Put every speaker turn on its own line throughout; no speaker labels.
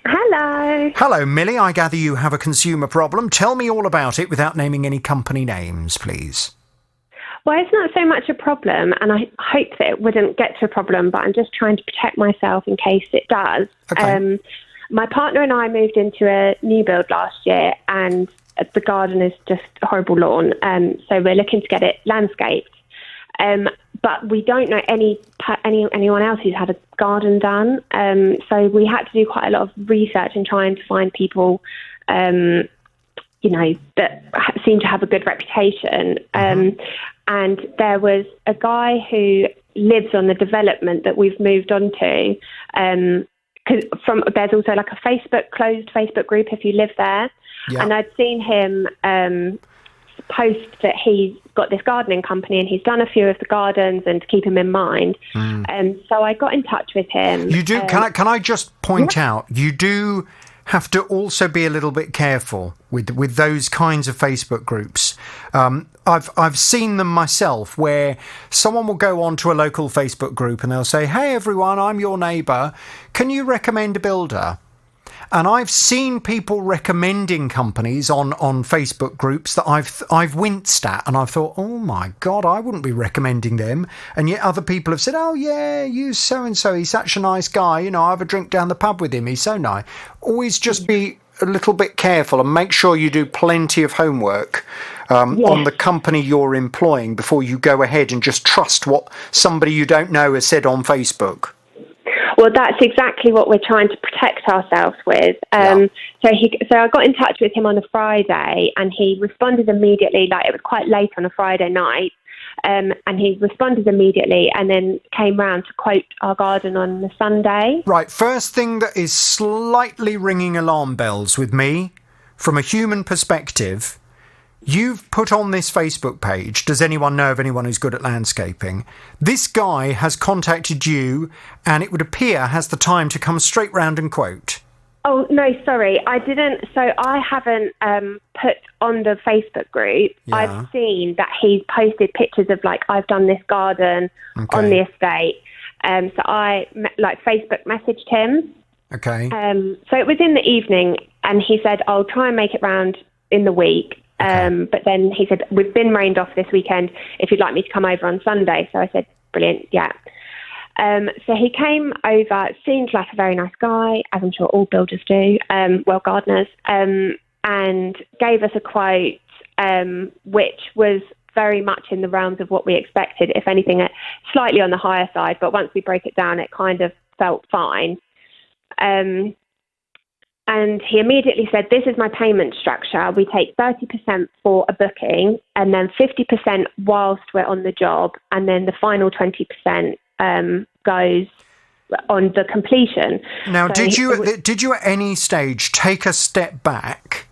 Hello.
Hello, Millie. I gather you have a consumer problem. Tell me all about it without naming any company names, please.
Well, it's not so much a problem, and I hope that it wouldn't get to a problem, but I'm just trying to protect myself in case it does.
Okay.
My partner and I moved into a new build last year, and the garden is just a horrible lawn, so we're looking to get it landscaped. But we don't know anyone else who's had a garden done, so we had to do quite a lot of research and trying to find people, that seem to have a good reputation. And there was a guy who lives on the development that we've moved on to. There's also like a closed Facebook group if you live there.
Yeah.
And I'd seen him post that he's got this gardening company and he's done a few of the gardens and to keep him in mind. So I got in touch with him.
You do. Can I just point out, you do have to also be a little bit careful with those kinds of Facebook groups. I've seen them myself where someone will go onto a local Facebook group and they'll say, "Hey everyone, I'm your neighbour. Can you recommend a builder?" And I've seen people recommending companies on Facebook groups that I've winced at, and I've thought, oh my God, I wouldn't be recommending them. And yet other people have said, oh yeah, use so and so. He's such a nice guy. I have a drink down the pub with him. He's so nice. Always just be a little bit careful and make sure you do plenty of homework on the company you're employing before you go ahead and just trust what somebody you don't know has said on Facebook.
Well, that's exactly what we're trying to protect ourselves with. So I got in touch with him on a Friday, and he responded immediately. Like, it was quite late on a Friday night, and he responded immediately, and then came round to quote our garden on the Sunday.
Right. First thing that is slightly ringing alarm bells with me, from a human perspective. You've put on this Facebook page, does anyone know of anyone who's good at landscaping? This guy has contacted you and it would appear has the time to come straight round and quote.
Oh, no, sorry. I didn't. So I haven't put on the Facebook group.
Yeah.
I've seen that he's posted pictures of, like, I've done this garden on the estate. So I, Facebook messaged him.
Okay.
So it was in the evening, and he said, I'll try and make it round in the week. But then he said, we've been rained off this weekend if you'd like me to come over on Sunday. So I said, brilliant, yeah. So he came over, seemed like a very nice guy, as I'm sure all builders do, gardeners, and gave us a quote, which was very much in the realms of what we expected, if anything, slightly on the higher side. But once we broke it down, it kind of felt fine. And he immediately said, this is my payment structure. We take 30% for a booking and then 50% whilst we're on the job. And then the final 20% goes on the completion.
Now, so did you at any stage take a step back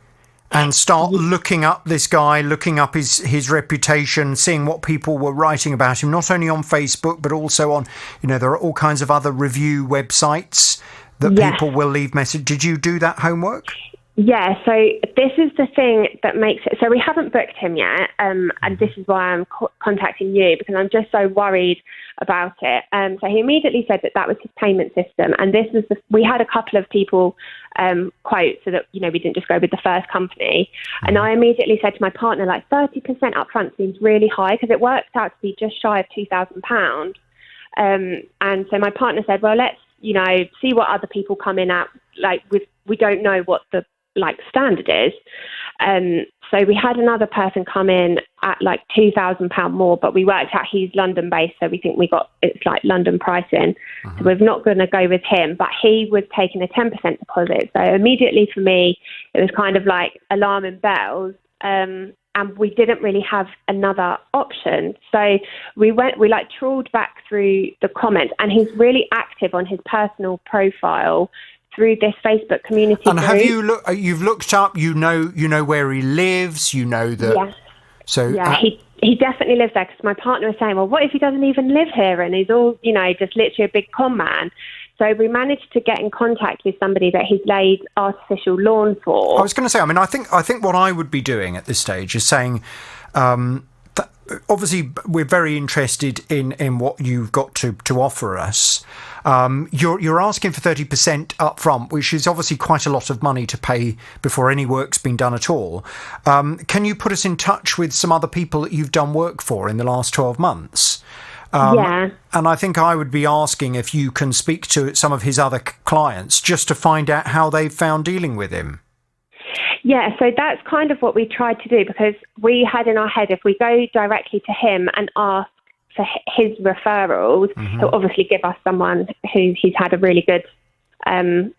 and start looking up this guy, looking up his reputation, seeing what people were writing about him, not only on Facebook, but also on, there are all kinds of other review websites that people will leave message. Did you do that homework?
Yeah, so this is the thing that makes it... So we haven't booked him yet, and this is why I'm contacting you, because I'm just so worried about it. So he immediately said that was his payment system, and this was we had a couple of people quote so that, we didn't just go with the first company. And I immediately said to my partner, 30% up front seems really high, because it worked out to be just shy of £2,000. And so my partner said, well, let's see what other people come in at. We don't know what the standard is. So we had another person come in at £2,000 more, but we worked out he's London based, so we think it's London pricing. So we're not going to go with him, but he was taking a 10% deposit. So immediately for me, it was kind of alarming bells. And we didn't really have another option. So we trawled back through the comments, and he's really active on his personal profile through this Facebook community
and
group.
Have you've looked up, you know where he lives, that...
Yes.
So,
yeah, he definitely lives there, because my partner was saying, well, what if he doesn't even live here and he's all, just literally a big con man? So we managed to get in contact with somebody that he's laid artificial lawn for.
I was going to say, I think what I would be doing at this stage is saying, obviously we're very interested in what you've got to offer us. You're asking for 30% up front, which is obviously quite a lot of money to pay before any work's been done at all. Can you put us in touch with some other people that you've done work for in the last 12 months?
Yeah.
And I think I would be asking if you can speak to some of his other clients just to find out how they've found dealing with him.
Yeah, so that's kind of what we tried to do, because we had in our head, if we go directly to him and ask for his referrals, he'll obviously give us someone who he's had a really good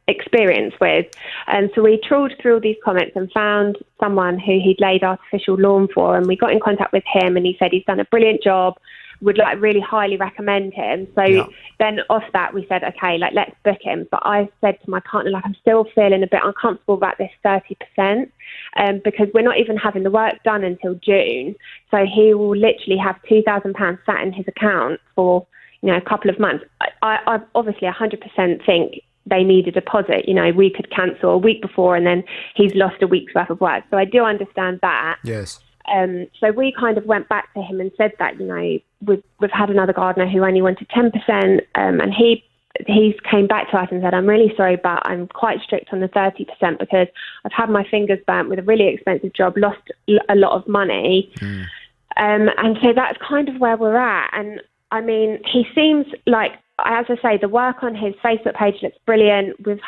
experience with. And so we trawled through all these comments and found someone who he'd laid artificial lawn for, and we got in contact with him, and he said he's done a brilliant job, would like really highly recommend him. So then off that we said, okay, like let's book him. But I said to my partner, like, I'm still feeling a bit uncomfortable about this 30%, because we're not even having the work done until June. So he will literally have £2,000 sat in his account for, a couple of months. I obviously 100% think they need a deposit. We could cancel a week before and then he's lost a week's worth of work. So I do understand that.
Yes.
So we kind of went back to him and said that, we've had another gardener who only wanted 10%, and he came back to us and said, I'm really sorry, but I'm quite strict on the 30% because I've had my fingers burnt with a really expensive job, lost a lot of money. And so that's kind of where we're at. And I mean, he seems like, as I say, the work on his Facebook page looks brilliant. We've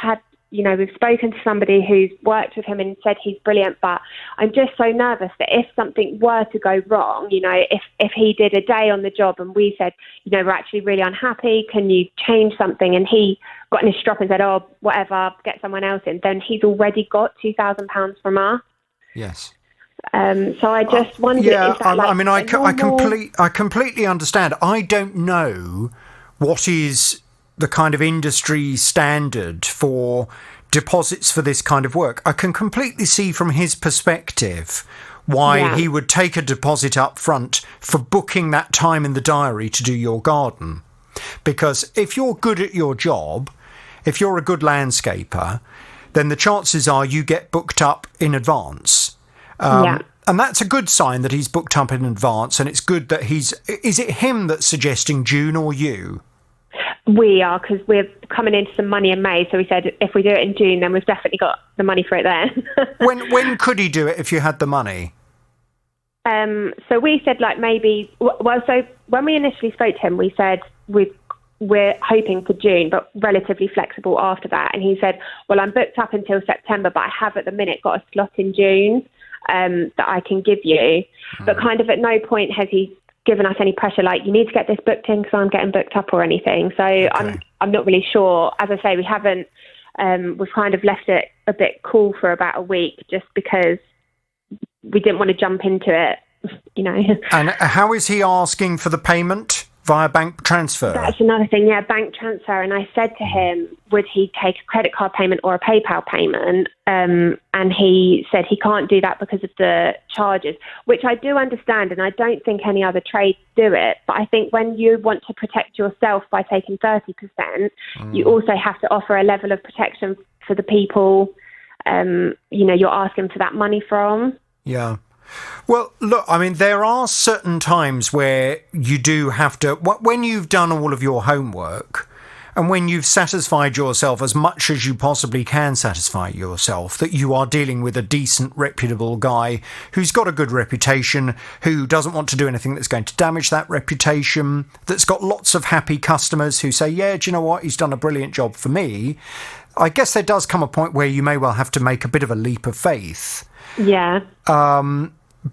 spoken to somebody who's worked with him and said he's brilliant, but I'm just so nervous that if something were to go wrong, if he did a day on the job and we said, we're actually really unhappy, can you change something? And he got in his strop and said, oh, whatever, get someone else in, then he's already got £2,000 from us.
Yes.
So I just wondered.
Yeah,
is that
I completely understand. I don't know what is the kind of industry standard for deposits for this kind of work. I can completely see from his perspective why he would take a deposit up front for booking that time in the diary to do your garden. Because if you're good at your job, if you're a good landscaper, then the chances are you get booked up in advance. And that's a good sign that he's booked up in advance, and it's good that is it him that's suggesting June or you?
We are, because we're coming into some money in May. So we said if we do it in June, then we've definitely got the money for it there.
When could he do it if you had the money?
So we said maybe. Well, so when we initially spoke to him, we said we're hoping for June, but relatively flexible after that. And he said, well, I'm booked up until September, but I have at the minute got a slot in June that I can give you. But kind of at no point has he given us any pressure, like you need to get this booked in because I'm getting booked up or anything. So okay. I'm not really sure. As I say, we haven't. We've kind of left it a bit cool for about a week, just because we didn't want to jump into it.
And how is he asking for the payment? Via bank transfer?
That's another thing, bank transfer. And I said to him, would he take a credit card payment or a PayPal payment? And he said he can't do that because of the charges, which I do understand, and I don't think any other trades do it. But I think when you want to protect yourself by taking 30%, you also have to offer a level of protection for the people, you're asking for that money from.
Yeah. Well, look, I mean, there are certain times where you do have to, when you've done all of your homework and when you've satisfied yourself as much as you possibly can satisfy yourself, that you are dealing with a decent, reputable guy who's got a good reputation, who doesn't want to do anything that's going to damage that reputation, that's got lots of happy customers who say, yeah, do you know what, he's done a brilliant job for me. I guess there does come a point where you may well have to make a bit of a leap of faith.
Yeah.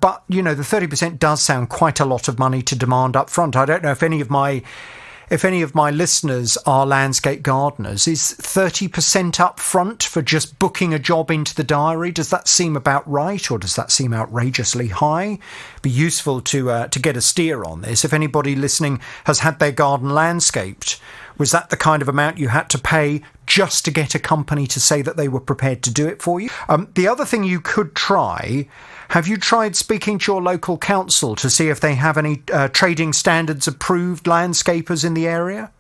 But, the 30% does sound quite a lot of money to demand up front. I don't know if any of my listeners are landscape gardeners. Is 30% up front for just booking a job into the diary? Does that seem about right, or does that seem outrageously high? Be useful to get a steer on this. If anybody listening has had their garden landscaped, was that the kind of amount you had to pay just to get a company to say that they were prepared to do it for you? The other thing you could try, have you tried speaking to your local council to see if they have any trading standards approved landscapers in the area?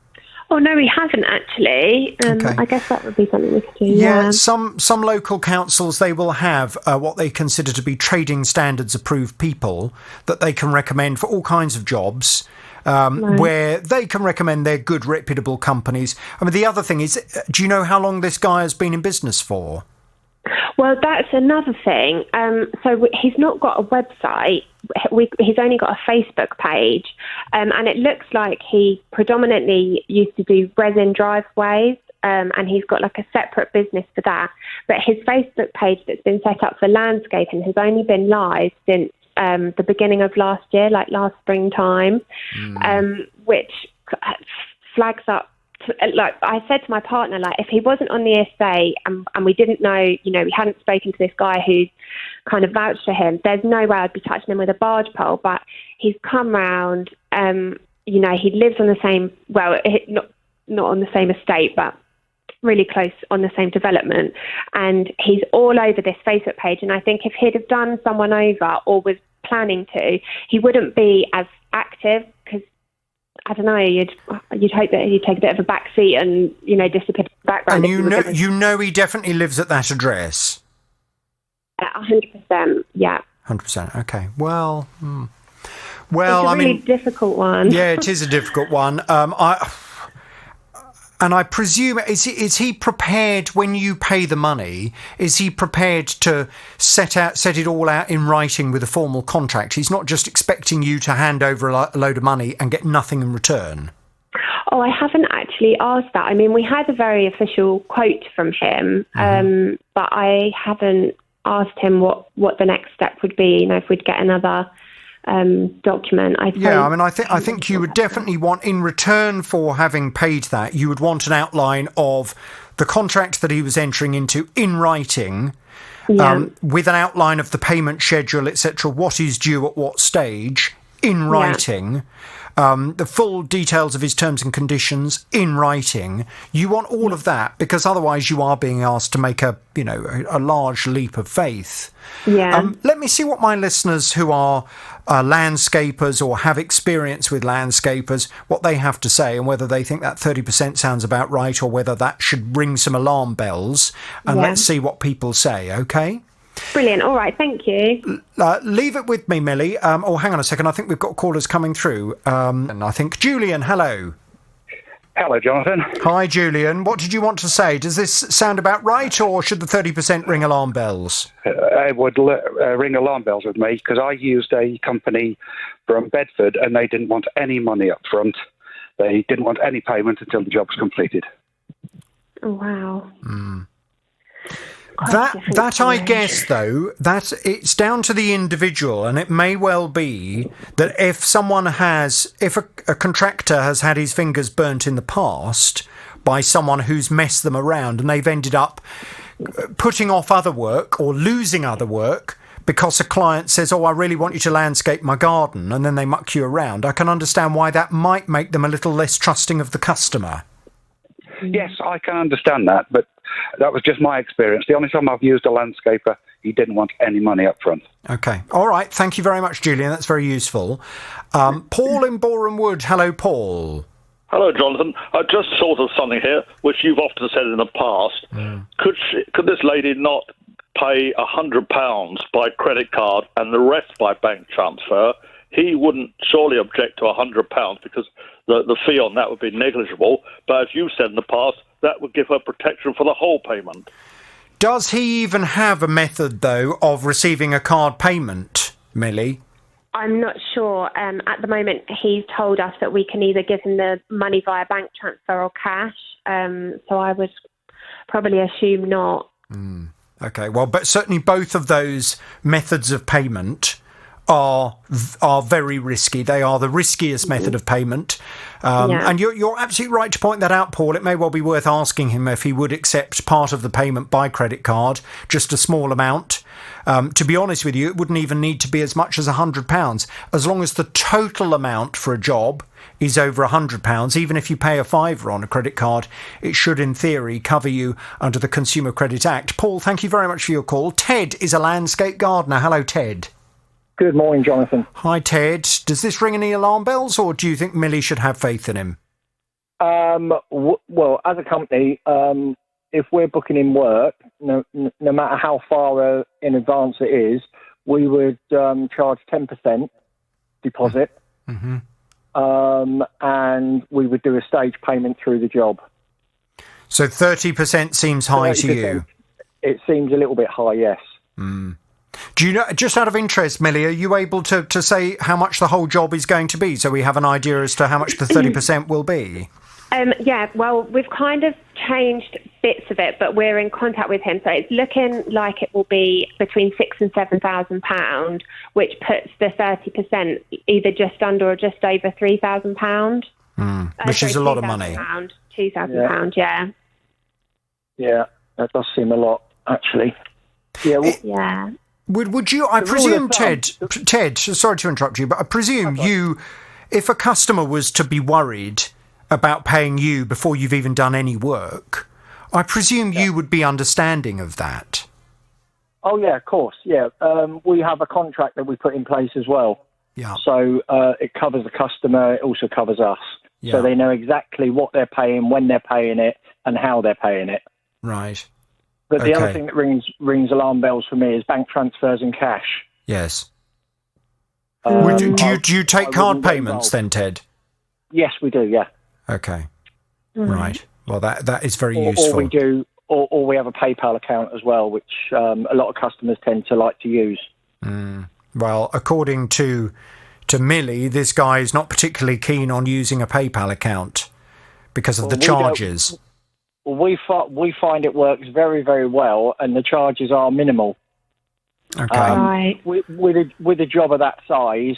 Oh no, we haven't actually.
Okay.
I guess that would be something we could do.
Yeah, some local councils, they will have what they consider to be trading standards approved people that they can recommend for all kinds of jobs. Where they can recommend they're good, reputable companies. I mean, the other thing is, do you know how long this guy has been in business for?
Well, that's another thing. So he's not got a website. He's only got a Facebook page. And it looks like he predominantly used to do resin driveways. And he's got like a separate business for that. But his Facebook page that's been set up for landscaping has only been live since the beginning of last year, like last springtime, which flags up. Like I said to my partner, like if he wasn't on the estate and we didn't know, we hadn't spoken to this guy who's kind of vouched for him, there's no way I'd be touching him with a barge pole. But he's come round, he lives on the same, not on the same estate, but really close on the same development, and he's all over this Facebook page. And I think if he'd have done someone over or was planning to, he wouldn't be as active, because I don't know, you'd hope that he'd take a bit of a back seat and disappear in the background.
And he definitely lives at that address.
100%, yeah.
100%. Okay. Well,
it's a really difficult one.
Yeah, it is a difficult one. I presume, is he prepared, when you pay the money, is he prepared to set it all out in writing with a formal contract? He's not just expecting you to hand over a load of money and get nothing in return. Oh,
I haven't actually asked that. I mean, we had a very official quote from him, but I haven't asked him what the next step would be, if we'd get another document. I think you would definitely want, in return for having paid that, you would want an outline of the contract that he was entering into in writing, with an outline of the payment schedule, etc., what is due at what stage, in writing. The full details of his terms and conditions in writing. You want all of that, because otherwise you are being asked to make a large leap of faith. Yeah. Let me see what my listeners who are landscapers or have experience with landscapers, what they have to say, and whether they think that 30% sounds about right, or whether that should ring some alarm bells. And let's see what people say, okay? Brilliant. All right, thank you. Leave it with me, Millie. Hang on a second. I think we've got callers coming through. And I think Julian, hello.
Hello, Jonathan.
Hi, Julian. What did you want to say? Does this sound about right, or should the 30% ring alarm bells?
It would ring alarm bells with me, because I used a company from Bedford and they didn't want any money up front. They didn't want any payment until the job was completed.
Oh, wow.
That I guess, though, that it's down to the individual, and it may well be that if a contractor has had his fingers burnt in the past by someone who's messed them around, and they've ended up putting off other work or losing other work because a client says, I really want you to landscape my garden, and then they muck you around, I can understand why that might make them a little less trusting of the customer.
Yes, I can understand that, but that was just my experience. The only time I've used a landscaper, he didn't want any money up front.
Okay. All right. Thank you very much, Julian. That's very useful. Paul in Boreham Wood. Hello, Paul.
Hello, Jonathan. I just thought of something here, which you've often said in the past. Could this lady not pay £100 by credit card and the rest by bank transfer? He wouldn't surely object to £100 because the fee on that would be negligible. But as you said in the past, that would give her protection for the whole payment.
Does he even have a method, though, of receiving a card payment, Millie?
I'm not sure. At the moment, he's told us that we can either give him the money via bank transfer or cash. So I would probably assume not.
Okay, well, but certainly both of those methods of payment are very risky. They are the riskiest method of payment. And you're absolutely right to point that out, Paul. It may well be worth asking him if he would accept part of the payment by credit card, just a small amount. To be honest with you, it wouldn't even need to be as much as £100. As long as the total amount for a job is over £100, even if you pay a £5 on a credit card, it should, in theory, cover you under the Consumer Credit Act. Paul, thank you very much for your call. Ted is a landscape gardener. Hello, Ted.
Good morning, Jonathan.
Hi, Ted. Does this ring any alarm bells, or do you think Millie should have faith in him?
Well, as a company, if we're booking in work, no matter how far in advance it is, we would charge 10% deposit, and we would do a stage payment through the job.
So 30% seems high to you?
It seems a little bit high, yes.
Do you know, just out of interest, Millie, are you able to say how much the whole job is going to be, so we have an idea as to how much the 30% will be?
Yeah, well, we've kind of changed bits of it, but we're in contact with him, so it's looking like it will be between £6,000 and £7,000, which puts the 30% either just under or just over £3,000.
Which is a lot of money.
£2,000, yeah.
Yeah, that does seem a lot, actually. Yeah.
Yeah.
Would you? I presume, Ted. Sorry to interrupt you, but I presume you, if a customer was to be worried about paying you before you've even done any work, I presume you would be understanding of that.
Oh yeah, of course. Yeah, we have a contract that we put in place as well.
Yeah.
So it covers the customer. It also covers us.
Yeah.
So they know exactly what they're paying, when they're paying it, and how they're paying it.
Right.
But the other thing that rings alarm bells for me is bank transfers and cash.
Yes. Do you take card payments then, Ted?
Yes, we do. Yeah.
Okay. Right. Well, that is very useful.
Or we do, or we have a PayPal account as well, which a lot of customers tend to like to use.
Well, according to Millie, this guy is not particularly keen on using a PayPal account because of the charges.
We find it works very, very well, and the charges are minimal.
Okay.
Right.
With a job of that size,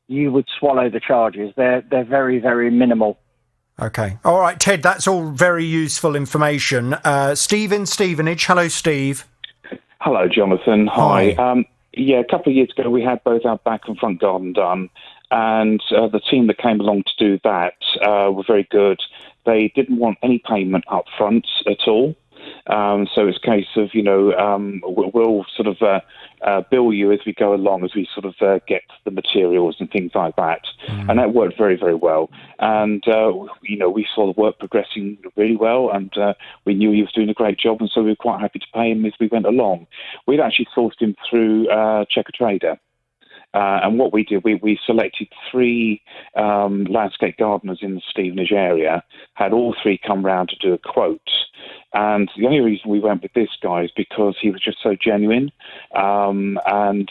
you would swallow the charges. They're very, very minimal.
Okay. All right, Ted, that's all very useful information. Steve in Stevenage. Hello, Steve.
Hello, Jonathan. Hi.
Hi.
Yeah, a couple of years ago, we had both our back and front garden done, and the team that came along to do that were very good. They didn't want any payment up front at all. So it's a case of, we'll sort of bill you as we go along, as we sort of get the materials and things like that. And that worked very, very well. And, we saw the work progressing really well, and we knew he was doing a great job, and so we were quite happy to pay him as we went along. We'd actually sourced him through Checker Trader. And what we did, we selected 3 landscape gardeners in the Stevenage area, had all 3 come round to do a quote. And the only reason we went with this guy is because he was just so genuine, and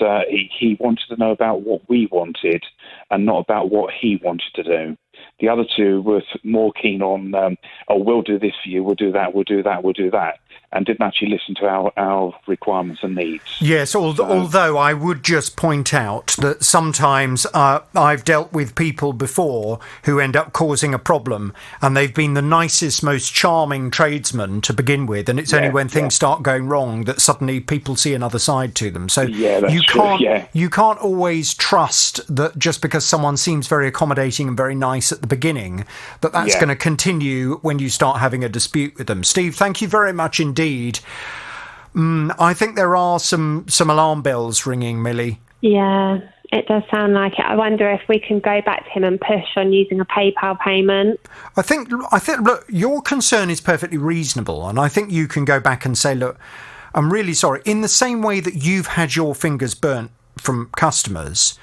he wanted to know about what we wanted and not about what he wanted to do. The other 2 were more keen on, we'll do this for you, we'll do that, and didn't actually listen to our requirements and needs.
Yes, although I would just point out that sometimes I've dealt with people before who end up causing a problem, and they've been the nicest, most charming tradesmen to begin with, and it's only when things start going wrong that suddenly people see another side to them. So you can't always trust that just because someone seems very accommodating and very nice at the beginning, that's going to continue when you start having a dispute with them. Steve, thank you very much indeed. I think there are some alarm bells ringing, Millie.
Yeah, it does sound like it. I wonder if we can go back to him and push on using a PayPal payment. I think, look, your concern is perfectly reasonable, and I think you can go back and say, look, I'm really sorry. In the same way that you've had your fingers burnt from customers,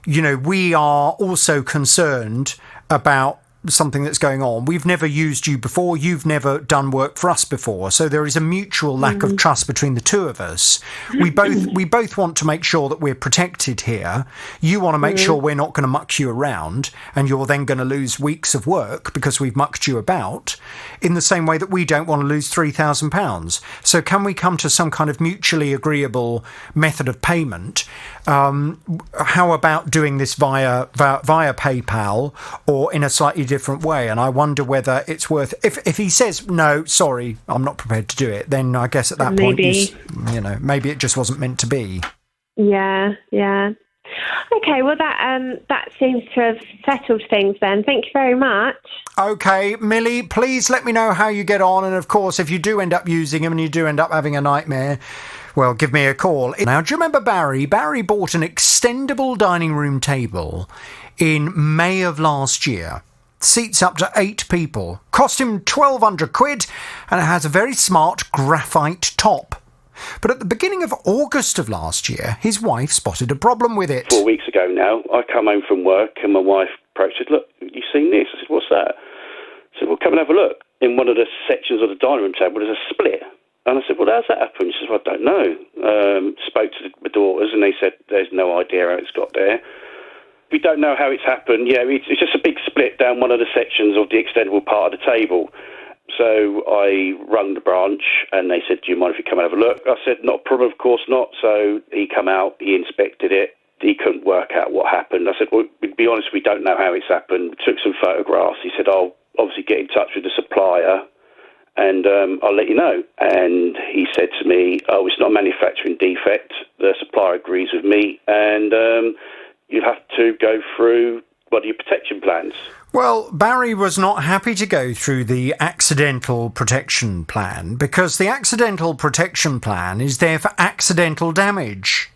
we are also concerned about something that's going on. We've never used you before. You've never done work for us before. So there is a mutual lack of trust between the two of us. We both want to make sure that we're protected here. You want to make sure we're not going to muck you around, and you're then going to lose weeks of work because we've mucked you about, in the same way that we don't want to lose £3,000. So can we come to some kind of mutually agreeable method of payment? How about doing this via PayPal or in a slightly different way? And I wonder whether it's worth, if he says no, sorry, I'm not prepared to do it, then I guess at that point maybe it just wasn't meant to be. Yeah. Okay, well that seems to have settled things then. Thank you very much. Okay, Millie, please let me know how you get on, and of course if you do end up using him and you do end up having a nightmare, well, give me a call. Now, do you remember Barry? Barry bought an extendable dining room table in May of last year.
seats up to 8 people. Cost him 1,200 quid, and it has a very smart graphite top. But at the beginning of August of last year, his wife spotted a problem with it.
4 weeks ago now, I come home from work and my wife approached and said, "Look, you seen this?" I said, "What's that?" I said, "Well, come and have a look. In one of the sections of the dining room table, there's a split." And I said, "Well, how's that happen?" She said, "Well, I don't know." Spoke to my daughters and they said, "There's no idea how it's got there." We don't know how it's happened. Yeah, it's just a big split down one of the sections of the extendable part of the table. So I rung the branch and they said, "Do you mind if you come and have a look?" I said, "Not a problem, of course not." So he come out, he inspected it. He couldn't work out what happened. I said, "Well, to be honest, we don't know how it's happened." Took some photographs. He said, "I'll obviously get in touch with the supplier and I'll let you know." And he said to me, "Oh, it's not a manufacturing defect. The supplier agrees with me and you have to go through one of your protection plans."
Well, Barry was not happy to go through the accidental protection plan because the accidental protection plan is there for accidental damage.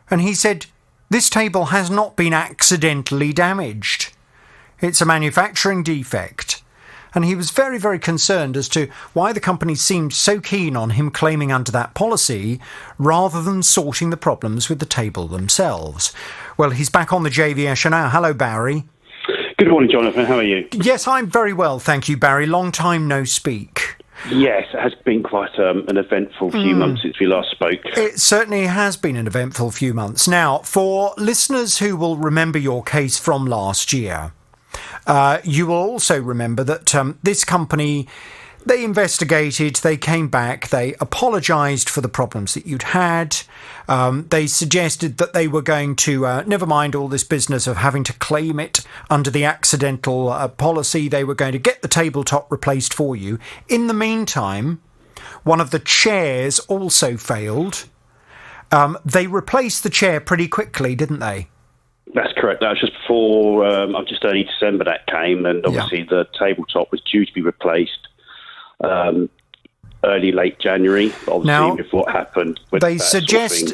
And he said, "This table has not been accidentally damaged. It's a manufacturing defect." And he was very, very concerned as to why the company seemed so keen on him claiming under that policy rather than sorting the problems with the table themselves. Well, he's back on the JVS show now. Hello, Barry.
Good morning, Jonathan. How are you?
Yes, I'm very well, thank you, Barry. Long time no speak.
Yes, it has been quite an eventful few months since we last spoke.
It certainly has been an eventful few months. Now, for listeners who will remember your case from last year, you will also remember that this company, they investigated, they came back, they apologised for the problems that you'd had. They suggested that they were going to, never mind all this business of having to claim it under the accidental policy, they were going to get the tabletop replaced for you. In the meantime, one of the chairs also failed. They replaced the chair pretty quickly, didn't they?
That's correct. That was just before, just early December that came, and obviously the tabletop was due to be replaced late January. Obviously, now, with what happened,
they suggested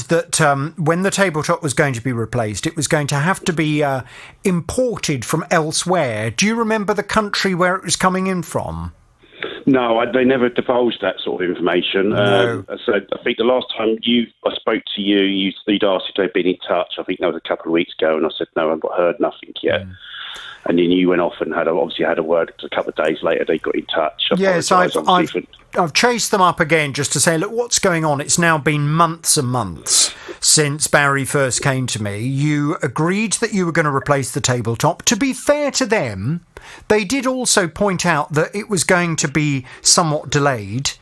that when the tabletop was going to be replaced, it was going to have to be imported from elsewhere. Do you remember the country where it was coming in from?
No, they never divulged that sort of information.
No.
So I think the last time I spoke to you, you'd asked if they'd been in touch. I think that was a couple of weeks ago, and I said, "No, I've heard nothing yet." And then you went off and had a word. A couple of days later, they got in touch.
Yes, I've chased them up again just to say, look, what's going on? It's now been months and months since Barry first came to me. You agreed that you were going to replace the tabletop. To be fair to them, they did also point out that it was going to be somewhat delayed.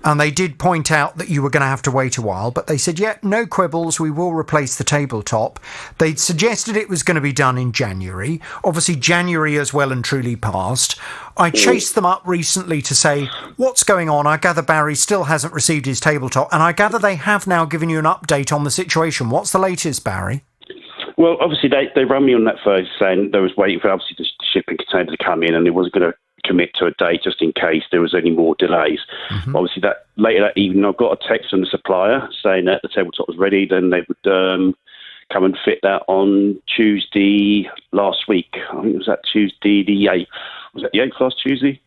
And they did point out that you were going to have to wait a while, but they said, yeah, no quibbles, we will replace the tabletop. They'd suggested it was going to be done in January. Obviously, January has well and truly passed. I chased them up recently to say, what's going on? I gather Barry still hasn't received his tabletop, and I gather they have now given you an update on the situation. What's the latest, Barry?
Well, obviously, they run me on that first saying they was waiting for, obviously, the shipping container to come in, and it wasn't going to commit to a date just in case there was any more delays. Obviously, that later that evening, I got a text from the supplier saying that the tabletop was ready. Then they would come and fit that on Tuesday last week. I think it was that Tuesday the 8th. Was that the 8th last Tuesday?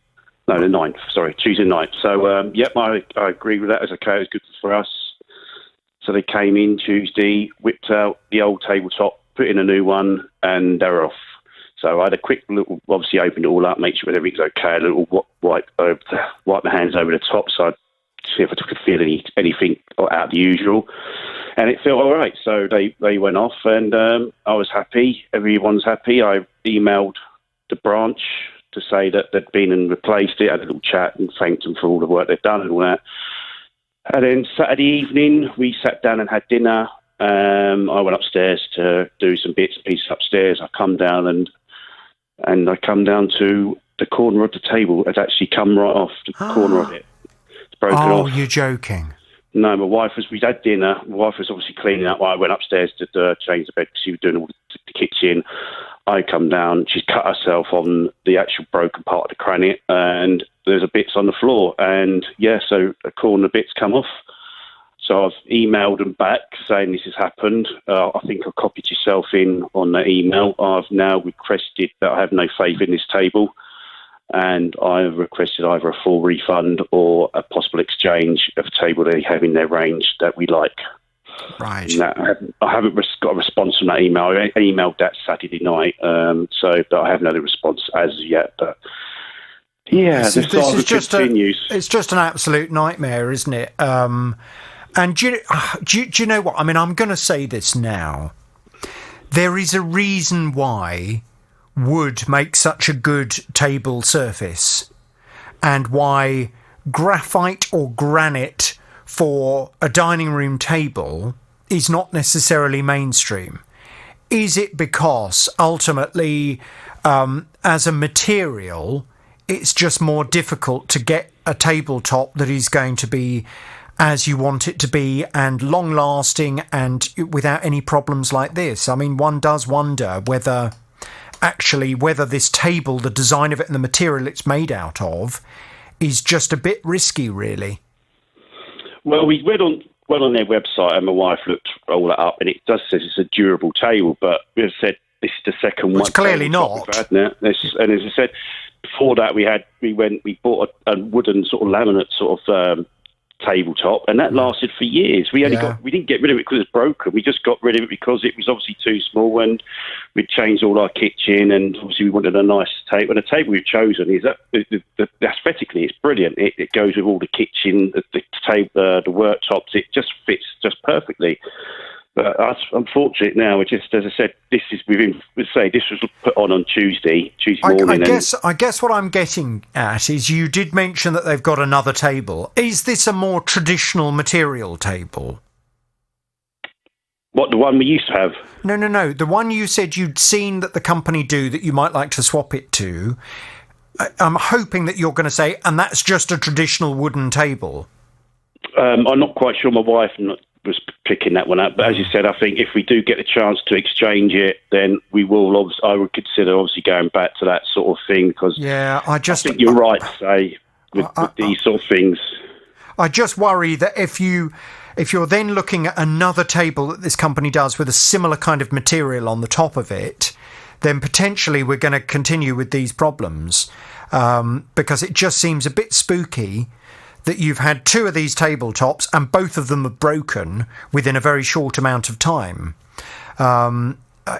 No, the 9th. Sorry, Tuesday 9th. So, yep, I agree with that. It was okay. It was good for us. So they came in Tuesday, whipped out the old tabletop, put in a new one, and they were off. So I had a quick little, obviously opened it all up, make sure everything's okay, a little wipe my hands over the top so I'd see if I could feel anything out of the usual. And it felt all right. So they went off and I was happy. Everyone's happy. I emailed the branch to say that they'd been and replaced it, had a little chat and thanked them for all the work they'd done and all that. And then Saturday evening, we sat down and had dinner. I went upstairs to do some bits and pieces upstairs. I come down and I come down to the corner of the table. It's actually come right off the corner of it. It's broken off.
Oh, you're joking.
No, we had dinner. My wife was obviously cleaning up. I went upstairs to change the bed because she was doing all the kitchen. I come down. She's cut herself on the actual broken part of the cranium and there's a bits on the floor. And, yeah, so a corner bits come off. So I've emailed them back saying this has happened. I think I copied yourself in on the email. I've now requested that I have no faith in this table, and I've requested either a full refund or a possible exchange of a table they have in their range that we like.
Right.
I haven't got a response from that email. I emailed that Saturday night, but I haven't had a response as yet. But yeah,
this is just continues. It's just an absolute nightmare, isn't it? And do you know what? I mean, I'm going to say this now. There is a reason why wood makes such a good table surface, and why graphite or granite for a dining room table is not necessarily mainstream. Is it because ultimately, as a material, it's just more difficult to get a tabletop that is going to be as you want it to be and long lasting and without any problems like this? I mean, one does wonder whether this table, the design of it and the material it's made out of, is just a bit risky, really.
Well, we went on their website and my wife looked all that up, and it does say it's a durable table, but as I said, this is the second one.
It's clearly not.
And as I said, before that we bought a wooden sort of laminate sort of tabletop, and that lasted for years. We didn't get rid of it because it's broken. We just got rid of it because it was obviously too small, and we'd changed all our kitchen, and obviously we wanted a nice table. And the table we've chosen is aesthetically it's brilliant. It goes with all the kitchen, the table, the worktops. It just fits just perfectly. But that's unfortunate now. It just, as I said, this was put on Tuesday morning.
I guess what I'm getting at is you did mention that they've got another table. Is this a more traditional material table?
What, the one we used to have?
No. The one you said you'd seen that the company do that you might like to swap it to. I'm hoping that you're going to say, and that's just a traditional wooden table.
I'm not quite sure. My wife was picking that one up, but as you said, I think if we do get a chance to exchange it, then we will. I would consider obviously going back to that sort of thing, because I think you're right to say with these sort of things.
I just worry that if you're then looking at another table that this company does with a similar kind of material on the top of it, then potentially we're going to continue with these problems, because it just seems a bit spooky that you've had two of these tabletops and both of them are broken within a very short amount of time. And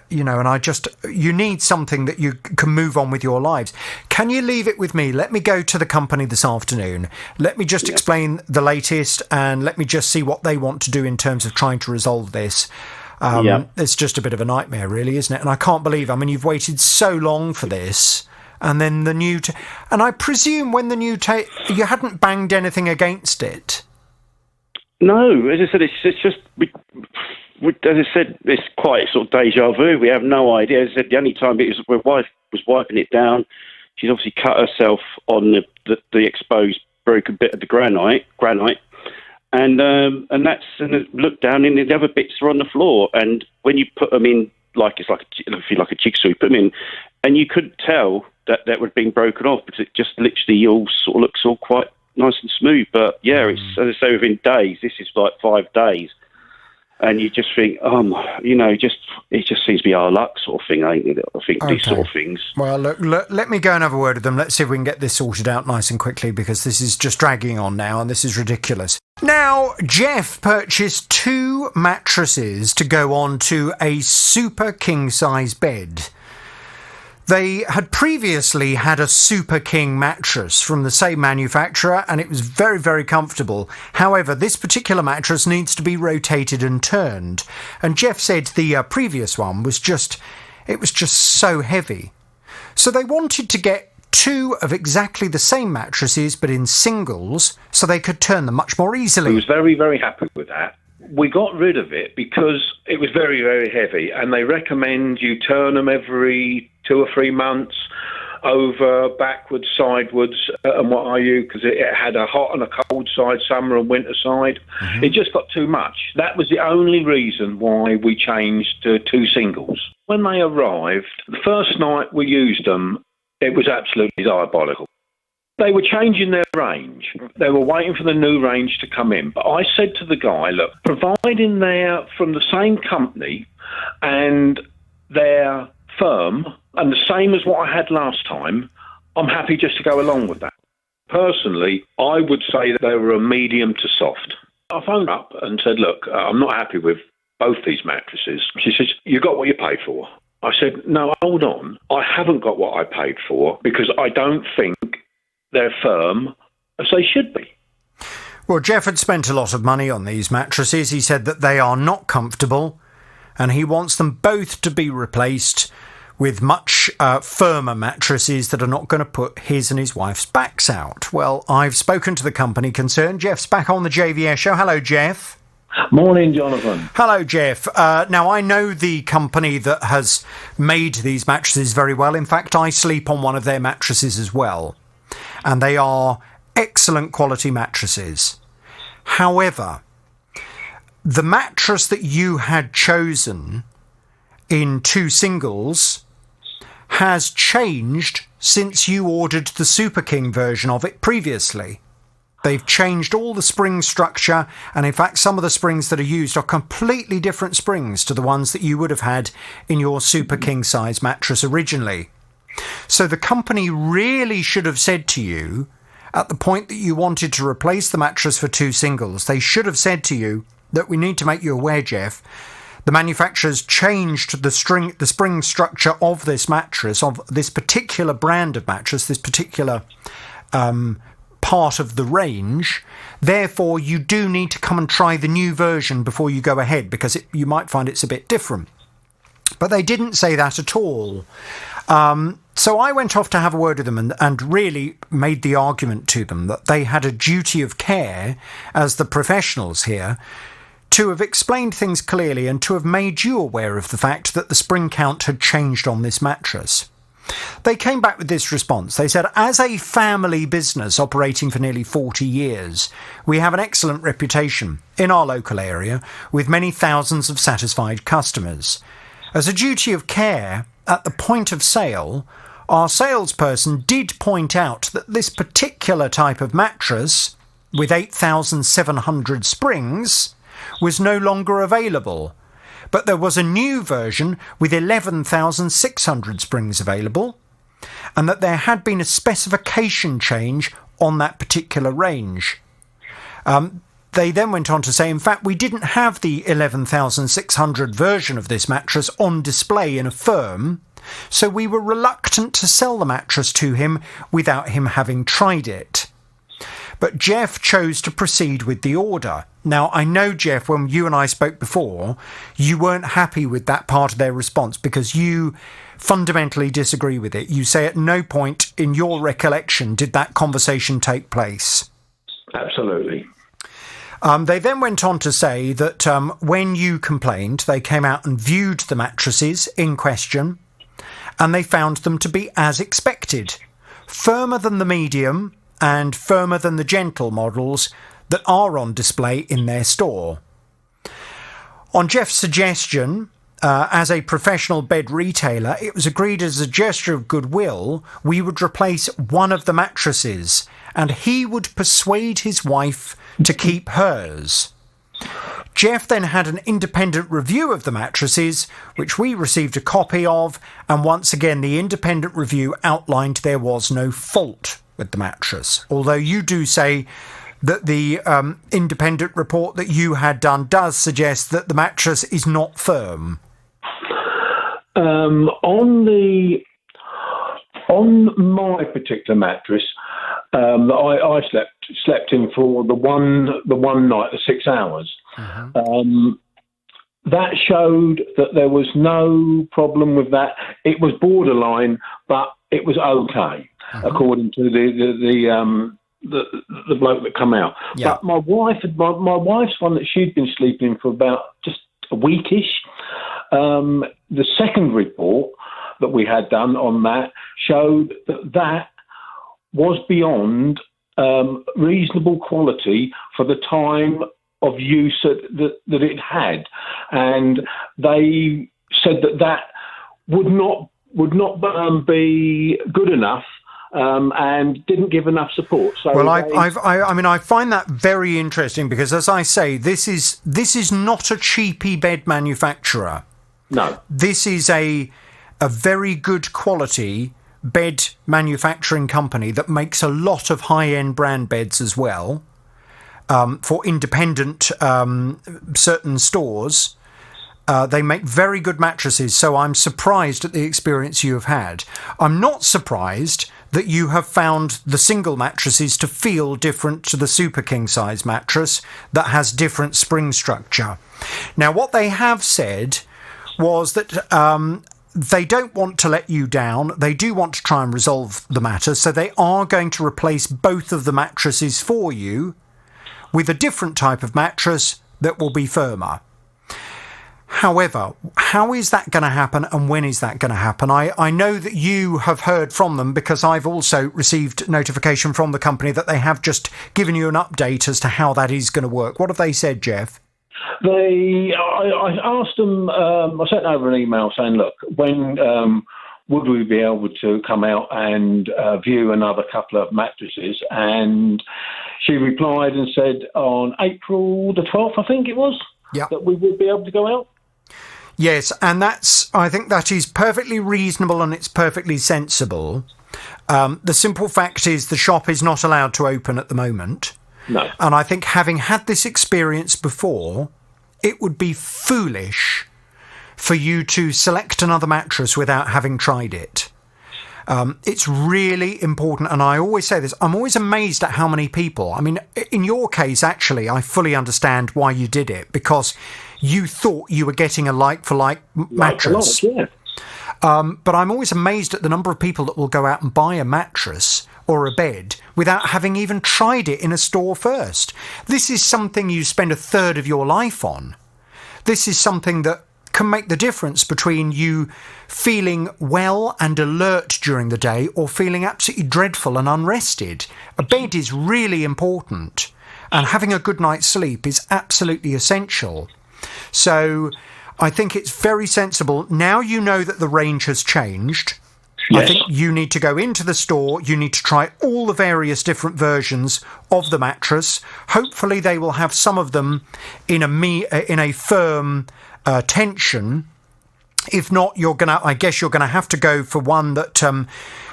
you need something that you can move on with your lives. Can you leave it with me? Let me go to the company this afternoon. Let me just explain the latest, and let me just see what they want to do in terms of trying to resolve this. It's just a bit of a nightmare, really, isn't it? And I can't believe, you've waited so long for this. And then the new... and I presume when the new... you hadn't banged anything against it?
No, as I said, it's just... as I said, it's quite sort of deja vu. We have no idea. As I said, the only time my wife was wiping it down, she's obviously cut herself on the exposed broken bit of the granite, and looked down, and the other bits are on the floor. And when you put them in, like it's like a jigsaw, you put them in, and you couldn't tell that would have been broken off, because it just literally all sort of looks all quite nice and smooth. But yeah, it's, as I say, within days. This is like 5 days, and you just think, it just seems to be our luck sort of thing, ain't it? I think these sort of things.
Well, look, let me go and have a word with them. Let's see if we can get this sorted out nice and quickly, because this is just dragging on now, and this is ridiculous. Now, Jeff purchased 2 mattresses to go on to a super king-size bed. They had previously had a Super King mattress from the same manufacturer, and it was very, very comfortable. However, this particular mattress needs to be rotated and turned. And Jeff said the previous one was just so heavy. So they wanted to get 2 of exactly the same mattresses, but in singles, so they could turn them much more easily.
I was very, very happy with that. We got rid of it because it was very, very heavy, and they recommend you turn them every 2 or 3 months, over, backwards, sideways, and what are you? Because it had a hot and a cold side, summer and winter side. Mm-hmm. It just got too much. That was the only reason why we changed to 2 singles. When they arrived, the first night we used them, it was absolutely diabolical. They were changing their range. They were waiting for the new range to come in. But I said to the guy, look, providing they're from the same company and they're firm and the same as what I had last time, I'm happy just to go along with that. Personally, I would say that they were a medium to soft. I phoned up and said, look, I'm not happy with both these mattresses. She says, you got what you paid for. I said, no, hold on. I haven't got what I paid for because I don't think they're firm as they should be.
Well, Jeff had spent a lot of money on these mattresses. He said that they are not comfortable and he wants them both to be replaced with much firmer mattresses that are not going to put his and his wife's backs out. Well, I've spoken to the company concerned. Jeff's back on the JVS show. Hello, Jeff.
Morning, Jonathan.
Hello, Jeff. Now, I know the company that has made these mattresses very well. In fact, I sleep on one of their mattresses as well. And they are excellent quality mattresses. However, the mattress that you had chosen in 2 singles has changed since you ordered the Super King version of it previously. They've changed all the spring structure, and in fact some of the springs that are used are completely different springs to the ones that you would have had in your Super King size mattress originally. So the company really should have said to you, at the point that you wanted to replace the mattress for 2 singles, they should have said to you that we need to make you aware, Jeff, the manufacturers changed the spring structure of this mattress, of this particular brand of mattress, this particular part of the range. Therefore, you do need to come and try the new version before you go ahead, because you might find it's a bit different. But they didn't say that at all. So I went off to have a word with them and really made the argument to them that they had a duty of care as the professionals here to have explained things clearly and to have made you aware of the fact that the spring count had changed on this mattress. They came back with this response. They said, as a family business operating for nearly 40 years, we have an excellent reputation in our local area with many thousands of satisfied customers. As a duty of care, at the point of sale, our salesperson did point out that this particular type of mattress, with 8,700 springs, was no longer available. But there was a new version with 11,600 springs available, and that there had been a specification change on that particular range. They then went on to say, in fact, we didn't have the 11,600 version of this mattress on display in a firm, so we were reluctant to sell the mattress to him without him having tried it. But Jeff chose to proceed with the order. Now, I know, Jeff, when you and I spoke before, you weren't happy with that part of their response because you fundamentally disagree with it. You say at no point in your recollection did that conversation take place.
Absolutely.
They then went on to say that when you complained, they came out and viewed the mattresses in question, and they found them to be as expected, firmer than the medium and firmer than the gentle models that are on display in their store. On Jeff's suggestion, as a professional bed retailer, it was agreed as a gesture of goodwill we would replace one of the mattresses, and he would persuade his wife to keep hers. Jeff then had an independent review of the mattresses, which we received a copy of, and once again the independent review outlined there was no fault with the mattress, although you do say that the independent report that you had done does suggest that the mattress is not firm.
On my particular mattress that I slept in for the one night, the 6 hours, that showed that there was no problem with that. It was borderline, but it was okay, according to the bloke that come out. Yeah. But my wife's one that she'd been sleeping in for about just a weekish. The second report that we had done on that showed that was beyond reasonable quality for the time of use that it had, and they said that would not be good enough
and didn't give enough support. So
well, I find that very interesting because, as I say, this is not a cheapy bed manufacturer.
No,
this is a very good quality bed manufacturing company that makes a lot of high-end brand beds as well, for independent certain stores. They make very good mattresses, so I'm surprised at the experience you have had. I'm not surprised that you have found the single mattresses to feel different to the super king size mattress that has different spring structure. Now, what they have said was that they don't want to let you down. They do want to try and resolve the matter, so they are going to replace both of the mattresses for you with a different type of mattress that will be firmer. However, how is that going to happen and when is that going to happen? I know that you have heard from them because I've also received notification from the company that they have just given you an update as to how that is going to work. What have they said, Jeff?
I asked them, I sent over an email saying, look, when would we be able to come out and view another couple of mattresses? And she replied and said on April the 12th, I think it was, that we would be able to go out.
Yes, and I think that is perfectly reasonable and it's perfectly sensible. The simple fact is the shop is not allowed to open at the moment.
No.
And I think having had this experience before, it would be foolish for you to select another mattress without having tried it. It's really important, and I always say this, I'm always amazed at how many people, I mean, in your case, actually, I fully understand why you did it, because you thought you were getting a like-for-like mattress.
Yeah.
But I'm always amazed at the number of people that will go out and buy a mattress or a bed without having even tried it in a store first. This is something you spend a third of your life on. This is something that can make the difference between you feeling well and alert during the day or feeling absolutely dreadful and unrested. A bed is really important, and having a good night's sleep is absolutely essential. So I think it's very sensible. Now you know that the range has changed. Yes. I think you need to go into the store. You need to try all the various different versions of the mattress. Hopefully they will have some of them in a firm tension. If not, I guess you're gonna have to go for one that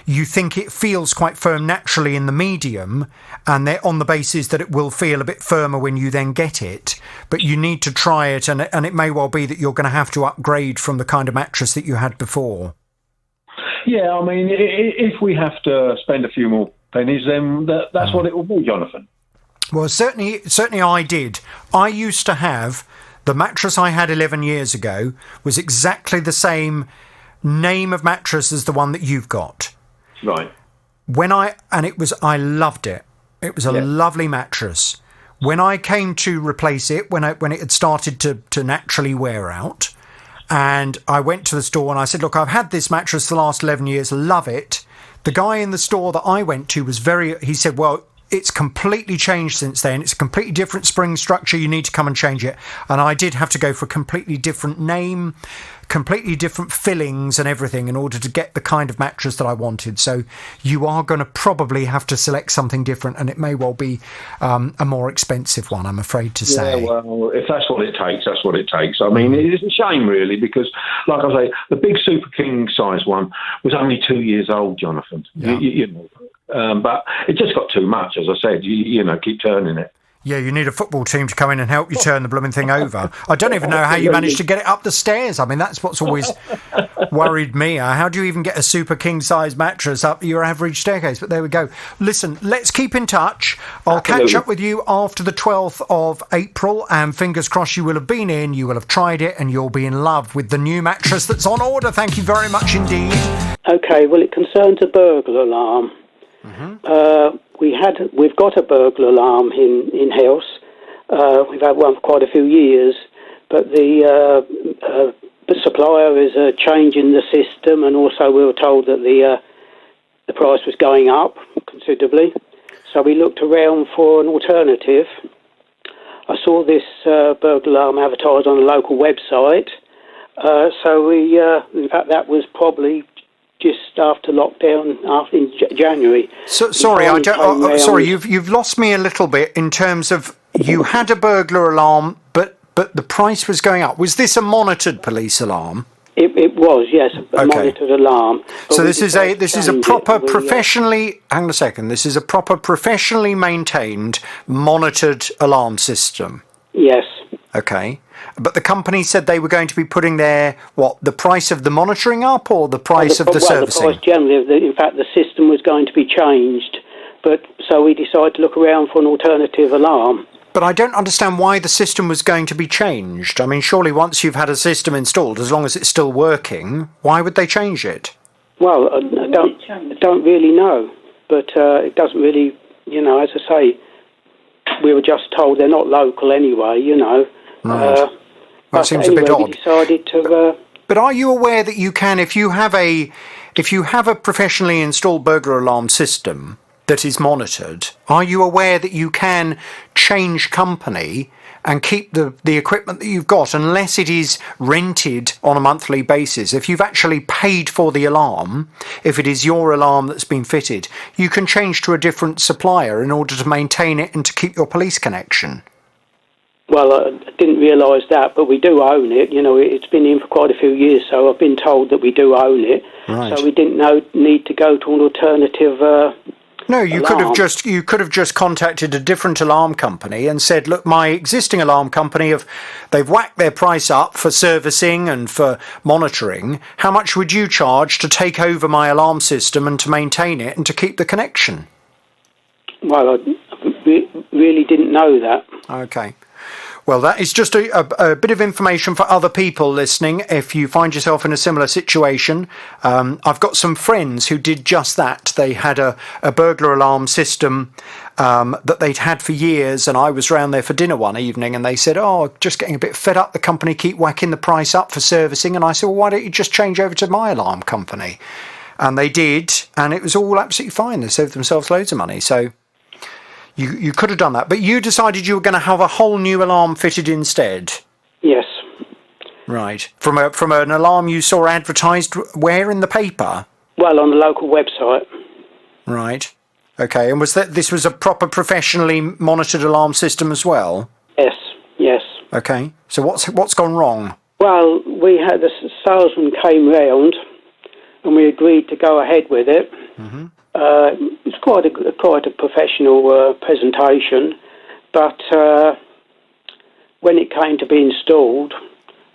you think it feels quite firm naturally in the medium, and they're on the basis that it will feel a bit firmer when you then get it. But you need to try it, and it may well be that you're going to have to upgrade from the kind of mattress that you had before.
Yeah, I mean, if we have to spend a few more pennies, then that's what it will be, Jonathan.
Well, certainly I did. I used to have the mattress I had 11 years ago was exactly the same name of mattress as the one that you've got.
Right.
I loved it. It was a lovely mattress. When I came to replace it, when it had started to naturally wear out, and I went to the store and I said, look, I've had this mattress the last 11 years, love it. The guy in the store that I went to he said, well, it's completely changed since then. It's a completely different spring structure. You need to come and change it. And I did have to go for a completely different name, completely different fillings and everything in order to get the kind of mattress that I wanted. So you are going to probably have to select something different, and it may well be a more expensive one, I'm afraid to say.
Yeah, well, if that's what it takes, that's what it takes. I mean, it's a shame, really, because, like I say, the big Super King size one was only 2 years old, Jonathan.
Yeah.
You know. But it just got too much, as I said. You know, keep turning it.
Yeah, you need a football team to come in and help you turn the blooming thing over. I don't even know how you managed to get it up the stairs. I mean, that's what's always worried me. How do you even get a Super King size mattress up your average staircase? But there we go. Listen, let's keep in touch. I'll catch up with you after the 12th of April, and fingers crossed you will have been in, you will have tried it, and you'll be in love with the new mattress that's on order. Thank you very much indeed.
OK, well, it concerns a burglar alarm. Mm-hmm. We've got a burglar alarm in house. We've had one for quite a few years, but the supplier is changing the system, and also we were told that the price was going up considerably. So we looked around for an alternative. I saw this burglar alarm advertised on a local website. So in fact, that was probably just after lockdown, in January.
So, sorry, you've lost me a little bit in terms of you had a burglar alarm, but the price was going up. Was this a monitored police alarm?
It was, yes, a monitored alarm.
So this is a proper professionally. Hang on a second. This is a proper professionally maintained monitored alarm system.
Yes.
Okay. But the company said they were going to be putting the price of the monitoring up, or the price of the servicing?
The price generally. In fact, the system was going to be changed, but so we decided to look around for an alternative alarm.
But I don't understand why the system was going to be changed. I mean, surely once you've had a system installed, as long as it's still working, why would they change it?
Well, I don't really know, but it doesn't really, as I say, we were just told they're not local anyway,
Right. That seems a bit odd.
We decided to.
But are you aware that you can, if you have a professionally installed burglar alarm system that is monitored, are you aware that you can change company and keep the equipment that you've got unless it is rented on a monthly basis? If you've actually paid for the alarm, if it is your alarm that's been fitted, you can change to a different supplier in order to maintain it and to keep your police connection.
Well, I didn't realise that, but we do own it. It's been in for quite a few years, so I've been told that we do own it.
Right.
So we didn't need to go to an alternative.
No, you could have just contacted a different alarm company and said, look, my existing alarm company they've whacked their price up for servicing and for monitoring. How much would you charge to take over my alarm system and to maintain it and to keep the connection?
Well, I really didn't know that.
Okay. Well, that is just a bit of information for other people listening. If you find yourself in a similar situation, I've got some friends who did just that. They had a burglar alarm system that they'd had for years, and I was round there for dinner one evening, and they said, just getting a bit fed up. The company keep whacking the price up for servicing. And I said, well, why don't you just change over to my alarm company? And they did, and it was all absolutely fine. They saved themselves loads of money. So You could have done that, but you decided you were going to have a whole new alarm fitted instead.
Yes.
Right. From an alarm you saw advertised where in the paper?
Well, on the local website.
Right. Okay. And this was a proper professionally monitored alarm system as well?
Yes.
Okay. So what's gone wrong?
Well, we had the salesman came round, and we agreed to go ahead with it. Mm-hmm. It's quite a professional presentation, but when it came to be installed,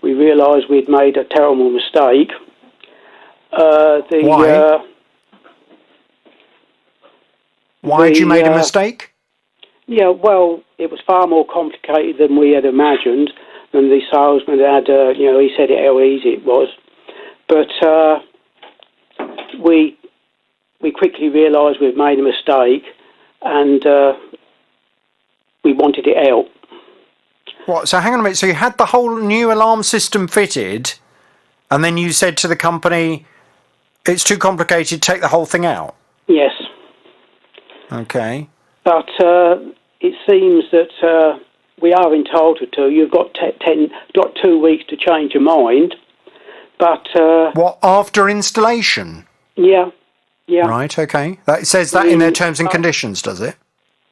we realised we'd made a terrible mistake.
Why? Why had you made a mistake?
Yeah, well, it was far more complicated than we had imagined, and the salesman had, he said how easy it was. But we quickly realised we'd made a mistake, and we wanted it out.
What? So hang on a minute. So you had the whole new alarm system fitted, and then you said to the company, it's too complicated, take the whole thing out?
Yes.
Okay.
But it seems that we are entitled to. You've got 2 weeks to change your mind. But
what, after installation?
Yeah.
Right, okay. It says that in their terms and conditions, does it?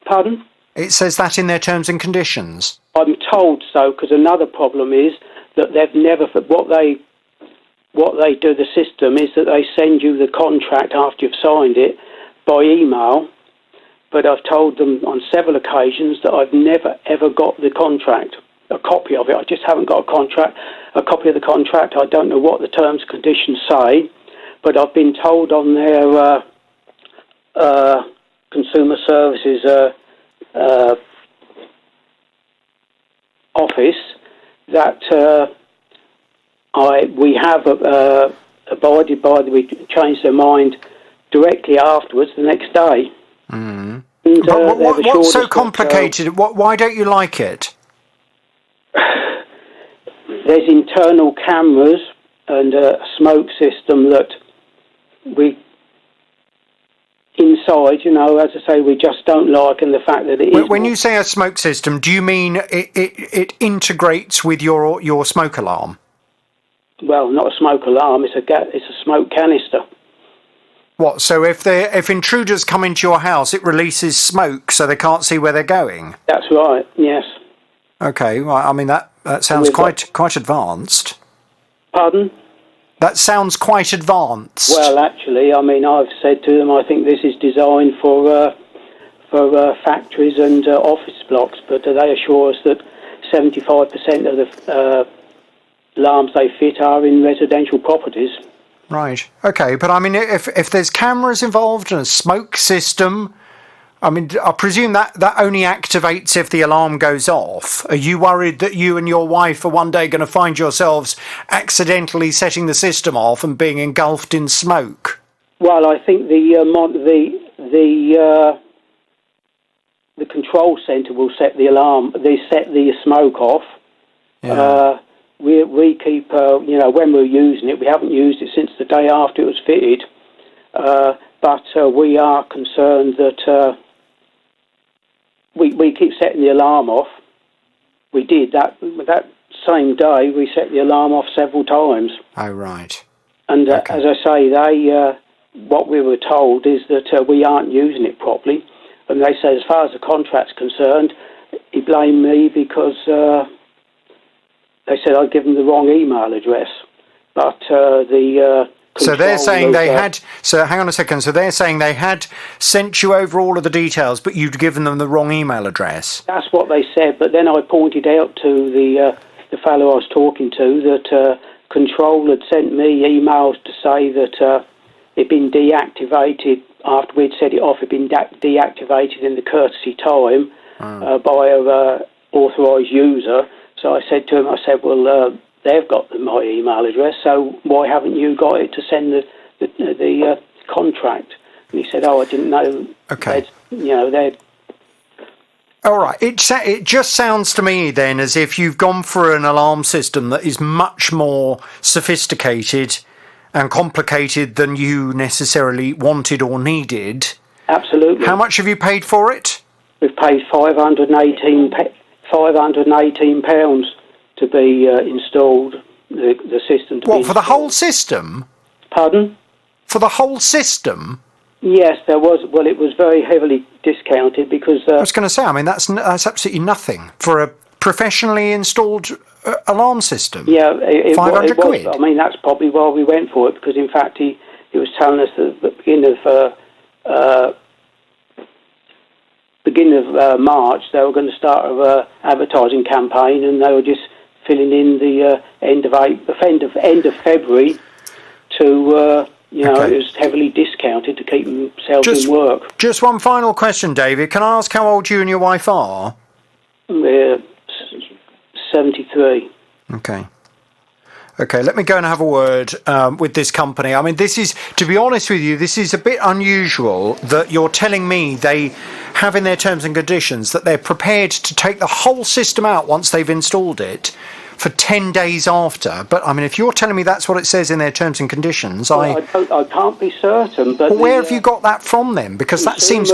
Pardon?
It says that in their terms and conditions.
I'm told so, because another problem is that they've never... What they do, the system, is that they send you the contract after you've signed it by email, but I've told them on several occasions that I've never, ever got the contract, a copy of it. I just haven't got a copy of the contract. I don't know what the terms and conditions say, but I've been told on their consumer services office that we have abided by. We changed their mind directly afterwards, the next day.
Mm.
And,
but what's so complicated? Why don't you like it?
There's internal cameras and a smoke system that we inside, as I say, we just don't like, and the fact that it is...
When you say a smoke system, do you mean it integrates with your smoke alarm?
Well, not a smoke alarm, it's a smoke canister.
What? So if intruders come into your house, it releases smoke, so they can't see where they're going.
That's right. Yes.
Okay. Well, I mean that sounds quite advanced.
Pardon?
That sounds quite advanced.
Well, actually, I mean, I've said to them, I think this is designed for factories and office blocks, but they assure us that 75% of the alarms they fit are in residential properties.
Right. Okay. But I mean, if there's cameras involved and a smoke system, I mean, I presume that only activates if the alarm goes off. Are you worried that you and your wife are one day going to find yourselves accidentally setting the system off and being engulfed in smoke?
Well, I think the control centre will set the alarm. They set the smoke off.
Yeah.
We keep, when we're using it, we haven't used it since the day after it was fitted. But we are concerned that we keep setting the alarm off. We did that same day. We set the alarm off several times.
Oh, right.
And as I say, what we were told is that we aren't using it properly. And they said, as far as the contract's concerned, he blamed me because they said I'd given the wrong email address. But
so they're saying they had... So hang on a second. So they're saying they had sent you over all of the details, but you'd given them the wrong email address.
That's what they said. But then I pointed out to the fellow I was talking to that Control had sent me emails to say that it'd been deactivated after we'd set it off. It'd been deactivated in the courtesy time by an authorised user. So I said to him, well, they've got my email address, so why haven't you got it to send the contract? And he said, I didn't know.
Okay.
They're...
All right. It just sounds to me then as if you've gone for an alarm system that is much more sophisticated and complicated than you necessarily wanted or needed.
Absolutely.
How much have you paid for it?
We've paid £518 to be installed, the system to be
What, for the whole system?
Pardon?
For the whole system?
Yes, there was. Well, it was very heavily discounted because...
I was going to say, I mean, that's absolutely nothing for a professionally installed alarm system.
Yeah, it
500 quid.
I mean, that's probably why we went for it, because in fact he was telling us that at the beginning of March they were going to start an advertising campaign, and they were just filling in the end of February to it was heavily discounted to keep themselves in work.
Just one final question, David. Can I ask how old you and your wife are?
73.
Okay, let me go and have a word with this company. I mean, this is, to be honest with you, this is a bit unusual that you're telling me they have in their terms and conditions that they're prepared to take the whole system out once they've installed it for 10 days after. But, I mean, if you're telling me that's what it says in their terms and conditions,
I can't be certain. But
where have you got that from then? Because that seems...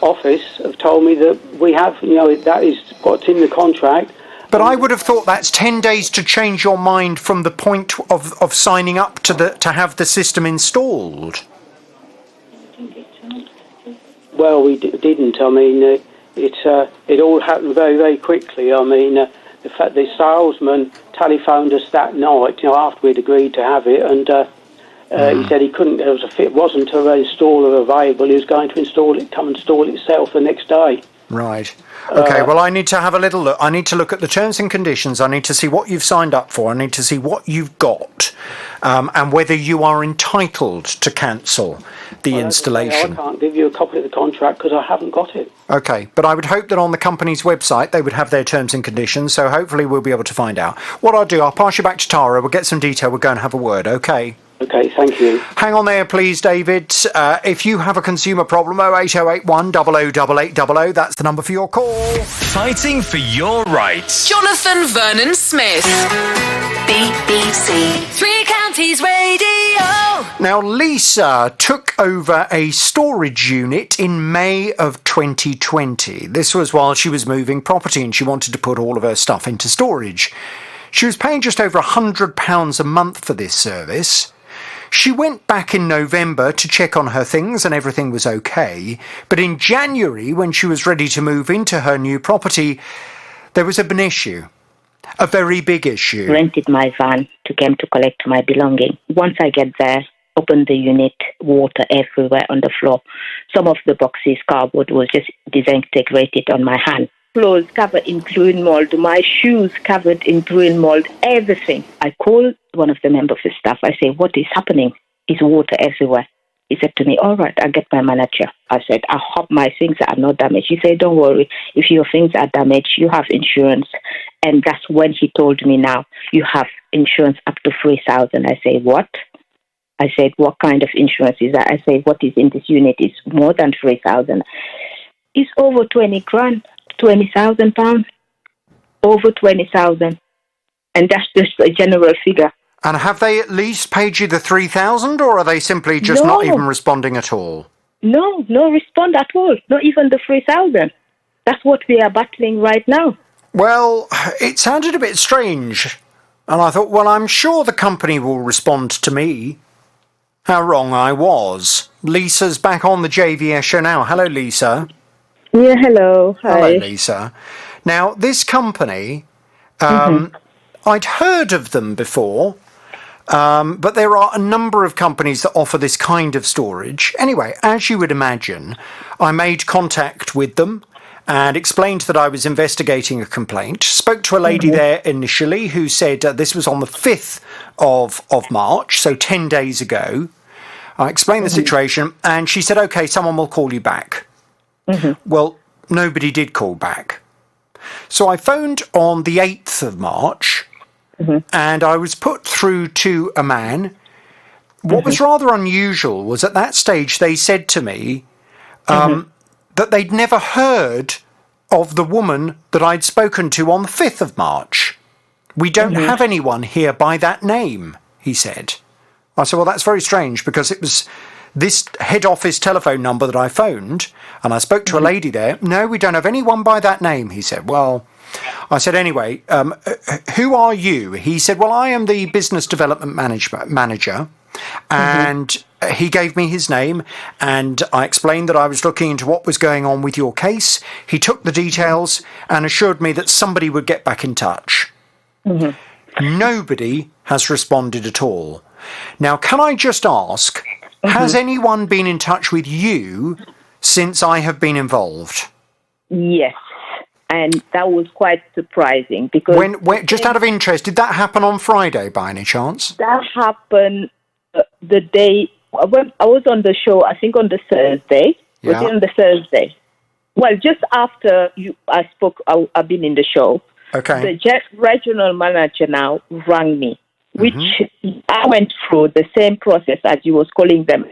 office have told me that we have, that is what's in the contract.
But I would have thought that's 10 days to change your mind from the point of signing up to have the system installed.
Well, we didn't. I mean, it all happened very, very quickly. I mean, the salesman telephoned us that night, after we'd agreed to have it, and he said he couldn't. It wasn't an installer available. He was going to come install it himself the next day.
Right. Okay, well, I need to have a little look. I need to look at the terms and conditions. I need to see what you've signed up for. I need to see what you've got and whether you are entitled to cancel the installation.
I can't give you a copy of the contract because I haven't got it.
Okay, but I would hope that on the company's website they would have their terms and conditions, so hopefully we'll be able to find out. What I'll do, I'll pass you back to Tara. We'll get some detail. We'll go and have a word, okay?
Okay, thank you.
Hang on there, please, David. If you have a consumer problem, 08081 008800, that's the number for your call.
Fighting for your rights.
Jonathan Vernon Smith. BBC Three Counties Radio.
Now, Lisa took over a storage unit in May of 2020. This was while she was moving property and she wanted to put all of her stuff into storage. She was paying just over £100 a month for this service. She went back in November to check on her things and everything was okay. But in January, when she was ready to move into her new property, there was an issue. A very big issue.
Rented my van to come to collect my belongings. Once I get there, open the unit, water everywhere on the floor. Some of the boxes, cardboard was just disintegrated on my hand. Floors covered in green mold, my shoes covered in green mold, everything. I called one of the members of the staff. I say, what is happening? It's water everywhere. He said to me, all right, I'll get my manager. I said, I hope my things are not damaged. He said, don't worry. If your things are damaged, you have insurance. And that's when he told me now, you have insurance up to 3,000. I say, what? I said, what kind of insurance is that? I said, what is in this unit is more than 3,000. It's over 20 grand, 20,000 pounds, over 20,000. And that's just a general figure.
And have they at least paid you the 3,000, or are they simply just not even responding at all?
No respond at all. Not even the 3,000. That's what we are battling right now.
Well, it sounded a bit strange. And I thought, well, I'm sure the company will respond to me. How wrong I was. Lisa's back on the JVS show now. Hello, Lisa.
Yeah, hello. Hi.
Hello, Lisa. Now, this company, I'd heard of them before. But there are a number of companies that offer this kind of storage. Anyway, as you would imagine, I made contact with them and explained that I was investigating a complaint. Spoke to a lady there initially who said this was on the 5th of March, so 10 days ago. I explained the situation and she said, OK, someone will call you back. Well, nobody did call back. So I phoned on the 8th of March. And I was put through to a man. What was rather unusual was at that stage they said to me that they'd never heard of the woman that I'd spoken to on the 5th of March. We don't have anyone here by that name, he said. I said, well, that's very strange because it was this head office telephone number that I phoned and I spoke to a lady there. No, we don't have anyone by that name, he said. Well, I said, anyway, who are you? He said, well, I am the business development manager. And he gave me his name and I explained that I was looking into what was going on with your case. He took the details and assured me that somebody would get back in touch. Nobody has responded at all. Now, can I just ask, has anyone been in touch with you since I have been involved?
Yes. And that was quite surprising because...
When, just out of interest, did that happen on Friday by any chance?
That happened the day... When I was on the show, I think on the Thursday.
Yeah.
Was it on the Thursday? Well, just after I spoke, I've been in the show.
Okay.
The regional manager now rang me, which I went through the same process as you was calling them.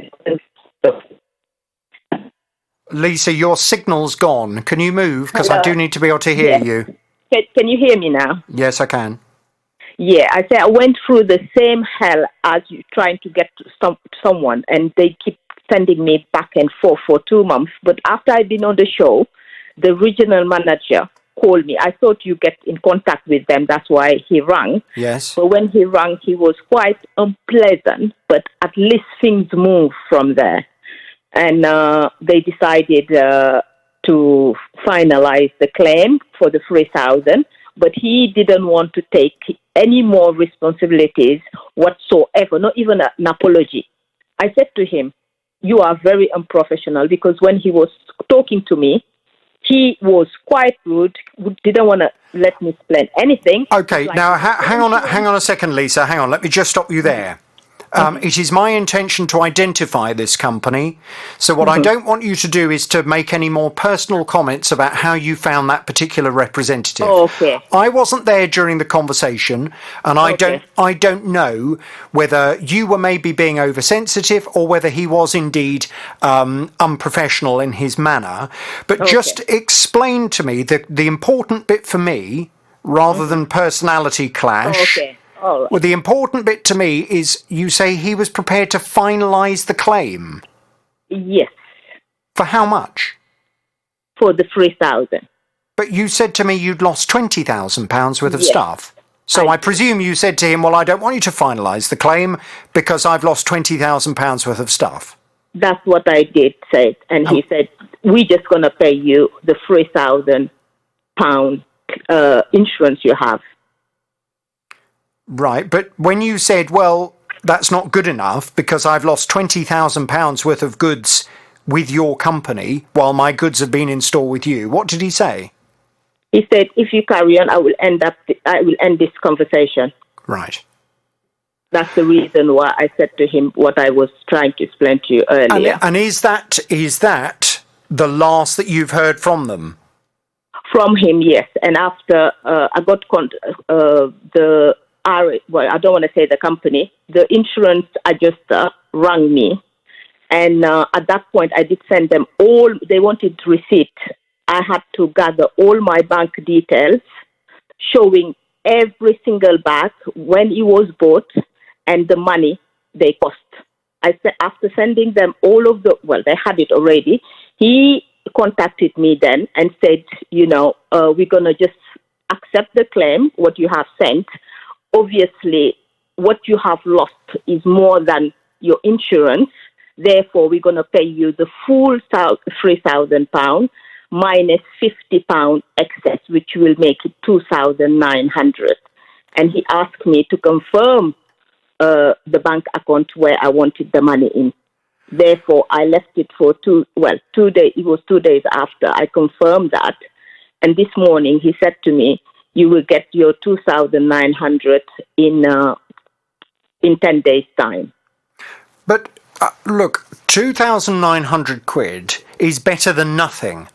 Lisa, your signal's gone. Can you move? Because I do need to be able to hear you.
Can you hear me now?
Yes, I can.
Yeah, I said I went through the same hell as you trying to get to someone, and they keep sending me back and forth for 2 months. But after I've been on the show, the regional manager called me. I thought you get in contact with them. That's why he rang.
Yes.
But when he rang, he was quite unpleasant, but at least things moved from there. And they decided to finalize the claim for the 3,000, but he didn't want to take any more responsibilities whatsoever, not even an apology. I said to him, you are very unprofessional, because when he was talking to me, he was quite rude, didn't want to let me explain anything.
Okay, now hang on a second, Lisa. Hang on, let me just stop you there. It is my intention to identify this company. So what I don't want you to do is to make any more personal comments about how you found that particular representative.
Okay.
I wasn't there during the conversation, and I don't know whether you were maybe being oversensitive or whether he was indeed unprofessional in his manner. But just explain to me the important bit for me, rather than personality clash.
Okay. All right.
Well, the important bit to me is you say he was prepared to finalise the claim.
Yes.
For how much?
For the 3,000.
But you said to me you'd lost £20,000 worth of stuff. So I presume you said to him, well, I don't want you to finalise the claim because I've lost £20,000 worth of stuff.
That's what I did say. And he said, we're just going to pay you the £3,000 insurance you have.
Right. But when you said, well, that's not good enough because I've lost £20,000 worth of goods with your company while my goods have been in store with you, what did he say?
He said, if you carry on, I will end this conversation.
Right.
That's the reason why I said to him what I was trying to explain to you earlier.
And is that the last that you've heard from them?
From him, yes. And after I got I don't want to say the company, the insurance adjuster rang me. And at that point, I did send them all, they wanted receipt. I had to gather all my bank details, showing every single bag, when it was bought, and the money they cost. After sending them all of they had it already. He contacted me then and said, we're going to just accept the claim, what you have sent. Obviously, what you have lost is more than your insurance. Therefore, we're going to pay you the full £3,000 minus £50 excess, which will make it $2,900. And he asked me to confirm the bank account where I wanted the money in. Therefore, I left it for 2 days. It was 2 days after I confirmed that. And this morning, he said to me, you will get your $2,900 in 10 days' time.
But look, £2,900 is better than nothing,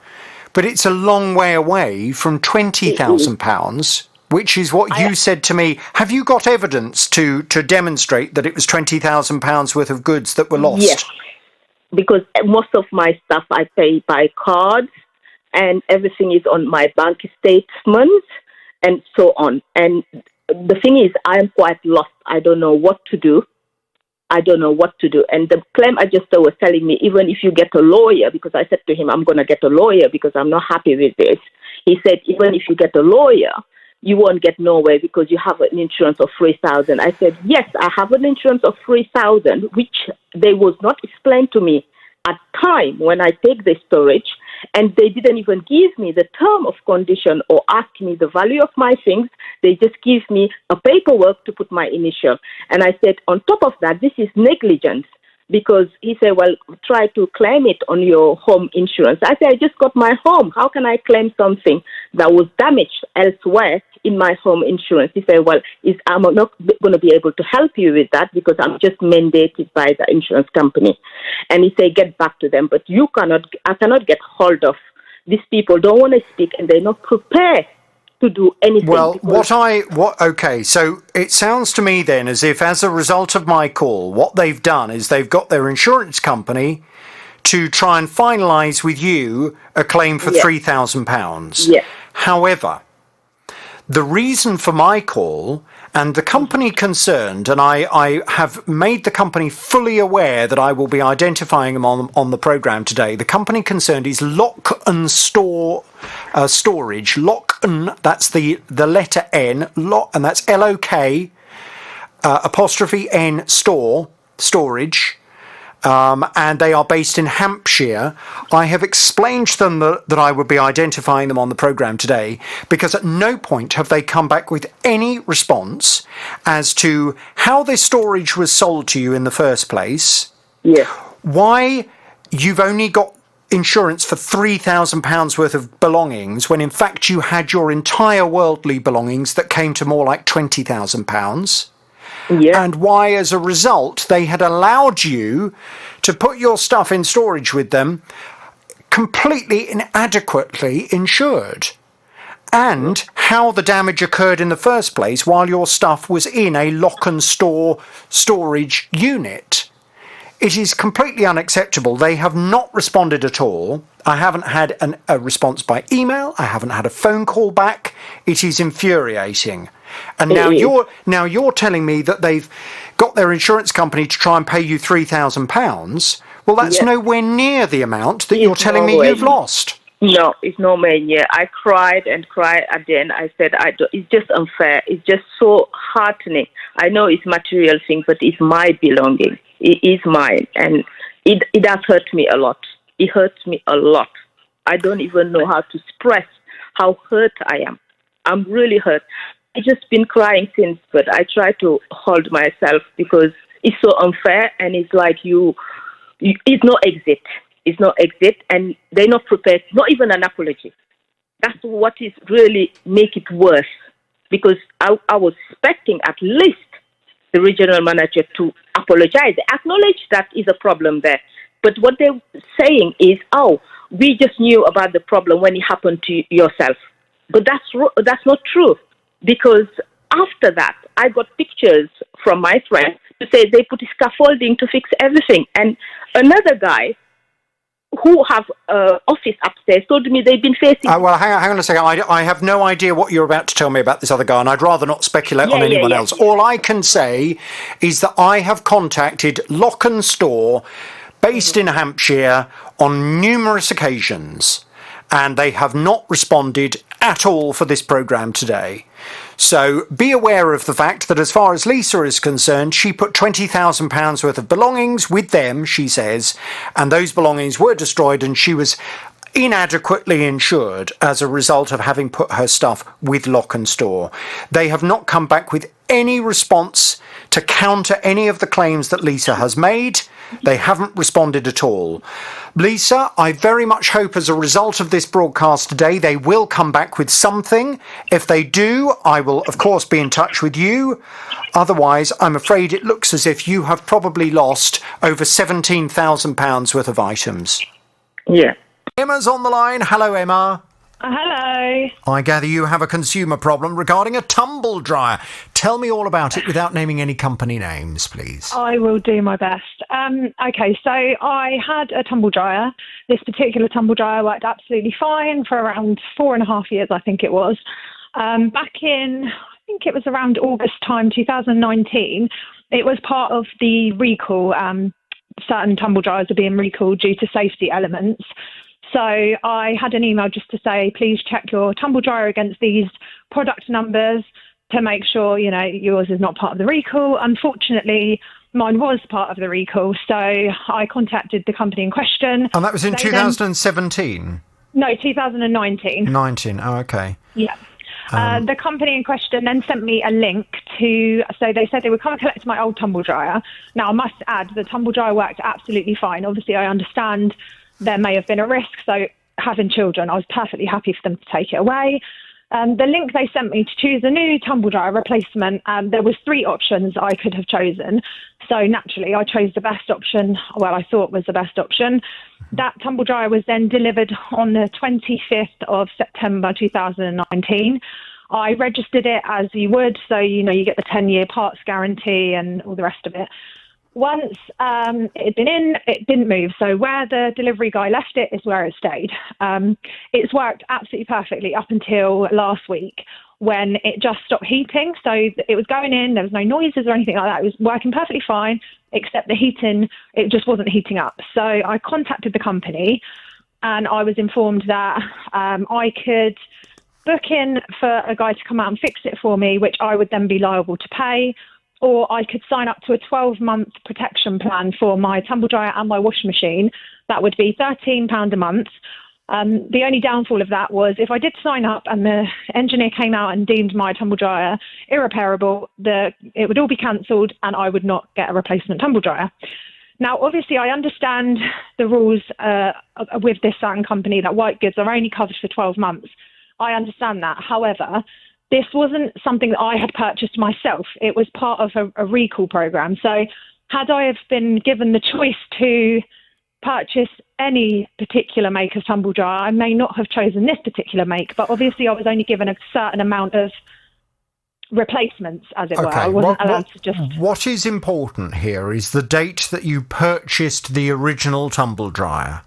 but it's a long way away from £20,000, which is what you said to me. Have you got evidence to demonstrate that it was £20,000 worth of goods that were lost?
Yes, because most of my stuff I pay by cards, and everything is on my bank statements and so on. And the thing is, I am quite lost. I don't know what to do. And the claim adjuster was telling me, even if you get a lawyer, because I said to him, I'm going to get a lawyer because I'm not happy with this. He said, even if you get a lawyer, you won't get nowhere because you have an insurance of $3,000. I said, yes, I have an insurance of $3,000, which they was not explained to me at time when I take the storage. And they didn't even give me the term of condition or ask me the value of my things. They just give me a paperwork to put my initial. And I said, on top of that, this is negligence. Because he said, well, try to claim it on your home insurance. I said, I just got my home. How can I claim something that was damaged elsewhere in my home insurance? He said, well, I'm not going to be able to help you with that because I'm just mandated by the insurance company. And he said, get back to them. But I cannot get hold of these people. Don't want to speak and they're not prepared to do anything.
Well, okay, so it sounds to me then as if as a result of my call, what they've done is they've got their insurance company to try and finalise with you a claim for £3,000.
Yes.
However, the reason for my call and the company concerned, and I have made the company fully aware that I will be identifying them on the programme today. The company concerned is Lock and Store Storage. Lock and, that's the letter N, Lock, and that's LOK apostrophe N Storage. And they are based in Hampshire. I have explained to them that I would be identifying them on the programme today because at no point have they come back with any response as to how this storage was sold to you in the first place.
Yeah.
Why you've only got insurance for £3,000 worth of belongings when in fact you had your entire worldly belongings that came to more like £20,000.
Yeah.
And why, as a result, they had allowed you to put your stuff in storage with them completely inadequately insured. And how the damage occurred in the first place while your stuff was in a lock and store storage unit. It is completely unacceptable. They have not responded at all. I haven't had a response by email. I haven't had a phone call back. It is infuriating. And now you're telling me that they've got their insurance company to try and pay you £3,000. Well, that's nowhere near the amount that you're telling me you've lost.
No, it's no mania. I cried and cried, and then I said, it's just unfair. It's just so heartening. I know it's material thing, but it's my belonging. It is mine, and it has hurt me a lot. It hurts me a lot. I don't even know how to express how hurt I am. I'm really hurt. I've just been crying since, but I try to hold myself because it's so unfair, and it's like it's no exit. It's no exit, and they're not prepared, not even an apology. That's what is really make it worse, because I was expecting at least the regional manager to apologize, acknowledge that is a problem there. But what they're saying is, we just knew about the problem when it happened to yourself. But that's not true, because after that, I got pictures from my friend to say they put scaffolding to fix everything. And another guy who have office upstairs told me they've been facing...
well, hang on a second. I have no idea what you're about to tell me about this other guy, and I'd rather not speculate on anyone else. Yeah. All I can say is that I have contacted Lock and Store, based in Hampshire, on numerous occasions, and they have not responded at all for this programme today. So be aware of the fact that as far as Lisa is concerned, she put £20,000 worth of belongings with them, she says, and those belongings were destroyed, and she was inadequately insured as a result of having put her stuff with Lock and Store. They have not come back with any response to counter any of the claims that Lisa has made. They haven't responded at all. Lisa, I very much hope as a result of this broadcast today, they will come back with something. If they do, I will, of course, be in touch with you. Otherwise, I'm afraid it looks as if you have probably lost over £17,000 worth of items.
Yeah.
Emma's on the line. Hello, Emma.
Hello.
I gather you have a consumer problem regarding a tumble dryer. Tell me all about it without naming any company names, please.
I will do my best. Okay, so I had a tumble dryer. This particular tumble dryer worked absolutely fine for around 4.5 years, I think it was. Back in, I think it was around August time, 2019, it was part of the recall. Certain tumble dryers are being recalled due to safety elements. So I had an email just to say, please check your tumble dryer against these product numbers to make sure, yours is not part of the recall. Unfortunately, mine was part of the recall. So I contacted the company in question.
And that was in 2017?
No, 2019.
19, oh, okay.
Yeah. The company in question then sent me a link so they said they would come and collect my old tumble dryer. Now, I must add, the tumble dryer worked absolutely fine. Obviously, I understand there may have been a risk, so having children, I was perfectly happy for them to take it away. The link they sent me to choose a new tumble dryer replacement, there was 3 options I could have chosen. So naturally, I chose the best option, I thought was the best option. That tumble dryer was then delivered on the 25th of September 2019. I registered it as you would, so, you get the 10-year parts guarantee and all the rest of it. Once it had been in, it didn't move. So where the delivery guy left it is where it stayed. It's worked absolutely perfectly up until last week when it just stopped heating. So it was going in, there was no noises or anything like that. It was working perfectly fine, except the heating, it just wasn't heating up. So I contacted the company and I was informed that I could book in for a guy to come out and fix it for me, which I would then be liable to pay. Or I could sign up to a 12-month protection plan for my tumble dryer and my washing machine. That would be £13 a month. The only downfall of that was if I did sign up and the engineer came out and deemed my tumble dryer irreparable, it would all be cancelled and I would not get a replacement tumble dryer. Now, obviously, I understand the rules with this certain company that white goods are only covered for 12 months. I understand that. However, this wasn't something that I had purchased myself. It was part of a recall program. So had I have been given the choice to purchase any particular make of tumble dryer, I may not have chosen this particular make, but obviously I was only given a certain amount of replacements, as it were. I wasn't allowed to just...
What is important here is the date that you purchased the original tumble dryer.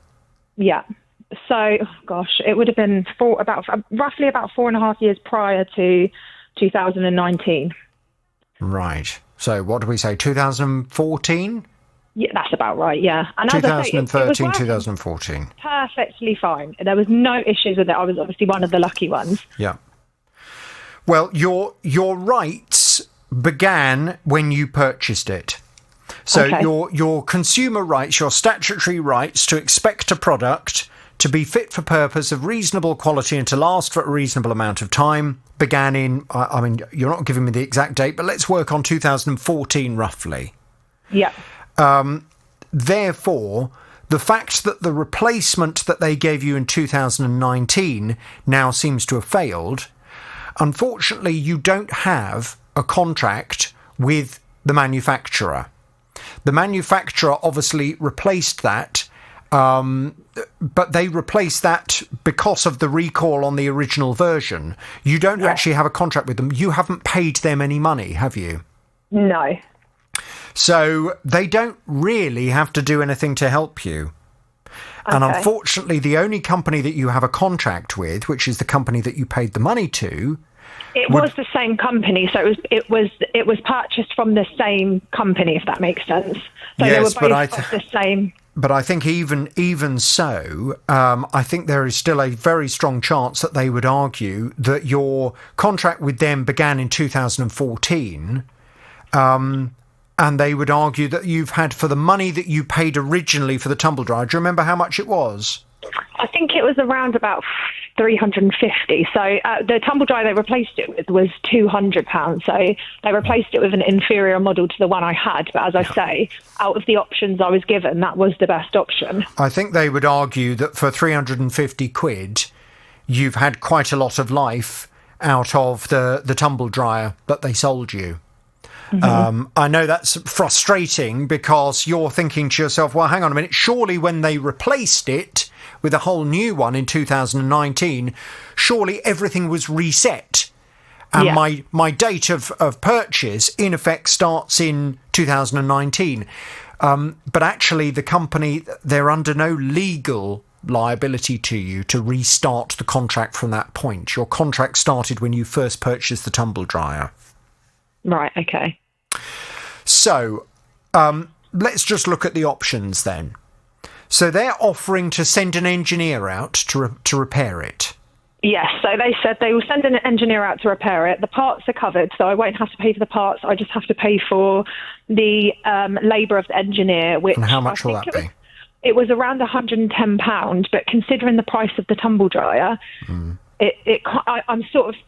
Yeah. So, it would have been roughly about 4.5 years prior to 2019.
Right. So, what do we say, 2014?
Yeah, that's about right, yeah. And as I say,
2013,
it was
2014.
perfectly fine. There was no issues with it. I was obviously one of the lucky ones.
Yeah. Well, your rights began when you purchased it. So
Okay.
your consumer rights, your statutory rights to expect a product to be fit for purpose, of reasonable quality, and to last for a reasonable amount of time began in, I mean, you're not giving me the exact date, but let's work on 2014 roughly.
Yeah.
Therefore, the fact that the replacement that they gave you in 2019 now seems to have failed, unfortunately, you don't have a contract with the manufacturer. The manufacturer obviously replaced that, but they replaced that because of the recall on the original version. You don't actually have a contract with them. You haven't paid them any money, have you?
No.
So they don't really have to do anything to help you. And
Okay.
unfortunately, the only company that you have a contract with, which is the company that you paid the money to,
It was the same company, so it was purchased from the same company, if that makes sense. So they were
Yes, but
both of the same.
But I think even so, I think there is still a very strong chance that they would argue that your contract with them began in 2014, and they would argue that you've had, for the money that you paid originally for the tumble dryer. Do you remember how much it was?
I think it was around about 350. So the tumble dryer they replaced it with was £200. So they replaced it with an inferior model to the one I had. But as I say, out of the options I was given, that was the best option.
I think they would argue that for 350 quid, you've had quite a lot of life out of the tumble dryer that they sold you. I know that's frustrating because you're thinking to yourself, well, hang on a minute, surely when they replaced it with a whole new one in 2019, surely everything was reset. And my date of purchase, in effect, starts in 2019. But actually, the company, they're under no legal liability to you to restart the contract from that point. Your contract started when you first purchased the tumble dryer.
Right, okay.
So let's just look at the options then. So they're offering to send an engineer out to repair it.
Yes, so they said they will send an engineer out to repair it. The parts are covered, so I won't have to pay for the parts. I just have to pay for the labour of the engineer. Which
And how much will that be?
It was around £110, but considering the price of the tumble dryer, I'm sort of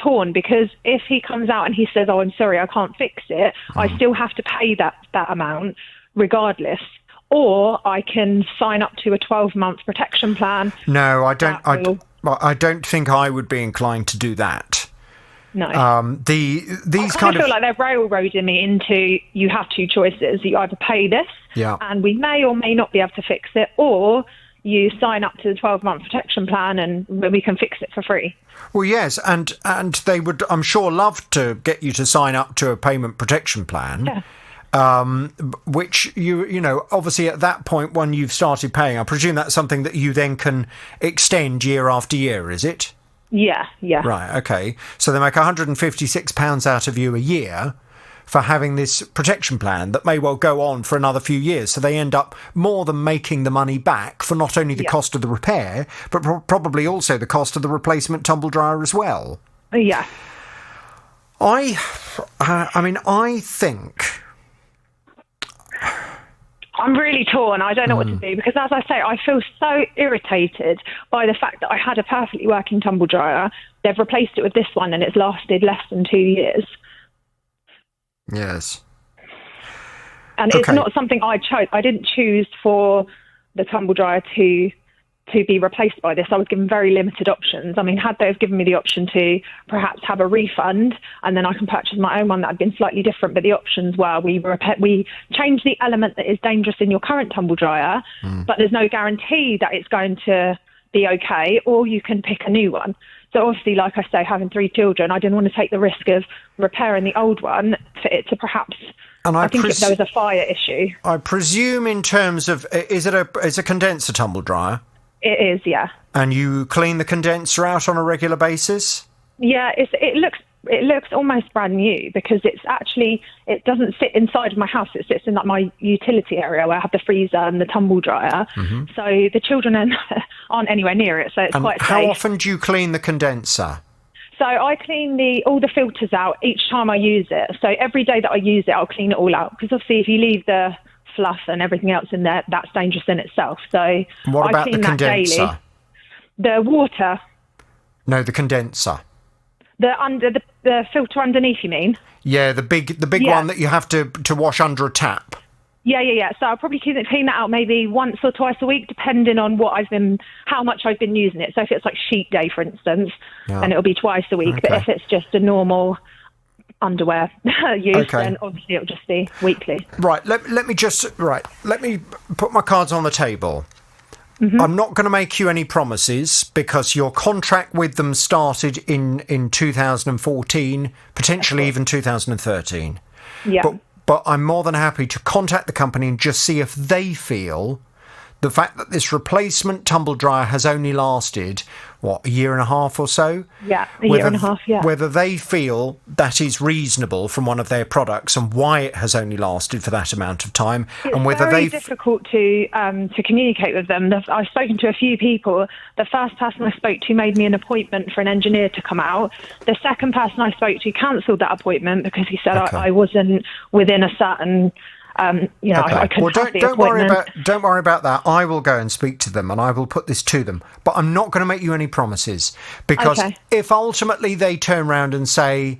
torn, because if he comes out and he says, "Oh, I'm sorry, I can't fix it," I still have to pay that amount regardless. Or I can sign up to a 12-month protection plan.
No, I don't. I don't think I would be inclined to do that.
No.
These
I
kind of
feel like they're railroading me into, you have two choices. You either pay this, and we may or may not be able to fix it, or you sign up to the 12-month protection plan and we can fix it for free.
Well, yes, and they would, I'm sure, love to get you to sign up to a payment protection plan.
Yeah.
Which you know, obviously at that point when you've started paying, I presume that's something that you then can extend year after year, is it?
Yeah.
Right, okay. So they make £156 out of you a year for having this protection plan that may well go on for another few years. So they end up more than making the money back for not only the cost of the repair, but probably also the cost of the replacement tumble dryer as well.
Yeah.
I mean, I think...
I'm really torn. I don't know what to do, because, as I say, I feel so irritated by the fact that I had a perfectly working tumble dryer. They've replaced it with this one, and it's lasted less than 2 years.
Yes.
And it's not something I chose. I didn't choose for the tumble dryer to be replaced by this. I was given very limited options. I mean, had they have given me the option to perhaps have a refund and then I can purchase my own one, that had been slightly different. But the options were we change the element that is dangerous in your current tumble dryer, but there's no guarantee that it's going to be okay, or you can pick a new one. So obviously, like I say, having 3 children, I didn't want to take the risk of repairing the old one for it to perhaps...
And
I think if there was a fire issue.
I presume in terms of... Is it a condenser tumble dryer?
It is, yeah.
And you clean the condenser out on a regular basis?
Yeah, it looks it looks almost brand new because it doesn't sit inside of my house. It sits in like my utility area where I have the freezer and the tumble dryer.
Mm-hmm.
So the children aren't anywhere near it. So it's quite safe.
How often do you clean the condenser?
So I clean all the filters out each time I use it. So every day that I use it, I'll clean it all out. Because obviously if you leave the fluff and everything else in there, that's dangerous in itself. So
what about
I clean
the condenser?
that daily. The water.
No, the condenser.
The filter underneath, you mean?
Yeah, the big one that you have to wash under a tap.
Yeah. So I'll probably clean that out maybe once or twice a week, depending on how much I've been using it. So if it's like sheet day, for instance, then it'll be twice a week.
Okay.
But if it's just a normal underwear use, then obviously it'll just be weekly.
Right. Let me put my cards on the table. Mm-hmm. I'm not going to make you any promises because your contract with them started in 2014, potentially even 2013.
Yeah.
But I'm more than happy to contact the company and just see if they feel the fact that this replacement tumble dryer has only lasted, a year and a half or so?
Yeah, year and a half, yeah.
Whether they feel that is reasonable from one of their products and why it has only lasted for that amount of time.
And whether very difficult to communicate with them. I've spoken to a few people. The first person I spoke to made me an appointment for an engineer to come out. The second person I spoke to cancelled that appointment because he said I wasn't within a certain... I couldn't have the appointment.
Don't worry about that. I will go and speak to them and I will put this to them. But I'm not going to make you any promises because if ultimately they turn around and say,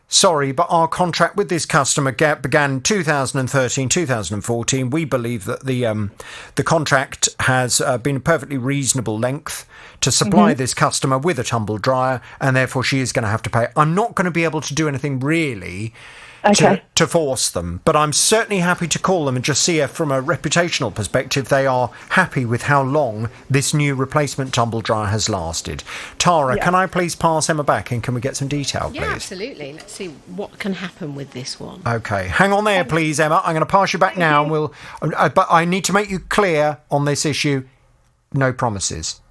sorry, but our contract with this customer began 2013, 2014. We believe that the contract has been a perfectly reasonable length to supply this customer with a tumble dryer and therefore she is going to have to pay. I'm not going to be able to do anything really to force them. But I'm certainly happy to call them and just see if, from a reputational perspective, they are happy with how long this new replacement tumble dryer has lasted. Tara, can I please pass Emma back and can we get some detail, please?
Yeah, absolutely. Let's see what can happen with this one.
Okay, hang on there, please, Emma. I'm going to pass you back now, and but I need to make you clear on this issue. No promises.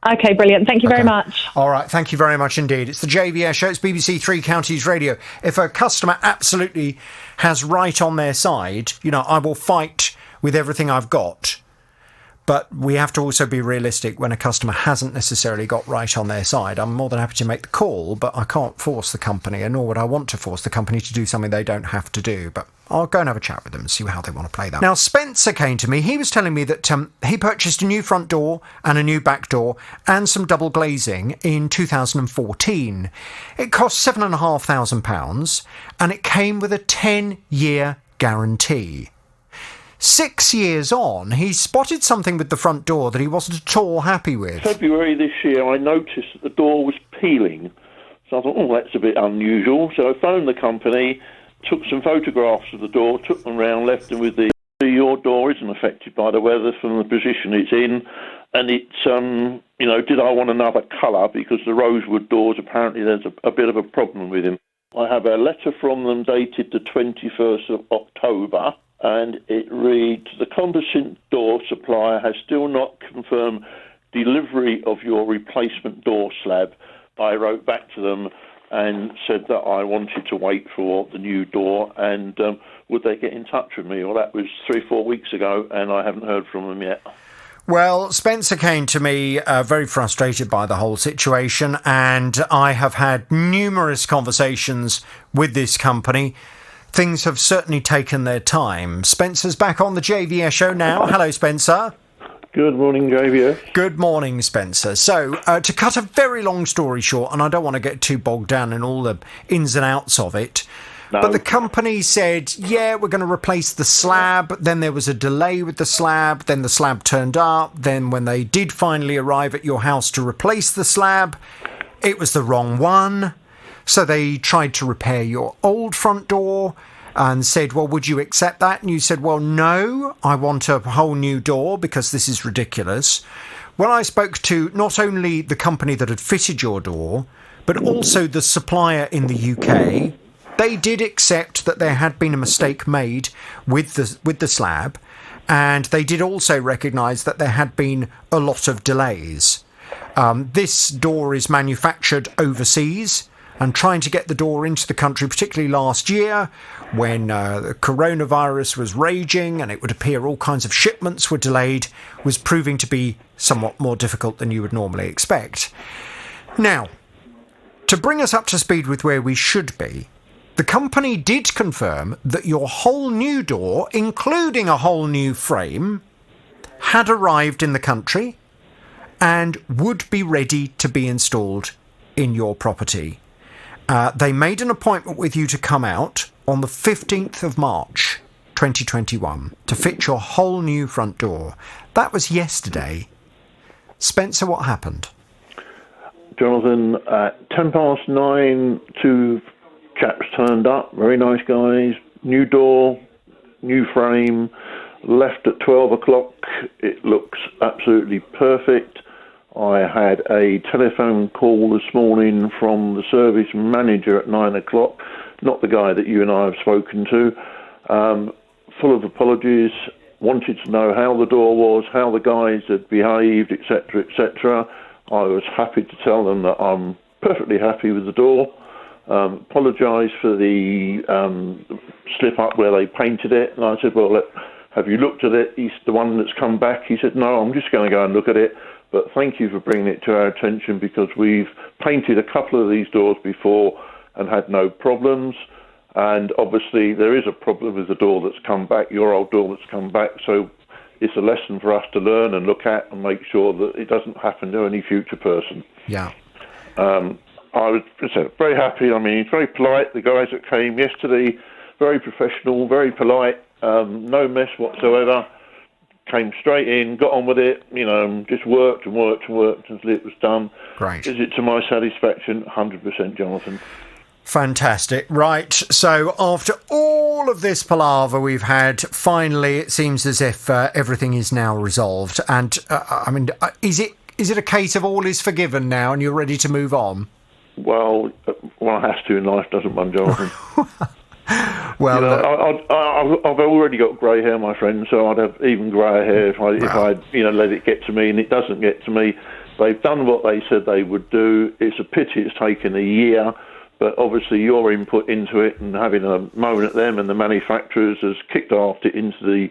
Okay, brilliant. Thank you very much.
All right, thank you very much indeed. It's the JVS show. It's BBC Three Counties Radio. If a customer absolutely has right on their side, I will fight with everything I've got. But we have to also be realistic when a customer hasn't necessarily got right on their side. I'm more than happy to make the call, but I can't force the company, and nor would I want to force the company to do something they don't have to do. But I'll go and have a chat with them and see how they want to play that. Now, Spencer came to me. He was telling me that he purchased a new front door and a new back door and some double glazing in 2014. It cost £7,500 and it came with a 10-year guarantee. 6 years on, he spotted something with the front door that he wasn't at all happy with.
February this year, I noticed that the door was peeling. So I thought, that's a bit unusual. So I phoned the company, took some photographs of the door, took them round, left them with your door isn't affected by the weather from the position it's in. And it's, did I want another colour? Because the rosewood doors, apparently there's a bit of a problem with them. I have a letter from them dated the 21st of October. And it reads, the composite door supplier has still not confirmed delivery of your replacement door slab. I wrote back to them and said that I wanted to wait for the new door and would they get in touch with me? Well, that was 3-4 weeks ago and I haven't heard from them yet.
Well, Spencer came to me very frustrated by the whole situation, and I have had numerous conversations with this company. Things have certainly taken their time. Spencer's back on the JVS show now. Hello, Spencer.
Good morning, JVS.
Good morning, Spencer. So, to cut a very long story short, and I don't want to get too bogged down in all the ins and outs of it, but the company said, we're going to replace the slab. Then there was a delay with the slab. Then the slab turned up. Then when they did finally arrive at your house to replace the slab, it was the wrong one. So they tried to repair your old front door and said, well, would you accept that? And you said, well, no, I want a whole new door because this is ridiculous. Well, I spoke to not only the company that had fitted your door, but also the supplier in the UK. They did accept that there had been a mistake made with the slab, and they did also recognise that there had been a lot of delays. This door is manufactured overseas. and trying to get the door into the country, particularly last year when the coronavirus was raging and it would appear all kinds of shipments were delayed, was proving to be somewhat more difficult than you would normally expect. Now, to bring us up to speed with where we should be, the company did confirm that your whole new door, including a whole new frame, had arrived in the country and would be ready to be installed in your property. They made an appointment with you to come out on the 15th of March 2021 to fit your whole new front door. That was yesterday. Spencer, what happened?
Jonathan, at 9:10, two chaps turned up, very nice guys, new door, new frame, left at 12 o'clock. It looks absolutely perfect. I had a telephone call this morning from the service manager at 9 o'clock, not the guy that you and I have spoken to, full of apologies, wanted to know how the door was, how the guys had behaved, etc., etc. I was happy to tell them that I'm perfectly happy with the door. Apologised for the slip up where they painted it, and I said, well, look, have you looked at it? He's the one that's come back. He said, no, I'm just going to go and look at it, but thank you for bringing it to our attention because we've painted a couple of these doors before and had no problems, and obviously there is a problem with the door that's come back, your old door that's come back, so it's a lesson for us to learn and look at and make sure that it doesn't happen to any future person.
Yeah.
I was very happy. I mean, very polite. The guys that came yesterday, very professional, very polite, no mess whatsoever. Came straight in, got on with it, just worked until it was done.
Great.
Is it to my satisfaction? 100%, Jonathan.
Fantastic. Right, so after all of this palaver we've had, finally it seems as if everything is now resolved. And, is it a case of all is forgiven now and you're ready to move on?
Well, one has to in life, doesn't one, Jonathan?
Well,
I've already got grey hair, my friend, so I'd have even greyer hair if I'd let it get to me, and it doesn't get to me. They've done what they said they would do. It's a pity it's taken a year, but obviously your input into it and having a moan at them and the manufacturers has kicked after it into the,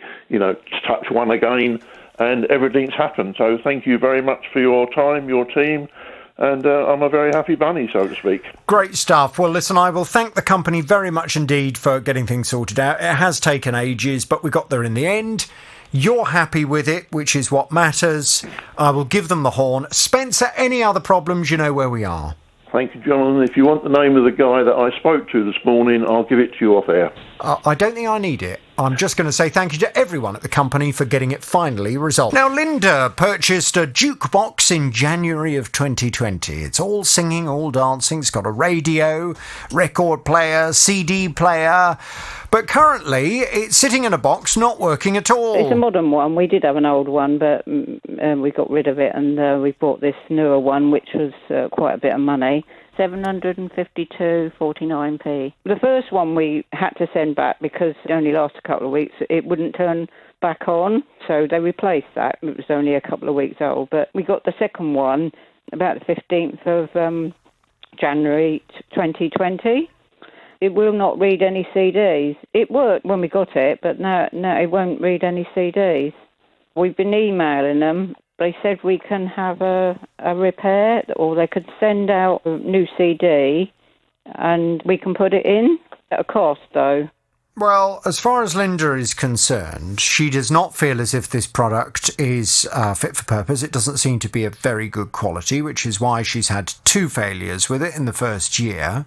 touch one again, and everything's happened. So thank you very much for your time, your team. And I'm a very happy bunny, so to speak.
Great stuff. Well, listen, I will thank the company very much indeed for getting things sorted out. It has taken ages, but we got there in the end. You're happy with it, which is what matters. I will give them the horn. Spencer, any other problems, you know where we are.
Thank you, Jonathan. If you want the name of the guy that I spoke to this morning, I'll give it to you off air.
I don't think I need it. I'm just going to say thank you to everyone at the company for getting it finally resolved. Now, Linda purchased a jukebox in January of 2020. It's all singing, all dancing. It's got a radio, record player, CD player. But currently, it's sitting in a box, not working at all.
It's a modern one. We did have an old one, but we got rid of it, and we bought this newer one, which was quite a bit of money. 752.49p. The first one we had to send back because it only lasted a couple of weeks. It wouldn't turn back on, so they replaced that. It was only a couple of weeks old. But we got the second one about the 15th of January 2020. It will not read any CDs. It worked when we got it, but no, it won't read any CDs. We've been emailing them. They said we can have a repair, or they could send out a new CD and we can put it in at a cost, though.
Well, as far as Linda is concerned, she does not feel as if this product is fit for purpose. It doesn't seem to be of very good quality, which is why she's had 2 failures with it in the first year.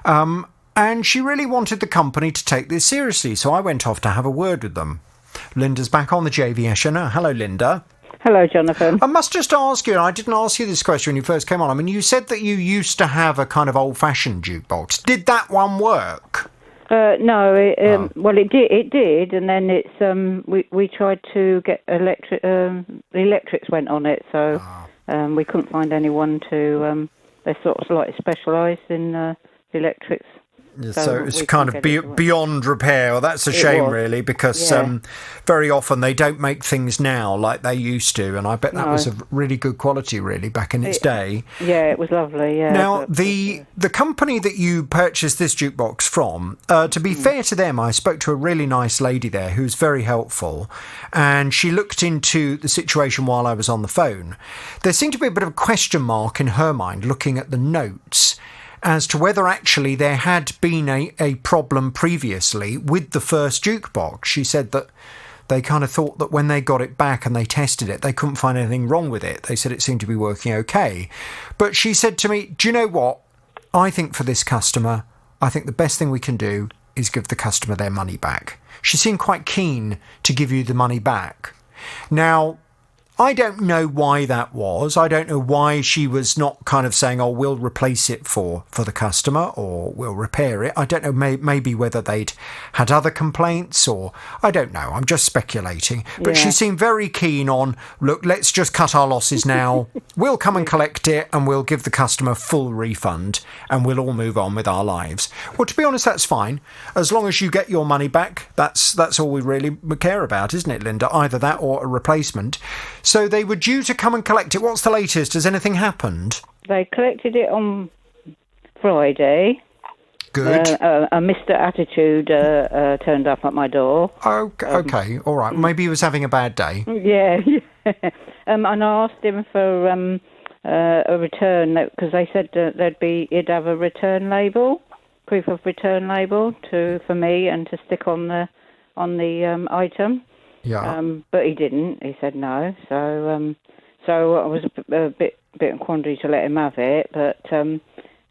And she really wanted the company to take this seriously, so I went off to have a word with them. Linda's back on the JVS show now. Hello, Linda.
Hello, Jonathan.
I must just ask you, and I didn't ask you this question when you first came on. I mean, you said that you used to have a kind of old-fashioned jukebox. Did that one work?
No. Well, it did, and then it's we tried to get electric. The electrics went on it, so we couldn't find anyone to. They're sort of like specialised in electrics.
So it's kind of beyond repair. Well, that's a shame, really, because very often they don't make things now like they used to, and I bet that was of really good quality, really, back in its day.
Yeah, it was lovely. Yeah.
Now, the company that you purchased this jukebox from, to be fair to them, I spoke to a really nice lady there who was very helpful, and she looked into the situation while I was on the phone. There seemed to be a bit of a question mark in her mind, looking at the notes, as to whether actually there had been a problem previously with the first jukebox. She said that they kind of thought that when they got it back and they tested it, they couldn't find anything wrong with it. They said it seemed to be working okay. But she said to me, do you know what? I think for this customer, I think the best thing we can do is give the customer their money back. She seemed quite keen to give you the money back. Now, I don't know why that was. I don't know why she was not kind of saying, oh, we'll replace it for the customer, or we'll repair it. I don't know, maybe whether they'd had other complaints, or I don't know. I'm just speculating. But she seemed very keen on, look, let's just cut our losses now. We'll come and collect it, and we'll give the customer full refund, and we'll all move on with our lives. Well, to be honest, that's fine. As long as you get your money back, that's all we really care about, isn't it, Linda? Either that or a replacement. So they were due to come and collect it. What's the latest? Has anything happened?
They collected it on Friday.
Good.
A Mr. Attitude turned up at my door.
Okay, all right. Maybe he was having a bad day.
Yeah. And I asked him for a return, because they said he'd have a return label, proof of return label for me and to stick on the item.
Yeah.
But he didn't. He said no. So I was a bit in quandary to let him have it. But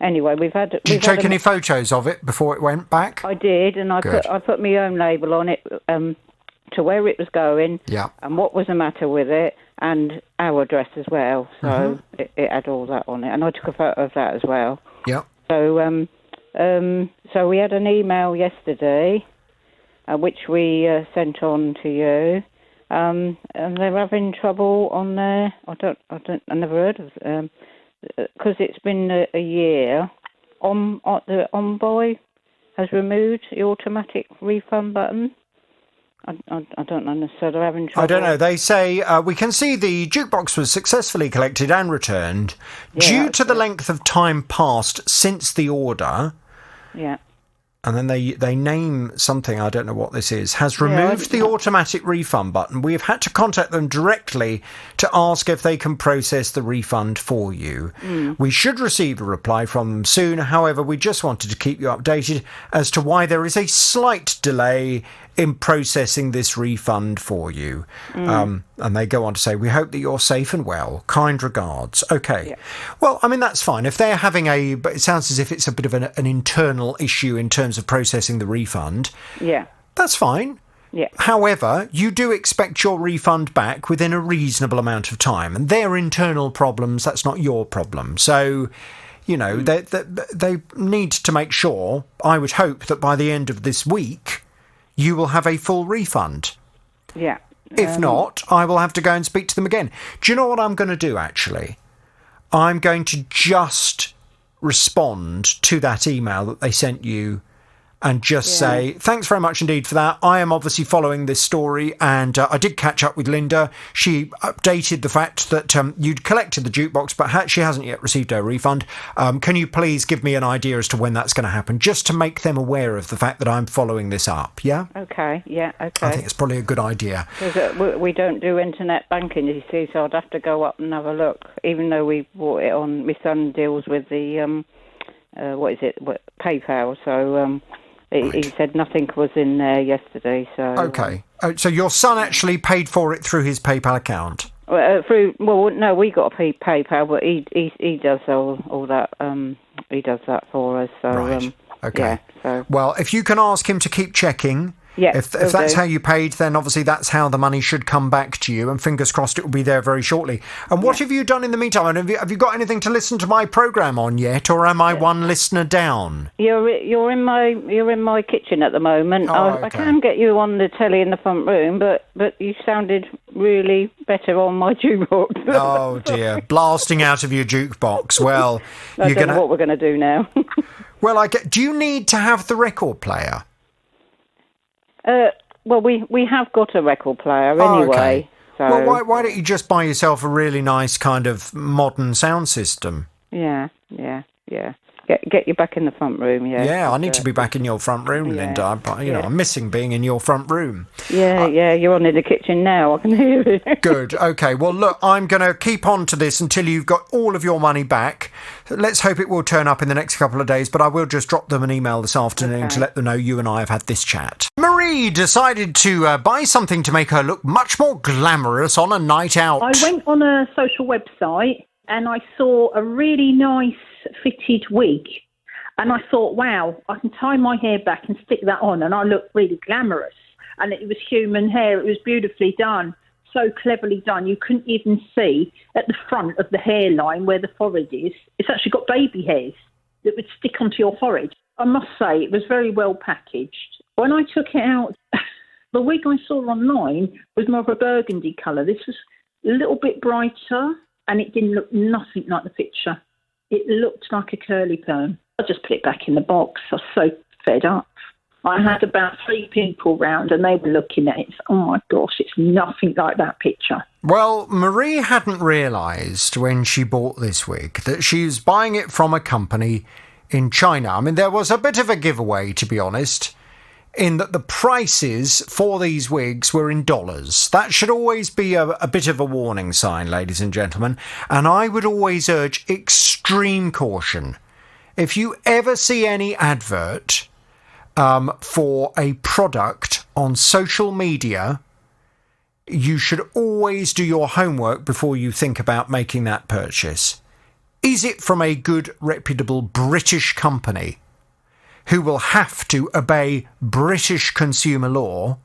anyway,
Did you take any photos of it before it went back?
I did, and I put my own label on it to where it was going.
Yeah.
And what was the matter with it, and our address as well. So it had all that on it, and I took a photo of that as well.
Yeah.
So so we had an email yesterday, which we sent on to you, and they're having trouble on there. I never heard of because it's been a year. The Envoy has removed the automatic refund button. I don't understand. They're having trouble.
I don't know. They say we can see the jukebox was successfully collected and returned due to the length of time passed since the order.
Yeah.
And then they name something, I don't know what this is, has removed the automatic refund button. We have had to contact them directly to ask if they can process the refund for you. We should receive a reply from them soon. However, we just wanted to keep you updated as to why there is a slight delay in processing this refund for you. And they go on to say, we hope that you're safe and well. Kind regards. Okay. Yeah. Well, I mean, that's fine. If they're having but it sounds as if it's a bit of an internal issue in terms of processing the refund.
Yeah.
That's fine.
Yeah.
However, you do expect your refund back within a reasonable amount of time. And their internal problems, that's not your problem. So, you know, they need to make sure, I would hope, that by the end of this week, you will have a full refund.
Yeah.
If not, I will have to go and speak to them again. Do you know what I'm going to do, actually? I'm going to just respond to that email that they sent you and just say, thanks very much indeed for that. I am obviously following this story, and I did catch up with Linda. She updated the fact that you'd collected the jukebox, but she hasn't yet received her refund. Can you please give me an idea as to when that's going to happen, just to make them aware of the fact that I'm following this up, yeah?
Okay, yeah, okay.
I think it's probably a good idea.
Because we don't do internet banking, you see, so I'd have to go up and have a look, even though we bought it on, my son deals with the, PayPal, so... He said nothing was in there yesterday, so...
Okay. So your son actually paid for it through his PayPal account?
No, we got a PayPal, but he does all that. He does that for us. So,
right. Okay.
Yeah, so.
Well, if you can ask him to keep checking...
Yeah,
if that's how you paid, then obviously that's how the money should come back to you, and fingers crossed it will be there very shortly. And what have you done in the meantime? Have you got anything to listen to my programme on yet, or am I one listener down?
You're in my kitchen at the moment.
Okay.
I can get you on the telly in the front room, but you sounded really better on my jukebox.
Oh dear, blasting out of your jukebox. Well,
I don't know what we're going to do now.
Well, do you need to have the record player?
Well, we have got a record player
Oh,
anyway.
okay.
So
Well, why don't you just buy yourself a really nice kind of modern sound system?
yeah. Get you back in the front room. Yeah.
Yeah, I need to be back in your front room, Linda. I'm missing being in your front room.
Yeah, you're on in the kitchen now. I can hear it.
Good. Okay. Well, look, I'm going to keep on to this until you've got all of your money back. Let's hope it will turn up in the next couple of days, but I will just drop them an email this afternoon to let them know you and I have had this chat. Marie decided to buy something to make her look much more glamorous on a night out.
I went on a social website and I saw a really nice fitted wig. And I thought, wow, I can tie my hair back and stick that on and I look really glamorous. And it was human hair. It was beautifully done. So cleverly done. You couldn't even see at the front of the hairline where the forehead is. It's actually got baby hairs that would stick onto your forehead. I must say, it was very well packaged. When I took it out, the wig I saw online was more of a burgundy colour. This was a little bit brighter and it didn't look nothing like the picture. It looked like a curly perm. I just put it back in the box. I was so fed up. I had about 3 people round and they were looking at it. Oh my gosh, it's nothing like that picture.
Well, Marie hadn't realised when she bought this wig that she was buying it from a company in China. I mean, there was a bit of a giveaway, to be honest, in that the prices for these wigs were in dollars. That should always be a bit of a warning sign, ladies and gentlemen. And I would always urge extreme caution. If you ever see any advert for a product on social media, you should always do your homework before you think about making that purchase. Is it from a good, reputable British company who will have to obey British consumer law?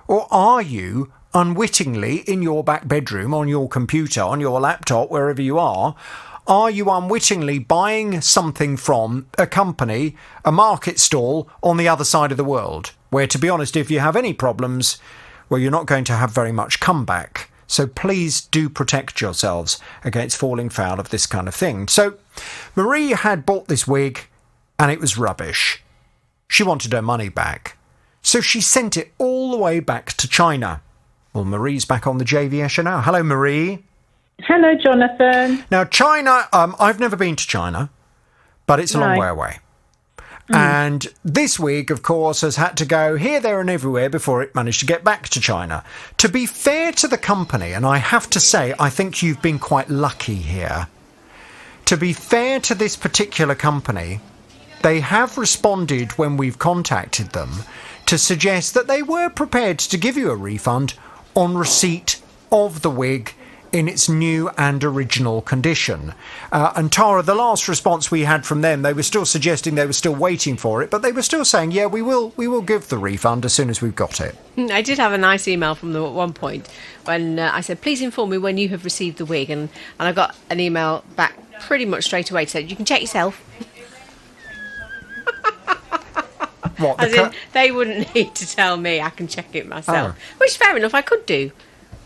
Or are you unwittingly in your back bedroom, on your computer, on your laptop, wherever you are you unwittingly buying something from a company, a market stall on the other side of the world, where, to be honest, if you have any problems, well, you're not going to have very much comeback. So please do protect yourselves against falling foul of this kind of thing. So Marie had bought this wig and it was rubbish. She wanted her money back. So she sent it all the way back to China. Well, Marie's back on the JVS show now. Hello, Marie.
Hello, Jonathan.
Now, China, I've never been to China, but it's a long way away. And this wig, of course, has had to go here, there and everywhere before it managed to get back to China. To be fair to the company, and I have to say, I think you've been quite lucky here. To be fair to this particular company, they have responded when we've contacted them to suggest that they were prepared to give you a refund on receipt of the wig in its new and original condition. And Tara, the last response we had from them, they were still suggesting they were still waiting for it, but they were still saying, yeah, we will give the refund as soon as we've got it.
I did have a nice email from them at one point when I said, please inform me when you have received the wig. And I got an email back pretty much straight away to say, you can check yourself.
What?
As in, they wouldn't need to tell me, I can check it myself.
Oh.
Which, fair enough, I could do.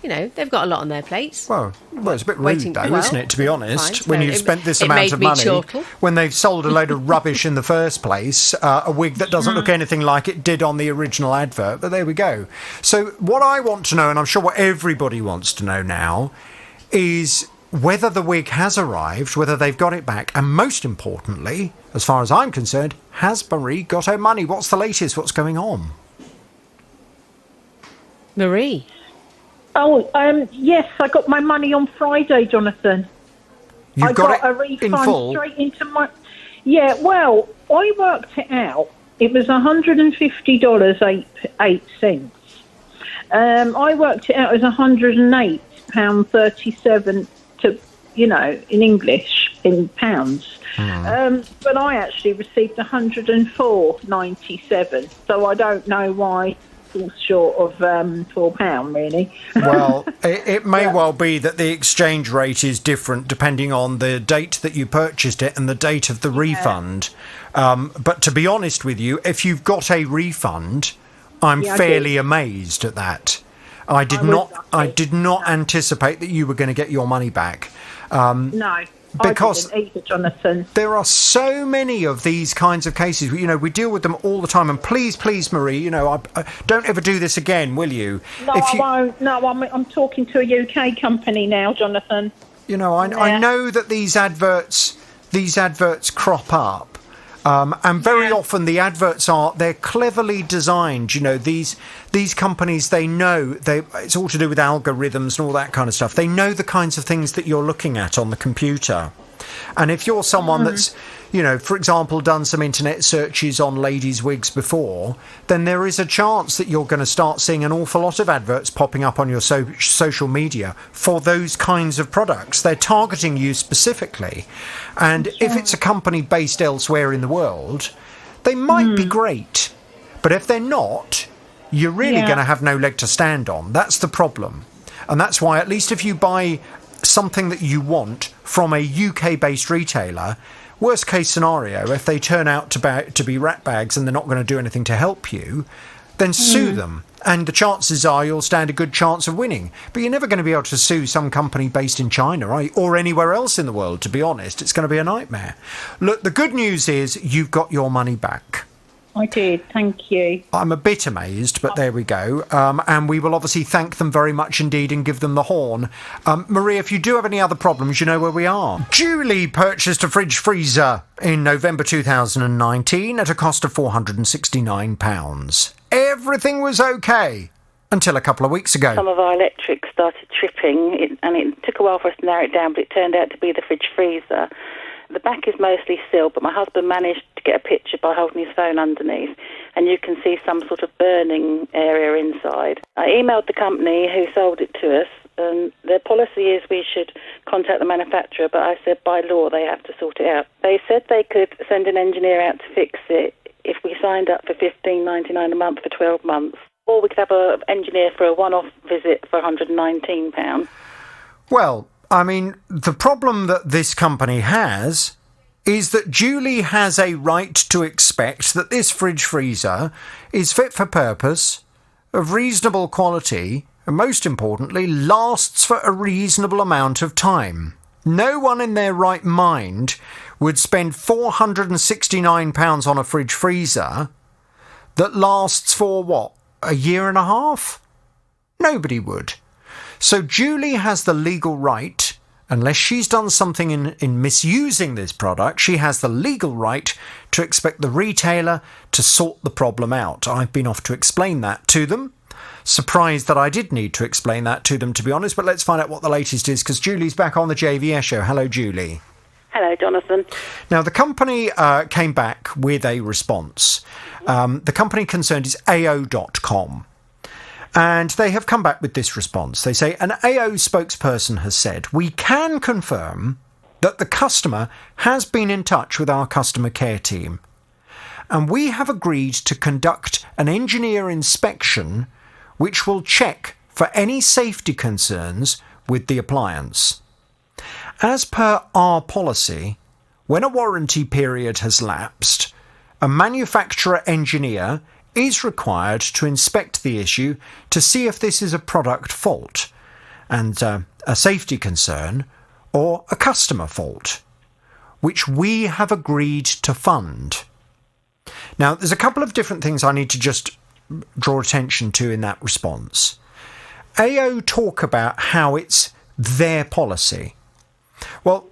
You know, they've got a lot on their plates.
Well, it's a bit rude, though, isn't it, to be honest,
fine.
when
So
you've spent this
it
amount
made
of
me
money,
chortle.
when they've sold a load of rubbish in the first place, a wig that doesn't look anything like it did on the original advert, but there we go. So what I want to know, and I'm sure what everybody wants to know now, is whether the wig has arrived, whether they've got it back, and most importantly, as far as I'm concerned, has Marie got her money? What's the latest? What's going on?
Marie?
Oh, yes, I got my money on Friday, Jonathan.
You've got
got
it
a refund
in full?
straight into my... Yeah, well, I worked it out. It was $150.08. I worked it out as £108.37 to, in English, in pounds. But I actually received $104.97, so I don't know why it's short of £4, really.
Well, it may well be that the exchange rate is different depending on the date that you purchased it and the date of the refund. But to be honest with you, if you've got a refund, I'm fairly amazed at that. I did not anticipate that you were going to get your money back.
No.
Because
I didn't either, Jonathan.
There are so many of these kinds of cases. You know, we deal with them all the time. And please, Marie, you know, I don't ever do this again, will you?
No, I won't. No, I'm talking to a UK company now, Jonathan.
You know, I know that these adverts crop up. And very often the adverts they're cleverly designed. You know, these companies, they know it's all to do with algorithms and all that kind of stuff. They know the kinds of things that you're looking at on the computer. And if you're someone that's, you know, for example, done some internet searches on ladies' wigs before, then there is a chance that you're going to start seeing an awful lot of adverts popping up on your social media for those kinds of products. They're targeting you specifically. And if it's a company based elsewhere in the world, they might be great. But if they're not, you're really going to have no leg to stand on. That's the problem. And that's why, at least if you buy something that you want from a UK-based retailer, worst case scenario, if they turn out to be rat bags and they're not going to do anything to help you, then sue them. And the chances are you'll stand a good chance of winning. But you're never going to be able to sue some company based in China, right? Or anywhere else in the world, to be honest. It's going to be a nightmare. Look, the good news is you've got your money back.
I did, thank you.
I'm a bit amazed, but there we go. And we will obviously thank them very much indeed and give them the horn. Maria, if you do have any other problems, you know where we are. Julie purchased a fridge freezer in November 2019 at a cost of £469. Everything was okay until a couple of weeks ago.
Some of our electrics started tripping, and it took a while for us to narrow it down, but it turned out to be the fridge freezer. The back is mostly sealed, but my husband managed to get a picture by holding his phone underneath, and you can see some sort of burning area inside. I emailed the company who sold it to us, and their policy is we should contact the manufacturer, but I said by law they have to sort it out. They said they could send an engineer out to fix it if we signed up for $15.99 a month for 12 months, or we could have an engineer for a one-off visit for £119.
Well, I mean, the problem that this company has is that Julie has a right to expect that this fridge freezer is fit for purpose, of reasonable quality, and most importantly, lasts for a reasonable amount of time. No one in their right mind would spend £469 on a fridge freezer that lasts for, what, a year and a half? Nobody would. So Julie has the legal right, unless she's done something in misusing this product, she has the legal right to expect the retailer to sort the problem out. I've been off to explain that to them. Surprised that I did need to explain that to them, to be honest, but let's find out what the latest is, because Julie's back on the JVS show. Hello, Julie.
Hello, Jonathan.
Now, the company came back with a response. The company concerned is AO.com. And they have come back with this response. They say, an AO spokesperson has said, we can confirm that the customer has been in touch with our customer care team. And we have agreed to conduct an engineer inspection which will check for any safety concerns with the appliance. As per our policy, when a warranty period has lapsed, a manufacturer engineer is required to inspect the issue to see if this is a product fault and a safety concern or a customer fault, which we have agreed to fund. Now, there's a couple of different things I need to just draw attention to in that response. AO talk about how it's their policy. Well,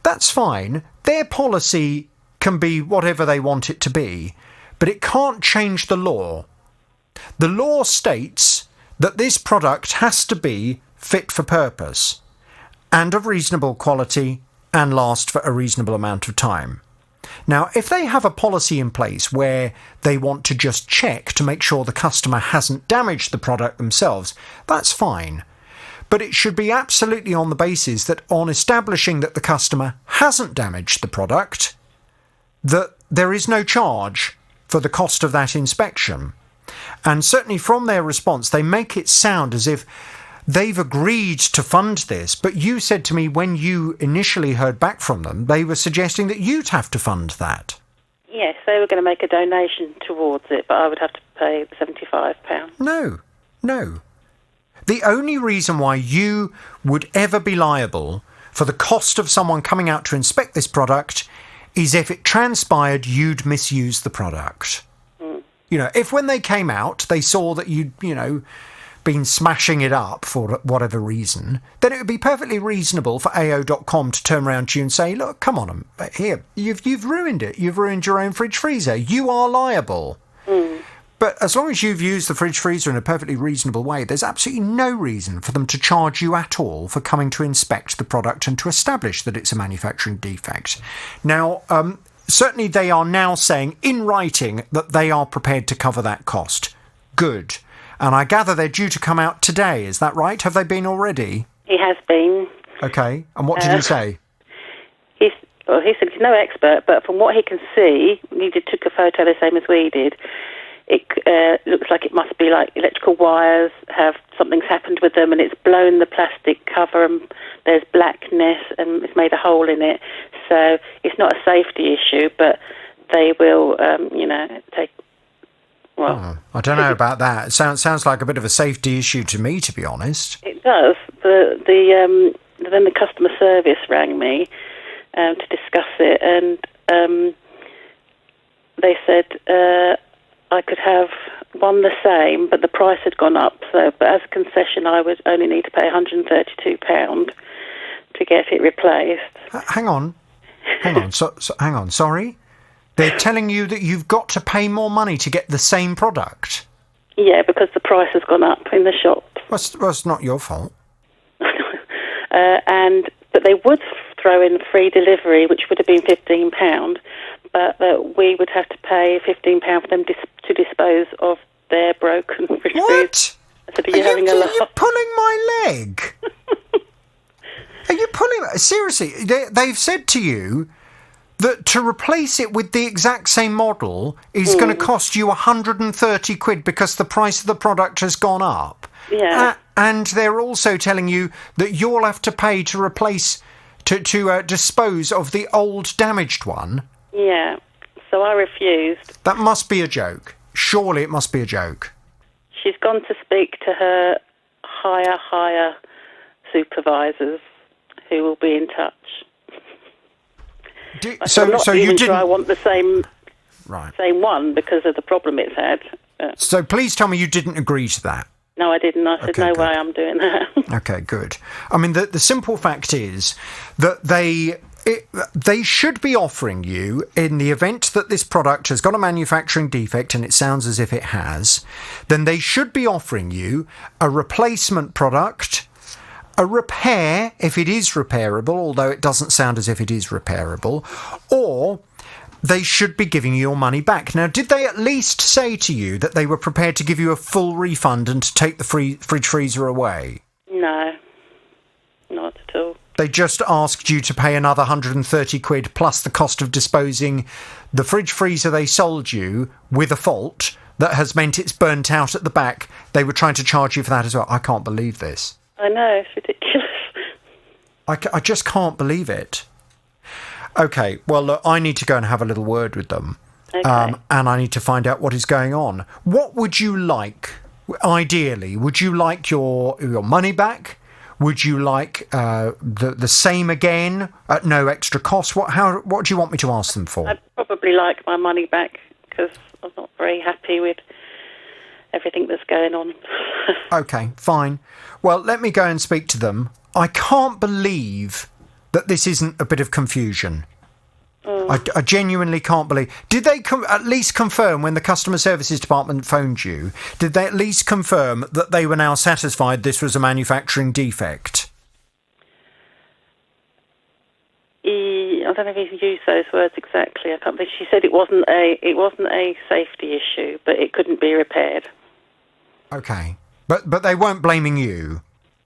that's fine. Their policy can be whatever they want it to be, but it can't change the law. The law states that this product has to be fit for purpose and of reasonable quality and last for a reasonable amount of time. Now, if they have a policy in place where they want to just check to make sure the customer hasn't damaged the product themselves, that's fine. But it should be absolutely on the basis that on establishing that the customer hasn't damaged the product, that there is no charge for the cost of that inspection. And certainly from their response, they make it sound as if they've agreed to fund this, but you said to me when you initially heard back from them, they were suggesting that you'd have to fund that.
Yes, they were going to make a donation towards it, but I would have to pay £75.
No. The only reason why you would ever be liable for the cost of someone coming out to inspect this product is if it transpired you'd misused the product. You know, if when they came out, they saw that you'd, been smashing it up for whatever reason, then it would be perfectly reasonable for AO.com to turn around to you and say, look, come on, here, you've ruined it. You've ruined your own fridge freezer. You are liable. But as long as you've used the fridge freezer in a perfectly reasonable way, there's absolutely no reason for them to charge you at all for coming to inspect the product and to establish that it's a manufacturing defect. Now, certainly they are now saying in writing that they are prepared to cover that cost. Good. And I gather they're due to come out today. Is that right? Have they been already?
He has been.
Okay. And what did he say?
He said he's no expert, but from what he can see, he took a photo the same as we did. It looks like it must be like electrical wires something's happened with them, and it's blown the plastic cover, and there's blackness, and it's made a hole in it. So it's not a safety issue, but they will, take. Well,
I don't know about that. It sounds like a bit of a safety issue to me, to be honest.
It does. Then the customer service rang me to discuss it, and they said I could have one the same, but the price had gone up. So, but as a concession, I would only need to pay £132 to get it replaced.
Hang on. Hang on. Sorry. They're telling you that you've got to pay more money to get the same product?
Yeah, because the price has gone up in the shop.
Well, it's not your fault.
But they would throw in free delivery, which would have been £15, but we would have to pay £15 for them to dispose of their broken fridge freezer.
What?
Are you
pulling my leg? Are you pulling... Seriously, they've said to you that to replace it with the exact same model is going to cost you £130 because the price of the product has gone up.
Yeah.
And they're also telling you that you'll have to pay to replace, to dispose of the old damaged one.
Yeah. So I refused.
That must be a joke. Surely it must be a joke.
She's gone to speak to her higher supervisors who will be in touch. I'm not even sure I want the same one because of the problem it's had.
So please tell me you didn't agree to that.
No, I didn't. I said, no way I'm doing that.
Okay, good. I mean, the simple fact is that they should be offering you, in the event that this product has got a manufacturing defect, and it sounds as if it has, then they should be offering you a replacement product, a repair, if it is repairable, although it doesn't sound as if it is repairable, or they should be giving you your money back. Now, did they at least say to you that they were prepared to give you a full refund and to take the fridge freezer away?
No, not at all.
They just asked you to pay another £130 plus the cost of disposing the fridge freezer they sold you with a fault that has meant it's burnt out at the back. They were trying to charge you for that as well. I can't believe this.
I know, it's ridiculous.
I just can't believe it. Okay, well, look, I need to go and have a little word with them.
Okay.
And I need to find out what is going on. What would you like, ideally? Would you like your money back? Would you like the same again at no extra cost? What do you want me to ask them for?
I'd probably like my money back because I'm not very happy with everything that's going on.
Okay, fine. Well, let me go and speak to them. I can't believe that this isn't a bit of confusion. I genuinely can't believe. Did they at least confirm when the customer services department phoned you? Did they at least confirm that they were now satisfied this was a manufacturing defect?
I don't know if he used those words exactly. I can't think. She said it wasn't a safety issue, but it couldn't be repaired.
Okay, but they weren't blaming you.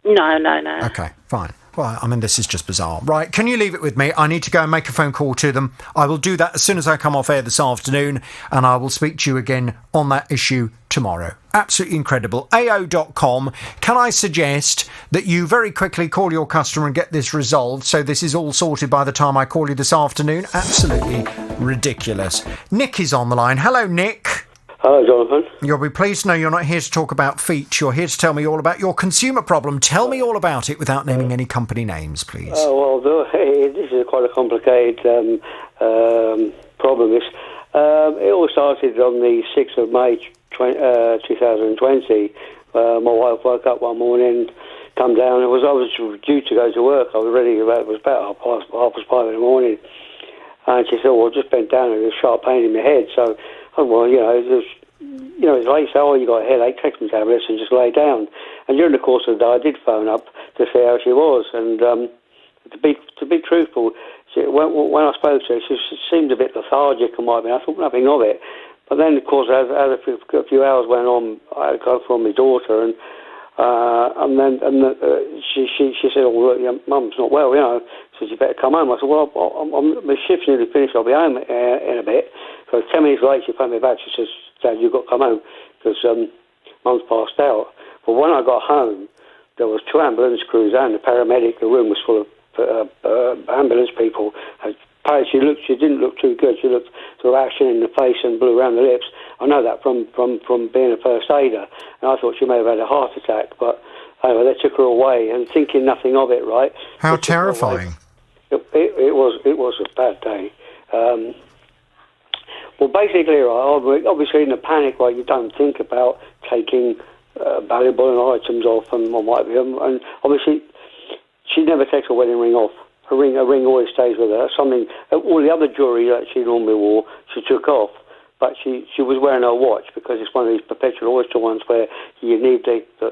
No.
Okay, fine. Well, I mean, this is just bizarre. Right, can you leave it with me? I need to go and make a phone call to them. I will do that as soon as I come off air this afternoon, and I will speak to you again on that issue tomorrow. Absolutely incredible. AO.com, can I suggest that you very quickly call your customer and get this resolved so this is all sorted by the time I call you this afternoon? Absolutely ridiculous. Nick is on the line. Hello, Nick.
Hello, Jonathan.
You'll be pleased to know you're not here to talk about feet. You're here to tell me all about your consumer problem. Tell me all about it without naming any company names, please.
This is quite a complicated problem. It all started on the 6th of May 2020. My wife woke up one morning, come down. I was due to go to work. I was ready. It was about half past 5 in the morning. And she said, well, just bent down and there's a sharp pain in my head. So, it's late, so you got a headache, take some tablets and just lay down. And during the course of the day, I did phone up to see how she was. And to be truthful, when I spoke to her, she seemed a bit lethargic and I thought nothing of it. But then, of course, as a few hours went on, I had to go from my daughter, and she said, "Oh, look, your mum's not well, so you better come home." I said, "Well, my shift's nearly finished. I'll be home in a bit." So 10 minutes later, she phoned me back. She says, "Dad, you've got to come home because mum's passed out." But when I got home, there was 2 ambulance crews and a paramedic. The room was full of ambulance people. She didn't look too good. She looked sort of ashen in the face and blue around the lips. I know that from being a first aider. And I thought she may have had a heart attack. But anyway, they took her away and thinking nothing of it, right?
How terrifying.
It was a bad day. Well, basically, right, obviously in the panic, right, you don't think about taking valuable items off and what might be. And obviously, she never takes her wedding ring off. A ring always stays with her. Something, all the other jewellery that she normally wore, she took off. But she was wearing her watch because it's one of these perpetual oyster ones where you need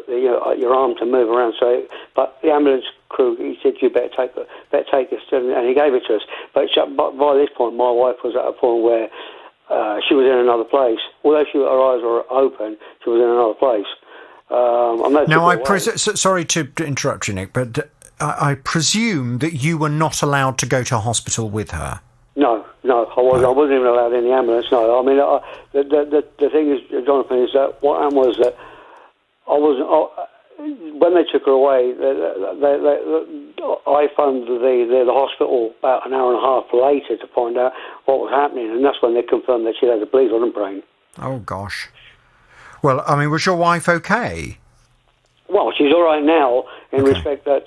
your arm to move around. So, but the ambulance crew, he said, "You better take this," and he gave it to us. But by this point, my wife was at a point where she was in another place. Although her eyes were open, she was in another place.
Sorry to interrupt you, Nick, but I presume that you were not allowed to go to hospital with her.
No, I wasn't even allowed in the ambulance. No, I mean, the thing is, Jonathan, is that what happened was that when they took her away, I phoned the hospital about an hour and a half later to find out what was happening, and that's when they confirmed that she had a bleed on her brain.
Oh gosh. Well, I mean, was your wife okay?
Well, she's all right now in respect that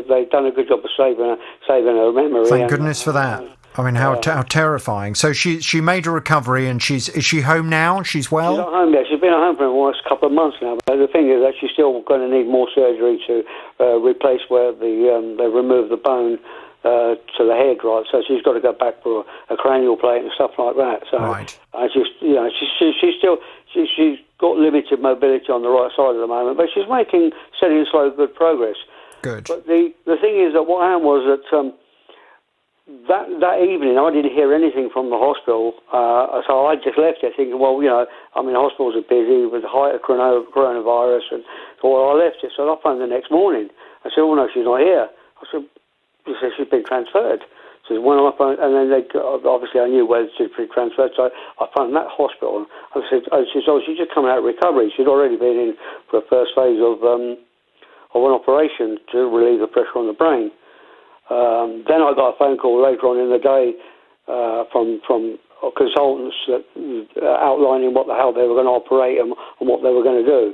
they've done a good job of saving her memory.
Thank goodness for that. I mean, how terrifying. So she made a recovery, and is she home now? She's well?
She's at home, yeah. She's been at home for almost a couple of months now. But the thing is that she's still going to need more surgery to replace where they removed the bone to the head, right? So she's got to go back for a cranial plate and stuff like that. So
right.
She's got limited mobility on the right side at the moment, but she's making steady and slow good progress.
Good.
But the thing is that what happened was that that evening I didn't hear anything from the hospital, so I just left there thinking, well, the hospitals are busy with the height of coronavirus, and so I left it. So I phoned the next morning. I said, "Oh no, she's not here." I said, "She said she's been transferred." So when I phoned, and then obviously I knew where she'd been transferred, so I phoned that hospital. I said, she's just coming out of recovery. She'd already been in for the first phase of an operation to relieve the pressure on the brain. Then I got a phone call later on in the day from consultants outlining how they were going to operate and what they were going to do.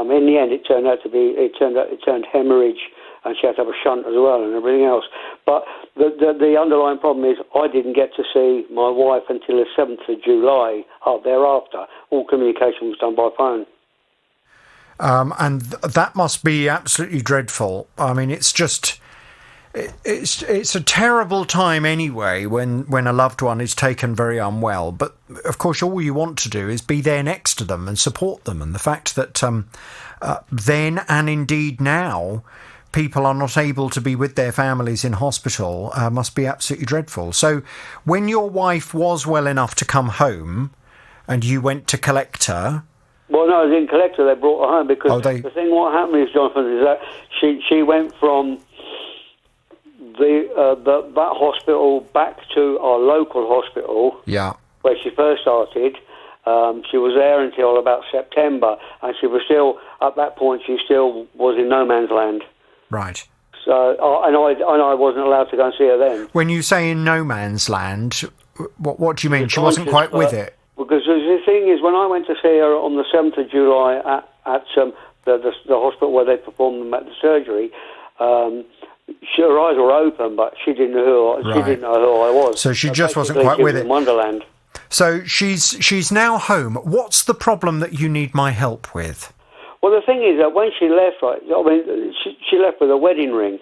In the end, it turned hemorrhage, and she had to have a shunt as well and everything else. But the underlying problem is I didn't get to see my wife until the 7th of July. Thereafter, all communication was done by phone.
And that must be absolutely dreadful. I mean, it's just... It's a terrible time anyway when a loved one is taken very unwell. But, of course, all you want to do is be there next to them and support them. And the fact that then and indeed now people are not able to be with their families in hospital must be absolutely dreadful. So when your wife was well enough to come home and you went to collect her...
Well, no, I didn't collect her. They brought her home because the thing what happened is, Jonathan, is that she went from... that hospital back to our local hospital, where she first started. She was there until about September, and she was still at that point. She still was in no man's land.
Right.
So, and I wasn't allowed to go and see her then.
When you say in no man's land, what do you mean? She wasn't quite with it.
We've because the thing is, when I went to see her on the 7th of July at the hospital where they performed the surgery, her eyes were open, but she didn't know who I was.
So she just wasn't quite with it.
In Wonderland.
So she's now home. What's the problem that you need my help with?
Well, the thing is that when she left, right, I mean, she left with a wedding ring.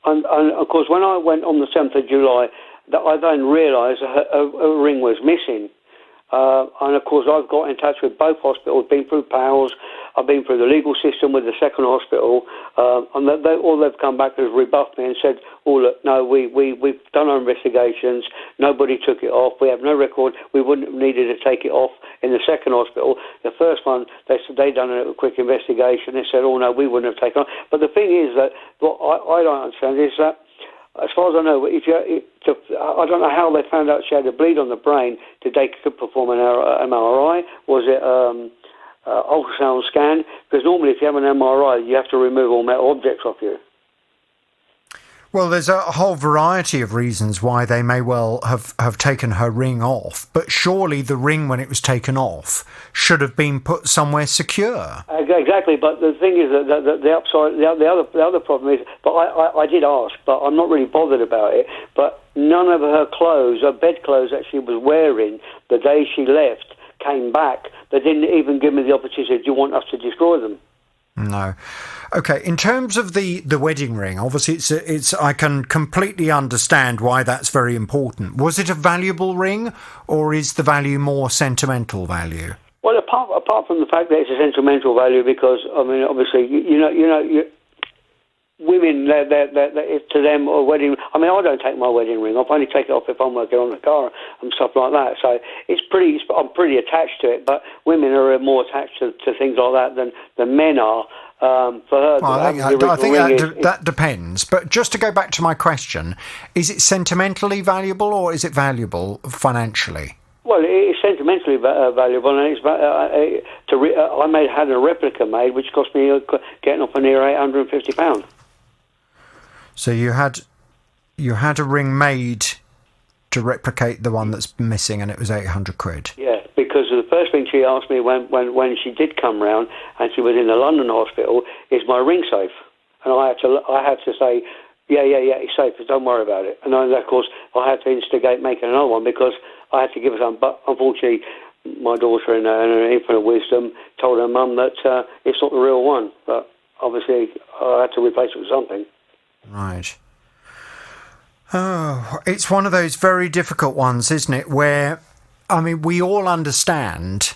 And of course, when I went on the 7th of July, I then realised her ring was missing. And of course, I've got in touch with both hospitals, been through PALS, I've been through the legal system with the second hospital, and all they've come back is rebuffed me and said, oh, look, no, we've done our investigations, nobody took it off, we have no record, we wouldn't have needed to take it off in the second hospital. The first one, they said they'd done a quick investigation, they said, oh, no, we wouldn't have taken it off. But the thing is that what I don't understand is that, as far as I know, I don't know how they found out she had a bleed on the brain. Did they perform an MRI? Was it ultrasound scan? Because normally if you have an MRI, you have to remove all metal objects off you.
Well, there's a whole variety of reasons why they may well have taken her ring off, but surely the ring, when it was taken off, should have been put somewhere secure.
Exactly, but the thing is that the other problem is, but I did ask, but I'm not really bothered about it, but none of her clothes, her bed clothes that she was wearing the day she left, came back. They didn't even give me the opportunity, do you want us to destroy them?
No. Okay, in terms of the wedding ring, obviously it's I can completely understand why that's very important. Was it a valuable ring, or is the value more sentimental value?
Well, apart from the fact that it's a sentimental value, because I mean, obviously, women, to them, a wedding. I mean, I don't take my wedding ring off. I only take it off if I'm working on the car and stuff like that. So I'm pretty attached to it. But women are more attached to things like that than men are. For her,
well, I think that depends. But just to go back to my question, is it sentimentally valuable or is it valuable financially?
Well, it's sentimentally valuable, and I had a replica made, which cost me getting up near £850.
So you had a ring made to replicate the one that's missing, and it was £800.
Yeah, because the first thing she asked me when she did come round, and she was in the London hospital, is my ring safe, and I had to say, yeah, it's safe, don't worry about it. And then, of course, I had to instigate making another one because I had to give her some. But unfortunately, my daughter, in her infinite wisdom, told her mum that it's not the real one. But obviously, I had to replace it with something.
Right. Oh, it's one of those very difficult ones, isn't it? Where, I mean, we all understand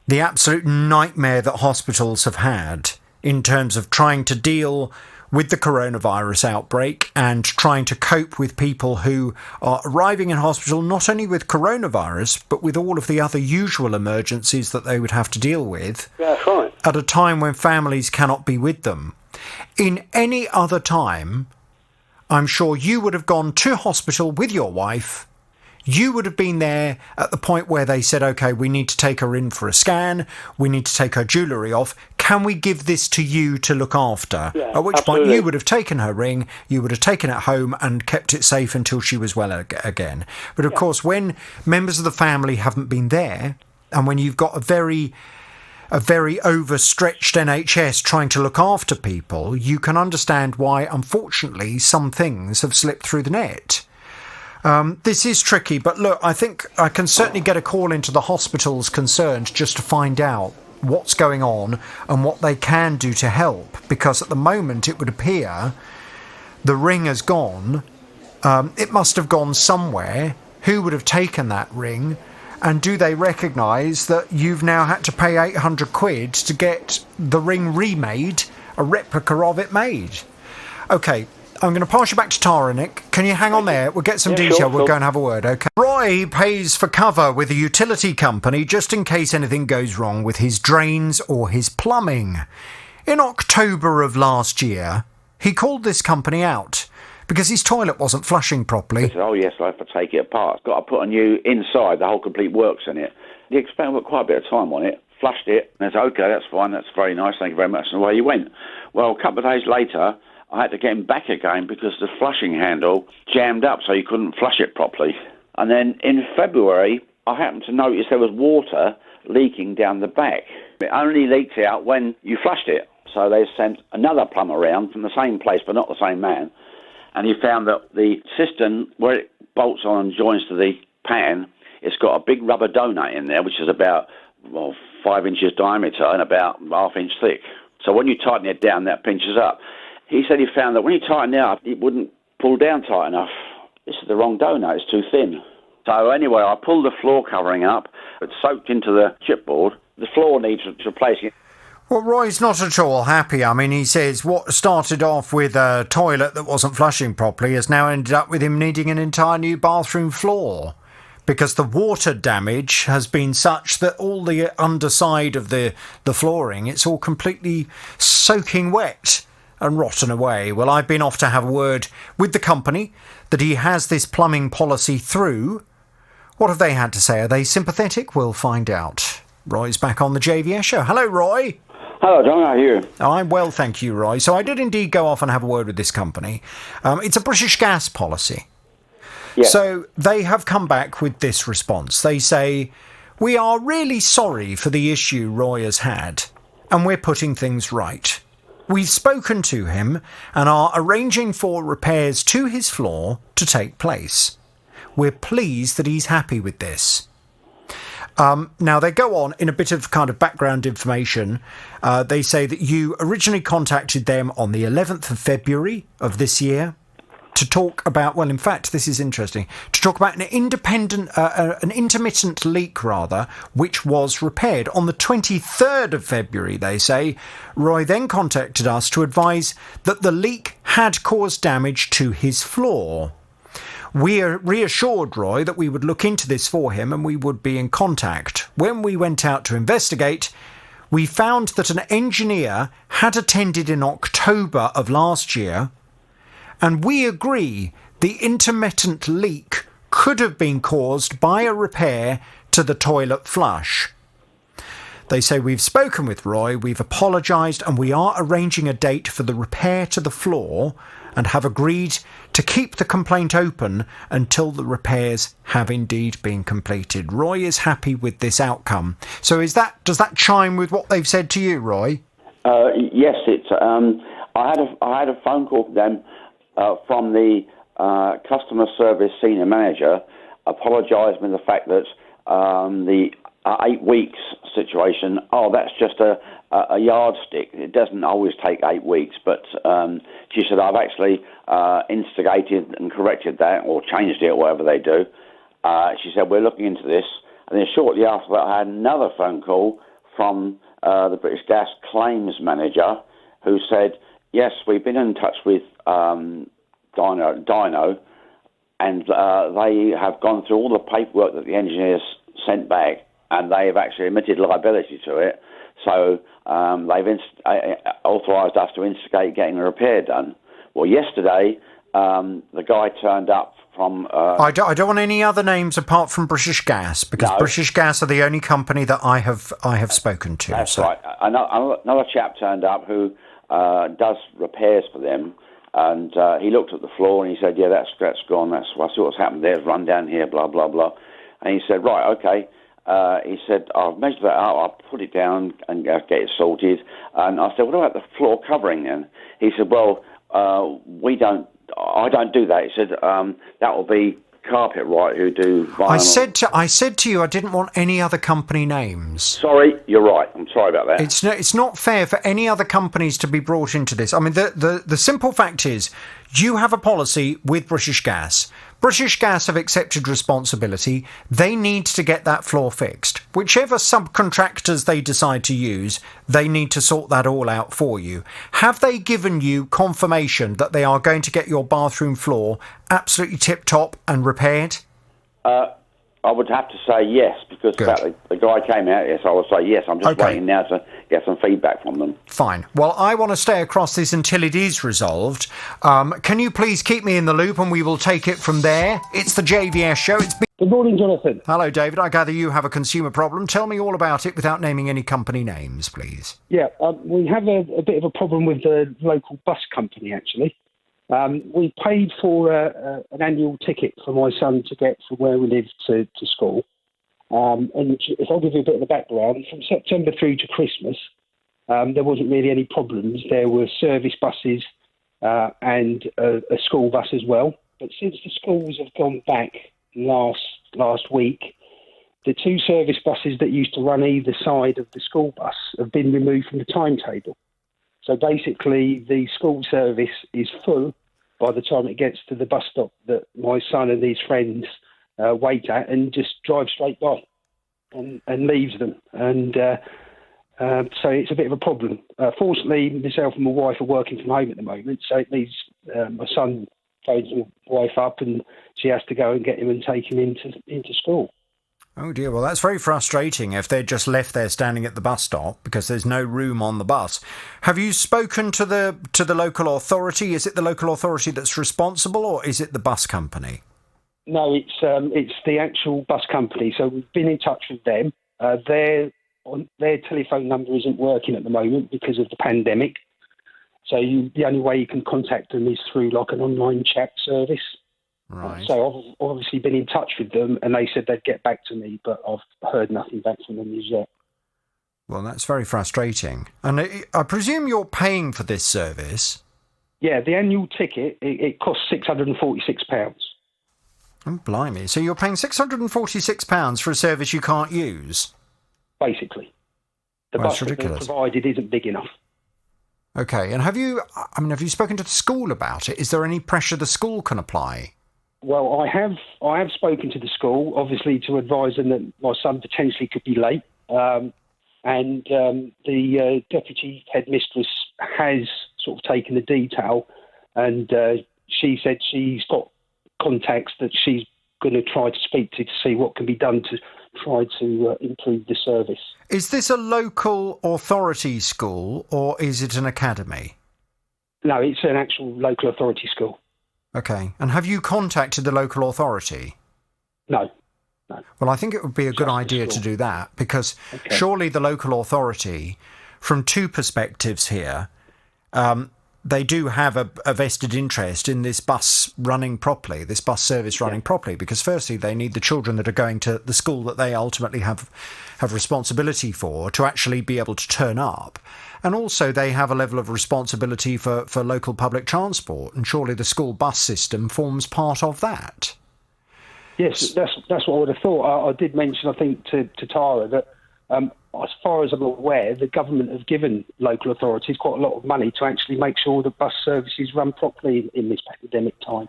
the absolute nightmare that hospitals have had in terms of trying to deal with the coronavirus outbreak and trying to cope with people who are arriving in hospital not only with coronavirus, but with all of the other usual emergencies that they would have to deal with.
Yeah, that's right.
At a time when families cannot be with them. In any other time, I'm sure you would have gone to hospital with your wife. You would have been there at the point where they said, OK, we need to take her in for a scan. We need to take her jewellery off. Can we give this to you to look after?
Yeah,
at which
absolutely.
point you would have taken her ring, you would have taken it home and kept it safe until she was well again. But of course, when members of the family haven't been there, and when you've got a very overstretched NHS trying to look after people, you can understand why, unfortunately, some things have slipped through the net. This is tricky, but look, I think I can certainly get a call into the hospitals concerned just to find out what's going on and what they can do to help, because at the moment it would appear the ring has gone. It must have gone somewhere. Who would have taken that ring? And do they recognise that you've now had to pay £800 to get the ring remade, a replica of it made? OK, I'm going to pass you back to Tara, Nick. Can you hang on there? We'll get some detail. We'll go and have a word, OK? Roy pays for cover with a utility company just in case anything goes wrong with his drains or his plumbing. In October of last year, he called this company out because his toilet wasn't flushing properly.
Said, oh yes, I have to take it apart. Got to put a new inside, the whole complete works in it. He explained with quite a bit of time on it, flushed it, and I said, OK, that's fine, that's very nice, thank you very much, and away he went. Well, a couple of days later, I had to get him back again because the flushing handle jammed up so you couldn't flush it properly. And then in February, I happened to notice there was water leaking down the back. It only leaked out when you flushed it. So they sent another plumber around from the same place, but not the same man. And he found that the cistern, where it bolts on and joins to the pan, it's got a big rubber donut in there, which is about 5 inches diameter and about ½ inch thick. So when you tighten it down, that pinches up. He said he found that when you tighten it up, it wouldn't pull down tight enough. This is the wrong donut, it's too thin. So anyway, I pulled the floor covering up, it's soaked into the chipboard. The floor needs replacing.
Well, Roy's not at all happy. I mean, he says what started off with a toilet that wasn't flushing properly has now ended up with him needing an entire new bathroom floor, because the water damage has been such that all the underside of the flooring, it's all completely soaking wet and rotten away. Well, I've been off to have a word with the company that he has this plumbing policy through. What have they had to say? Are they sympathetic? We'll find out. Roy's back on the JVS show. Hello, Roy.
Hello, John. How are you?
I'm well, thank you, Roy. So I did indeed go off and have a word with this company. It's a British Gas policy. Yes. So they have come back with this response. They say, we are really sorry for the issue Roy has had, and we're putting things right. We've spoken to him and are arranging for repairs to his floor to take place. We're pleased that he's happy with this. Now, they go on in a bit of kind of background information. They say that you originally contacted them on the 11th of February of this year to talk about, well, in fact, this is interesting, to talk about an intermittent leak, rather, which was repaired. On the 23rd of February, they say, Roy then contacted us to advise that the leak had caused damage to his floor. We reassured Roy that we would look into this for him and we would be in contact. When we went out to investigate, we found that an engineer had attended in October of last year, and we agree the intermittent leak could have been caused by a repair to the toilet flush. They say we've spoken with Roy, we've apologised, and we are arranging a date for the repair to the floor and have agreed to keep the complaint open until the repairs have indeed been completed. Roy is happy with this outcome. So does that chime with what they've said to you, Roy?
Yes, it's. I had a phone call from them from the customer service senior manager, apologising with the fact that the 8 weeks situation. That's just a yardstick. It doesn't always take 8 weeks, but she said I've actually instigated and corrected that, or changed it, or whatever they do. She said we're looking into this, and then shortly after that I had another phone call from the British Gas claims manager, who said, yes, we've been in touch with Dyno, and they have gone through all the paperwork that the engineers sent back, and they've actually admitted liability to it. So they've authorised us to instigate getting a repair done. Well, yesterday, the guy turned up from...
I don't want any other names apart from British Gas, because no. British Gas are the only company that I have spoken to.
That's right. Another chap turned up who does repairs for them, and he looked at the floor and he said, yeah, that's gone. I see what's happened there. It's run down here, blah, blah, blah. And he said, right, okay. He said, I've measured that out, I'll put it down and get it sorted. And I said, what about the floor covering then? He said, well, I don't do that. He said, that will be Carpetright who do vinyl.
I said to you I didn't want any other company names.
Sorry, you're right. I'm sorry about that.
It's not fair for any other companies to be brought into this. I mean, the simple fact is, you have a policy with British Gas. British Gas have accepted responsibility. They need to get that floor fixed. Whichever subcontractors they decide to use, they need to sort that all out for you. Have they given you confirmation that they are going to get your bathroom floor absolutely tip-top and repaired?
I would have to say yes, because the guy came out, yes, I would say yes. I'm just waiting now to get some feedback from them.
Fine. Well, I want to stay across this until it is resolved. Can you please keep me in the loop and we will take it from there? It's the JVS show.
Good morning, Jonathan.
Hello, David. I gather you have a consumer problem. Tell me all about it without naming any company names, please.
Yeah, we have a bit of a problem with the local bus company, actually. We paid for an annual ticket for my son to get from where we live to school. And if I'll give you a bit of the background, from September through to Christmas, there wasn't really any problems. There were service buses and a school bus as well. But since the schools have gone back last week, the two service buses that used to run either side of the school bus have been removed from the timetable. So basically, the school service is full by the time it gets to the bus stop that my son and his friends wait at, and just drive straight by and leaves them. And so it's a bit of a problem. Fortunately, myself and my wife are working from home at the moment, so it means my son phones my wife up and she has to go and get him and take him into school.
Oh dear, well that's very frustrating if they're just left there standing at the bus stop because there's no room on the bus. Have you spoken to the local authority? Is it the local authority that's responsible, or is it the bus company?
No, it's the actual bus company. So we've been in touch with them. Their telephone number isn't working at the moment because of the pandemic. So the only way you can contact them is through like an online chat service.
Right.
So I've obviously been in touch with them, and they said they'd get back to me, but I've heard nothing back from them as yet.
Well, that's very frustrating. And I presume you're paying for this service?
Yeah, the annual ticket, it costs £646.
Oh, blimey. So you're paying £646 for a service you can't use?
Basically. The
Well,
bus that they've provided isn't big enough.
Okay, and have you spoken to the school about it? Is there any pressure the school can apply?
Well, I have spoken to the school, obviously, to advise them that my son potentially could be late. And the deputy headmistress has sort of taken the detail, and she said she's got contacts that she's going to try to speak to see what can be done to try to improve the service.
Is this a local authority school, or is it an academy?
No, it's an actual local authority school.
Okay. And have you contacted the local authority?
No.
Well, I think it would be a good idea to do that, because surely the local authority, from two perspectives here, they do have a vested interest in this bus running properly, this bus service running properly, because firstly, they need the children that are going to the school that they ultimately have responsibility for to actually be able to turn up. And also they have a level of responsibility for local public transport, and surely the school bus system forms part of that.
Yes, that's what I would have thought. I did mention, I think, to Tara that as far as I'm aware, the government have given local authorities quite a lot of money to actually make sure that bus services run properly in this pandemic time.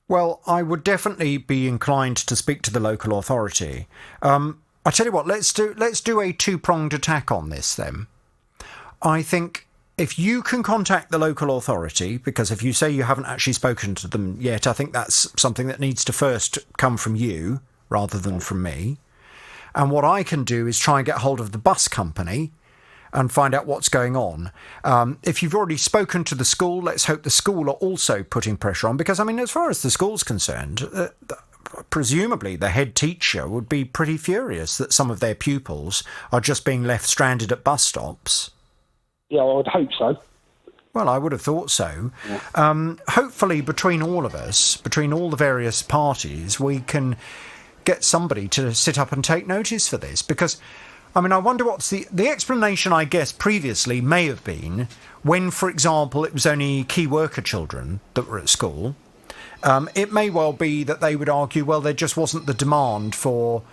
Well, I would definitely be inclined to speak to the local authority. I tell you what, let's do a two-pronged attack on this then. I think if you can contact the local authority, because if you say you haven't actually spoken to them yet, I think that's something that needs to first come from you rather than from me. And what I can do is try and get hold of the bus company and find out what's going on. If you've already spoken to the school, let's hope the school are also putting pressure on, because, I mean, as far as the school's concerned, presumably the head teacher would be pretty furious that some of their pupils are just being left stranded at bus stops.
Yeah, I would hope so.
Well, I would have thought so. Yeah. Hopefully, between all of us, between all the various parties, we can get somebody to sit up and take notice for this. Because, I mean, I wonder what's the explanation, I guess, previously may have been when, for example, it was only key worker children that were at school. It may well be that they would argue, well, there just wasn't the demand for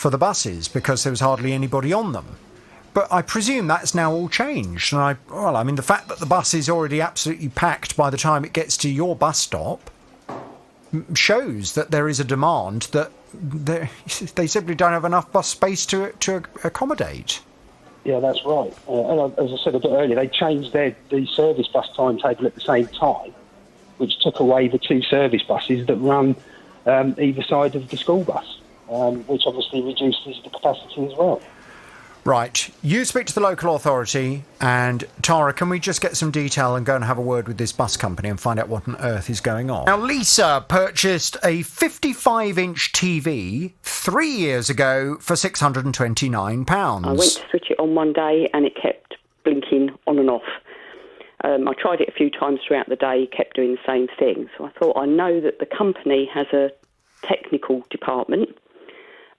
the buses because there was hardly anybody on them. But I presume that's now all changed. And I mean, the fact that the bus is already absolutely packed by the time it gets to your bus stop shows that there is a demand that they simply don't have enough bus space to accommodate.
Yeah, that's right. And as I said a bit earlier, they changed the service bus timetable at the same time, which took away the two service buses that run either side of the school bus, which obviously reduces the capacity as well.
Right. You speak to the local authority, and Tara, can we just get some detail and go and have a word with this bus company and find out what on earth is going on? Now, Lisa purchased a 55-inch TV 3 years ago for £629.
I went to switch it on one day and it kept blinking on and off. I tried it a few times throughout the day, kept doing the same thing. So I thought, I know that the company has a technical department.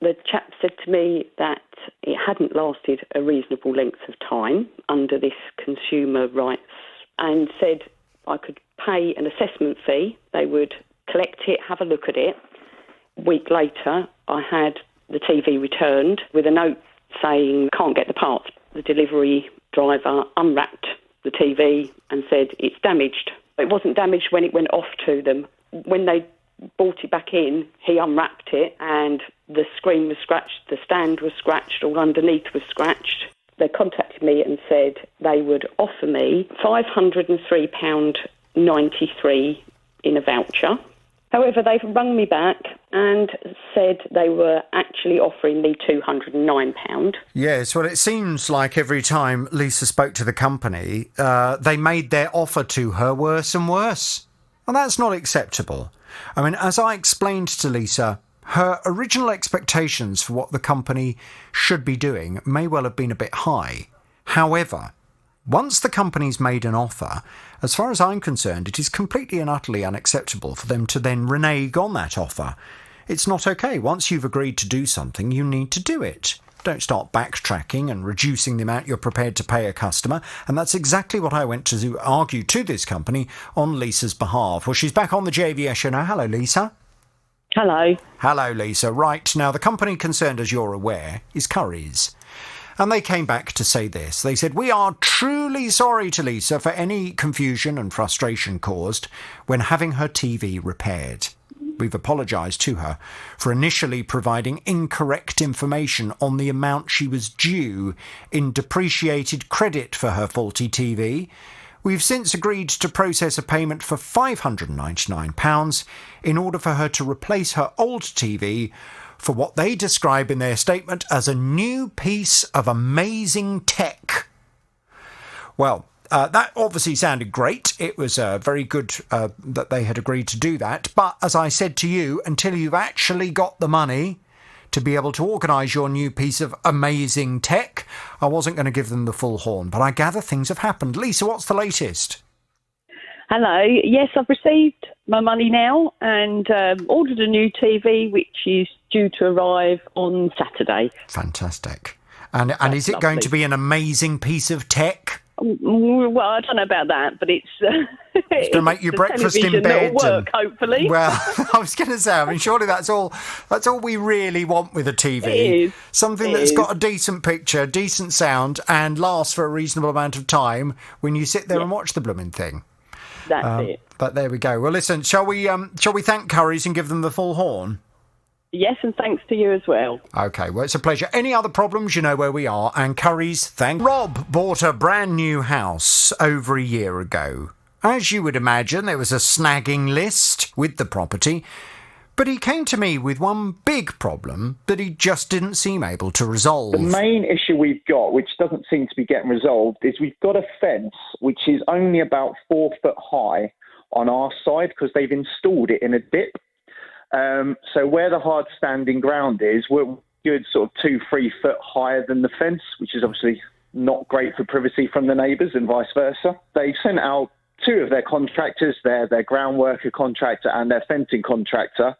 The chap said to me that it hadn't lasted a reasonable length of time under this consumer rights, and said I could pay an assessment fee. They would collect it, have a look at it. A week later, I had the TV returned with a note saying, can't get the parts. The delivery driver unwrapped the TV and said, it's damaged. It wasn't damaged when it went off to them. When they brought it back in, he unwrapped it and the screen was scratched, the stand was scratched, all underneath was scratched. They contacted me and said they would offer me £503.93 in a voucher. However, they've rung me back and said they were actually offering me £209.
Yes, well, it seems like every time Lisa spoke to the company, they made their offer to her worse and worse. And that's not acceptable. I mean, as I explained to Lisa, her original expectations for what the company should be doing may well have been a bit high. However, once the company's made an offer, as far as I'm concerned, it is completely and utterly unacceptable for them to then renege on that offer. It's not okay. Once you've agreed to do something, you need to do it. Don't start backtracking and reducing the amount you're prepared to pay a customer. And that's exactly what I went to argue to this company on Lisa's behalf. Well, she's back on the JVS show now. Hello, Lisa.
Hello.
Hello, Lisa. Right, now the company concerned, as you're aware, is Currys. And they came back to say this. They said, we are truly sorry to Lisa for any confusion and frustration caused when having her TV repaired. We've apologised to her for initially providing incorrect information on the amount she was due in depreciated credit for her faulty TV. We've since agreed to process a payment for £599 in order for her to replace her old TV for what they describe in their statement as a new piece of amazing tech. Well, that obviously sounded great. It was very good that they had agreed to do that. But as I said to you, until you've actually got the money to be able to organise your new piece of amazing tech, I wasn't going to give them the full horn. But I gather things have happened. Lisa, what's the latest?
Hello. Yes, I've received my money now and ordered a new TV, which is due to arrive on Saturday.
Fantastic. And is it going to be an amazing piece of tech?
Well, I don't know about that, but it's
going to make you breakfast in bed.
It'll work, hopefully.
Well, I was going to say, I mean, surely that's all we really want with a TV.
It is.
Something that's got a decent picture, decent sound, and lasts for a reasonable amount of time when you sit there and watch the blooming thing.
That's it.
But there we go. Well, listen, shall we thank Currys and give them the full horn?
Yes, and thanks to you as well.
OK, well, it's a pleasure. Any other problems, you know where we are. And Currys, thank Rob bought a brand new house over a year ago. As you would imagine, there was a snagging list with the property. But he came to me with one big problem that he just didn't seem able to resolve.
The main issue we've got, which doesn't seem to be getting resolved, is we've got a fence which is only about 4 foot high on our side because they've installed it in a dip. So where the hard standing ground is, we're good sort of 2-3 foot higher than the fence, which is obviously not great for privacy from the neighbours and vice versa. They sent out 2 of their contractors, their ground worker contractor and their fencing contractor,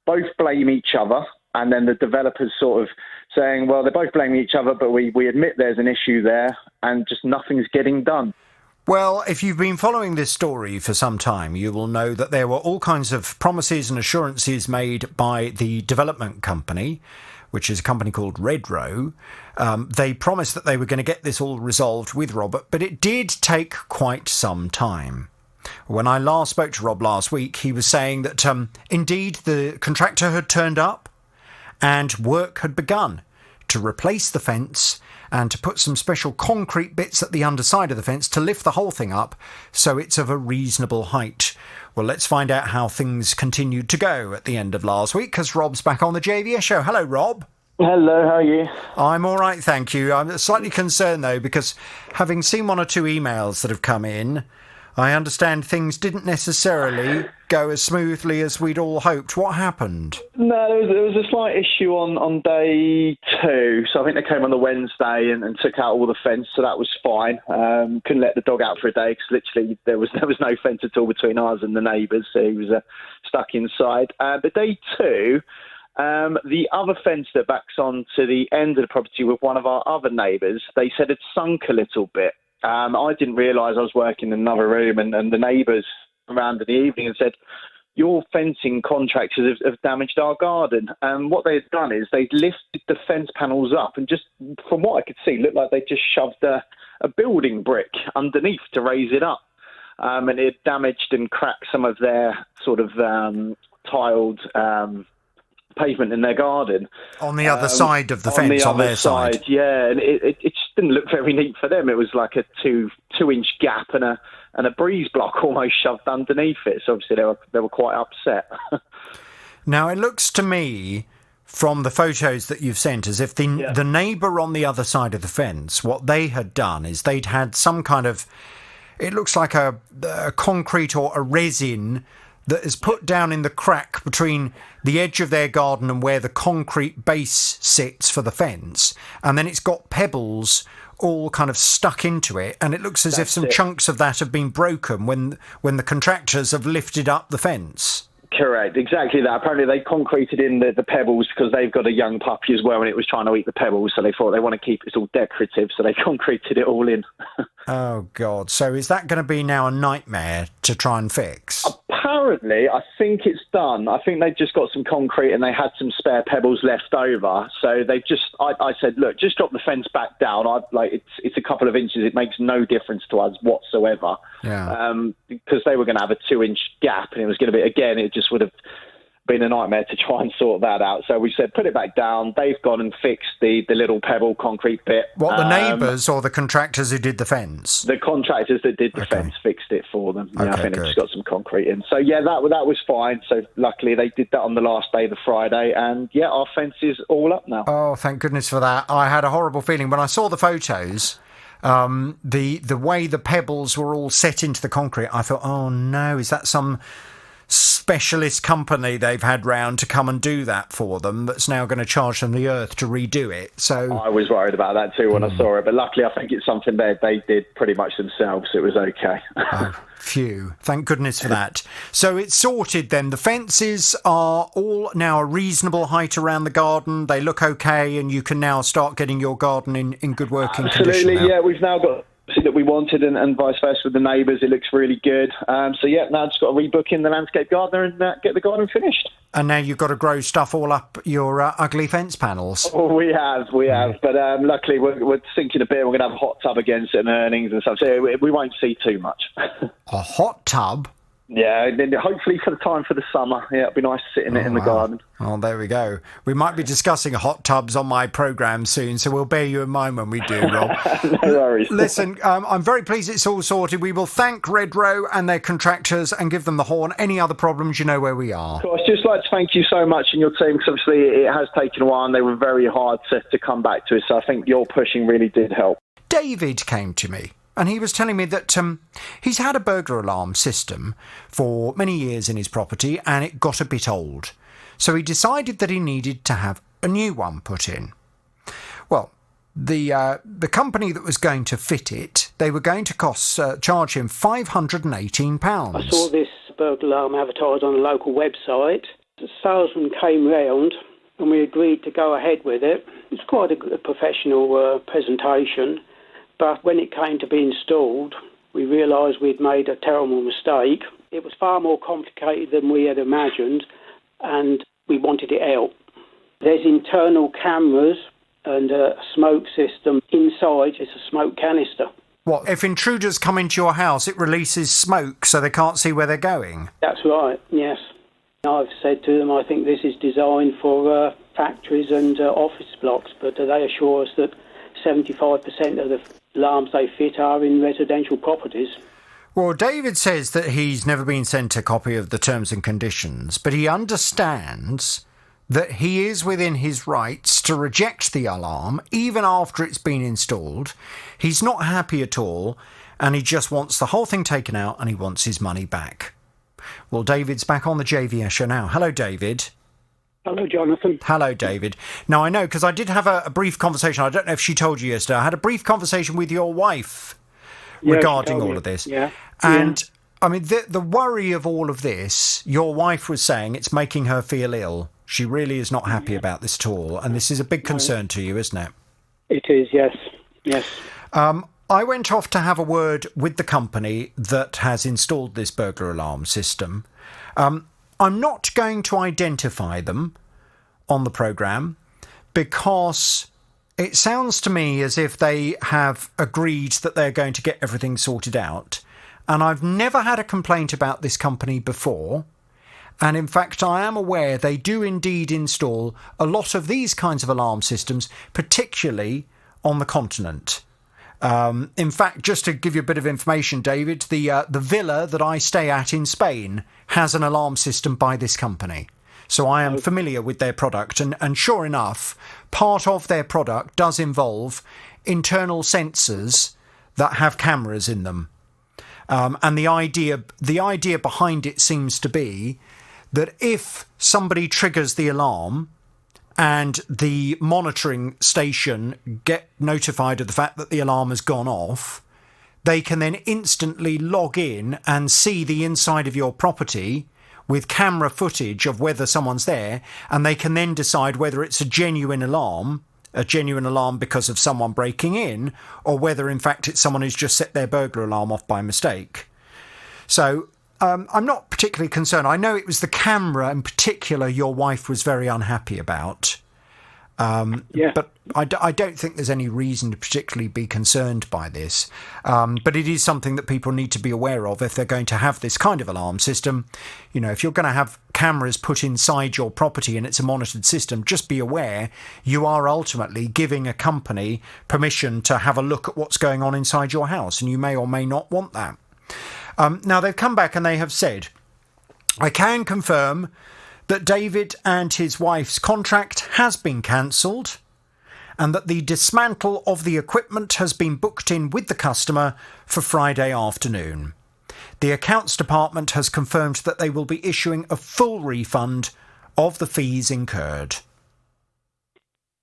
both blame each other. And then the developers sort of saying, well, they're both blaming each other, but we admit there's an issue there and just nothing's getting done.
Well, if you've been following this story for some time, you will know that there were all kinds of promises and assurances made by the development company, which is a company called Redrow. They promised that they were going to get this all resolved with Robert, but it did take quite some time. When I last spoke to Rob last week, he was saying that indeed the contractor had turned up and work had begun to replace the fence and to put some special concrete bits at the underside of the fence to lift the whole thing up so it's of a reasonable height. Well, let's find out how things continued to go at the end of last week, because Rob's back on the JVS show. Hello, Rob.
Hello, how are you?
I'm all right, thank you. I'm slightly concerned, though, because having seen 1 or 2 emails that have come in, I understand things didn't necessarily go as smoothly as we'd all hoped. What happened?
No, there was a slight issue on day 2. So I think they came on the Wednesday and took out all the fence, so that was fine. Couldn't let the dog out for a day because literally there was no fence at all between us and the neighbours, so he was stuck inside. But day 2, The other fence that backs on to the end of the property with one of our other neighbours, they said it sunk a little bit. I didn't realise I was working in another room, and the neighbours around in the evening and said, your fencing contractors have damaged our garden. And what they had done is they'd lifted the fence panels up and just, from what I could see, looked like they just shoved a building brick underneath to raise it up. And it had damaged and cracked some of their sort of tiled pavement in their garden.
On the other side of the fence, on their side.
Yeah, and it just didn't look very neat for them. It was like a two-inch gap and a breeze block almost shoved underneath it. So obviously they were quite upset.
Now, it looks to me, from the photos that you've sent, as if the neighbour on the other side of the fence, what they had done is they'd had some kind of, it looks like a concrete or a resin that is put down in the crack between the edge of their garden and where the concrete base sits for the fence. And then it's got pebbles all kind of stuck into it. And it looks as if some chunks of that have been broken when the contractors have lifted up the fence.
Correct, exactly that. Apparently they concreted in the pebbles because they've got a young puppy as well and it was trying to eat the pebbles, so they thought they want to keep it all decorative, so they concreted it all in.
Oh, God. So is that going to be now a nightmare to try and fix?
Apparently, I think it's done. I think they've just got some concrete and they had some spare pebbles left over. So they've just, I said, look, just drop the fence back down. It's a couple of inches. It makes no difference to us whatsoever.
Yeah.
Because they were going to have a 2-inch gap and it was going to be, again, it just would have been a nightmare to try and sort that out. So we said, put it back down. They've gone and fixed the little pebble concrete bit.
What, the neighbours or the contractors who did the fence?
The contractors that did the fence fixed it for them. Yeah, I think they've just got some concrete in. So yeah, that was fine. So luckily they did that on the last day, the Friday, and yeah, our fence is all up now.
Oh, thank goodness for that. I had a horrible feeling when I saw the photos. The way the pebbles were all set into the concrete, I thought, oh no, is that some specialist company they've had round to come and do that for them that's now going to charge them the earth to redo it? So
I was worried about that too when I saw it, but luckily I think it's something they did pretty much themselves. It was okay.
Oh, phew. Thank goodness for that. So it's sorted then. The fences are all now a reasonable height around the garden. They look okay and you can now start getting your garden in good working condition.
Absolutely, yeah. We've now got that we wanted and vice versa with the neighbours. It looks really good. So yeah, now I've just got to rebook in the landscape gardener and get the garden finished.
And now you've got to grow stuff all up your ugly fence panels.
Oh, we have. But luckily we're sinking a bit. We're going to have a hot tub again, and earnings and stuff. So we won't see too much.
A hot tub?
Yeah, and then hopefully for the time for the summer. Yeah, it'd be nice to sit in it in the garden.
Oh, there we go. We might be discussing hot tubs on my programme soon, so we'll bear you in mind when we do, Rob.
No worries.
Listen, I'm very pleased it's all sorted. We will thank Redrow and their contractors and give them the horn. Any other problems, you know where we are.
Of course, just like to thank you so much and your team, because obviously it has taken a while and they were very hard to come back to us. So I think your pushing really did help.
David came to me. And he was telling me that he's had a burglar alarm system for many years in his property and it got a bit old. So he decided that he needed to have a new one put in. Well, the company that was going to fit it, they were going to charge him £518.
I saw this burglar alarm advertised on a local website. The salesman came round and we agreed to go ahead with it. It was quite a professional presentation. But when it came to be installed, we realised we'd made a terrible mistake. It was far more complicated than we had imagined, and we wanted it out. There's internal cameras and a smoke system. Inside is a smoke canister.
What, if intruders come into your house, it releases smoke so they can't see where they're going?
That's right, yes. I've said to them, I think this is designed for factories and office blocks, but they assure us that 75% of the alarms they fit are in residential properties.
Well, David says that he's never been sent a copy of the terms and conditions, but he understands that he is within his rights to reject the alarm even after it's been installed. He's not happy at all, and he just wants the whole thing taken out and he wants his money back. Well, David's back on the JVS show now. Hello, David.
Hello, Jonathan.
Hello, David. Now, I know, because I did have a brief conversation. I don't know if she told you yesterday. I had a brief conversation with your wife regarding all of this.
Yeah.
And, I mean, the worry of all of this, your wife was saying it's making her feel ill. She really is not happy about this at all, and this is a big concern to you, isn't it?
It is, yes. Yes.
I went off to have a word with the company that has installed this burglar alarm system. I'm not going to identify them on the programme because it sounds to me as if they have agreed that they're going to get everything sorted out. And I've never had a complaint about this company before. And in fact, I am aware they do indeed install a lot of these kinds of alarm systems, particularly on the continent. In fact, just to give you a bit of information, David, the villa that I stay at in Spain has an alarm system by this company. So I am familiar with their product. And sure enough, part of their product does involve internal sensors that have cameras in them. And the idea behind it seems to be that if somebody triggers the alarm and the monitoring station get notified of the fact that the alarm has gone off, they can then instantly log in and see the inside of your property with camera footage of whether someone's there, and they can then decide whether it's a genuine alarm because of someone breaking in, or whether in fact it's someone who's just set their burglar alarm off by mistake. So I'm not particularly concerned. I know it was the camera in particular your wife was very unhappy about. But I don't think there's any reason to particularly be concerned by this. But it is something that people need to be aware of if they're going to have this kind of alarm system. You know, if you're going to have cameras put inside your property and it's a monitored system, just be aware you are ultimately giving a company permission to have a look at what's going on inside your house, and you may or may not want that. Now, they've come back and they have said, I can confirm that David and his wife's contract has been cancelled and that the dismantle of the equipment has been booked in with the customer for Friday afternoon. The accounts department has confirmed that they will be issuing a full refund of the fees incurred.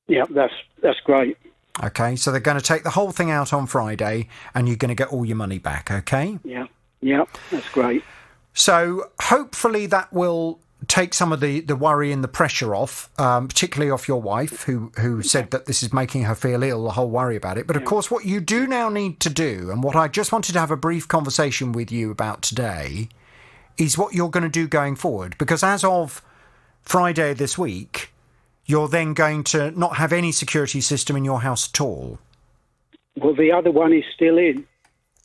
Yeah, that's great.
Okay, so they're going to take the whole thing out on Friday and you're going to get all your money back, okay?
Yeah, that's great.
So hopefully that will take some of the worry and the pressure off, particularly off your wife, who said that this is making her feel ill, the whole worry about it. But of course, what you do now need to do, and what I just wanted to have a brief conversation with you about today, is what you're going to do going forward. Because as of Friday this week, you're then going to not have any security system in your house at all.
Well, the other one is still in.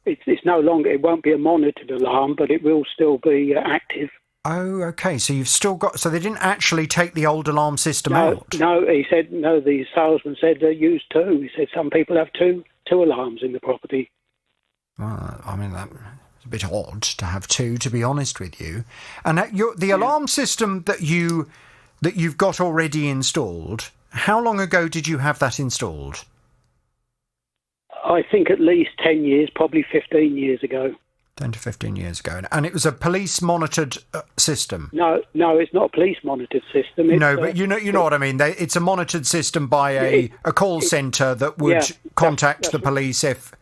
It's no longer, it won't be a monitored alarm, but it will still be active.
Oh, okay. So you've still got... So they didn't actually take the old alarm system out?
No, he said... No, the salesman said they used two. He said some people have two alarms in the property.
Well, I mean, that's a bit odd to have two, to be honest with you. And the alarm system that you've got already installed, how long ago did you have that installed?
I think at least 10 years, probably 15 years ago.
10 to 15 years ago. And it was a police-monitored system?
No, it's not a police-monitored system.
But you know what I mean. It's a monitored system by a call centre that would contact the police if...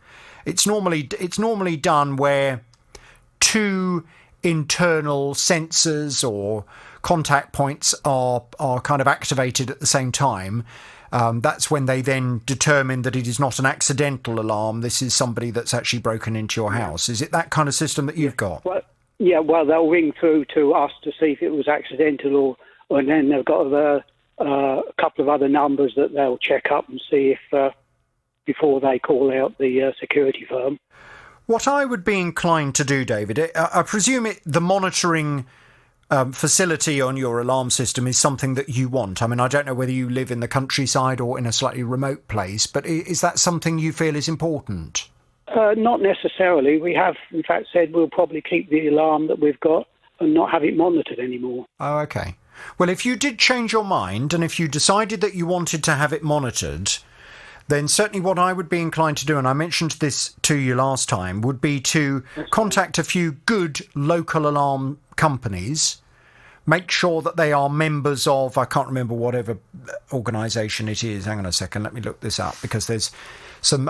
It's normally done where two internal sensors or contact points are kind of activated at the same time. That's when they then determine that it is not an accidental alarm. This is somebody that's actually broken into your house. Is it that kind of system that you've got?
Well, they'll ring through to us to see if it was accidental, and then they've got a couple of other numbers that they'll check up and see if before they call out the security firm.
What I would be inclined to do, David, I presume the monitoring facility on your alarm system is something that you want. I mean, I don't know whether you live in the countryside or in a slightly remote place, but is that something you feel is important?
Not necessarily. We have, in fact, said we'll probably keep the alarm that we've got and not have it monitored anymore.
Oh, okay. Well, if you did change your mind and if you decided that you wanted to have it monitored, then certainly what I would be inclined to do, and I mentioned this to you last time, would be to contact a few good local alarm companies, make sure that they are members of, I can't remember whatever organisation it is. Hang on a second, let me look this up, because there's some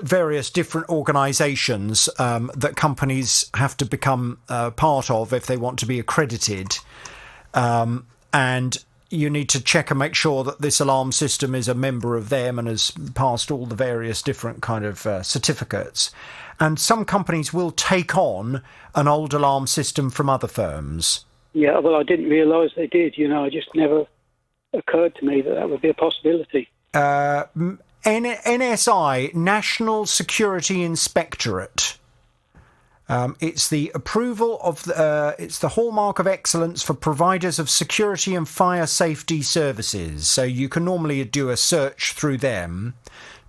various different organisations that companies have to become part of if they want to be accredited. And you need to check and make sure that this alarm system is a member of them and has passed all the various different kind of certificates. And some companies will take on an old alarm system from other firms.
Yeah, well, I didn't realise they did. It just never occurred to me that would be a possibility.
NSI, National Security Inspectorate. It's the approval of it's the hallmark of excellence for providers of security and fire safety services. So you can normally do a search through them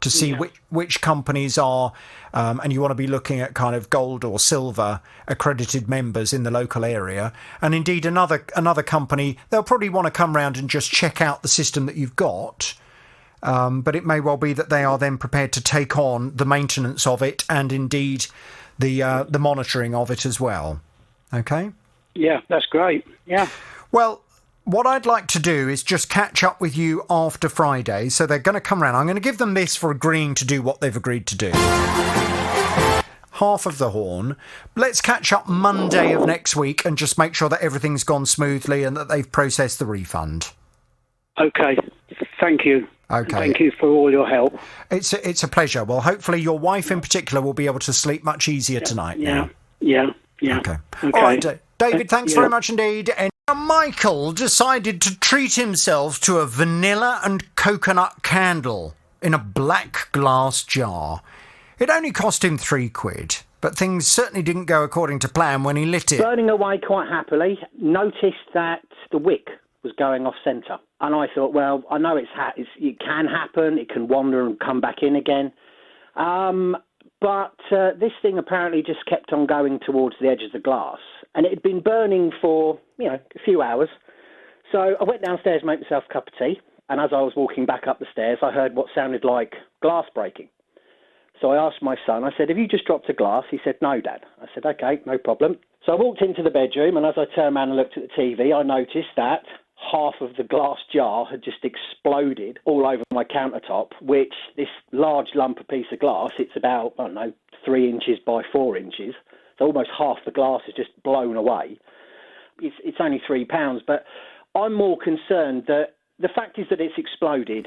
to see which companies are, and you want to be looking at kind of gold or silver accredited members in the local area. And indeed, another company, they'll probably want to come round and just check out the system that you've got. But it may well be that they are then prepared to take on the maintenance of it and indeed the monitoring of it as well. Okay?
Yeah, that's great. Yeah.
Well, what I'd like to do is just catch up with you after Friday. So they're going to come round. I'm going to give them this for agreeing to do what they've agreed to do. Half of the horn. Let's catch up Monday of next week and just make sure that everything's gone smoothly and that they've processed the refund.
Okay. Thank you.
Okay.
Thank you for all your help.
It's a pleasure. Well, hopefully your wife in particular will be able to sleep much easier tonight now.
Yeah.
Okay. All right, David, thanks very much indeed. And Michael decided to treat himself to a vanilla and coconut candle in a black glass jar. It only cost him £3, but things certainly didn't go according to plan when he lit it.
Burning away quite happily, noticed that the wick was going off centre. And I thought, well, I know it can happen, it can wander and come back in again. But this thing apparently just kept on going towards the edge of the glass. And it had been burning for, a few hours. So I went downstairs to make myself a cup of tea. And as I was walking back up the stairs, I heard what sounded like glass breaking. So I asked my son, I said, have you just dropped a glass? He said, no, Dad. I said, OK, no problem. So I walked into the bedroom, and as I turned around and looked at the TV, I noticed that half of the glass jar had just exploded all over my countertop, which this large lump of piece of glass, it's about, 3 inches by 4 inches. So almost half the glass is just blown away. It's only £3, but I'm more concerned that the fact is that it's exploded.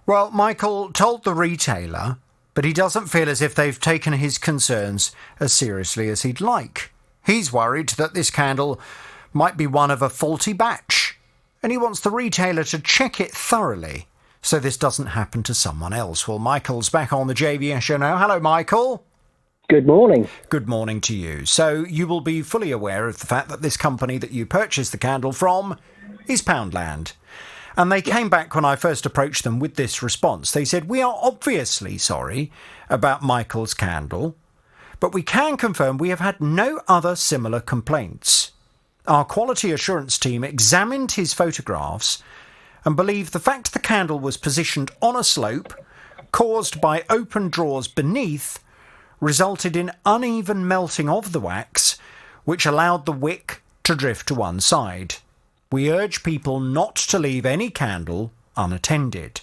Well, Michael told the retailer, but he doesn't feel as if they've taken his concerns as seriously as he'd like. He's worried that this candle might be one of a faulty batch, and he wants the retailer to check it thoroughly so this doesn't happen to someone else. Well, Michael's back on the JVS show now. Hello, Michael.
Good morning.
Good morning to you. So you will be fully aware of the fact that this company that you purchased the candle from is Poundland. And they came back when I first approached them with this response. They said, we are obviously sorry about Michael's candle, but we can confirm we have had no other similar complaints. Our quality assurance team examined his photographs and believe the fact the candle was positioned on a slope caused by open drawers beneath resulted in uneven melting of the wax, which allowed the wick to drift to one side. We urge people not to leave any candle unattended.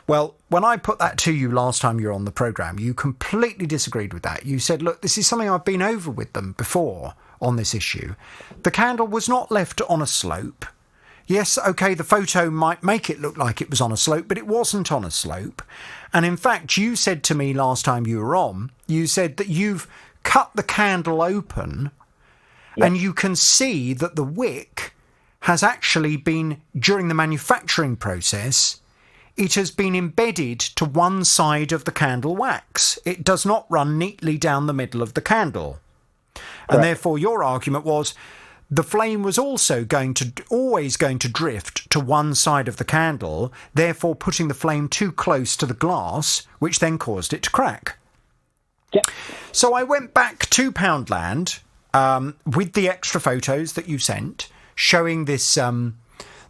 Well, when I put that to you last time you were on the programme, you completely disagreed with that. You said, look, this is something I've been over with them before on this issue. The candle was not left on a slope. Yes, OK, the photo might make it look like it was on a slope, but it wasn't on a slope. And in fact, you said to me last time you were on, you said that you've cut the candle open and you can see that the wick has actually been, during the manufacturing process, it has been embedded to one side of the candle wax. It does not run neatly down the middle of the candle. And therefore your argument was the flame was also always going to drift to one side of the candle, therefore putting the flame too close to the glass, which then caused it to crack.
Yep.
So I went back to Poundland with the extra photos that you sent, showing this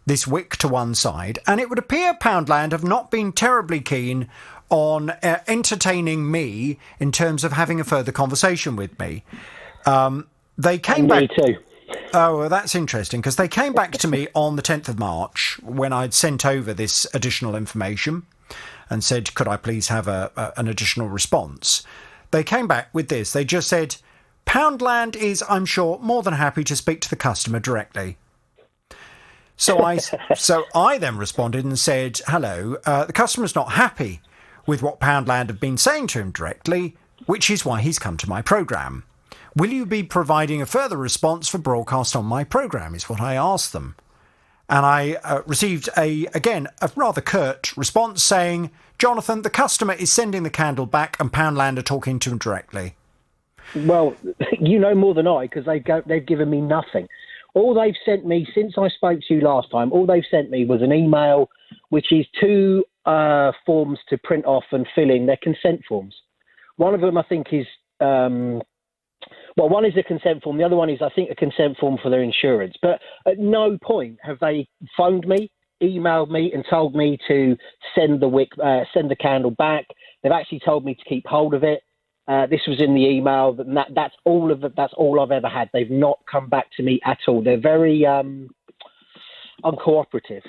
this wick to one side, and it would appear Poundland have not been terribly keen on entertaining me in terms of having a further conversation with me. They came back.
Me too.
Oh, well, that's interesting, because they came back to me on the 10th of March when I'd sent over this additional information and said, could I please have an additional response? They came back with this. They just said, Poundland is, I'm sure, more than happy to speak to the customer directly. So I then responded and said, hello, the customer's not happy with what Poundland have been saying to him directly, which is why he's come to my programme. Will you be providing a further response for broadcast on my programme, is what I asked them. And I received, a rather curt response saying, Jonathan, the customer is sending the candle back and Poundland are talking to him directly.
Well, you know more than I, because they've given me nothing. All they've sent me, since I spoke to you last time, all they've sent me was an email, which is 2 forms to print off and fill in their consent forms. One of them, I think, is... one is a consent form. The other one is, I think, a consent form for their insurance. But at no point have they phoned me, emailed me, and told me to send the candle back. They've actually told me to keep hold of it. This was in the email. That's all of it. That's all I've ever had. They've not come back to me at all. They're very uncooperative,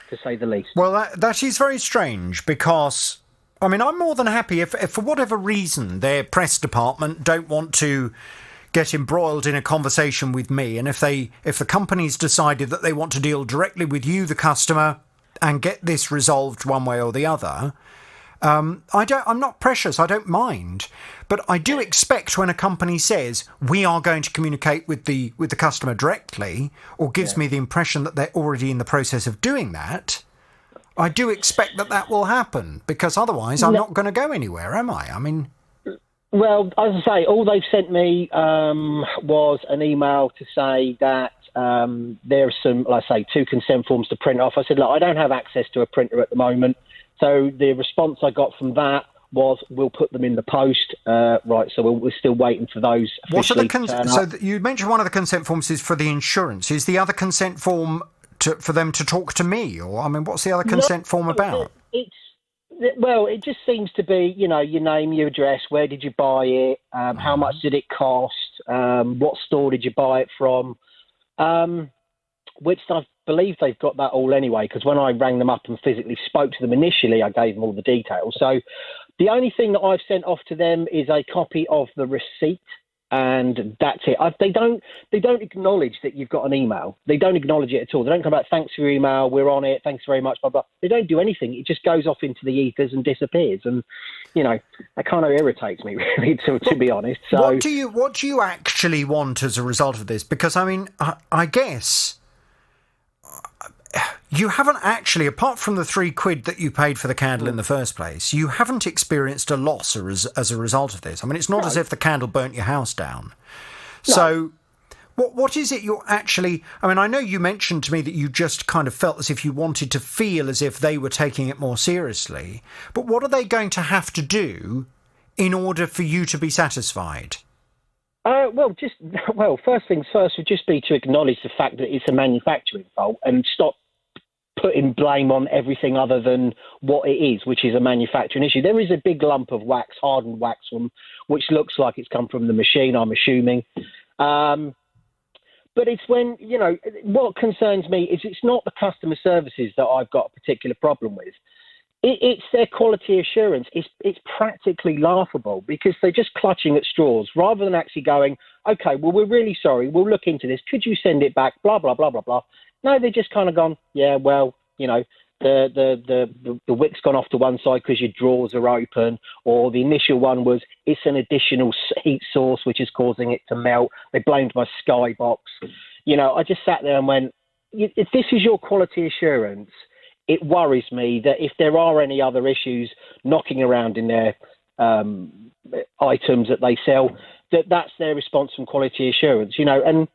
to say the least.
Well, that is very strange because, I mean, I'm more than happy if for whatever reason their press department don't want to get embroiled in a conversation with me, and if the company's decided that they want to deal directly with you, the customer, and get this resolved one way or the other, I'm not precious. I don't mind, but I do expect when a company says we are going to communicate with the customer directly, or gives me the impression that they're already in the process of doing that, I do expect that will happen, because otherwise I'm not going to go anywhere, am I? I mean...
Well, as I say, all they've sent me was an email to say that there's some, like I say, 2 consent forms to print off. I said, look, I don't have access to a printer at the moment. So the response I got from that was, we'll put them in the post. Right, so we're still waiting for those officially to turn up.
So you mentioned one of the consent forms is for the insurance. Is the other consent form for them to talk to me? Or, I mean, what's the other consent form about?
It just seems to be, your name, your address, where did you buy it, how much did it cost, what store did you buy it from, which I believe they've got that all anyway, because when I rang them up and physically spoke to them initially, I gave them all the details. So the only thing that I've sent off to them is a copy of the receipt, and that's it. They don't acknowledge that you've got an email. They don't acknowledge it at all. They don't come back, thanks for your email, we're on it, thanks very much, blah, blah. They don't do anything. It just goes off into the ethers and disappears. And, that kind of irritates me, really, to be honest. So,
what do you actually want as a result of this? Because, I mean, I guess... You haven't actually, apart from the £3 that you paid for the candle in the first place, you haven't experienced a loss as a result of this. I mean, it's not as if the candle burnt your house down. No. So what is it you're actually... I mean, I know you mentioned to me that you just kind of felt as if you wanted to feel as if they were taking it more seriously. But what are they going to have to do in order for you to be satisfied?
First things first would just be to acknowledge the fact that it's a manufacturing fault and stop putting blame on everything other than what it is, which is a manufacturing issue. There is a big lump of wax, hardened wax, which looks like it's come from the machine, I'm assuming. But it's when, what concerns me is it's not the customer services that I've got a particular problem with. It's their quality assurance. It's practically laughable because they're just clutching at straws rather than actually going, okay, well, we're really sorry. We'll look into this. Could you send it back? Blah, blah, blah, blah, blah. No, they're just kind of gone, yeah, well, the wick's gone off to one side because your drawers are open, or the initial one was it's an additional heat source which is causing it to melt. They blamed my skybox. I just sat there and went, if this is your quality assurance, it worries me that if there are any other issues knocking around in their items that they sell, that's their response from quality assurance, and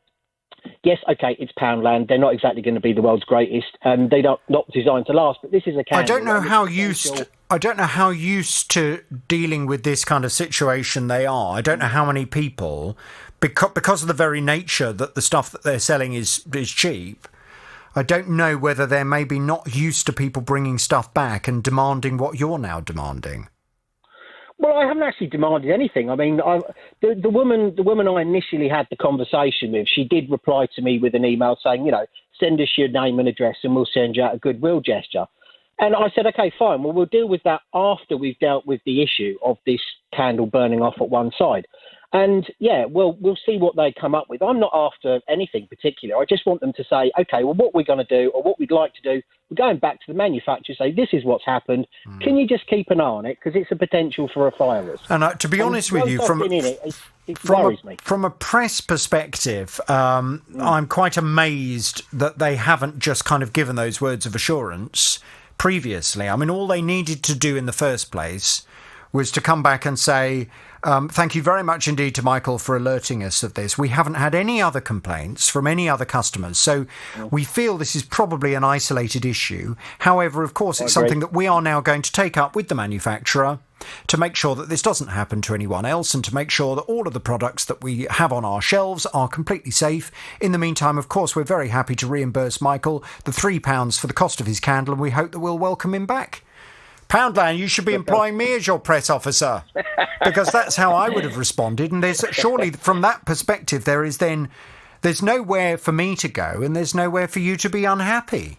yes, okay, it's Poundland. They're not exactly going to be the world's greatest, and they're not designed to last. But this is a candle. I don't know how used to dealing with this kind of situation they are. I don't know how many people, because of the very nature that the stuff that they're selling is cheap. I don't know whether they're maybe not used to people bringing stuff back and demanding what you're now demanding. Well, I haven't actually demanded anything. I mean, the woman I initially had the conversation with, she did reply to me with an email saying, send us your name and address and we'll send you out a goodwill gesture. And I said, okay, fine. Well, we'll deal with that after we've dealt with the issue of this candle burning off at one side. And yeah, well, we'll see what they come up with. I'm not after anything particular. I just want them to say, okay, well, what we're going to do or what we'd like to do, we're going back to the manufacturer, say, this is what's happened. Can you just keep an eye on it? Because it's a potential for a fire risk.
And to be honest with you, from a press perspective, I'm quite amazed that they haven't just kind of given those words of assurance previously. I mean, all they needed to do in the first place was to come back and say, thank you very much indeed to Michael for alerting us of this. We haven't had any other complaints from any other customers, so we feel this is probably an isolated issue. However, of course, it's something that we are now going to take up with the manufacturer to make sure that this doesn't happen to anyone else and to make sure that all of the products that we have on our shelves are completely safe. In the meantime, of course, we're very happy to reimburse Michael the £3 for the cost of his candle, and we hope that we'll welcome him back. Poundland, you should be employing me as your press officer, because that's how I would have responded. And there's surely, from that perspective, there's nowhere for me to go, and there's nowhere for you to be unhappy.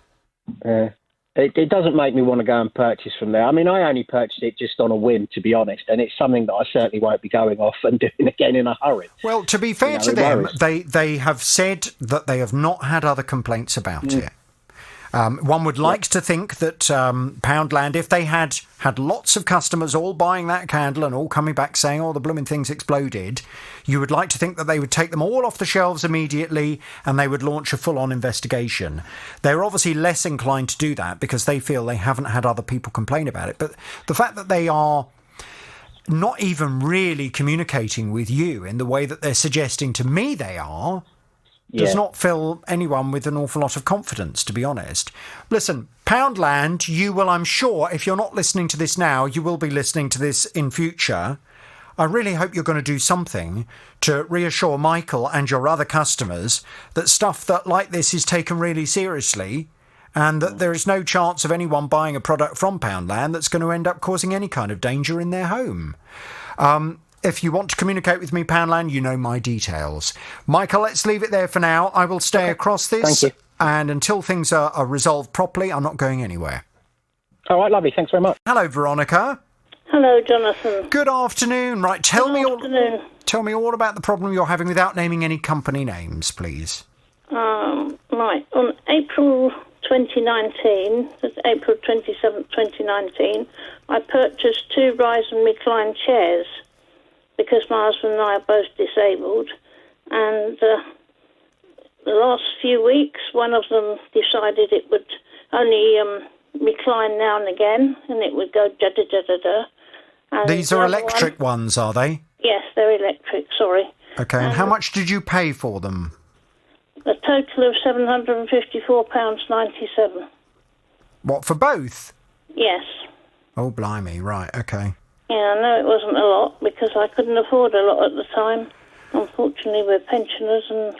It doesn't make me want to go and purchase from there. I mean, I only purchased it just on a whim, to be honest, and it's something that I certainly won't be going off and doing again in a hurry.
Well, to be fair to them, they have said that they have not had other complaints about it. One would like to think that Poundland, if they had lots of customers all buying that candle and all coming back saying, oh, the blooming thing's exploded, you would like to think that they would take them all off the shelves immediately and they would launch a full-on investigation. They're obviously less inclined to do that because they feel they haven't had other people complain about it. But the fact that they are not even really communicating with you in the way that they're suggesting to me they are does not fill anyone with an awful lot of confidence, to be honest. Listen, Poundland, you will, I'm sure, if you're not listening to this now, you will be listening to this in future. I really hope you're going to do something to reassure Michael and your other customers that stuff that like this is taken really seriously and that there is no chance of anyone buying a product from Poundland that's going to end up causing any kind of danger in their home. If you want to communicate with me, Poundland, you know my details. Michael, let's leave it there for now. I will stay across this.
Thank you.
And until things are resolved properly, I'm not going anywhere.
All right, lovely. Thanks very much.
Hello, Veronica.
Hello, Jonathan.
Good afternoon. Right, tell me all about the problem you're having without naming any company names, please.
Right. On April 2019, that's April 27th, 2019, I purchased 2 rise and recline chairs, because my husband and I are both disabled. And the last few weeks, one of them decided it would only recline now and again, and it would go da-da-da-da-da. And
these are electric ones, are they?
Yes, they're electric, sorry.
Okay, and how much did you pay for them?
A total of £754.97.
What, for both?
Yes.
Oh, blimey, right, okay.
Yeah, I know it wasn't a lot because I couldn't afford a lot at the time. Unfortunately, we're pensioners and...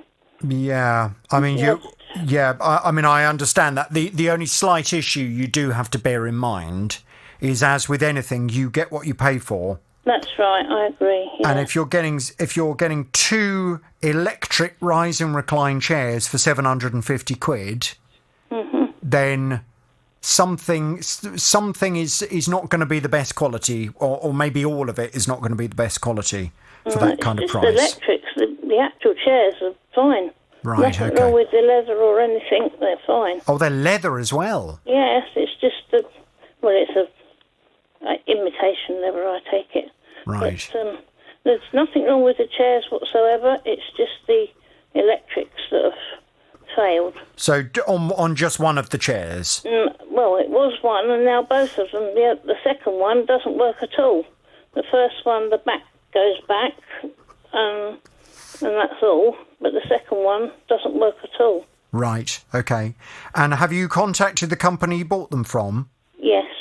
Yeah, I mean, I mean, I understand that. The only slight issue you do have to bear in mind is, as with anything, you get what you pay for.
That's right, I agree. Yeah.
And if you're getting 2 electric rise and recline chairs for £750, then something is not going to be the best quality, or maybe all of it is not going to be the best quality for that kind of price.
The electrics, the actual chairs are fine.
Right,
Nothing wrong with the leather or anything, they're fine.
Oh, they're leather as well?
Yes, it's just it's a imitation leather, I take it.
Right.
But there's nothing wrong with the chairs whatsoever, it's just the electrics that have failed.
So on just one of the chairs?
Well, it was one, and now both of them. The second one doesn't work at all. The first one, the back goes back, and that's all. But the second one doesn't work at all.
Right, okay. And have you contacted the company you bought them from?
Yes.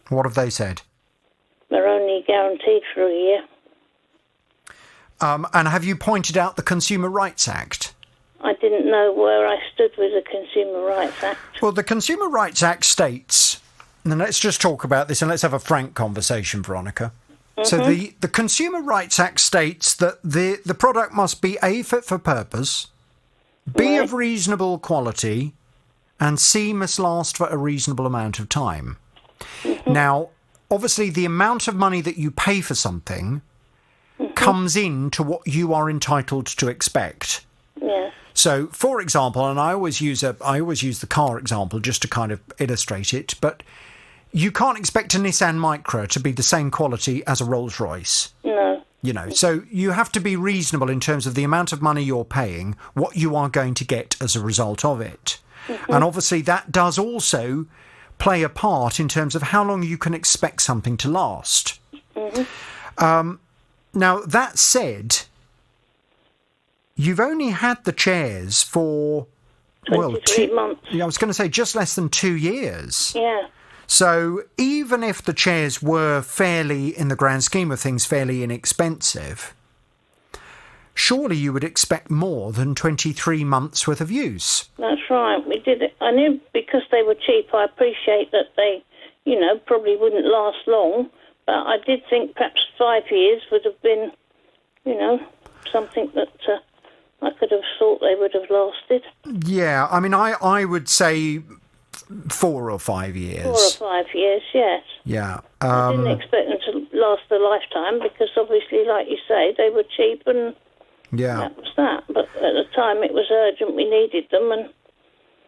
What have they said?
They're only guaranteed for a year.
And have you pointed out the Consumer Rights Act?
I didn't know where I stood with the Consumer Rights Act.
Well, the Consumer Rights Act states, and let's just talk about this and let's have a frank conversation, Veronica. So the Consumer Rights Act states that the product must be A, fit for purpose, B, of reasonable quality, and C, must last for a reasonable amount of time. Now, obviously, the amount of money that you pay for something comes into what you are entitled to expect.
Yeah.
So, for example, and I always use the car example just to kind of illustrate it, but you can't expect a Nissan Micra to be the same quality as a Rolls-Royce.
No.
You know, so you have to be reasonable in terms of the amount of money you're paying, what you are going to get as a result of it. And obviously that does also play a part in terms of how long you can expect something to last. Now, that said, you've only had the chairs for
23 months.
I was going to say just less than 2 years.
Yeah.
So even if the chairs were fairly, in the grand scheme of things, fairly inexpensive, surely you would expect more than 23 months worth of use.
That's right. We did it. I knew because they were cheap, I appreciate that they, probably wouldn't last long. But I did think perhaps 5 years would have been, something that I could have thought they would have lasted.
Yeah, I mean, I would say 4 or 5 years.
4 or 5 years, yes.
Yeah.
I didn't expect them to last a lifetime because obviously, like you say, they were cheap and that was that. But at the time it was urgent, we needed them and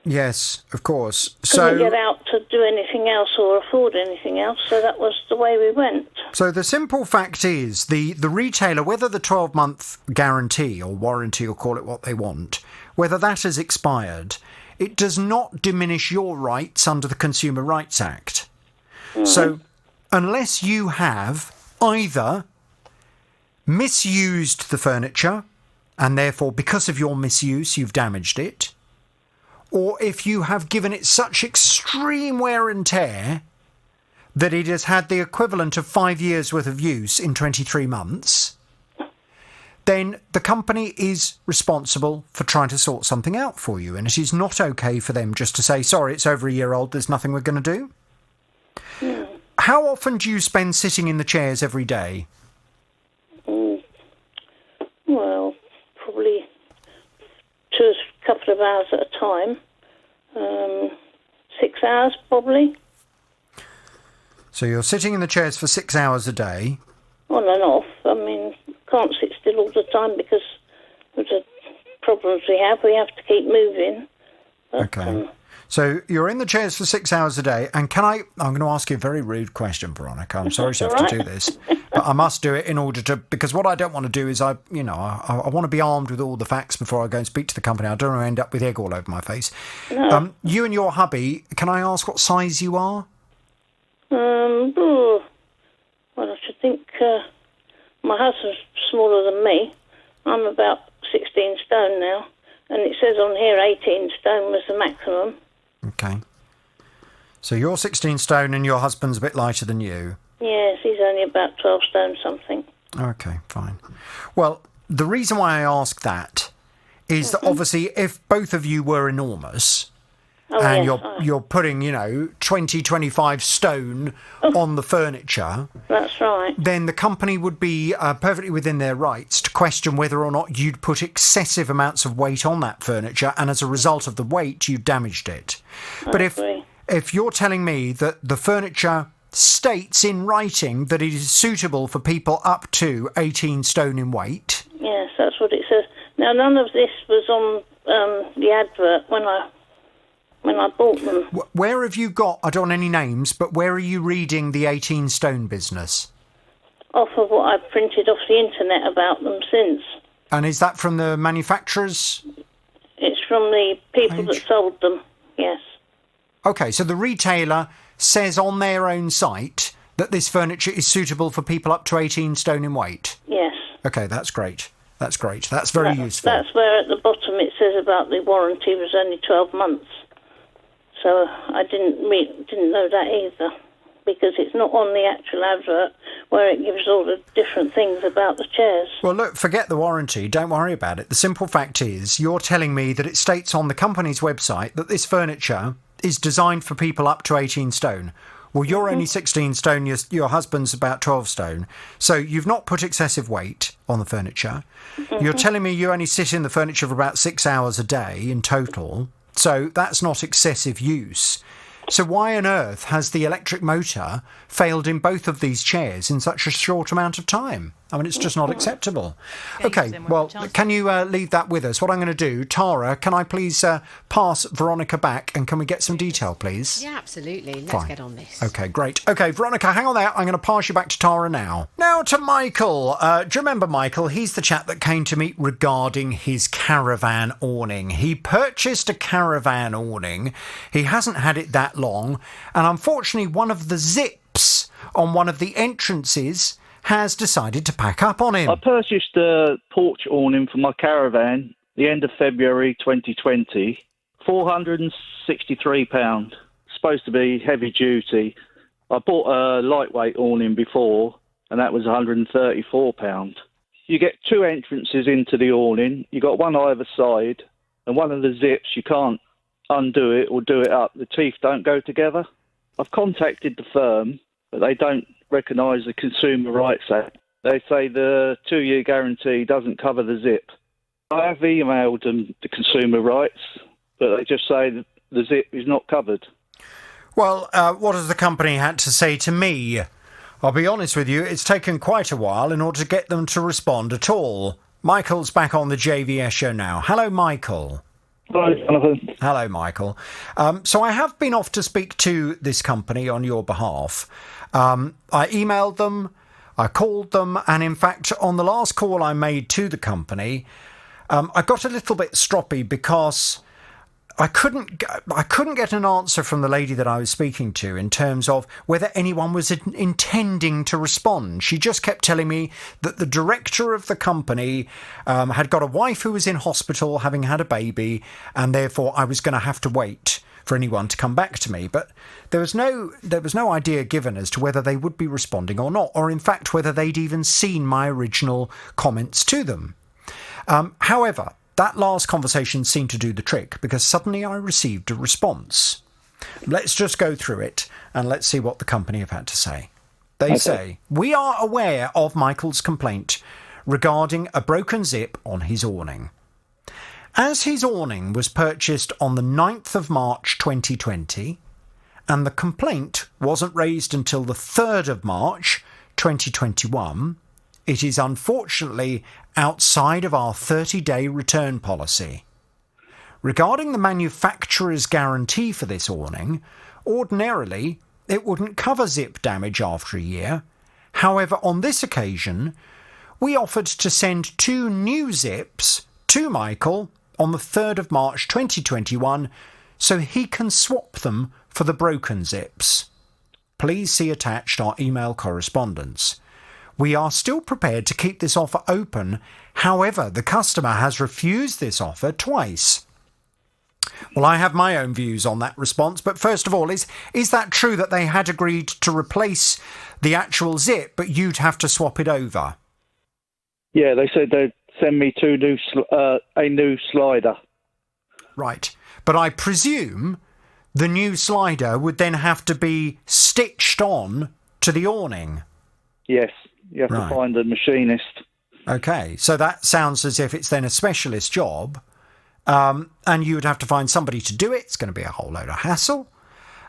yes, of course.
Couldn't get out to do anything else or afford anything else, so that was the way we went.
So the simple fact is the retailer, whether the 12-month guarantee or warranty, or call it what they want, whether that has expired, it does not diminish your rights under the Consumer Rights Act. So unless you have either misused the furniture, and therefore because of your misuse you've damaged it, or if you have given it such extreme wear and tear that it has had the equivalent of 5 years worth of use in 23 months, then the company is responsible for trying to sort something out for you. And it is not okay for them just to say, sorry, it's over a year old, there's nothing we're going to do. How often do you spend sitting in the chairs every day?
Well, probably a couple of hours at a time. 6 hours, probably.
So you're sitting in the chairs for 6 hours a day?
On and off. I mean, can't sit still all the time because of the problems we have. We have to keep moving. But,
okay. So you're in the chairs for 6 hours a day, and I'm going to ask you a very rude question, Veronica. I'm sorry to have to do this, but I must do it in order to, because what I don't want to do is I want to be armed with all the facts before I go and speak to the company. I don't want to end up with egg all over my face.
No.
You and your hubby, can I ask what size you are?
Well, I should think my husband's smaller than me. I'm about 16 stone now, and it says on here 18 stone was the maximum.
Okay. So you're 16 stone and your husband's a bit lighter than you?
Yes, he's only about 12 stone something.
Okay, fine. Well, the reason why I ask that is that obviously if both of you were enormous and you're putting, 20, 25 stone on the furniture...
That's right.
...then the company would be perfectly within their rights to question whether or not you'd put excessive amounts of weight on that furniture, and as a result of the weight, you damaged it. But if you're telling me that the furniture states in writing that it is suitable for people up to 18 stone in weight...
Yes, that's what it says. Now, none of this was on the advert when I bought them.
Where have you got, I don't want any names, but where are you reading the 18 stone business?
Off of what I've printed off the internet about them since.
And is that from the manufacturers?
It's from the people that sold them, yes.
Okay, so the retailer says on their own site that this furniture is suitable for people up to 18 stone in weight?
Yes.
Okay, that's great. That's great. That's very useful.
That's where at the bottom it says about the warranty was only 12 months. So I didn't know that either, because it's not on the actual advert where it gives all the different things about the chairs.
Well, look, forget the warranty. Don't worry about it. The simple fact is you're telling me that it states on the company's website that this furniture is designed for people up to 18 stone. Well, you're only 16 stone, your husband's about 12 stone, so you've not put excessive weight on the furniture. You're telling me you only sit in the furniture for about 6 hours a day in total, so that's not excessive use. So why on earth has the electric motor failed in both of these chairs in such a short amount of time? I mean, it's just not acceptable. Okay, well, can you leave that with us? What I'm going to do, Tara, can I please pass Veronica back, and can we get some detail, please?
Yeah, absolutely. Let's
Fine.
get on this.
Okay, great. Okay, Veronica, hang on there. I'm going to pass you back to Tara now. Now to Michael. Do you remember Michael? He's the chap that came to me regarding his caravan awning. He purchased a caravan awning. He hasn't had it that long, and unfortunately one of the zips on one of the entrances has decided to pack up on him.
I purchased a porch awning for my caravan the end of February 2020, £463. Supposed to be heavy duty. I bought a lightweight awning before, and that was £134. You get two entrances into the awning. You got one either side, and one of the zips, you can't undo it or do it up. The teeth don't go together. I've contacted the firm, but they don't recognise the Consumer Rights Act. They say the 2-year guarantee doesn't cover the zip. I have emailed them the Consumer Rights, but they just say that the zip is not covered.
Well, what has the company had to say to me? I'll be honest with you, it's taken quite a while in order to get them to respond at all. Michael's back on the JVS show now. Hello, Michael.
Hello, Jonathan.
Hello, Michael. So I have been off to speak to this company on your behalf. I emailed them, I called them, and in fact, on the last call I made to the company, I got a little bit stroppy because I couldn't get an answer from the lady that I was speaking to in terms of whether anyone was intending to respond. She just kept telling me that the director of the company had got a wife who was in hospital having had a baby, and therefore I was going to have to wait for anyone to come back to me. But there was no idea given as to whether they would be responding or not, or in fact whether they'd even seen my original comments to them. However, that last conversation seemed to do the trick, because suddenly I received a response. Let's just go through it and let's see what the company have had to say. They say, "We are aware of Michael's complaint regarding a broken zip on his awning. As his awning was purchased on the 9th of March 2020, and the complaint wasn't raised until the 3rd of March 2021, it is unfortunately outside of our 30-day return policy. Regarding the manufacturer's guarantee for this awning, ordinarily it wouldn't cover zip damage after a year. However, on this occasion, we offered to send 2 new zips to Michael on the 3rd of March 2021 so he can swap them for the broken zips. Please see attached our email correspondence. We are still prepared to keep this offer open. However, the customer has refused this offer twice." Well, I have my own views on that response, but first of all, is that true that they had agreed to replace the actual zip, but you'd have to swap it over?
Yeah, they said they'd send me a new slider.
Right, but I presume the new slider would then have to be stitched on to the awning.
Yes, you have to find a machinist.
Okay, so that sounds as if it's then a specialist job, and you would have to find somebody to do it. It's going to be a whole load of hassle.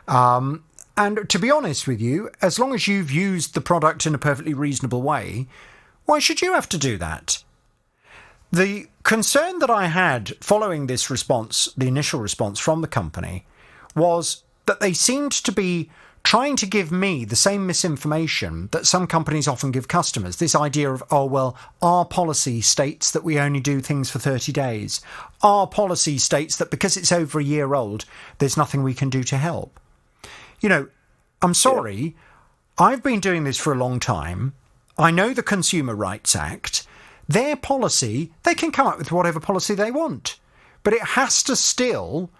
And to be honest with you, as long as you've used the product in a perfectly reasonable way, why should you have to do that? The concern that I had following this response, the initial response from the company, was that they seemed to be trying to give me the same misinformation that some companies often give customers. This idea of, oh, well, our policy states that we only do things for 30 days. Our policy states that because it's over a year old, there's nothing we can do to help. You know, I'm sorry, I've been doing this for a long time. I know the Consumer Rights Act. Their policy, they can come up with whatever policy they want, but it has to still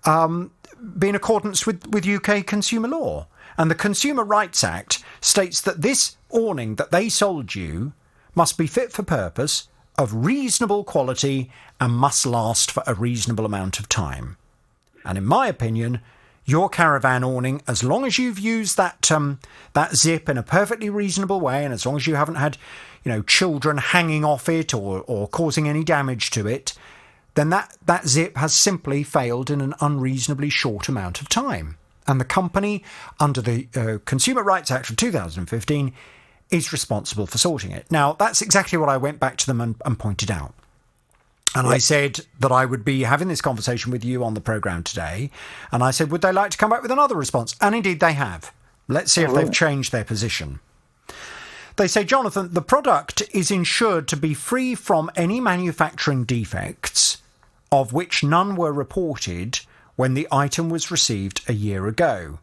be in accordance with UK consumer law. And the Consumer Rights Act states that this awning that they sold you must be fit for purpose, of reasonable quality, and must last for a reasonable amount of time. And in my opinion, your caravan awning, as long as you've used that zip in a perfectly reasonable way, and as long as you haven't had, children hanging off it or causing any damage to it, then that zip has simply failed in an unreasonably short amount of time. And the company, under the Consumer Rights Act of 2015, is responsible for sorting it. Now, that's exactly what I went back to them and pointed out. And I said that I would be having this conversation with you on the programme today. And I said, would they like to come back with another response? And indeed they have. Let's see if they've changed their position. They say, Jonathan, the product is insured to be free from any manufacturing defects, of which none were reported when the item was received a year ago.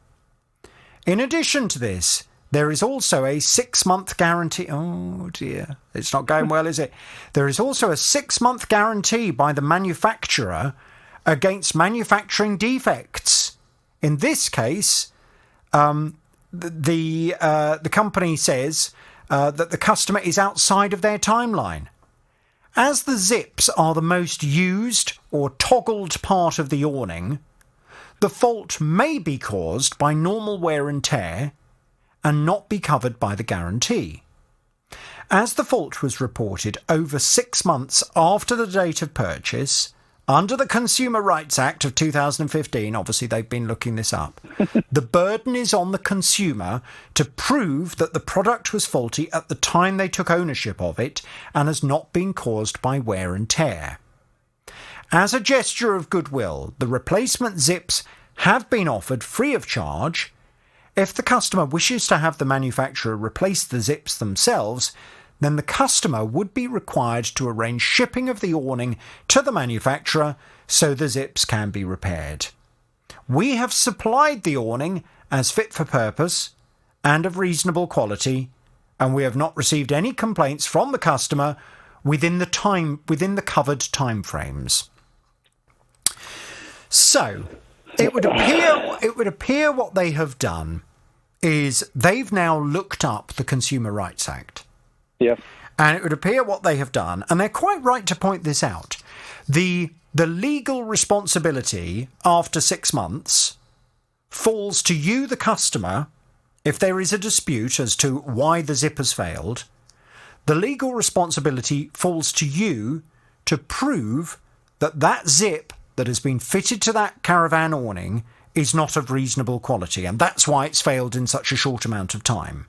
In addition to this, there is also a 6-month guarantee. Oh, dear. It's not going well, is it? There is also a 6-month guarantee by the manufacturer against manufacturing defects. In this case, the company says that the customer is outside of their timeline. As the zips are the most used or toggled part of the awning, the fault may be caused by normal wear and tear and not be covered by the guarantee. As the fault was reported over 6 months after the date of purchase, under the Consumer Rights Act of 2015, obviously they've been looking this up, the burden is on the consumer to prove that the product was faulty at the time they took ownership of it and has not been caused by wear and tear. As a gesture of goodwill, the replacement zips have been offered free of charge. If the customer wishes to have the manufacturer replace the zips themselves, then the customer would be required to arrange shipping of the awning to the manufacturer so the zips can be repaired. We have supplied the awning as fit for purpose and of reasonable quality, and we have not received any complaints from the customer within the covered timeframes. So, it would appear what they have done is they've now looked up the Consumer Rights Act.
Yeah.
And it would appear what they have done, and they're quite right to point this out, the legal responsibility after 6 months falls to you, the customer, if there is a dispute as to why the zip has failed. The legal responsibility falls to you to prove that that zip that has been fitted to that caravan awning is not of reasonable quality, and that's why it's failed in such a short amount of time.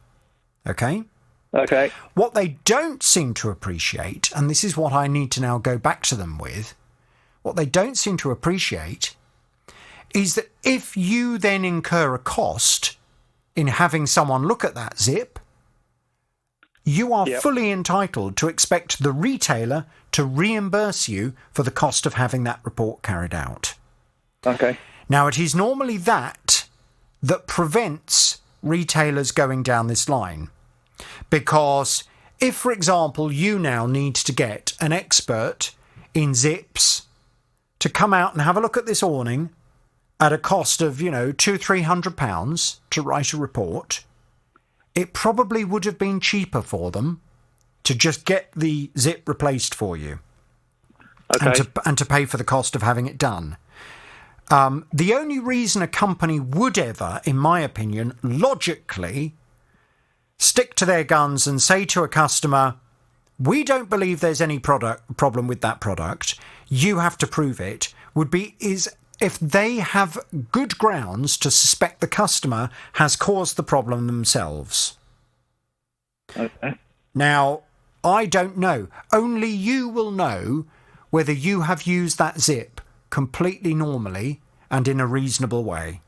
Okay?
Okay.
What they don't seem to appreciate, and this is what I need to now go back to them with, what they don't seem to appreciate is that if you then incur a cost in having someone look at that zip, you are fully entitled to expect the retailer to reimburse you for the cost of having that report carried out.
Okay.
Now, it is normally that prevents retailers going down this line. Because if, for example, you now need to get an expert in zips to come out and have a look at this awning at a cost of, £200-300 to write a report, it probably would have been cheaper for them to just get the zip replaced for you.
Okay.
And to pay for the cost of having it done. The only reason a company would ever, in my opinion, logically stick to their guns and say to a customer, we don't believe there's any problem with that product, you have to prove it, is if they have good grounds to suspect the customer has caused the problem themselves.
Okay.
Now, I don't know. Only you will know whether you have used that zip completely normally and in a reasonable way.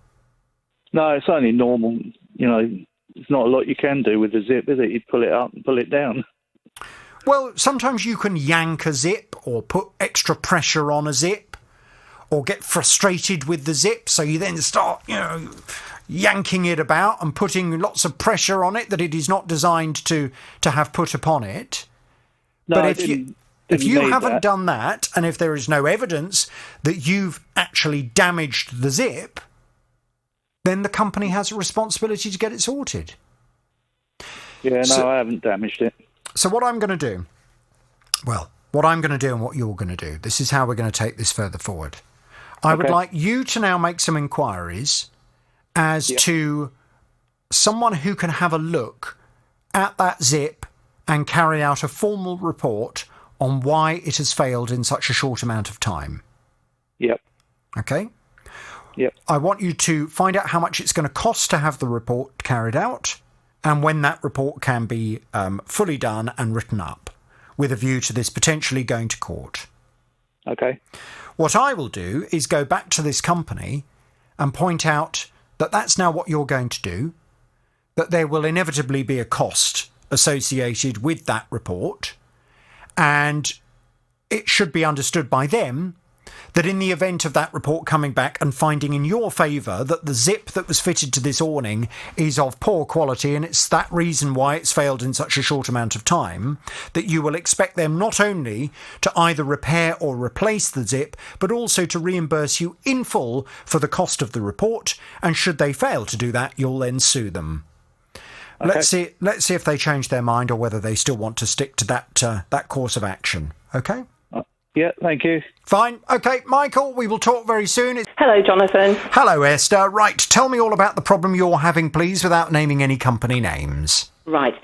No, it's only normal. There's not a lot you can do with the zip, is it? You pull it up and pull it down.
Well, sometimes you can yank a zip or put extra pressure on a zip or get frustrated with the zip, so you then start, yanking it about and putting lots of pressure on it that it is not designed to have put upon it.
No,
but if you haven't done that, and if there is no evidence that you've actually damaged the zip, then the company has a responsibility to get it sorted.
Yeah, no, I haven't damaged it.
So what I'm going to do, and what you're going to do, this is how we're going to take this further forward. I would like you to now make some inquiries as to someone who can have a look at that zip and carry out a formal report on why it has failed in such a short amount of time.
Yep.
Okay?
Yep.
I want you to find out how much it's going to cost to have the report carried out and when that report can be fully done and written up with a view to this potentially going to court.
Okay.
What I will do is go back to this company and point out that that's now what you're going to do, that there will inevitably be a cost associated with that report, and it should be understood by them that in the event of that report coming back and finding in your favour that the zip that was fitted to this awning is of poor quality and it's that reason why it's failed in such a short amount of time, that you will expect them not only to either repair or replace the zip, but also to reimburse you in full for the cost of the report, and should they fail to do that, you'll then sue them. Okay. Let's see if they change their mind or whether they still want to stick to that course of action. Okay?
Yeah, thank you.
Fine. Okay, Michael, we will talk very soon.
Hello, Jonathan.
Hello, Esther. Right, tell me all about the problem you're having, please, without naming any company names.
Right.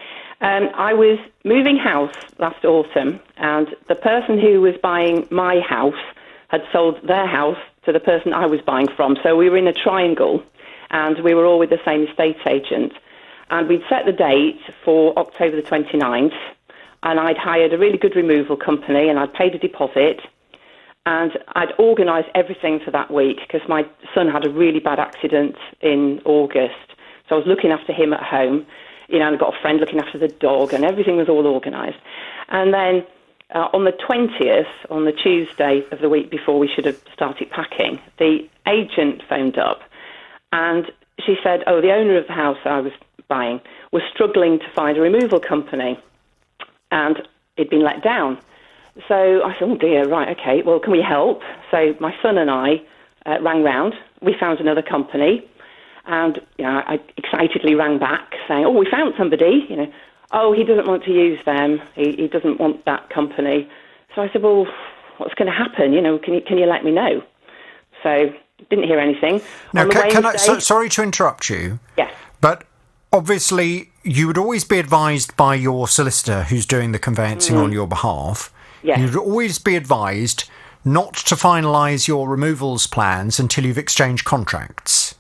I was moving house last autumn, and the person who was buying my house had sold their house to the person I was buying from. So we were in a triangle, and we were all with the same estate agent. And we'd set the date for October the 29th. And I'd hired a really good removal company, and I'd paid a deposit, and I'd organised everything for that week because my son had a really bad accident in August. So I was looking after him at home, and I got a friend looking after the dog, and everything was all organised. And then on the 20th, on the Tuesday of the week before we should have started packing, the agent phoned up, and she said, the owner of the house I was buying was struggling to find a removal company, and it'd been let down. So I said, oh dear, right, okay, well, can we help? So my son and I rang round. We found another company, and I excitedly rang back saying, we found somebody, he doesn't want to use them. He doesn't want that company. So I said, well, what's going to happen? Can you let me know? So didn't hear anything.
Now, sorry to interrupt you.
Yes.
But obviously, you would always be advised by your solicitor who's doing the conveyancing on your behalf.
Yes.
You'd always be advised not to finalise your removals plans until you've exchanged contracts.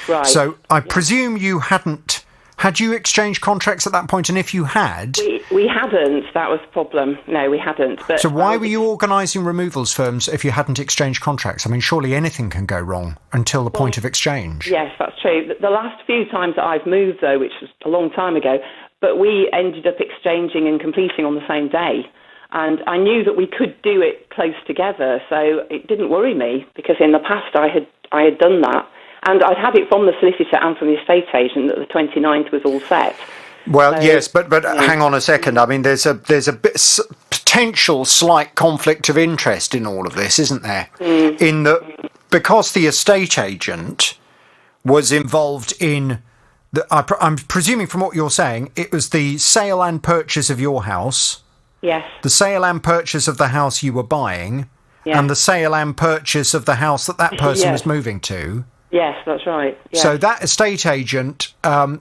Right.
So I presume you hadn't... Had you exchanged contracts at that point? And if you had...
We hadn't. That was the problem. No, we hadn't. But
so why were you organising removals firms if you hadn't exchanged contracts? I mean, surely anything can go wrong until the point of exchange.
Yes, that's true. The last few times that I've moved, though, which was a long time ago, but we ended up exchanging and completing on the same day. And I knew that we could do it close together, so it didn't worry me, because in the past I had done that. And I'd had it from the solicitor and from the estate agent that the 29th was all set.
Well, so, yes, but hang on a second. I mean, there's a potential slight conflict of interest in all of this, isn't there? In that, because the estate agent was involved in I'm presuming from what you're saying, it was the sale and purchase of your house.
Yes.
The sale and purchase of the house you were buying, and the sale and purchase of the house that person was moving to.
Yes, that's right. Yes.
So that estate agent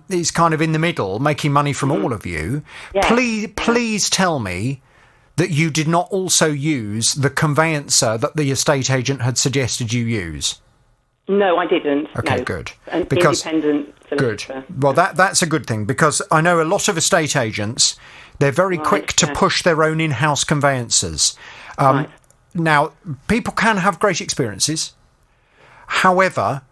is kind of in the middle, making money from all of you. Yes. Please tell me that you did not also use the conveyancer that the estate agent had suggested you use.
No, I didn't.
Okay,
no.
good.
An independent
Good.
solicitor.
Well, that's a good thing, because I know a lot of estate agents, they're very quick to push their own in-house conveyancers. Now, people can have great experiences. However,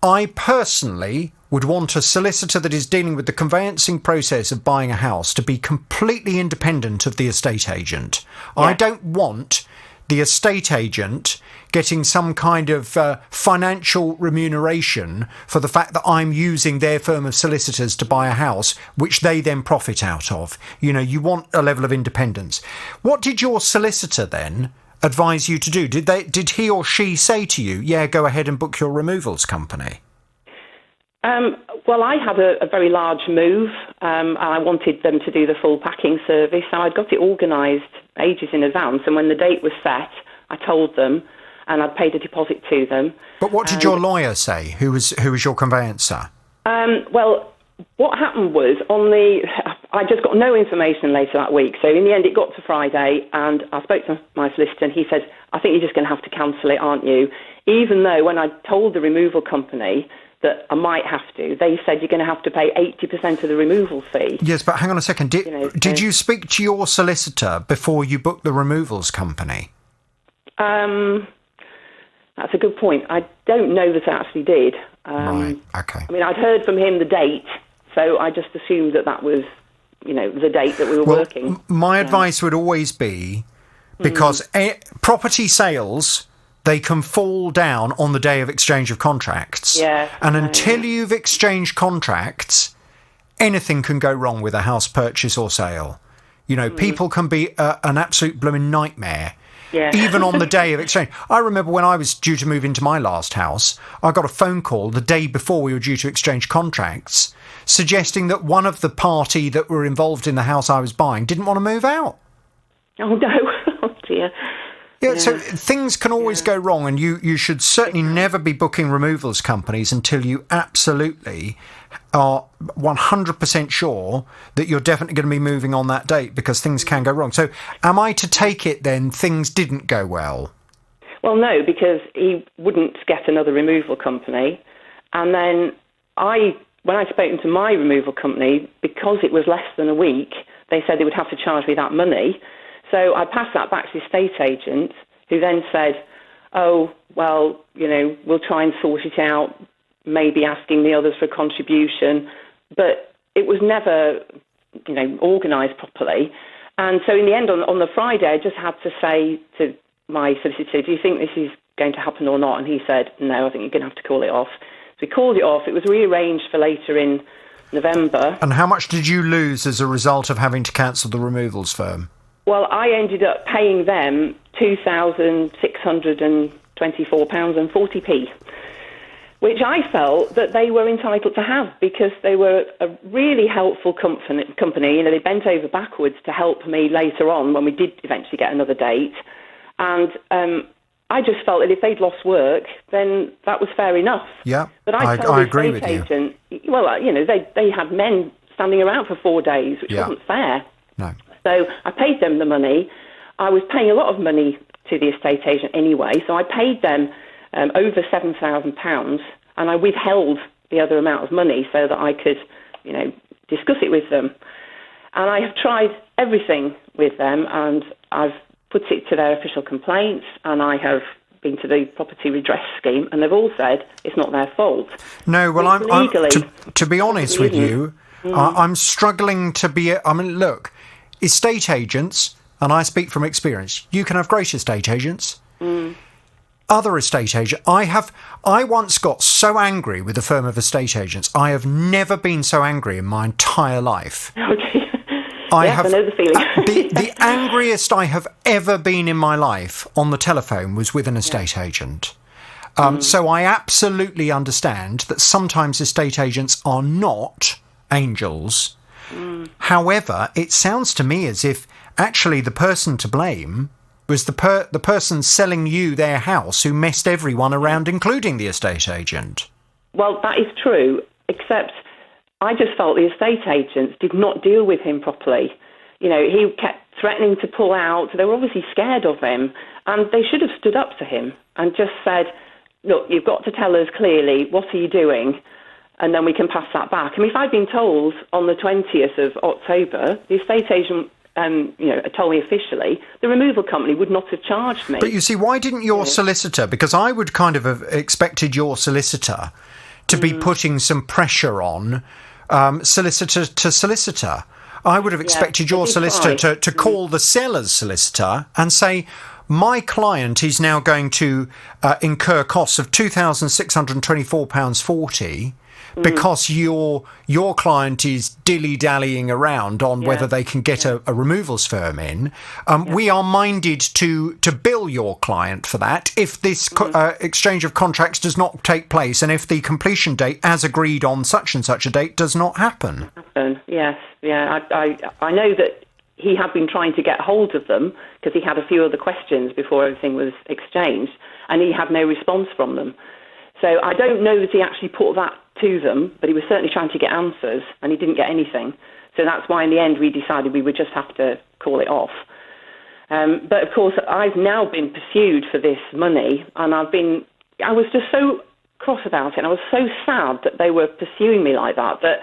I personally would want a solicitor that is dealing with the conveyancing process of buying a house to be completely independent of the estate agent. Yeah. I don't want the estate agent getting some kind of financial remuneration for the fact that I'm using their firm of solicitors to buy a house, which they then profit out of. You want a level of independence. What did your solicitor then advise you to do? Did he or she say to you, go ahead and book your removals company?
Well, I had a very large move, and I wanted them to do the full packing service, so I'd got it organised ages in advance, and when the date was set, I told them, and I'd paid a deposit to them.
But what did your lawyer say? Who was your conveyancer?
Well, what happened was, I just got no information later that week. So in the end, it got to Friday, and I spoke to my solicitor, and he said, I think you're just going to have to cancel it, aren't you? Even though when I told the removal company that I might have to. They said you're going to have to pay 80% of the removal fee.
Yes, but hang on a second. Did you speak to your solicitor before you booked the removals company?
That's a good point. I don't know that I actually did.
Right, okay.
I mean, I'd heard from him the date, so I just assumed that was, the date that we were working.
My advice would always be, because property sales, they can fall down on the day of exchange of contracts.
Yeah.
And until you've exchanged contracts, anything can go wrong with a house purchase or sale. People can be an absolute blooming nightmare.
Yeah.
Even on the day of exchange. I remember when I was due to move into my last house, I got a phone call the day before we were due to exchange contracts suggesting that one of the party that were involved in the house I was buying didn't want to move out.
Oh, no. Oh, dear.
Yeah, so things can always go wrong, and you should certainly never be booking removals companies until you absolutely are 100% sure that you're definitely going to be moving on that date, because things can go wrong. So am I to take it then things didn't go well?
Well, no, because he wouldn't get another removal company. And then when I spoke to my removal company, because it was less than a week, they said they would have to charge me that money. So I passed that back to the estate agent, who then said, oh, well, we'll try and sort it out, maybe asking the others for a contribution. But it was never, organised properly. And so in the end, on the Friday, I just had to say to my solicitor, do you think this is going to happen or not? And he said, no, I think you're going to have to call it off. So we called it off. It was rearranged for later in November.
And how much did you lose as a result of having to cancel the removals firm?
Well, I ended up paying them £2,624.40, which I felt that they were entitled to have, because they were a really helpful company. They bent over backwards to help me later on when we did eventually get another date. And I just felt that if they'd lost work, then that was fair enough.
Yeah,
but
I agree with
agent, you. Well, they had men standing around for 4 days, which wasn't fair.
No.
So I paid them the money. I was paying a lot of money to the estate agent anyway, so I paid them over £7,000, and I withheld the other amount of money so that I could, discuss it with them. And I have tried everything with them, and I've put it to their official complaints, and I have been to the property redress scheme, and they've all said it's not their fault.
No, well, to be honest with you, I'm struggling to be. Look. Estate agents, and I speak from experience, you can have great estate agents. Other estate agents, I once got so angry with a firm of estate agents. I have never been so angry in my entire life.
Okay.
I
know the feeling.
the angriest I have ever been in my life on the telephone was with an estate agent. So I absolutely understand that sometimes estate agents are not angels. However, it sounds to me as if actually the person to blame was the person selling you their house who messed everyone around, including the estate agent.
Well, that is true, except I just felt the estate agents did not deal with him properly. He kept threatening to pull out. They were obviously scared of him, and they should have stood up to him and just said, look, you've got to tell us clearly, what are you doing? And then we can pass that back. If I'd been told on the 20th of October, the estate agent, told me officially, the removal company would not have charged me.
But you see, why didn't your solicitor? Because I would kind of have expected your solicitor to be putting some pressure on solicitor to solicitor. I would have expected your solicitor to call the seller's solicitor and say, my client is now going to incur costs of £2,624.40 because your client is dilly-dallying around on whether they can get a removals firm in. We are minded to bill your client for that if this exchange of contracts does not take place, and if the completion date, as agreed on such and such a date, does not happen.
Yes, yeah. I know that he had been trying to get hold of them because he had a few other questions before everything was exchanged, and he had no response from them. So I don't know that he actually put that to them, but he was certainly trying to get answers, and he didn't get anything. So that's why in the end we decided we would just have to call it off. But of course I've now been pursued for this money, and I was just so cross about it. And I was so sad that they were pursuing me like that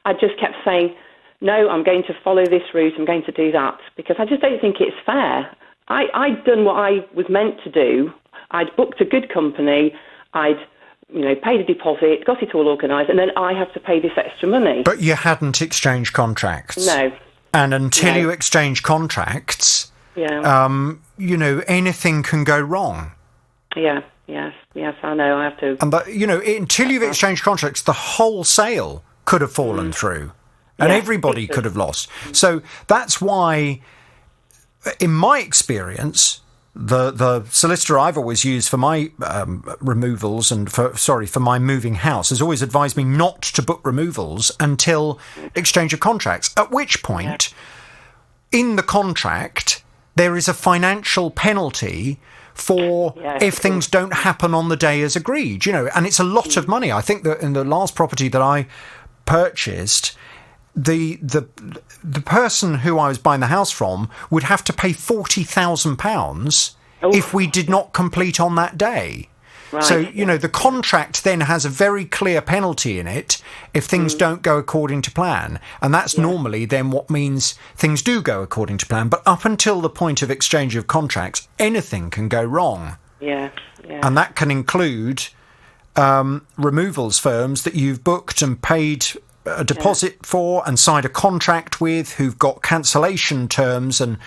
I just kept saying, no, I'm going to follow this route, I'm going to do that, because I just don't think it's fair. I'd done what I was meant to do. I'd booked a good company, I'd paid a deposit, got it all organised, and then I have to pay this extra money.
But you hadn't exchanged contracts.
No.
And until you exchange contracts, anything can go wrong.
Yeah, yes, I know, I have to.
And until you've exchanged contracts, the whole sale could have fallen through, and everybody could have lost. So that's why, in my experience, the solicitor I've always used for my removals and for my moving house has always advised me not to book removals until exchange of contracts, at which point in the contract there is a financial penalty for if things don't happen on the day as agreed, and it's a lot of money. I think that in the last property that I purchased, the person who I was buying the house from would have to pay £40,000 if we did not complete on that day. Right. So, the contract then has a very clear penalty in it if things don't go according to plan. And that's normally then what means things do go according to plan. But up until the point of exchange of contracts, anything can go wrong.
Yeah.
And that can include removals firms that you've booked and paid a deposit for and signed a contract with, who've got cancellation terms, and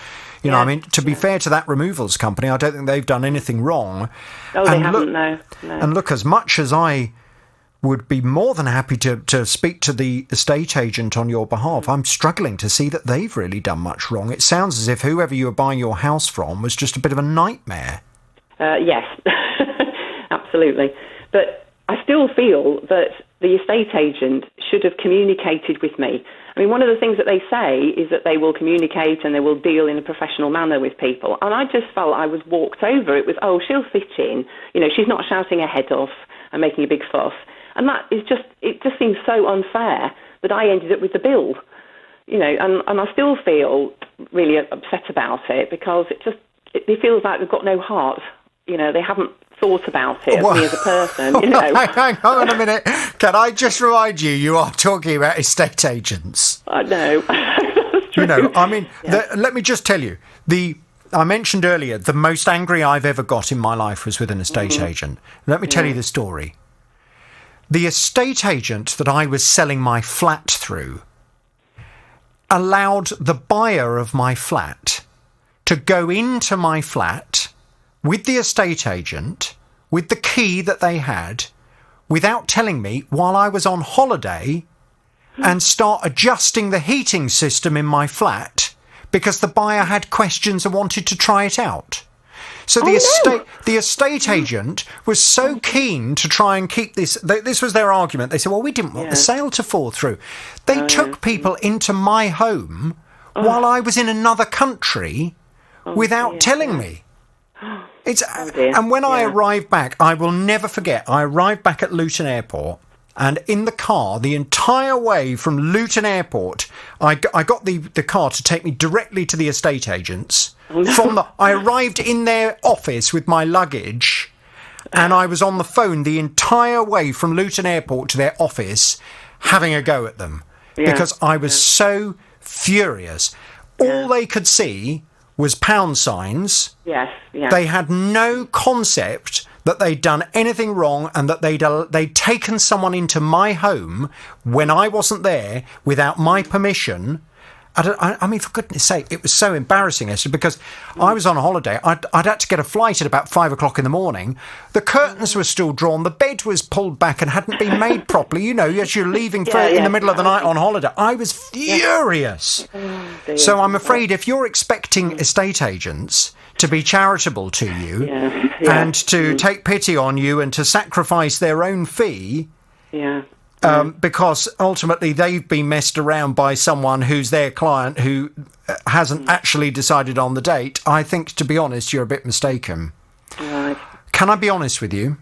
to be fair to that removals company, I don't think they've done anything wrong.
They haven't, no.
And look, as much as I would be more than happy to speak to the estate agent on your behalf, I'm struggling to see that they've really done much wrong. It sounds as if whoever you were buying your house from was just a bit of a nightmare.
Yes, absolutely. But I still feel that the estate agent should have communicated with me. I mean, one of the things that they say is that they will communicate and they will deal in a professional manner with people. And I just felt I was walked over. It was, she'll fit in. She's not shouting her head off and making a big fuss. And it just seems so unfair that I ended up with the bill. And I still feel really upset about it, because it feels like they've got no heart. They haven't thought about it of me as a person.
Hang on a minute. Can I just remind you, you are talking about estate agents.
I know.
Let me just tell you, I mentioned earlier, the most angry I've ever got in my life was with an estate agent. Let me tell you the story. The estate agent that I was selling my flat through allowed the buyer of my flat to go into my flat with the estate agent, with the key that they had, without telling me, while I was on holiday, and start adjusting the heating system in my flat because the buyer had questions and wanted to try it out. So the estate agent was so keen to try and keep this. This was their argument. They said, well, we didn't want the sale to fall through. They took people into my home while I was in another country without telling me. And when I arrived back, I will never forget, I arrived back at Luton Airport, and in the car, the entire way from Luton Airport, I got the car to take me directly to the estate agents. I arrived in their office with my luggage, and I was on the phone the entire way from Luton Airport to their office having a go at them, because I was so furious. All they could see was pound signs.
Yes.
They had no concept that they'd done anything wrong, and that they'd taken someone into my home when I wasn't there without my permission. I mean, for goodness sake, it was so embarrassing, Esther, because I was on a holiday. I'd had to get a flight at about 5 o'clock in the morning. The curtains were still drawn. The bed was pulled back and hadn't been made properly. As you're leaving in the middle of the night on holiday. I was furious. So I'm afraid if you're expecting estate agents to be charitable to you and to take pity on you and to sacrifice their own fee... because ultimately they've been messed around by someone who's their client who hasn't actually decided on the date, I think, to be honest, you're a bit mistaken.
Right.
Can I be honest with you?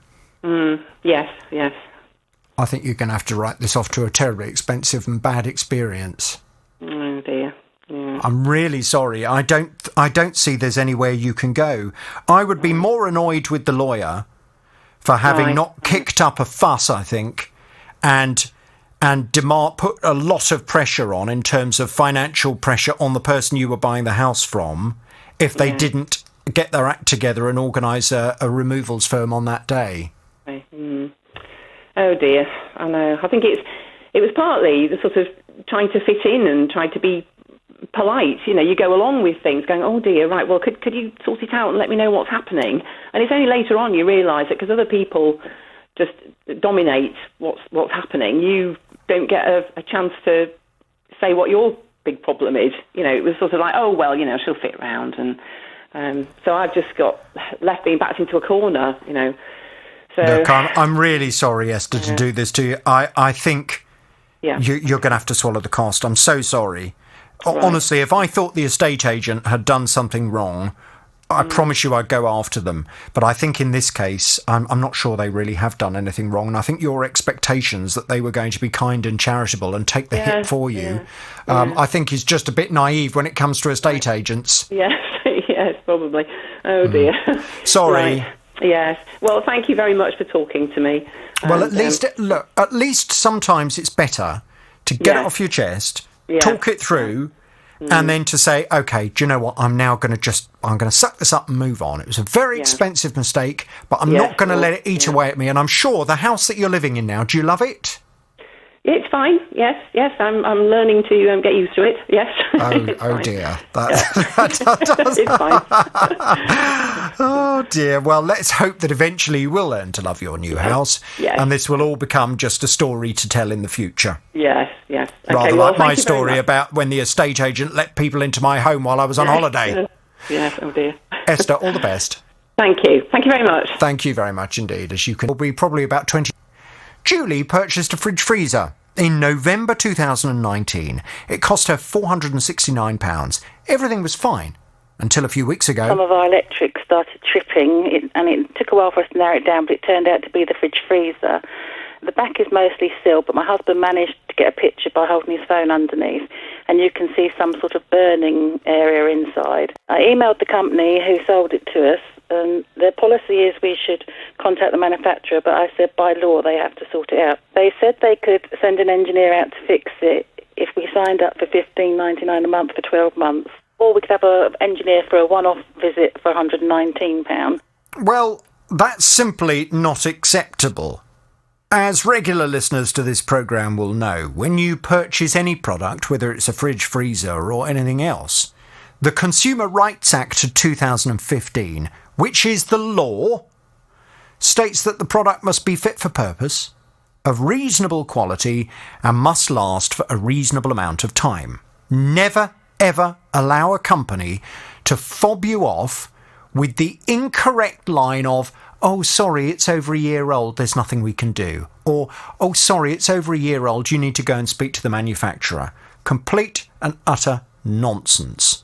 Yes.
I think you're going to have to write this off to a terribly expensive and bad experience.
Oh dear. Yeah.
I'm really sorry. I don't see there's anywhere you can go. I would be more annoyed with the lawyer for having not kicked up a fuss, I think, and put a lot of pressure on in terms of financial pressure on the person you were buying the house from if they didn't get their act together and organise a removals firm on that day.
Oh dear, I know. I think it was partly the sort of trying to fit in and trying to be polite. You know, you go along with things going, oh dear, right, well, could you sort it out and let me know what's happening? And it's only later on you realise that because other people just dominate what's happening, you don't get a chance to say what your big problem is. You know, it was sort of like, oh, well, you know, she'll fit round. And so I've just got left being backed into a corner, you know. So,
look, I'm really sorry, Esther, to do this to you. I think you're going to have to swallow the cost. I'm so sorry. Right. Honestly, if I thought the estate agent had done something wrong, I promise you I'd go after them. But I think in this case, I'm not sure they really have done anything wrong. And I think your expectations that they were going to be kind and charitable and take the hit for you, I think is just a bit naive when it comes to estate agents.
Yes, yes, probably. Oh, dear.
Sorry.
Right. Yes. Well, thank you very much for talking to me.
Well, at least sometimes it's better to get it off your chest, talk it through, and then to say, okay, do you know what? I'm going to suck this up and move on. It was a very expensive mistake, but I'm not going to let it eat away at me. And I'm sure the house that you're living in now, do you love it?
It's fine. Yes. I'm learning to get used to it. Yes.
Oh dear. It's
fine.
Oh dear. Well, let's hope that eventually you will learn to love your new house, and this will all become just a story to tell in the future.
Yes. Okay,
rather like my story about when the estate agent let people into my home while I was on holiday.
Yes. Oh dear.
Esther, all the best.
Thank you. Thank you very much.
Thank you very much indeed. As you can, will be probably about 20. Julie purchased a fridge freezer in November 2019. It cost her £469. Everything was fine until a few weeks ago.
Some of our electrics started tripping, and it took a while for us to narrow it down, but it turned out to be the fridge freezer. The back is mostly sealed, but my husband managed to get a picture by holding his phone underneath, and you can see some sort of burning area inside. I emailed the company who sold it to us, and their policy is we should contact the manufacturer, but I said by law they have to sort it out. They said they could send an engineer out to fix it if we signed up for $15.99 a month for 12 months, or we could have an engineer for a one-off visit for £119.
Well, that's simply not acceptable. As regular listeners to this programme will know, when you purchase any product, whether it's a fridge, freezer or anything else, the Consumer Rights Act of 2015, which is the law, states that the product must be fit for purpose, of reasonable quality, and must last for a reasonable amount of time. Never, ever allow a company to fob you off with the incorrect line of, oh, sorry, it's over a year old, there's nothing we can do. Or, oh, sorry, it's over a year old, you need to go and speak to the manufacturer. Complete and utter nonsense.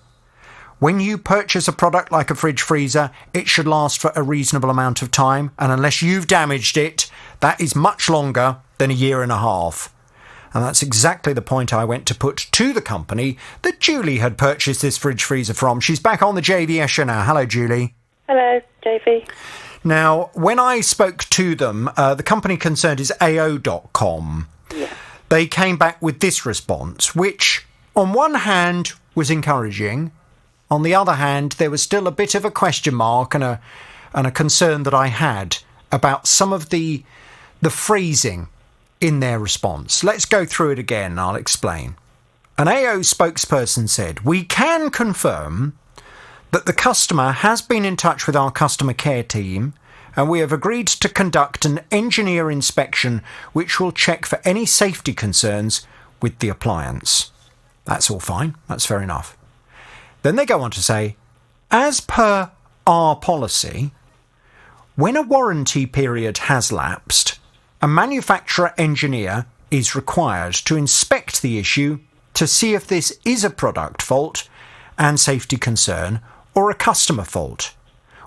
When you purchase a product like a fridge freezer, it should last for a reasonable amount of time, and unless you've damaged it, that is much longer than a year and a half. And that's exactly the point I went to put to the company that Julie had purchased this fridge freezer from. She's back on the JVS show now. Hello, Julie.
Hello, JV.
Now, when I spoke to them, the company concerned is AO.com.
Yeah.
They came back with this response, which on one hand was encouraging. On the other hand, there was still a bit of a question mark and a concern that I had about some of the phrasing in their response. Let's go through it again and I'll explain. An AO spokesperson said, "We can confirm that the customer has been in touch with our customer care team and we have agreed to conduct an engineer inspection which will check for any safety concerns with the appliance." That's all fine. That's fair enough. Then they go on to say, as per our policy, when a warranty period has lapsed, a manufacturer engineer is required to inspect the issue to see if this is a product fault and safety concern or a customer fault,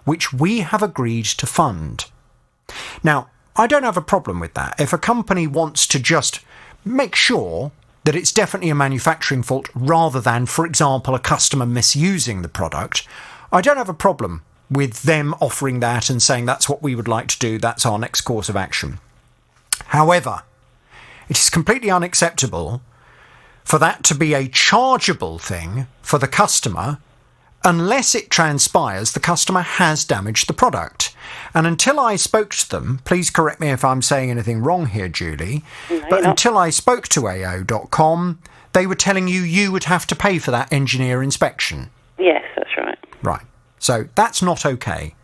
which we have agreed to fund. Now, I don't have a problem with that. If a company wants to just make sure that it's definitely a manufacturing fault rather than, for example, a customer misusing the product, I don't have a problem with them offering that and saying that's what we would like to do, that's our next course of action. However, it is completely unacceptable for that to be a chargeable thing for the customer unless it transpires the customer has damaged the product. And until I spoke to them, please correct me if I'm saying anything wrong here, Julie, but until I spoke to AO.com, they were telling you would have to pay for that engineer inspection.
Yes, that's right.
Right. So that's not okay.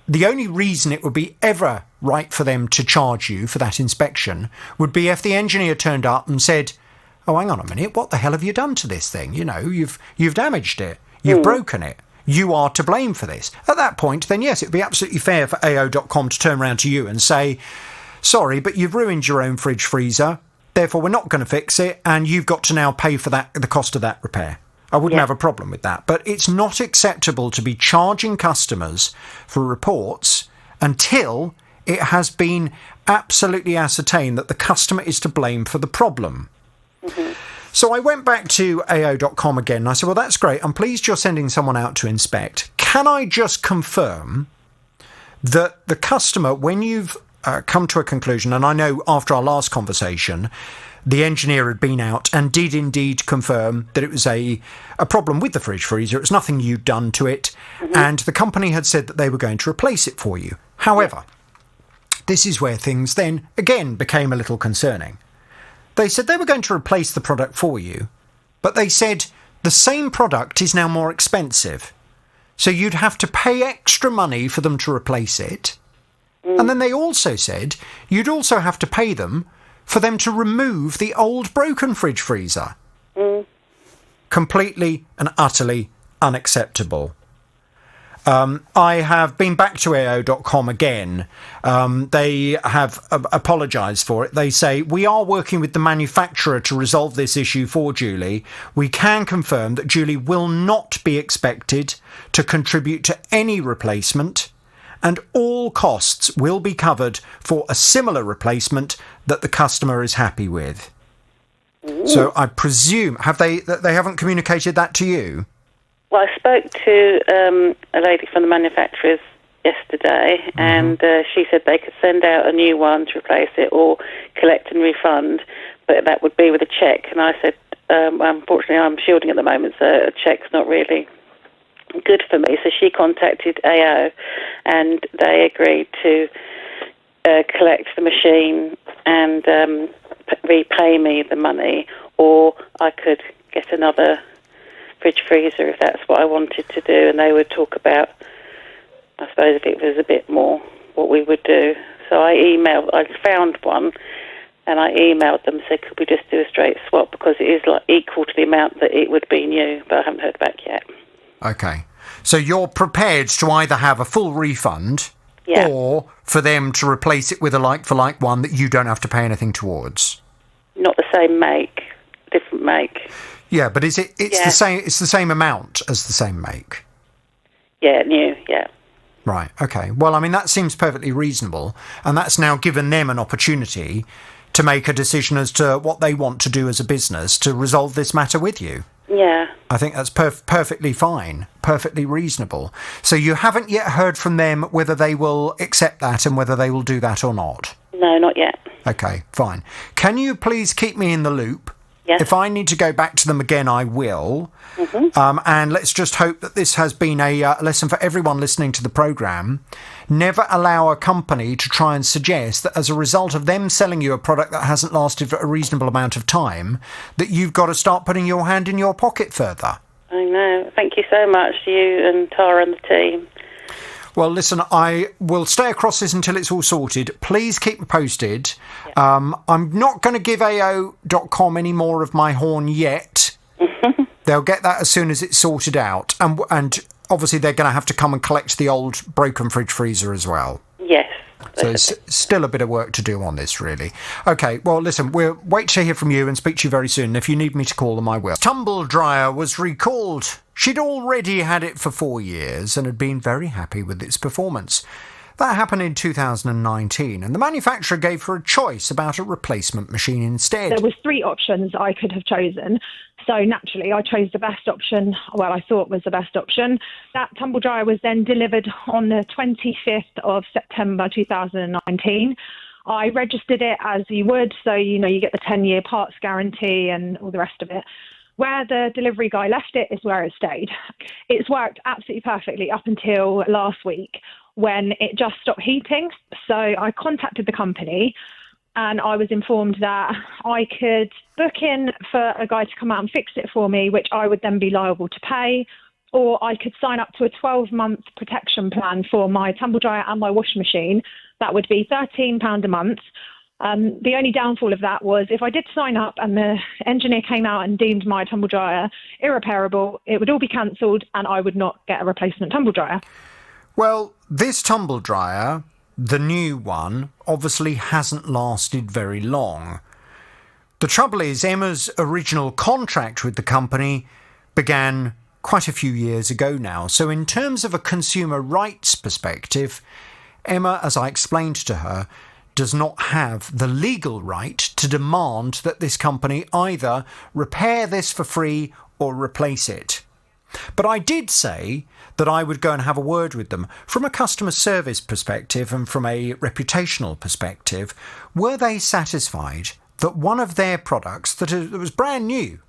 The only reason it would be ever right for them to charge you for that inspection would be if the engineer turned up and said, oh, hang on a minute, what the hell have you done to this thing? You know, you've damaged it. You've broken it. You are to blame for this. At that point, then yes, it would be absolutely fair for AO.com to turn around to you and say, sorry, but you've ruined your own fridge freezer, therefore we're not going to fix it, and you've got to now pay for that, the cost of that repair. I wouldn't have a problem with that. But it's not acceptable to be charging customers for reports until it has been absolutely ascertained that the customer is to blame for the problem. Mm-hmm. So I went back to AO.com again and I said, well, that's great. I'm pleased you're sending someone out to inspect. Can I just confirm that the customer, when you've come to a conclusion, and I know after our last conversation, the engineer had been out and did indeed confirm that it was a problem with the fridge freezer. It was nothing you'd done to it. Mm-hmm. And the company had said that they were going to replace it for you. However, this is where things then again became a little concerning. They said they were going to replace the product for you, but they said the same product is now more expensive. So you'd have to pay extra money for them to replace it. And then they also said you'd also have to pay them for them to remove the old broken fridge freezer. Completely and utterly unacceptable. I have been back to AO.com again. They have apologised for it. They say, we are working with the manufacturer to resolve this issue for Julie. We can confirm that Julie will not be expected to contribute to any replacement, and all costs will be covered for a similar replacement that the customer is happy with. So I presume, they haven't communicated that to you?
Well, I spoke to a lady from the manufacturers yesterday, and she said they could send out a new one to replace it or collect and refund, but that would be with a cheque. And I said, unfortunately, I'm shielding at the moment, so a cheque's not really good for me. So she contacted AO, and they agreed to collect the machine and repay me the money, or I could get another fridge freezer if that's what I wanted to do, and they would talk about, I suppose, if it was a bit more, what we would do. So I found one, and I emailed them, said, could we just do a straight swap, because it is like equal to the amount that it would be new, but I haven't heard back yet.
Okay. So you're prepared to either have a full refund or for them to replace it with a like-for-like one that you don't have to pay anything towards?
Not the same make, different make.
Yeah, but it's the same. It's the same amount as the same make.
Yeah, new. Yeah.
Right. Okay. Well, I mean, that seems perfectly reasonable, and that's now given them an opportunity to make a decision as to what they want to do as a business to resolve this matter with you.
Yeah.
I think that's perfectly fine, perfectly reasonable. So you haven't yet heard from them whether they will accept that and whether they will do that or not?
No, not yet.
Okay, fine. Can you please keep me in the loop?
Yes.
If I need to go back to them again, I will. Mm-hmm. And let's just hope that this has been a lesson for everyone listening to the programme. Never allow a company to try and suggest that as a result of them selling you a product that hasn't lasted for a reasonable amount of time, that you've got to start putting your hand in your pocket further.
I know. Thank you so much, you and Tara and the team.
Well, listen, I will stay across this until it's all sorted. Please keep me posted. Yeah. I'm not going to give AO.com any more of my horn yet. They'll get that as soon as it's sorted out. And obviously they're going to have to come and collect the old broken fridge freezer as well.
Yes.
So it's still a bit of work to do on this, really. OK, well, listen, we'll wait to hear from you and speak to you very soon. If you need me to call them, I will. Tumble dryer was recalled. She'd already had it for 4 years and had been very happy with its performance. That happened in 2019, and the manufacturer gave her a choice about a replacement machine instead.
There was 3 options I could have chosen. So naturally, I chose the best option, well, I thought was the best option. That tumble dryer was then delivered on the 25th of September 2019. I registered it as you would, so, you know, you get the 10-year parts guarantee and all the rest of it. Where the delivery guy left it is where it stayed. It's worked absolutely perfectly up until last week when it just stopped heating. So I contacted the company and I was informed that I could book in for a guy to come out and fix it for me, which I would then be liable to pay, or I could sign up to a 12-month protection plan for my tumble dryer and my washing machine. That would be £13 a month. The only downfall of that was if I did sign up and the engineer came out and deemed my tumble dryer irreparable, it would all be cancelled and I would not get a replacement tumble dryer.
Well, this tumble dryer, the new one, obviously hasn't lasted very long. The trouble is, Emma's original contract with the company began quite a few years ago now. So in terms of a consumer rights perspective, Emma, as I explained to her, does not have the legal right to demand that this company either repair this for free or replace it. But I did say that I would go and have a word with them. From a customer service perspective and from a reputational perspective, were they satisfied that one of their products that was brand new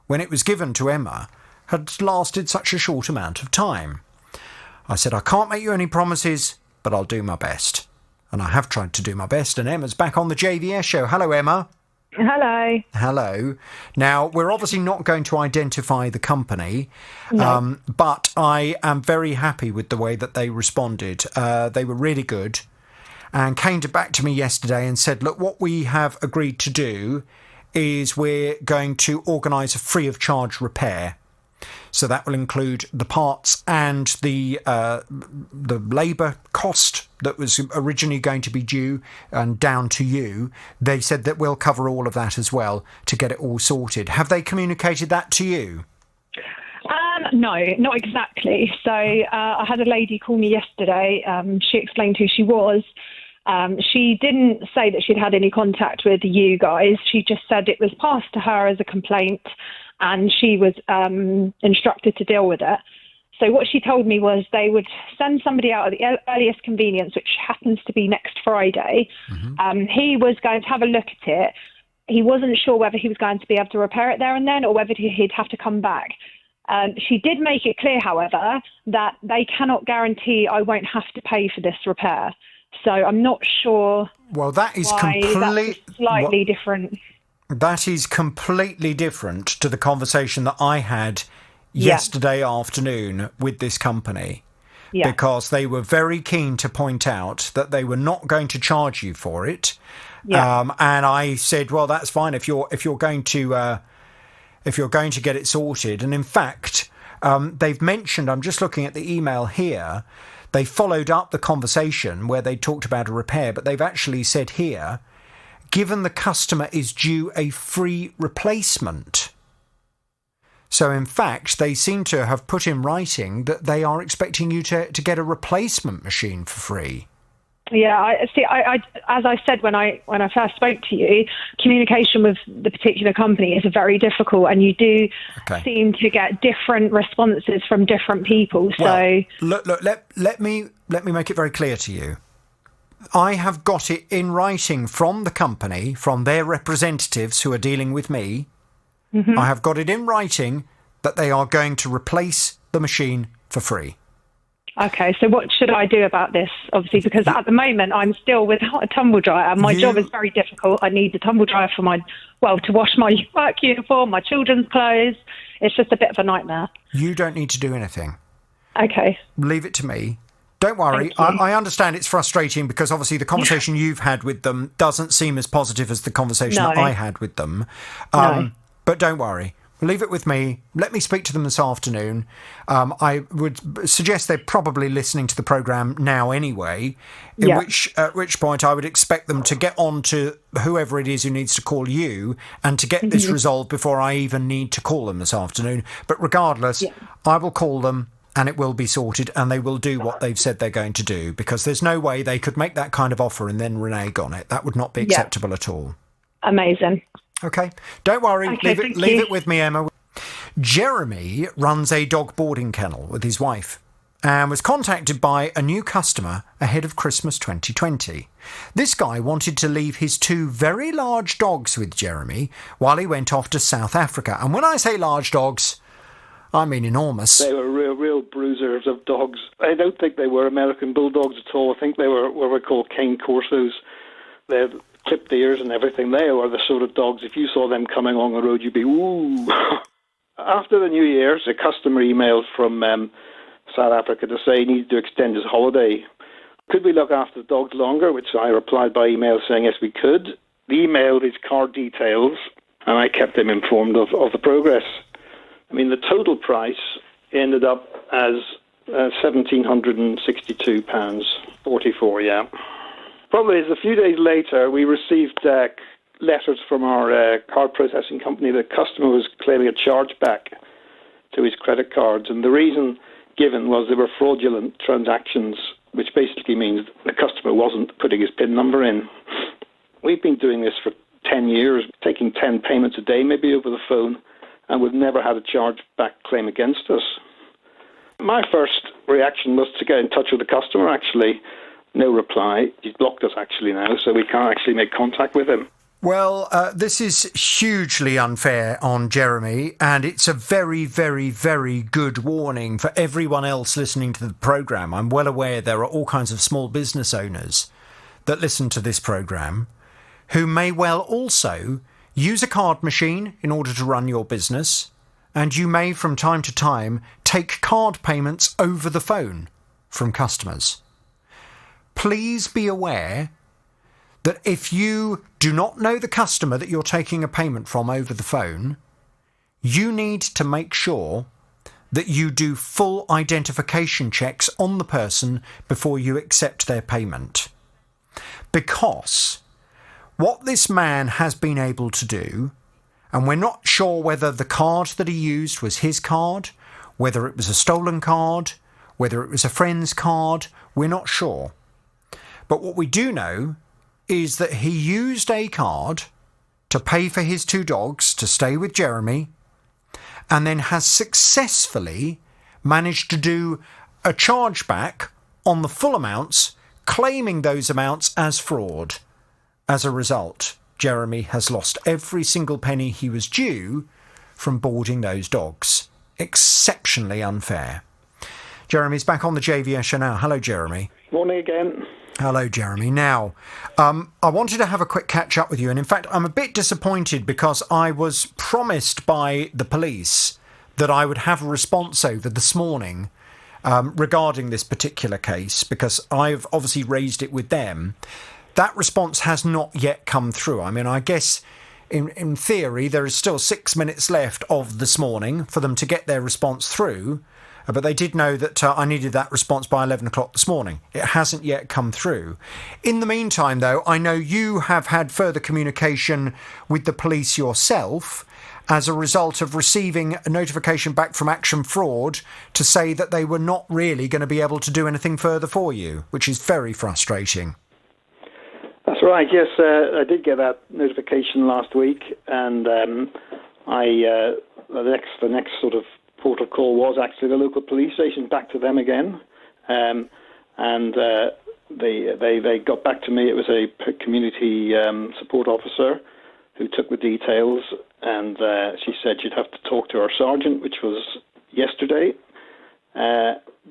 when it was given to Emma had lasted such a short amount of time? I said, I can't make you any promises, but I'll do my best. And I have tried to do my best, and Emma's back on the JVS show. Hello, Emma.
Hello.
Hello. Now, we're obviously not going to identify the company,
No.
But I am very happy with the way that they responded. They were really good and came back to me yesterday and said, look, what we have agreed to do is we're going to organise a free of charge repair. So that will include the parts and the labour cost that was originally going to be due and down to you. They said that we'll cover all of that as well to get it all sorted. Have they communicated that to you?
No, not exactly. So I had a lady call me yesterday. She explained who she was. She didn't say that she'd had any contact with you guys. She just said it was passed to her as a complaint and she was instructed to deal with it. So what she told me was they would send somebody out at the earliest convenience, which happens to be next Friday. Mm-hmm. He was going to have a look at it. He wasn't sure whether he was going to be able to repair it there and then or whether he'd have to come back. She did make it clear, however, that they cannot guarantee I won't have to pay for this repair. So I'm not sure.
Well, that is
slightly different.
That is completely different to the conversation that I had yesterday afternoon with this company. Yeah. Because they were very keen to point out that they were not going to charge you for it. Yeah. And I said, well, that's fine if you're going to get it sorted. And in fact, they've mentioned, I'm just looking at the email here, they followed up the conversation where they talked about a repair, but they've actually said here, given the customer is due a free replacement. So in fact, they seem to have put in writing that they are expecting you to get a replacement machine for free.
Yeah, I as I said when I first spoke to you, communication with the particular company is very difficult, and you do seem to get different responses from different people. So
look, let me make it very clear to you. I have got it in writing from the company, from their representatives who are dealing with me. Mm-hmm. I have got it in writing that they are going to replace the machine for free.
Okay, so what should I do about this? Obviously, because at the moment I'm still with a tumble dryer. My job is very difficult. I need the tumble dryer for to wash my work uniform, my children's clothes. It's just a bit of a nightmare.
You don't need to do anything.
Okay.
Leave it to me. Don't worry. I understand it's frustrating because obviously the conversation you've had with them doesn't seem as positive as the conversation that I had with them. But don't worry. Leave it with me. Let me speak to them this afternoon. I would suggest they're probably listening to the programme now anyway, at which point I would expect them to get on to whoever it is who needs to call you and to get this resolved before I even need to call them this afternoon. But regardless, I will call them and it will be sorted, and they will do what they've said they're going to do, because there's no way they could make that kind of offer and then renege on it. That would not be acceptable at all.
Amazing.
Okay. Don't worry.
Okay,
leave it with me, Emma. Jeremy runs a dog boarding kennel with his wife and was contacted by a new customer ahead of Christmas 2020. This guy wanted to leave his 2 very large dogs with Jeremy while he went off to South Africa. And when I say large dogs, I mean enormous.
They were real bruisers of dogs. I don't think they were American bulldogs at all. I think they were what we call cane corsos. They had clipped ears and everything. They were the sort of dogs, if you saw them coming along the road, you'd be, ooh. After the New Year's, a customer emailed from South Africa to say he needed to extend his holiday. Could we look after the dogs longer? Which I replied by email saying, yes, we could. He emailed his card details, and I kept him informed of the progress. I mean, the total price ended up as £1,762.44, yeah. Problem is, a few days later, we received letters from our card processing company. The customer was claiming a chargeback to his credit cards, and the reason given was they were fraudulent transactions, which basically means the customer wasn't putting his PIN number in. We've been doing this for 10 years, taking 10 payments a day, maybe over the phone, and we've never had a chargeback claim against us. My first reaction was to get in touch with the customer, actually. No reply. He's blocked us, actually, now, so we can't actually make contact with him.
Well, this is hugely unfair on Jeremy, and it's a very, very, very good warning for everyone else listening to the programme. I'm well aware there are all kinds of small business owners that listen to this programme who may well also use a card machine in order to run your business, and you may from time to time take card payments over the phone from customers. Please be aware that if you do not know the customer that you're taking a payment from over the phone, you need to make sure that you do full identification checks on the person before you accept their payment. Because what this man has been able to do, and we're not sure whether the card that he used was his card, whether it was a stolen card, whether it was a friend's card, we're not sure. But what we do know is that he used a card to pay for his 2 dogs to stay with Jeremy, and then has successfully managed to do a chargeback on the full amounts, claiming those amounts as fraud. As a result, Jeremy has lost every single penny he was due from boarding those dogs. Exceptionally unfair. Jeremy's back on the JVS show now. Hello, Jeremy.
Morning again.
Hello, Jeremy. Now, I wanted to have a quick catch up with you. And in fact, I'm a bit disappointed because I was promised by the police that I would have a response over this morning regarding this particular case, because I've obviously raised it with them. That response has not yet come through. I mean, I guess in theory, there is still 6 minutes left of this morning for them to get their response through. But they did know that I needed that response by 11 o'clock this morning. It hasn't yet come through. In the meantime, though, I know you have had further communication with the police yourself as a result of receiving a notification back from Action Fraud to say that they were not really going to be able to do anything further for you, which is very frustrating.
That's right, yes. I did get that notification last week, and the next sort of port of call was actually the local police station, back to them again, and they got back to me. It was a community support officer who took the details, and she said she'd have to talk to our sergeant, which was yesterday,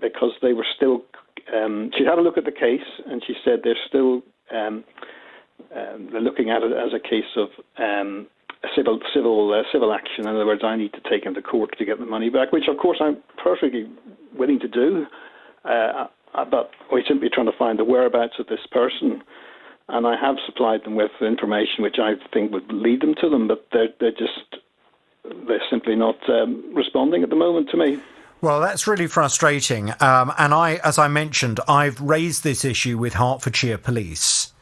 because they were still. She had a look at the case, and she said they're still they're looking at it as a case of civil action. In other words, I need to take him to court to get the money back, which of course I'm perfectly willing to do. But we're simply trying to find the whereabouts of this person, and I have supplied them with information which I think would lead them to them, but they're simply not responding at the moment to me.
Well, that's really frustrating. And as I mentioned, I've raised this issue with Hertfordshire Police.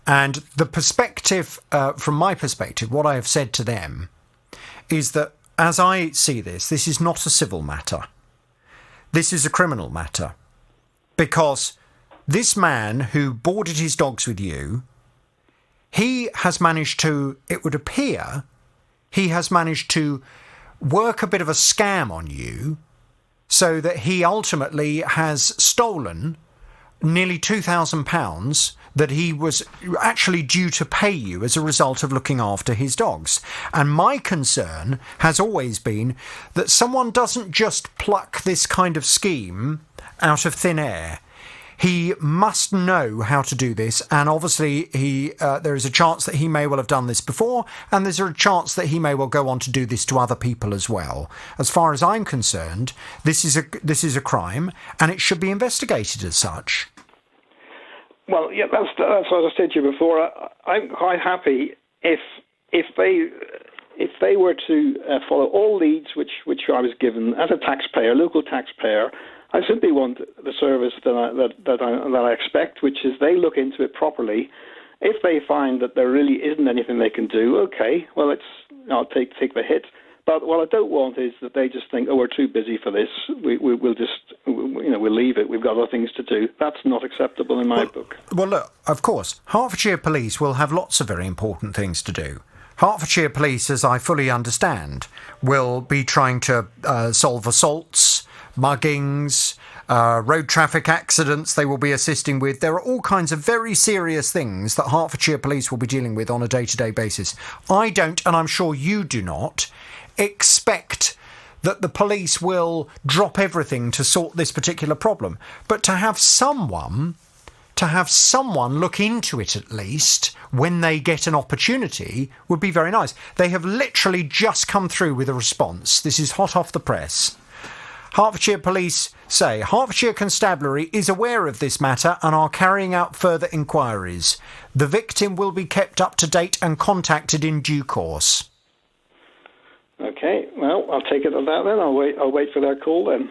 And the perspective, from my perspective, what I have said to them is that, as I see this, this is not a civil matter. this is a criminal matter. Because this man who boarded his dogs with you, he has managed to, it would appear, he has managed to work a bit of a scam on you so that he ultimately has stolen nearly £2,000 that he was actually due to pay you as a result of looking after his dogs. And my concern has always been that someone doesn't just pluck this kind of scheme out of thin air. He must know how to do this, and obviously there is a chance that he may well have done this before, and there's a chance that he may well go on to do this to other people as well. As far as I'm concerned, this is a crime, and it should be investigated as such.
Well, yeah, that's what I said to you before. I'm quite happy if they were to follow all leads which I was given as a taxpayer, local taxpayer. I simply want the service that I expect, which is they look into it properly. If they find that there really isn't anything they can do, okay, well, I'll take the hit. But what I don't want is that they just think, oh, we're too busy for this. We'll just, we'll leave it. We've got other things to do. That's not acceptable in my book.
Well, look, of course, Hertfordshire Police will have lots of very important things to do. Hertfordshire Police, as I fully understand, will be trying to solve assaults, muggings, road traffic accidents they will be assisting with. There are all kinds of very serious things that Hertfordshire Police will be dealing with on a day-to-day basis. I don't, and I'm sure you do not, expect that the police will drop everything to sort this particular problem. But to have someone look into it at least when they get an opportunity would be very nice. They have literally just come through with a response. This is hot off the press. Hertfordshire Police say Hertfordshire Constabulary is aware of this matter and are carrying out further inquiries. The victim will be kept up to date and contacted in due course.
Okay, well, I'll take it at that then. I'll wait for their call then.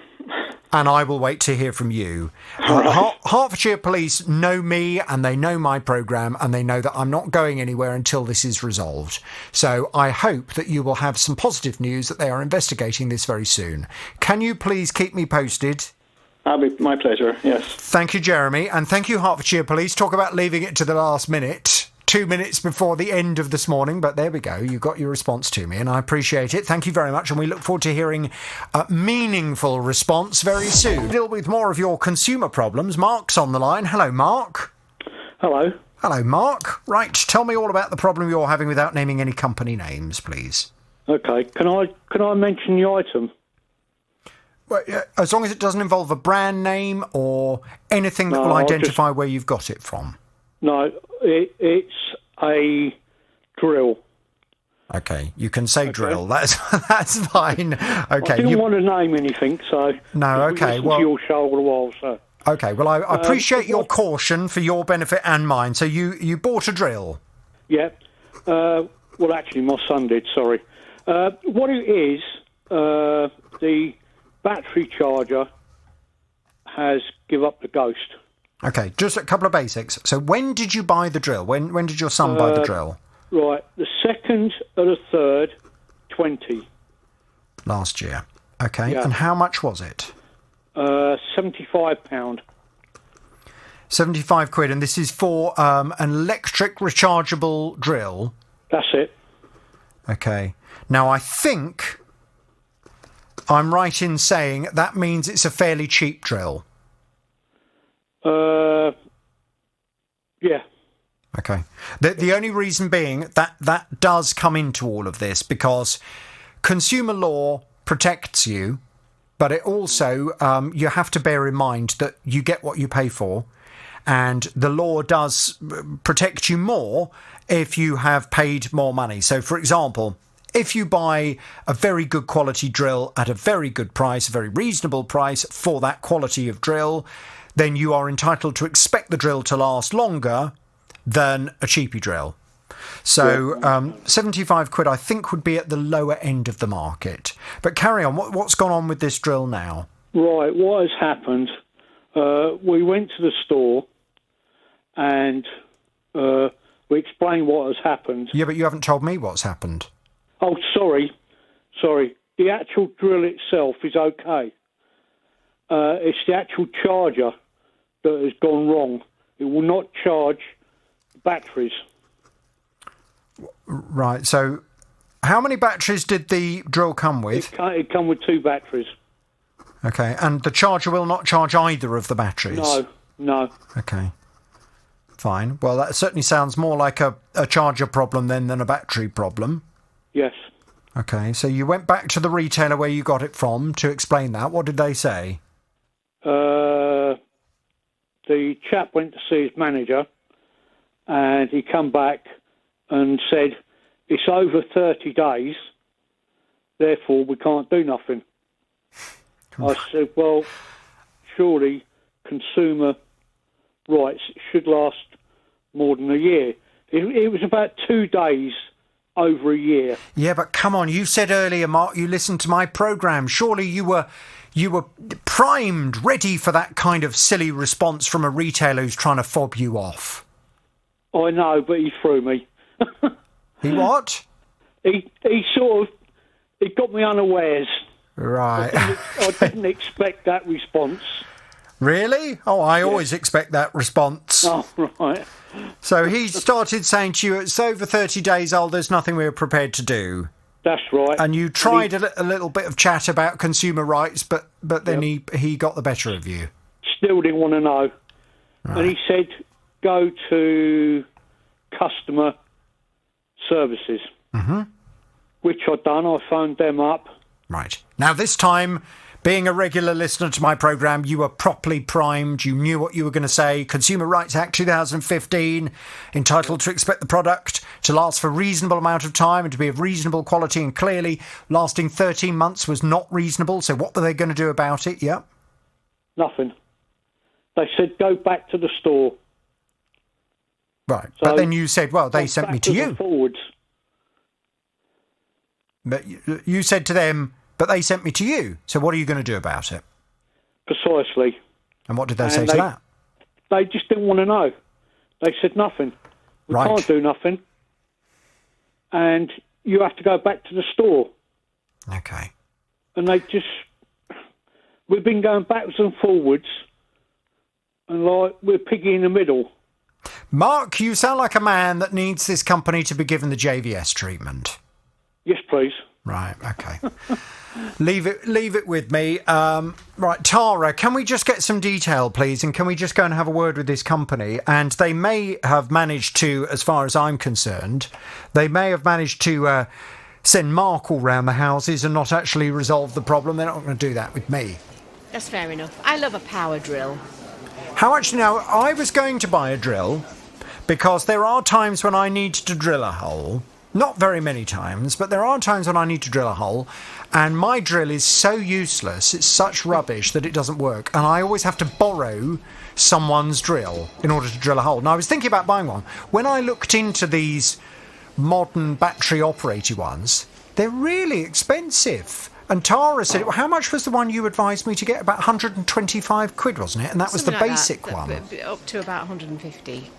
And I will wait to hear from you.
Right.
Hertfordshire Police know me and they know my programme and they know that I'm not going anywhere until this is resolved. So I hope that you will have some positive news that they are investigating this very soon. Can you please keep me posted?
That'll be my pleasure, yes.
Thank you, Jeremy, and thank you, Hertfordshire Police. Talk about leaving it to the last minute. 2 minutes before the end of this morning, but there we go. You got your response to me, and I appreciate it. Thank you very much, and we look forward to hearing a meaningful response very soon. Deal with more of your consumer problems. Mark's on the line. Hello, Mark.
Hello.
Hello, Mark. Right, tell me all about the problem you're having without naming any company names, please.
Okay. Can I mention the item?
Well, as long as it doesn't involve a brand name or anything that will identify where you've got it from.
No, it's a drill.
Okay, you can say drill. That's fine. Okay,
I didn't want to name anything, so
no. Okay, well,
to your show all the while, so.
Okay, well, I appreciate your caution for your benefit and mine. So you bought a drill?
Yeah. Well, actually, my son did. Sorry. What it is, the battery charger has give up the ghost.
Okay, just a couple of basics. So when did you buy the drill? When did your son buy the drill?
Right, the 2nd of the 3rd, 20.
Last year. Okay,
yeah.
And how much was it?
£75.
75 quid, and this is for an electric rechargeable drill?
That's it.
Okay. Now, I think I'm right in saying that means it's a fairly cheap drill.
Yeah.
Okay. The only reason being that does come into all of this because consumer law protects you, but it also you have to bear in mind that you get what you pay for, and the law does protect you more if you have paid more money. So, for example, if you buy a very good quality drill at a very good price, a very reasonable price for that quality of drill, then you are entitled to expect the drill to last longer than a cheapy drill. So 75 quid, I think, would be at the lower end of the market. But carry on. What's gone on with this drill now?
Right, what has happened, we went to the store and we explained what has happened.
Yeah, but you haven't told me what's happened.
Oh, sorry. The actual drill itself is okay. It's the actual charger that has gone wrong. It will not charge batteries.
Right, so how many batteries did the drill come with?
It come with 2 batteries.
Okay, and the charger will not charge either of the batteries?
No.
Okay, fine. Well, that certainly sounds more like a charger problem then than a battery problem.
Yes.
Okay, so you went back to the retailer where you got it from to explain that. What did they say?
The chap went to see his manager, and he come back and said, it's over 30 days, therefore we can't do nothing. I said, well, surely consumer rights should last more than a year. It was about 2 days over a year.
Yeah, but come on, you said earlier, Mark, you listened to my programme. Surely you were primed, ready for that kind of silly response from a retailer who's trying to fob you off.
I know, but he threw me.
He what?
He got me unawares.
Right.
I didn't expect that response.
Really? Oh, I always expect that response.
Oh, right.
So he started saying to you, it's over 30 days old, there's nothing we're prepared to do.
That's right.
And you tried a little bit of chat about consumer rights, but then he got the better of you.
Still didn't want to know. Right. And he said, go to customer services, which I'd done. I phoned them up.
Right. Now, this time, being a regular listener to my programme, you were properly primed. You knew what you were going to say. Consumer Rights Act 2015, entitled to expect the product to last for a reasonable amount of time and to be of reasonable quality, and clearly lasting 13 months was not reasonable. So what were they going to do about it? Yeah.
Nothing. They said, go back to the store.
Right. So but then you said, well, they sent me to you.
Forwards.
But you said to them, but they sent me to you. So what are you going to do about it?
Precisely.
And what did they say to that?
They just didn't want to know. They said nothing. We can't do nothing. And you have to go back to the store.
Okay.
And we've been going backwards and forwards, and like we're piggy in the middle.
Mark, you sound like a man that needs this company to be given the JVS treatment.
Yes, please.
Right, okay. Leave it with me. Right, Tara, can we just get some detail, please? And can we just go and have a word with this company? And they may have managed to, as far as I'm concerned, they may have managed to send Mark all round the houses and not actually resolve the problem. They're not going to do that with me.
That's fair enough. I love a power drill.
How much now? I was going to buy a drill because there are times when I need to drill a hole. Not very many times, but there are times when I need to drill a hole, and my drill is so useless, it's such rubbish that it doesn't work, and I always have to borrow someone's drill in order to drill a hole. And I was thinking about buying one. When I looked into these modern battery-operated ones, they're really expensive. And Tara said, well, how much was the one you advised me to get? About 125 quid, wasn't it? And that was the basic one.
Up to about 150.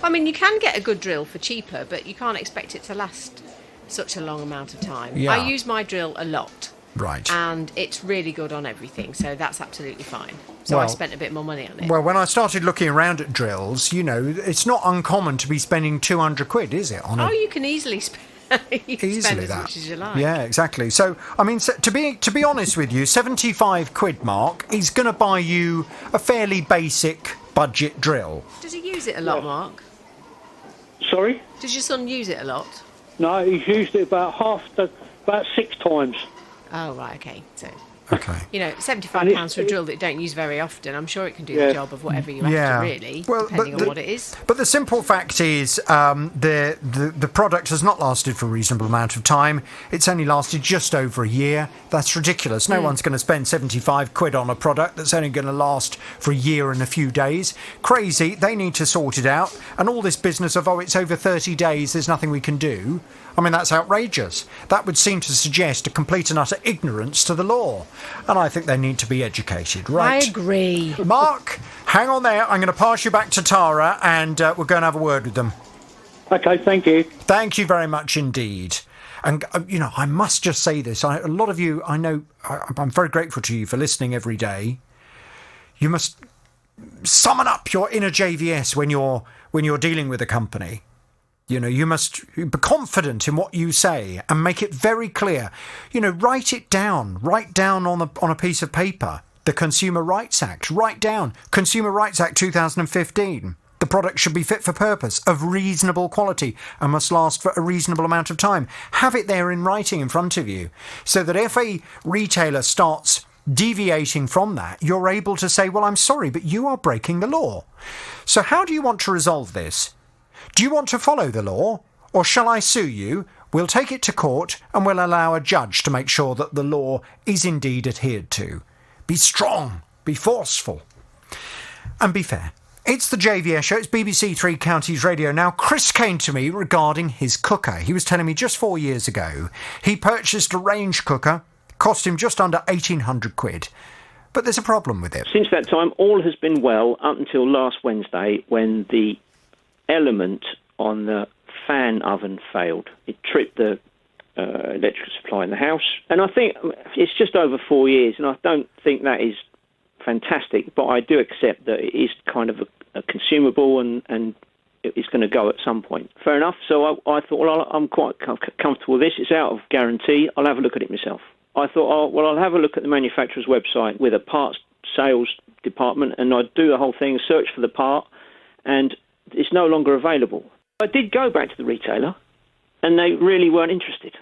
I mean, you can get a good drill for cheaper, but you can't expect it to last such a long amount of time.
Yeah.
I use my drill a lot.
Right.
And it's really good on everything, so that's absolutely fine. So I spent a bit more money on it.
Well, when I started looking around at drills, it's not uncommon to be spending 200 quid, is it?
You can easily spend. Spend as much as you like.
Yeah, exactly. So, I mean, to be honest with you, 75 quid, Mark, is going to buy you a fairly basic budget drill.
Does he use it a lot, Mark?
Sorry?
Does your son use it a lot?
No, he's used it about 6 times.
Oh, right, okay. So,
okay.
£75 for a drill that you don't use very often, I'm sure it can do the job of whatever you're after, really, depending on what it is.
But the simple fact is the product has not lasted for a reasonable amount of time. It's only lasted just over a year. That's ridiculous. No one's going to spend 75 quid on a product that's only going to last for a year and a few days. Crazy. They need to sort it out. And all this business of, it's over 30 days, there's nothing we can do. I mean, that's outrageous. That would seem to suggest a complete and utter ignorance to the law. And I think they need to be educated, right?
I agree.
Mark, hang on there. I'm going to pass you back to Tara and we're going to have a word with them.
OK, thank you.
Thank you very much indeed. And, I must just say this. A lot of you, I know, I'm very grateful to you for listening every day. You must summon up your inner JVS when you're dealing with a company. You know, you must be confident in what you say and make it very clear. You know, write it down. Write down on a piece of paper the Consumer Rights Act. Write down Consumer Rights Act 2015. The product should be fit for purpose, of reasonable quality, and must last for a reasonable amount of time. Have it there in writing in front of you, so that if a retailer starts deviating from that, you're able to say, well, I'm sorry, but you are breaking the law. So how do you want to resolve this? Do you want to follow the law, or shall I sue you? We'll take it to court and we'll allow a judge to make sure that the law is indeed adhered to. Be strong, be forceful, and be fair. It's the JVS show. It's BBC Three Counties Radio. Now, Chris came to me regarding his cooker. He was telling me just 4 years ago he purchased a range cooker, cost him just under 1,800 quid. But there's a problem with it.
Since that time, all has been well up until last Wednesday when the element on the fan oven failed. It tripped the electrical supply in the house. And I think it's just over 4 years, and I don't think that is fantastic, but I do accept that it is kind of a consumable and it's going to go at some point. Fair enough. So I thought, well, I'm quite comfortable with this. It's out of guarantee. I'll have a look at it myself. I thought, I'll have a look at the manufacturer's website with a parts sales department, and I'd do the whole thing, search for the part, and it's no longer available. I did go back to the retailer, and they really weren't interested.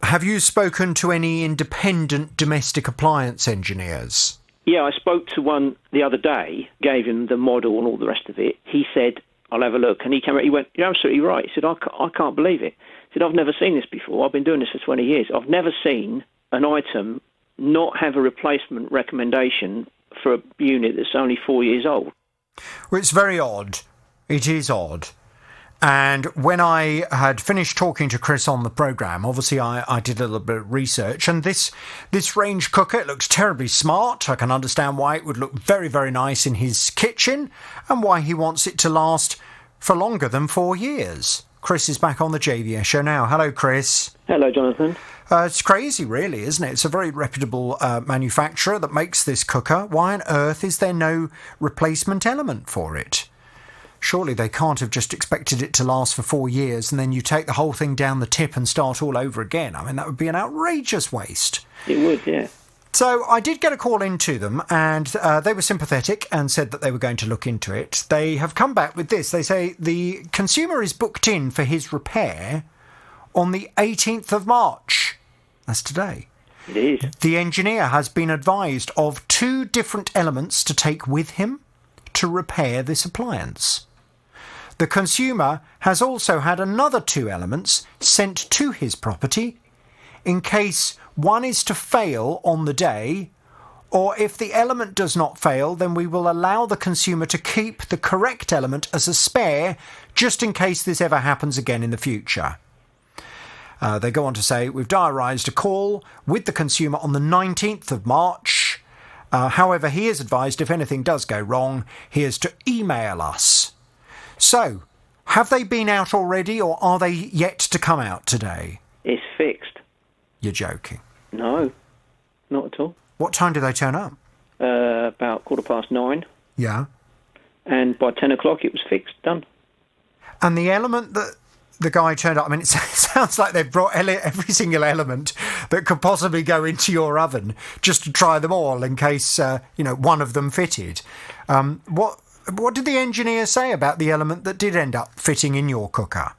Have you spoken to any independent domestic appliance engineers?
Yeah, I spoke to one the other day, gave him the model and all the rest of it. He said, I'll have a look. And he came out, he went, you're absolutely right. He said, I can't believe it. He said, I've never seen this before. I've been doing this for 20 years. I've never seen an item not have a replacement recommendation for a unit that's only 4 years old.
Well, it's very odd. It is odd. And when I had finished talking to Chris on the programme, obviously I did a little bit of research, and this range cooker, it looks terribly smart. I can understand why it would look very, very nice in his kitchen and why he wants it to last for longer than 4 years. Chris is back on the JVS show now. Hello, Chris.
Hello, Jonathan.
It's crazy, really, isn't it? It's a very reputable manufacturer that makes this cooker. Why on earth is there no replacement element for it? Surely they can't have just expected it to last for 4 years and then you take the whole thing down the tip and start all over again. I mean, that would be an outrageous waste.
It would, yeah.
So I did get a call into them, and they were sympathetic and said that they were going to look into it. They have come back with this. They say the consumer is booked in for his repair on the 18th of March. That's today.
It is.
The engineer has been advised of 2 different elements to take with him to repair this appliance. The consumer has also had another 2 elements sent to his property in case one is to fail on the day, or if the element does not fail, then we will allow the consumer to keep the correct element as a spare just in case this ever happens again in the future. They go on to say, we've diarised a call with the consumer on the 19th of March. However, he is advised if anything does go wrong, he is to email us. So, have they been out already, or are they yet to come out today?
It's fixed.
You're joking.
No, not at all.
What time do they turn up?
About 9:15.
Yeah.
And by 10 o'clock it was fixed, done.
And the element that the guy turned up, I mean, it sounds like they've brought every single element that could possibly go into your oven just to try them all in case, one of them fitted. What did the engineer say about the element that did end up fitting in your cooker?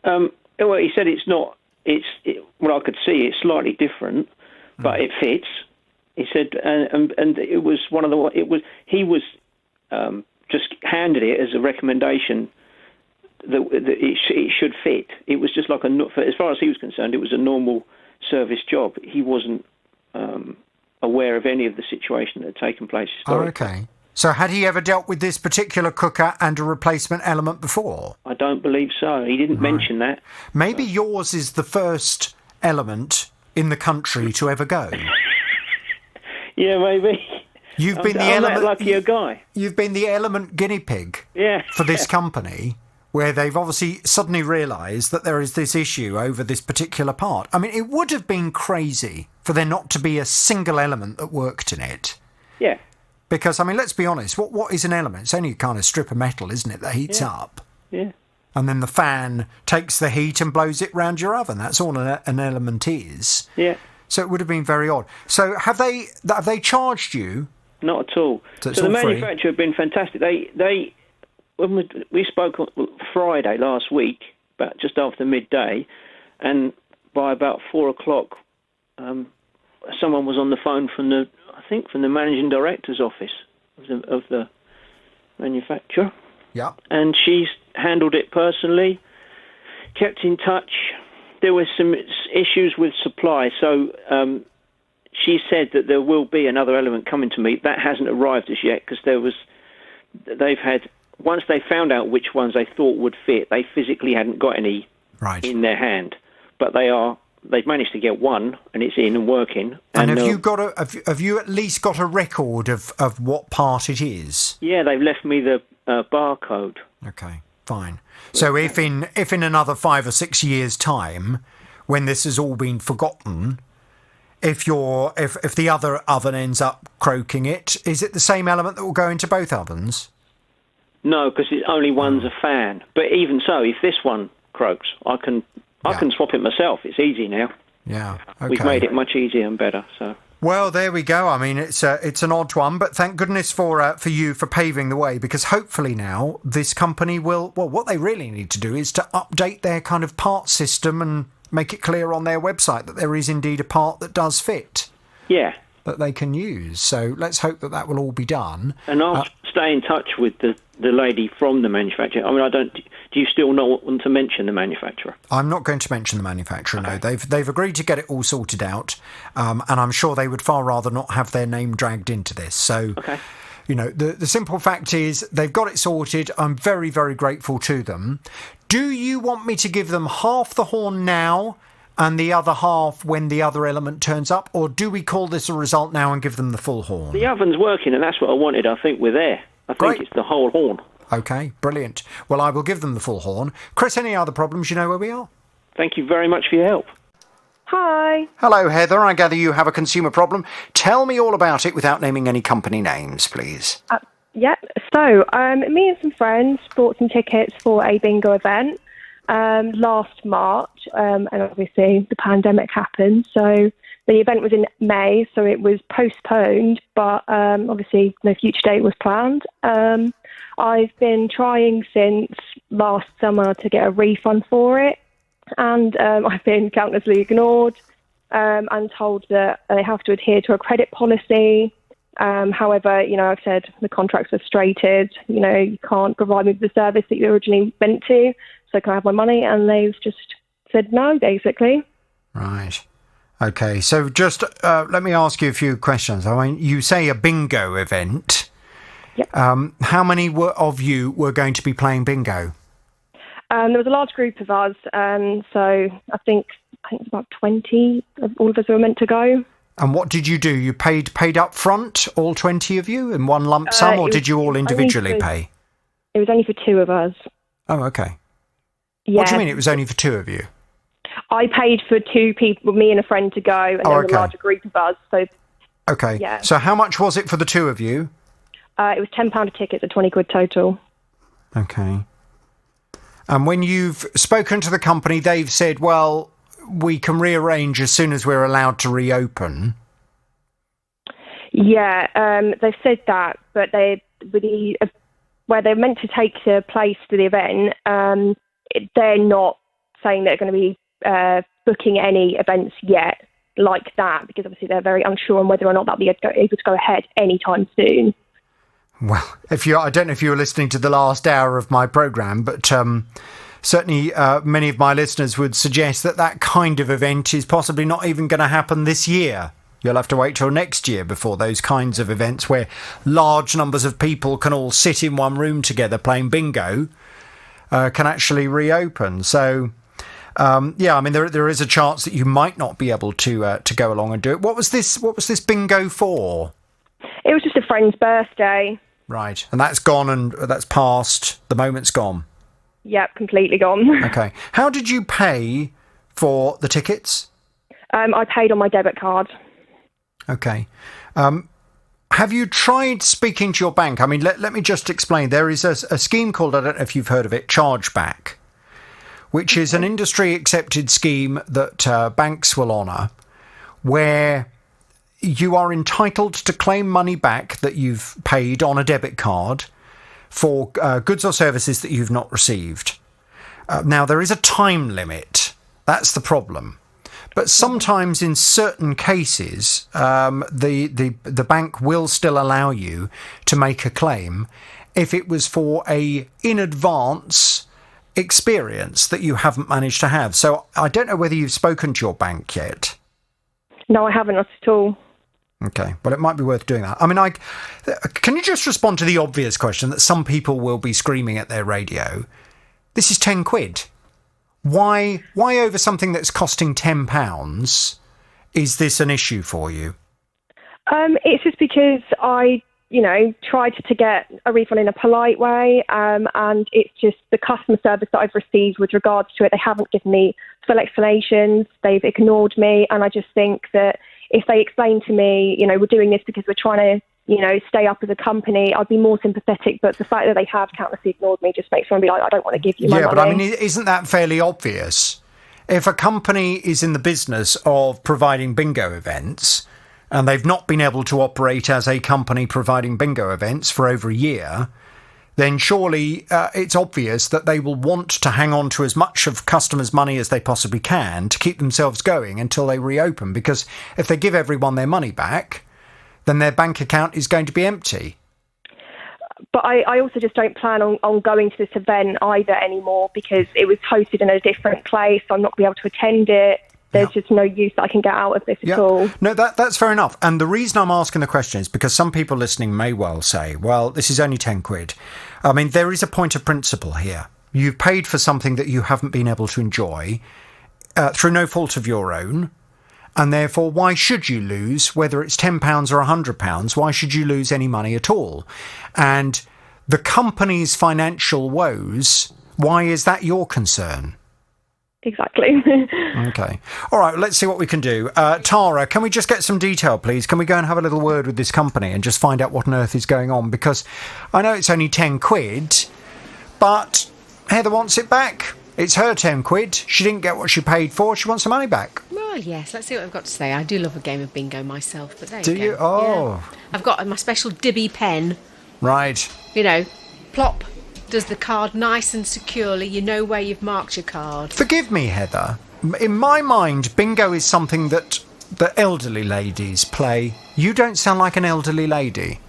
Well, he said it's not. What I could see, it's slightly different, but it fits. He said, and it was one of the. He was just handed it as a recommendation that it should fit. It was just like as far as he was concerned, it was a normal service job. He wasn't aware of any of the situation that had taken place historically.
Oh, okay. So had he ever dealt with this particular cooker and a replacement element before?
I don't believe so. He didn't mention that.
Maybe yours is the first element in the country to ever go.
Yeah, maybe.
You've been
I'm that lucky a guy.
You've been the element guinea pig for this company, where they've obviously suddenly realised that there is this issue over this particular part. I mean, it would have been crazy for there not to be a single element that worked in it.
Yeah.
Because, I mean, let's be honest, what is an element? It's only a kind of strip of metal, isn't it, that heats up?
Yeah.
And then the fan takes the heat and blows it round your oven. That's all an element is.
Yeah.
So it would have been very odd. So have they charged you?
Not at all. So the manufacturer have been fantastic. They when we spoke on Friday last week, about just after midday, and by about 4:00, someone was on the phone from the managing director's office of the manufacturer.
Yeah.
And she's handled it personally, kept in touch. There were some issues with supply, so she said that there will be another element coming to me. That hasn't arrived as yet because once they found out which ones they thought would fit, they physically hadn't got any in their hand, but they've managed to get one, and it's in and working.
And have you at least got a record of what part it is?
Yeah, they've left me the barcode.
Okay, fine. So if in another 5 or 6 years' time, when this has all been forgotten, if the other oven ends up croaking it, is it the same element that will go into both ovens?
No, because only one's a fan. But even so, if this one croaks, I can swap it myself. It's easy now.
Yeah, okay.
We've made it much easier and better. So.
Well, there we go. I mean, it's an odd one, but thank goodness for you for paving the way, because hopefully now this company will. Well, what they really need to do is to update their kind of part system and make it clear on their website that there is indeed a part that does fit.
Yeah.
That they can use. So let's hope that will all be done.
And I'll stay in touch with the lady from the manufacturer. I mean, do you still not want to mention the manufacturer?
I'm not going to mention the manufacturer, no. They've agreed to get it all sorted out, and I'm sure they would far rather not have their name dragged into this. So, you know, the simple fact is they've got it sorted. I'm very, very grateful to them. Do you want me to give them half the horn now and the other half when the other element turns up, or do we call this a result now and give them the full horn?
The oven's working, and that's what I wanted. I think we're there. I think it's the whole horn.
OK, brilliant. Well, I will give them the full horn. Chris, any other problems? You know where we are?
Thank you very much for your help.
Hi.
Hello, Heather. I gather you have a consumer problem. Tell me all about it without naming any company names, please.
Yeah. So, me and some friends bought some tickets for a bingo event last March, and obviously the pandemic happened. So the event was in May, so it was postponed, but obviously no future date was planned. I've been trying since last summer to get a refund for it, and I've been countlessly ignored and told that they have to adhere to a credit policy. However, you know, I've said the contract's frustrated, you know, you can't provide me with the service that you originally meant to, so can I have my money? And they've just said no, basically.
Right. Okay, so just let me ask you a few questions. I mean, you say a bingo event.
Yep.
How many of you were going to be playing bingo?
There was a large group of us, so I think it's about 20 of all of us who were meant to go.
And what did you do? You paid up front, all 20 of you, in one lump sum, or did you all individually pay?
It was only for 2 of us.
Oh, okay.
Yeah.
What do you mean it was only for 2 of you?
I paid for 2 people, me and a friend, to go, and there was a larger group of us. So.
Okay.
Yeah.
So how much was it for the 2 of you?
It was £10 a ticket, so £20 total.
Okay. And when you've spoken to the company, they've said, well, we can rearrange as soon as we're allowed to reopen.
Yeah, they've said that, but where they're meant to take the place for the event, they're not saying they're going to be booking any events yet like that, because obviously they're very unsure on whether or not they'll be able to go ahead anytime soon.
Well, I don't know if you were listening to the last hour of my programme, but certainly many of my listeners would suggest that kind of event is possibly not even going to happen this year. You'll have to wait till next year before those kinds of events where large numbers of people can all sit in one room together playing bingo can actually reopen. So, yeah, I mean, there is a chance that you might not be able to go along and do it. What was this bingo for?
It was just a friend's birthday.
Right, and that's gone and that's passed. The moment's gone.
Yep, completely gone.
Okay. How did you pay for the tickets?
I paid on my debit card.
Okay. Have you tried speaking to your bank? I mean, let me just explain. There is a scheme called, I don't know if you've heard of it, Chargeback, which is an industry-accepted scheme that banks will honour, where you are entitled to claim money back that you've paid on a debit card for goods or services that you've not received. Now, there is a time limit. That's the problem. But sometimes in certain cases, the bank will still allow you to make a claim if it was for a in advance experience that you haven't managed to have. So I don't know whether you've spoken to your bank yet.
No, I haven't, not at all.
Okay, well, it might be worth doing that. I mean, can you just respond to the obvious question that some people will be screaming at their radio? This is 10 quid. Why over something that's costing £10 is this an issue for you?
It's just because I, tried to get a refund in a polite way, and it's just the customer service that I've received with regards to it. They haven't given me full explanations. They've ignored me, and I just think that if they explain to me, we're doing this because we're trying to, stay up as a company, I'd be more sympathetic. But the fact that they have countlessly ignored me just makes me be like, I don't want to give you my money.
Yeah, but I mean, isn't that fairly obvious? If a company is in the business of providing bingo events and they've not been able to operate as a company providing bingo events for over a year, then surely it's obvious that they will want to hang on to as much of customers' money as they possibly can to keep themselves going until they reopen. Because if they give everyone their money back, then their bank account is going to be empty.
But I also just don't plan on going to this event either anymore because it was hosted in a different place. I'm not going to be able to attend it. There's just no use that I can get out of this at all.
No, that's fair enough. And the reason I'm asking the question is because some people listening may well say, well, this is only 10 quid. I mean, there is a point of principle here. You've paid for something that you haven't been able to enjoy through no fault of your own. And therefore, why should you lose, whether it's £10 or £100, why should you lose any money at all? And the company's financial woes, why is that your concern?
Exactly.
Okay. All right, let's see what we can do. Tara, can we just get some detail, please? Can we go and have a little word with this company and just find out what on earth is going on? Because I know it's only 10 quid, but Heather wants it back. It's her 10 quid. She didn't get what she paid for. She wants the money back.
Well, yes, let's see what I've got to say. I do love a game of bingo myself, but there you go.
Do you? Oh.
Yeah. I've got my special dibby pen.
Right.
Plop does the card nice and securely. You know where you've marked your card.
Forgive me, Heather. In my mind, bingo is something that the elderly ladies play. You don't sound like an elderly lady.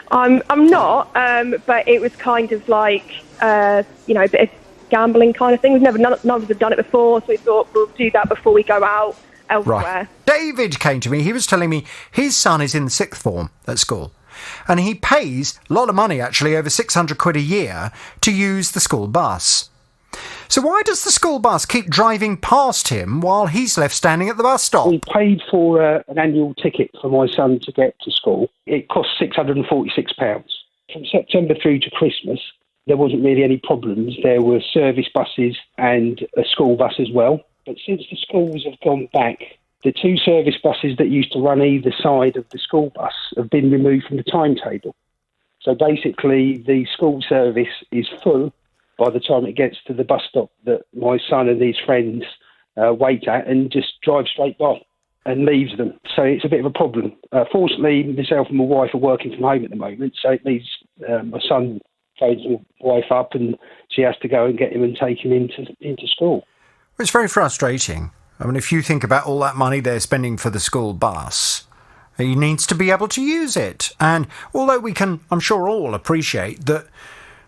I'm not, but it was kind of like, a bit of gambling kind of thing. None of us have done it before, so we thought we'll do that before we go out elsewhere.
Right. David came to me. He was telling me his son is in the 6th form at school, and he pays a lot of money, actually, over 600 quid a year to use the school bus. So why does the school bus keep driving past him while he's left standing at the bus stop?
We paid for an annual ticket for my son to get to school. It cost £646. From September through to Christmas, there wasn't really any problems. There were service buses and a school bus as well. But since the schools have gone back, the 2 service buses that used to run either side of the school bus have been removed from the timetable. So basically, the school service is full by the time it gets to the bus stop that my son and his friends wait at and just drive straight by and leaves them. So it's a bit of a problem. Fortunately, myself and my wife are working from home at the moment, so it means my son phones my wife up and she has to go and get him and take him into school.
It's very frustrating. I mean, if you think about all that money they're spending for the school bus, he needs to be able to use it. And although we can, I'm sure, all appreciate that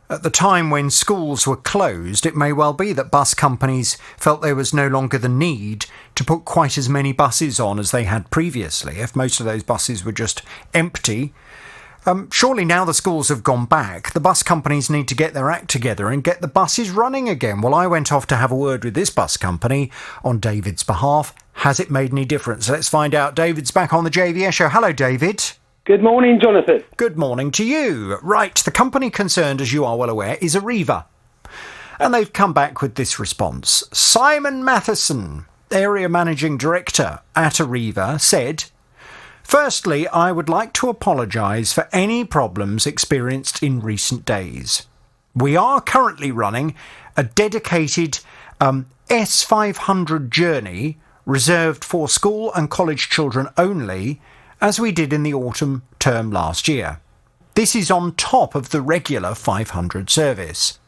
at the time when schools were closed, it may well be that bus companies felt there was no longer the need to put quite as many buses on as they had previously, if most of those buses were just empty. Surely now the schools have gone back, the bus companies need to get their act together and get the buses running again. Well, I went off to have a word with this bus company on David's behalf. Has it made any difference? Let's find out. David's back on the JVS show. Hello, David.
Good morning, Jonathan.
Good morning to you. Right, the company concerned, as you are well aware, is Arriva. And they've come back with this response. Simon Matheson, Area Managing Director at Arriva, said, Firstly, I would like to apologise for any problems experienced in recent days. We are currently running a dedicated S500 journey reserved for school and college children only, as we did in the autumn term last year. This is on top of the regular 500 service.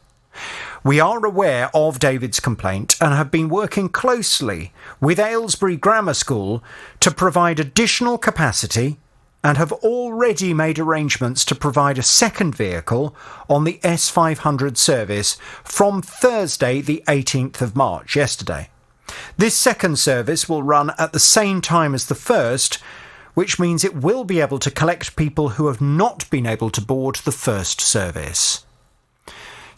We are aware of David's complaint and have been working closely with Aylesbury Grammar School to provide additional capacity and have already made arrangements to provide a second vehicle on the S500 service from Thursday the 18th of March, yesterday. This second service will run at the same time as the first, which means it will be able to collect people who have not been able to board the first service.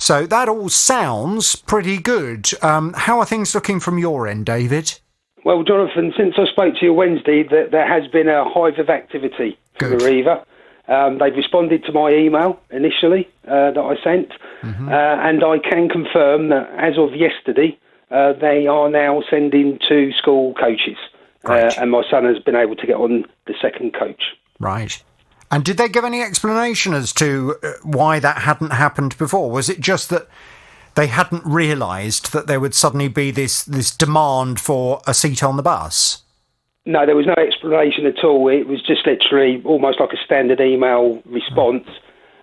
So that all sounds pretty good. How are things looking from your end, David?
Well, Jonathan, since I spoke to you Wednesday, there has been a hive of activity from Arriva. They've responded to my email initially that I sent, and I can confirm that as of yesterday, they are now sending 2 school coaches, and my son has been able to get on the second coach.
Right. And did they give any explanation as to why that hadn't happened before? Was it just that they hadn't realised that there would suddenly be this demand for a seat on the bus?
No, there was no explanation at all. It was just literally almost like a standard email response.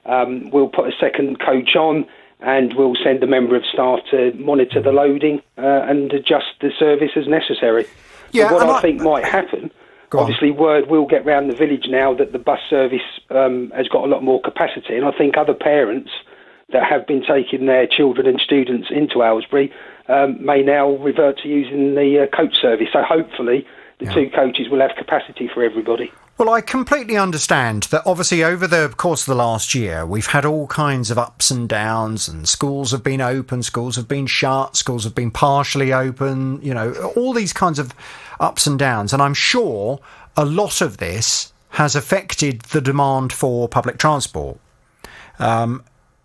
We'll put a second coach on and we'll send a member of staff to monitor the loading and adjust the service as necessary. Yeah, what I think might happen... Obviously, word will get round the village now that the bus service has got a lot more capacity, and I think other parents that have been taking their children and students into Aylesbury may now revert to using the coach service. So hopefully the 2 coaches will have capacity for everybody.
Well, I completely understand that obviously over the course of the last year, we've had all kinds of ups and downs, and schools have been open, schools have been shut, schools have been partially open, you know, all these kinds of ups and downs. And I'm sure a lot of this has affected the demand for public transport. And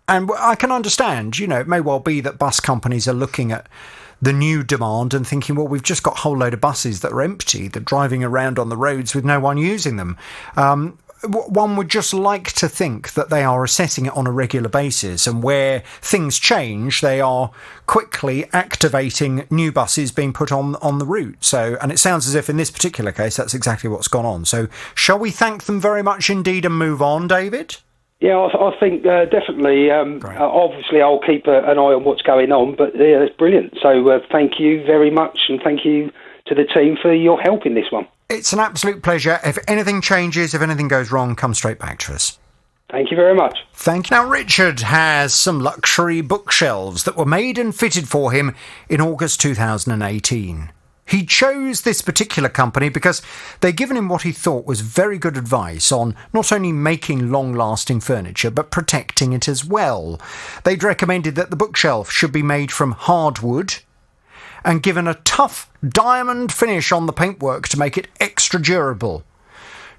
I can understand, you know, it may well be that bus companies are looking at the new demand and thinking, well, we've just got a whole load of buses that are empty, that are driving around on the roads with no one using them. One would just like to think that they are assessing it on a regular basis, and where things change, they are quickly activating new buses being put on the route. So, and it sounds as if in this particular case, that's exactly what's gone on. So shall we thank them very much indeed and move on, David?
Yeah, I think definitely. Obviously, I'll keep an eye on what's going on, but yeah, that's brilliant. So thank you very much, and thank you to the team for your help in this one.
It's an absolute pleasure. If anything changes, if anything goes wrong, come straight back to us.
Thank you very much.
Thank you. Now, Richard has some luxury bookshelves that were made and fitted for him in August 2018. He chose this particular company because they'd given him what he thought was very good advice on not only making long-lasting furniture, but protecting it as well. They'd recommended that the bookshelf should be made from hardwood and given a tough diamond finish on the paintwork to make it extra durable.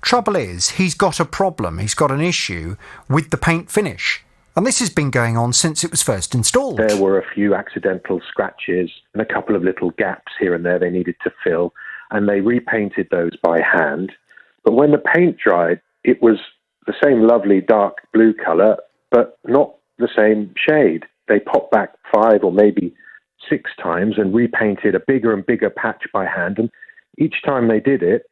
Trouble is, he's got a problem, he's got an issue with the paint finish. And this has been going on since it was first installed.
There were a few accidental scratches and a couple of little gaps here and there they needed to fill, and they repainted those by hand. But when the paint dried, it was the same lovely dark blue colour, but not the same shade. They popped back 5 or maybe 6 times and repainted a bigger and bigger patch by hand. And each time they did it,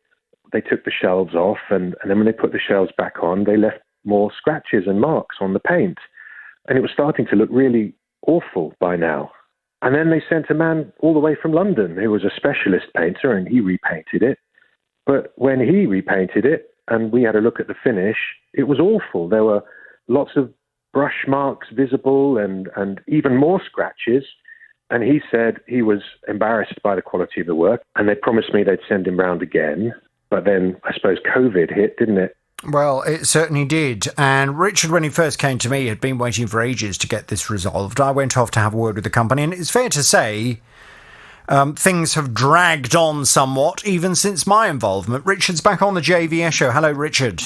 they took the shelves off, and then when they put the shelves back on, they left more scratches and marks on the paint. And it was starting to look really awful by now. And then they sent a man all the way from London who was a specialist painter, and he repainted it. But when he repainted it and we had a look at the finish, it was awful. There were lots of brush marks visible and even more scratches. And he said he was embarrassed by the quality of the work, and they promised me they'd send him round again. But then I suppose COVID hit, didn't it?
Well, it certainly did. And Richard, when he first came to me, had been waiting for ages to get this resolved. I went off to have a word with the company, and it's fair to say things have dragged on somewhat, even since my involvement. Richard's back on the JVS show. Hello, Richard.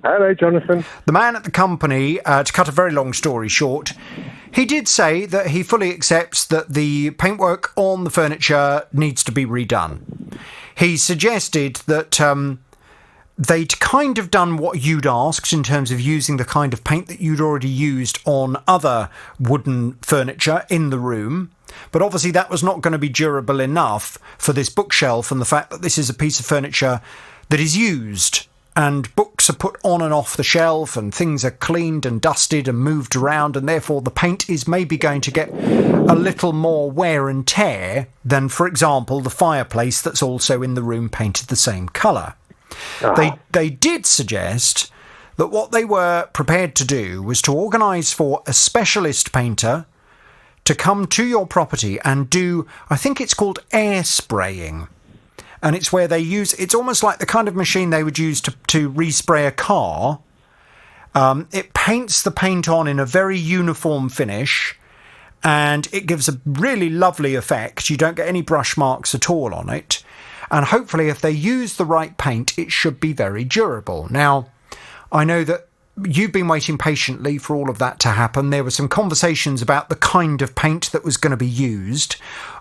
Hello, Jonathan.
The man at the company, to cut a very long story short, he did say that he fully accepts that the paintwork on the furniture needs to be redone. He suggested that they'd kind of done what you'd asked in terms of using the kind of paint that you'd already used on other wooden furniture in the room. But obviously that was not going to be durable enough for this bookshelf, and the fact that this is a piece of furniture that is used, and books are put on and off the shelf, and things are cleaned and dusted and moved around, and therefore the paint is maybe going to get a little more wear and tear than, for example, the fireplace that's also in the room painted the same colour. They did suggest that what they were prepared to do was to organise for a specialist painter to come to your property and do, I think it's called air spraying. And it's where they use, it's almost like the kind of machine they would use to respray a car. It paints the paint on in a very uniform finish, and it gives a really lovely effect. You don't get any brush marks at all on it. And hopefully if they use the right paint, it should be very durable. Now, I know that you've been waiting patiently for all of that to happen. There were some conversations about the kind of paint that was going to be used.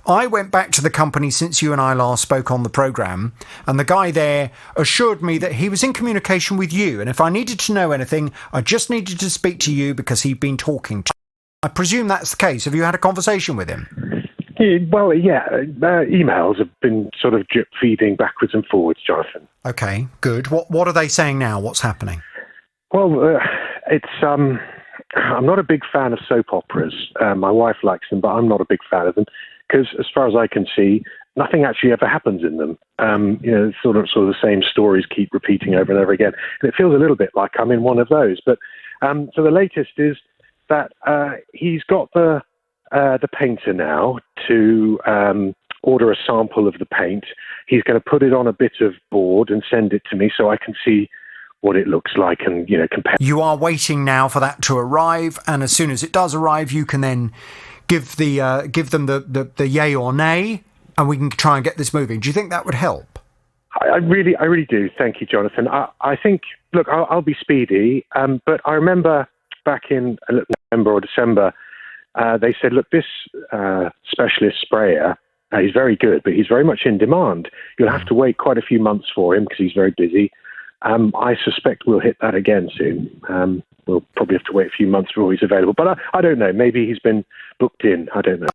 I went back to the company since you and I last spoke on the programme, and the guy there assured me that he was in communication with you, and if I needed to know anything, I just needed to speak to you because he'd been talking to you. I presume that's the case. Have you had a conversation with him?
Well, yeah, emails have been sort of drip feeding backwards and forwards, Jonathan.
Okay, good. What are they saying now? What's happening?
Well, I'm not a big fan of soap operas. My wife likes them, but I'm not a big fan of them because, as far as I can see, nothing actually ever happens in them. Sort of the same stories keep repeating over and over again, and it feels a little bit like I'm in one of those. But so the latest is that he's got the painter now to order a sample of the paint. He's going to put it on a bit of board and send it to me so I can see what it looks like and, compare.
You are waiting now for that to arrive, and as soon as it does arrive, you can then give them the yay or nay, and we can try and get this moving. Do you think that would help?
I really do. Thank you, Jonathan. I think, look, I'll be speedy, but I remember back in November or December, they said, look, this specialist sprayer, he's very good, but he's very much in demand. You'll have to wait quite a few months for him because he's very busy. I suspect we'll hit that again soon. We'll probably have to wait a few months before he's available. But I don't know. Maybe he's been booked in. I don't know.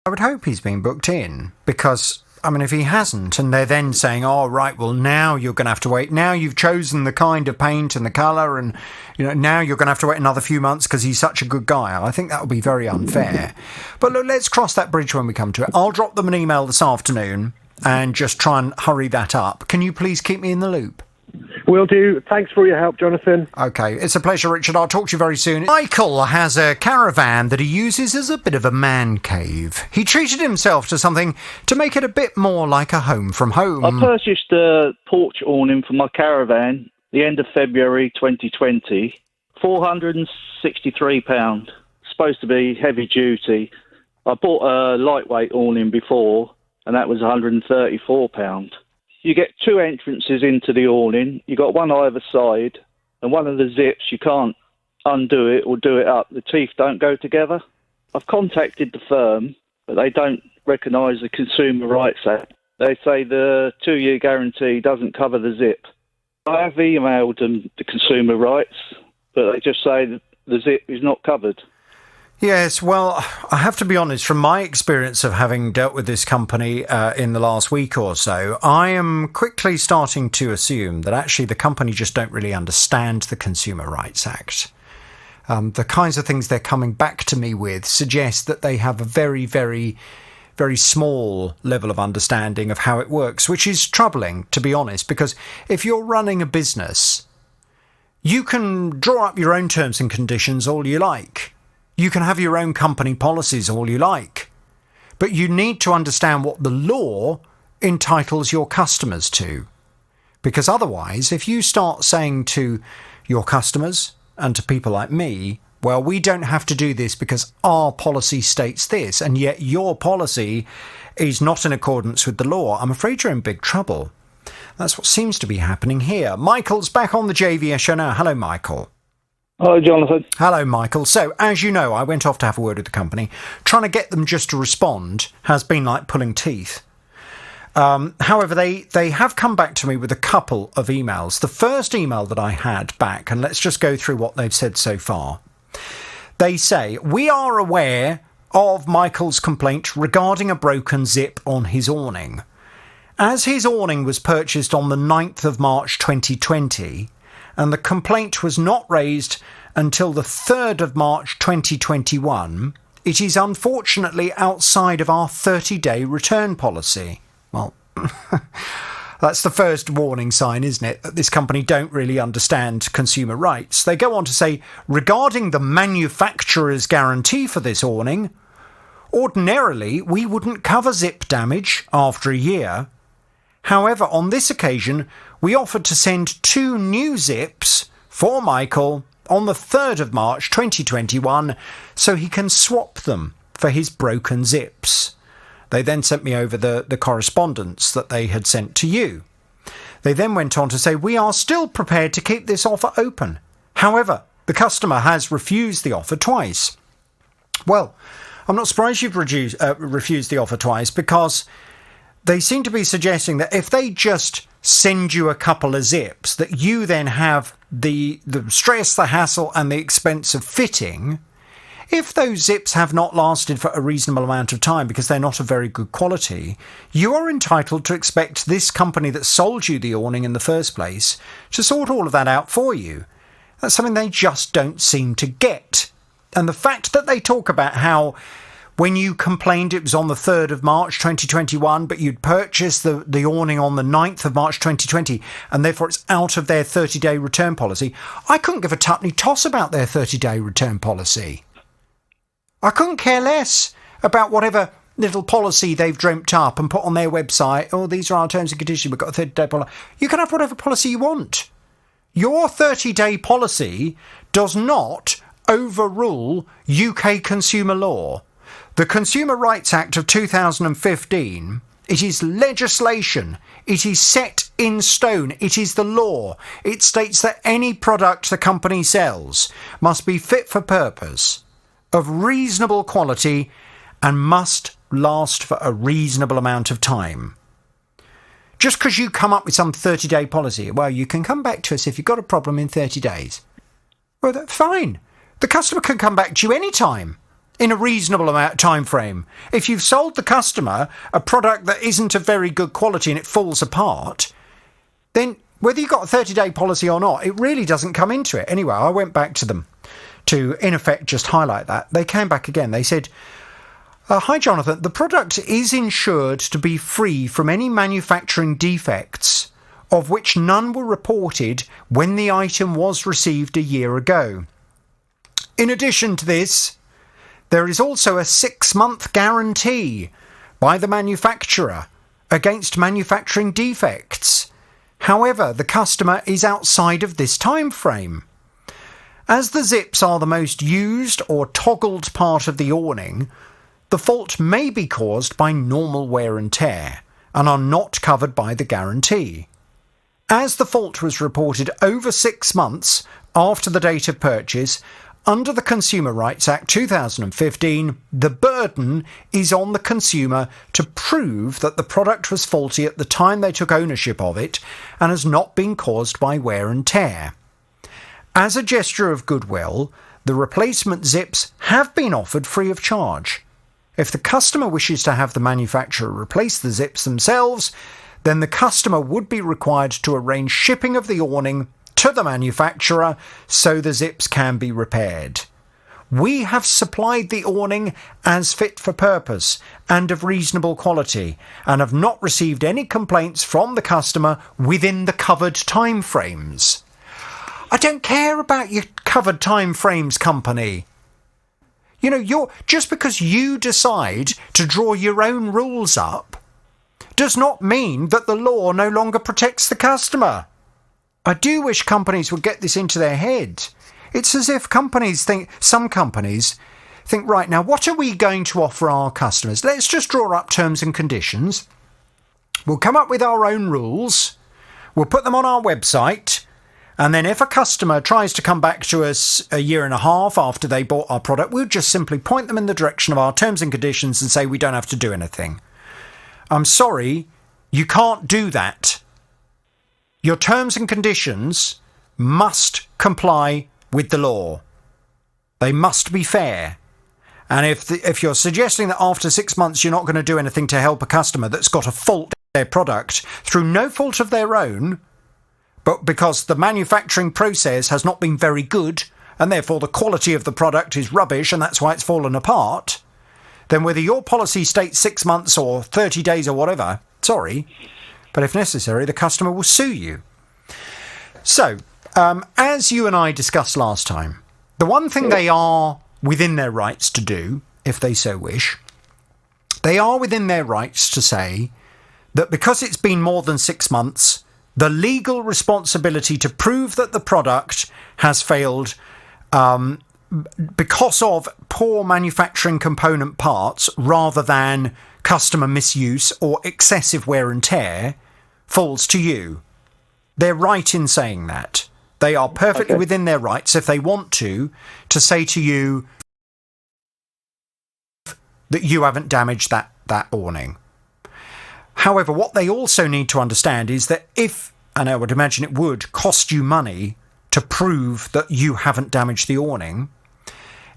I would hope he's been booked in because, if he hasn't, and they're then saying, oh, right, well, now you're going to have to wait. Now you've chosen the kind of paint and the colour and, now you're going to have to wait another few months because he's such a good guy. I think that would be very unfair. But look, let's cross that bridge when we come to it. I'll drop them an email this afternoon and just try and hurry that up. Can you please keep me in the loop?
Will do. Thanks for your help, Jonathan.
OK, it's a pleasure, Richard. I'll talk to you very soon. Michael has a caravan that he uses as a bit of a man cave. He treated himself to something to make it a bit more like a home from home.
I purchased a porch awning for my caravan the end of February 2020, £463. Supposed to be heavy duty. I bought a lightweight awning before, and that was £134. You get two entrances into the awning. You got one either side, and one of the zips, you can't undo it or do it up. The teeth don't go together. I've contacted the firm, but they don't recognise the Consumer Rights Act. They say the 2-year guarantee doesn't cover the zip. I have emailed them the Consumer Rights, but they just say that the zip is not covered.
Yes, well, I have to be honest, from my experience of having dealt with this company in the last week or so, I am quickly starting to assume that actually the company just don't really understand the Consumer Rights Act. The kinds of things they're coming back to me with suggest that they have a very, very, very small level of understanding of how it works, which is troubling, to be honest, because if you're running a business, you can draw up your own terms and conditions all you like. You can have your own company policies all you like, but you need to understand what the law entitles your customers to. Because otherwise, if you start saying to your customers and to people like me, well, we don't have to do this because our policy states this, and yet your policy is not in accordance with the law, I'm afraid you're in big trouble. That's what seems to be happening here. Michael's back on the JVS show now. Hello, Michael.
Hello, Jonathan.
Hello, Michael. So, as you know, I went off to have a word with the company. Trying to get them just to respond has been like pulling teeth. However, they have come back to me with a couple of emails. The first email that I had back, and let's just go through what they've said so far. They say, we are aware of Michael's complaint regarding a broken zip on his awning. As his awning was purchased on the 9th of March 2020, and the complaint was not raised until the 3rd of March 2021, it is unfortunately outside of our 30-day return policy. Well, that's the first warning sign, isn't it, that this company don't really understand consumer rights. They go on to say, regarding the manufacturer's guarantee for this awning, ordinarily we wouldn't cover zip damage after a year. However, on this occasion, we offered to send 2 new zips for Michael on the 3rd of March 2021 so he can swap them for his broken zips. They then sent me over the correspondence that they had sent to you. They then went on to say, we are still prepared to keep this offer open. However, the customer has refused the offer twice. Well, I'm not surprised you've refused the offer twice, because they seem to be suggesting that if they just send you a couple of zips, that you then have the stress, the hassle and the expense of fitting. If those zips have not lasted for a reasonable amount of time because they're not of very good quality, you are entitled to expect this company that sold you the awning in the first place to sort all of that out for you. That's something they just don't seem to get. And the fact that they talk about how when you complained it was on the 3rd of March 2021, but you'd purchased the awning on the 9th of March 2020, and therefore it's out of their 30-day return policy. I couldn't give a tuppenny toss about their 30-day return policy. I couldn't care less about whatever little policy they've dreamt up and put on their website. Oh, these are our terms and conditions. We've got a 30-day policy. You can have whatever policy you want. Your 30-day policy does not overrule UK consumer law. The Consumer Rights Act of 2015, it is legislation. It is set in stone. It is the law. It states that any product the company sells must be fit for purpose, of reasonable quality, and must last for a reasonable amount of time. Just because you come up with some 30-day policy, well, you can come back to us if you've got a problem in 30 days. Well, that's fine. The customer can come back to you any time in a reasonable amount of time frame. If you've sold the customer a product that isn't of very good quality and it falls apart, then whether you've got a 30-day policy or not, it really doesn't come into it. Anyway, I went back to them to, in effect, just highlight that. They came back again. They said, hi, Jonathan, the product is insured to be free from any manufacturing defects, of which none were reported when the item was received a year ago. In addition to this, there is also a 6-month guarantee by the manufacturer against manufacturing defects. However, the customer is outside of this time frame. As the zips are the most used or toggled part of the awning, the fault may be caused by normal wear and tear and are not covered by the guarantee. As the fault was reported over 6 months after the date of purchase, under the Consumer Rights Act 2015, the burden is on the consumer to prove that the product was faulty at the time they took ownership of it and has not been caused by wear and tear. As a gesture of goodwill, the replacement zips have been offered free of charge. If the customer wishes to have the manufacturer replace the zips themselves, then the customer would be required to arrange shipping of the awning to the manufacturer so the zips can be repaired. We have supplied the awning as fit for purpose and of reasonable quality and have not received any complaints from the customer within the covered time frames. I don't care about your covered time frames, company. You know, just because you decide to draw your own rules up does not mean that the law no longer protects the customer. I do wish companies would get this into their head. It's as if some companies think, right, now what are we going to offer our customers? Let's just draw up terms and conditions. We'll come up with our own rules. We'll put them on our website. And then if a customer tries to come back to us a year and a half after they bought our product, we'll just simply point them in the direction of our terms and conditions and say we don't have to do anything. I'm sorry, You can't do that. Your terms and conditions must comply with the law. They must be fair. And if you're suggesting that after 6 months you're not going to do anything to help a customer that's got a fault in their product through no fault of their own, but because the manufacturing process has not been very good and therefore the quality of the product is rubbish and that's why it's fallen apart, then whether your policy states 6 months or 30 days or whatever, sorry, but if necessary, the customer will sue you. So, as you and I discussed last time, the one thing they are within their rights to do, if they so wish, they are within their rights to say that because it's been more than 6 months, the legal responsibility to prove that the product has failed because of poor manufacturing component parts rather than customer misuse or excessive wear and tear falls to you. They're right in saying that. They are perfectly within their rights, if they want to say to you that you haven't damaged that awning. However, what they also need to understand is that if, and I would imagine it would cost you money to prove that you haven't damaged the awning,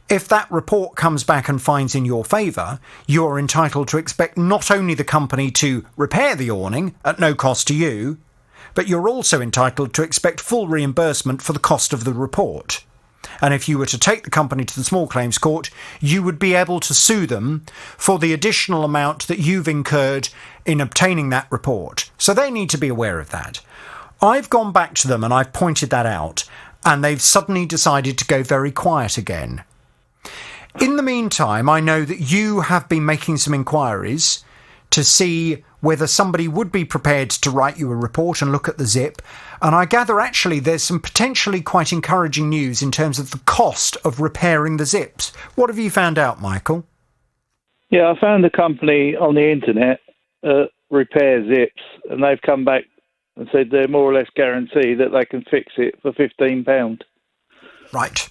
if that report comes back and finds in your favour, you're entitled to expect not only the company to repair the awning at no cost to you, but you're also entitled to expect full reimbursement for the cost of the report. And if you were to take the company to the small claims court, you would be able to sue them for the additional amount that you've incurred in obtaining that report. So they need to be aware of that. I've gone back to them and I've pointed that out, and they've suddenly decided to go very quiet again. In the meantime, I know that you have been making some inquiries to see whether somebody would be prepared to write you a report and look at the zip. And I gather actually there's some potentially quite encouraging news in terms of the cost of repairing the zips. What have you found out, Michael?
Yeah, I found a company on the internet, repair zips, and they've come back and said they're more or less guaranteed that they can fix it for £15.
Right.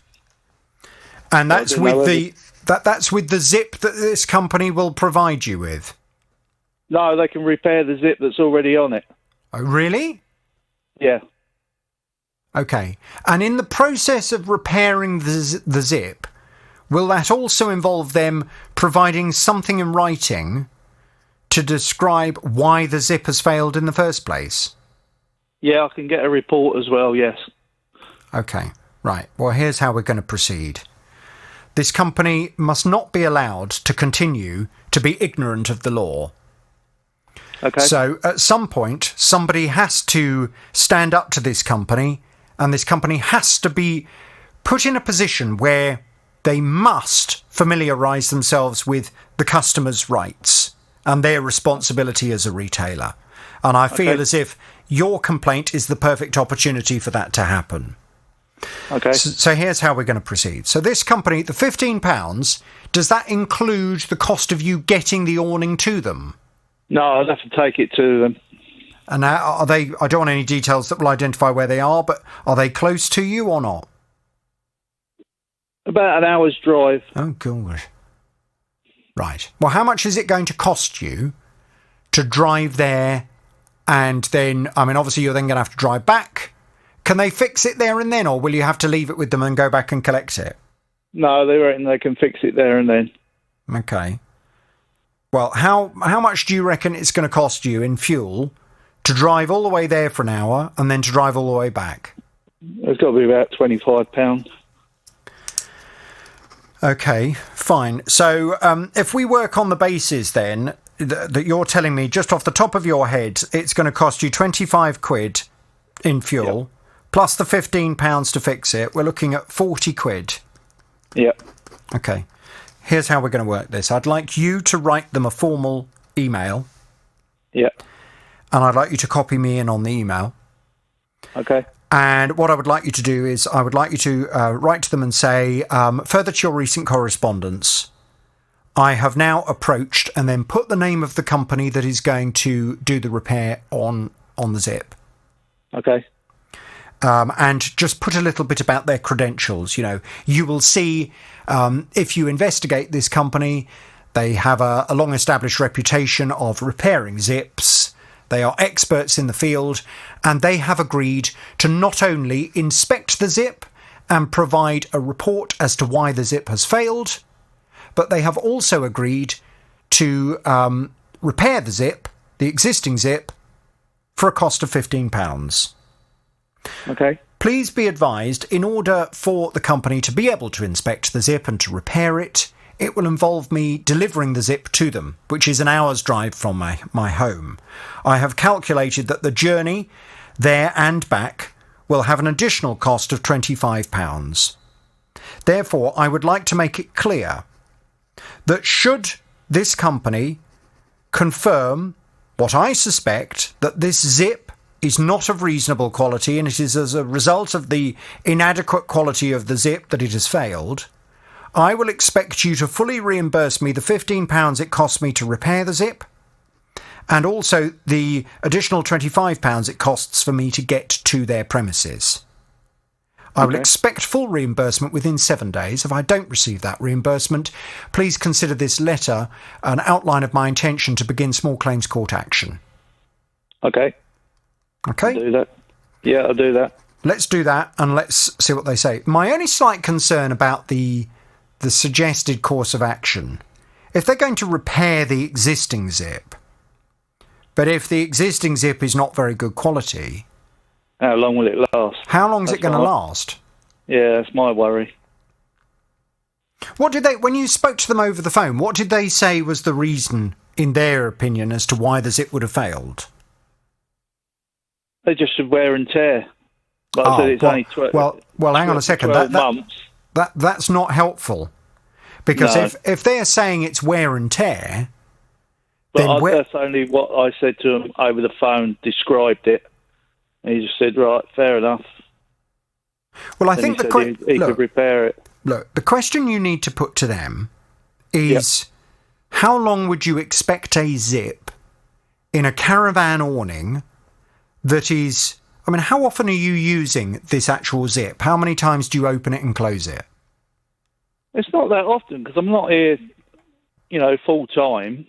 And that's with that's with the zip that this company will provide you with?
No, they can repair the zip that's already on it.
Oh, really?
Yeah.
Okay. And in the process of repairing the zip, will that also involve them providing something in writing to describe why the zip has failed in the first place?
Yeah, I can get a report as well, yes.
Okay, right. Well, here's how we're going to proceed. This company must not be allowed to continue to be ignorant of the law.
Okay.
So at some point, somebody has to stand up to this company, and this company has to be put in a position where they must familiarise themselves with the customer's rights and their responsibility as a retailer. And I feel as if your complaint is the perfect opportunity for that to happen.
Okay.
So here's how we're going to proceed. So this company, the £15, does that include the cost of you getting the awning to them?
No, I'd have to take it to them.
And are they, I don't want any details that will identify where they are, but are they close to you or not?
About an hour's drive.
Oh, gosh. Right. Well, how much is it going to cost you to drive there? And then, I mean, obviously you're then going to have to drive back. Can they fix it there and then, or will you have to leave it with them and go back and collect it?
No, they reckon they can fix it there and then.
Okay. Well, how much do you reckon it's going to cost you in fuel to drive all the way there for an hour and then to drive all the way back?
It's got to be about £25.
Okay, fine. So if we work on the basis then that you're telling me just off the top of your head, it's going to cost you 25 quid in fuel, plus the £15 to fix it, we're looking at 40 quid.
Yep.
Okay. Here's how we're going to work this. I'd like you to write them a formal email.
Yep.
And I'd like you to copy me in on the email.
Okay.
And what I would like you to do is I would like you to write to them and say, further to your recent correspondence, I have now approached, and then put the name of the company that is going to do the repair on the zip.
Okay.
And just put a little bit about their credentials. You know, you will see if you investigate this company, they have a long-established reputation of repairing zips. They are experts in the field, and they have agreed to not only inspect the zip and provide a report as to why the zip has failed, but they have also agreed to repair the zip, the existing zip, for a cost of £15.
Okay.
Please be advised, in order for the company to be able to inspect the zip and to repair it, it will involve me delivering the zip to them, which is an hour's drive from my home. I have calculated that the journey there and back will have an additional cost of £25. Therefore, I would like to make it clear that should this company confirm what I suspect, that this zip is not of reasonable quality and it is as a result of the inadequate quality of the zip that it has failed, I will expect you to fully reimburse me the £15 it cost me to repair the zip, and also the additional £25 it costs for me to get to their premises. I will expect full reimbursement within 7 days. If I don't receive that reimbursement, please consider this letter an outline of my intention to begin small claims court action.
Okay.
Okay?
I'll do that. Yeah, I'll do that.
Let's do that, and let's see what they say. My only slight concern about the suggested course of action, if they're going to repair the existing zip, but if the existing zip is not very good quality,
how long will it last?
How long is it going to last?
Yeah, that's my worry.
What did they, when you spoke to them over the phone, what did they say was the reason, in their opinion, as to why the zip would have failed?
They just said wear and tear. But I said it's only 12
well, hang on a second.
months.
That's not helpful, because if they're saying it's wear and tear,
but that's only what I said to him over the phone. Described it, and he just said, "Right, fair enough."
Well, I think
he could repair it.
Look, the question you need to put to them is, how long would you expect a zip in a caravan awning that is? I mean, how often are you using this actual zip? How many times do you open it and close it?
It's not that often because I'm not here, full time.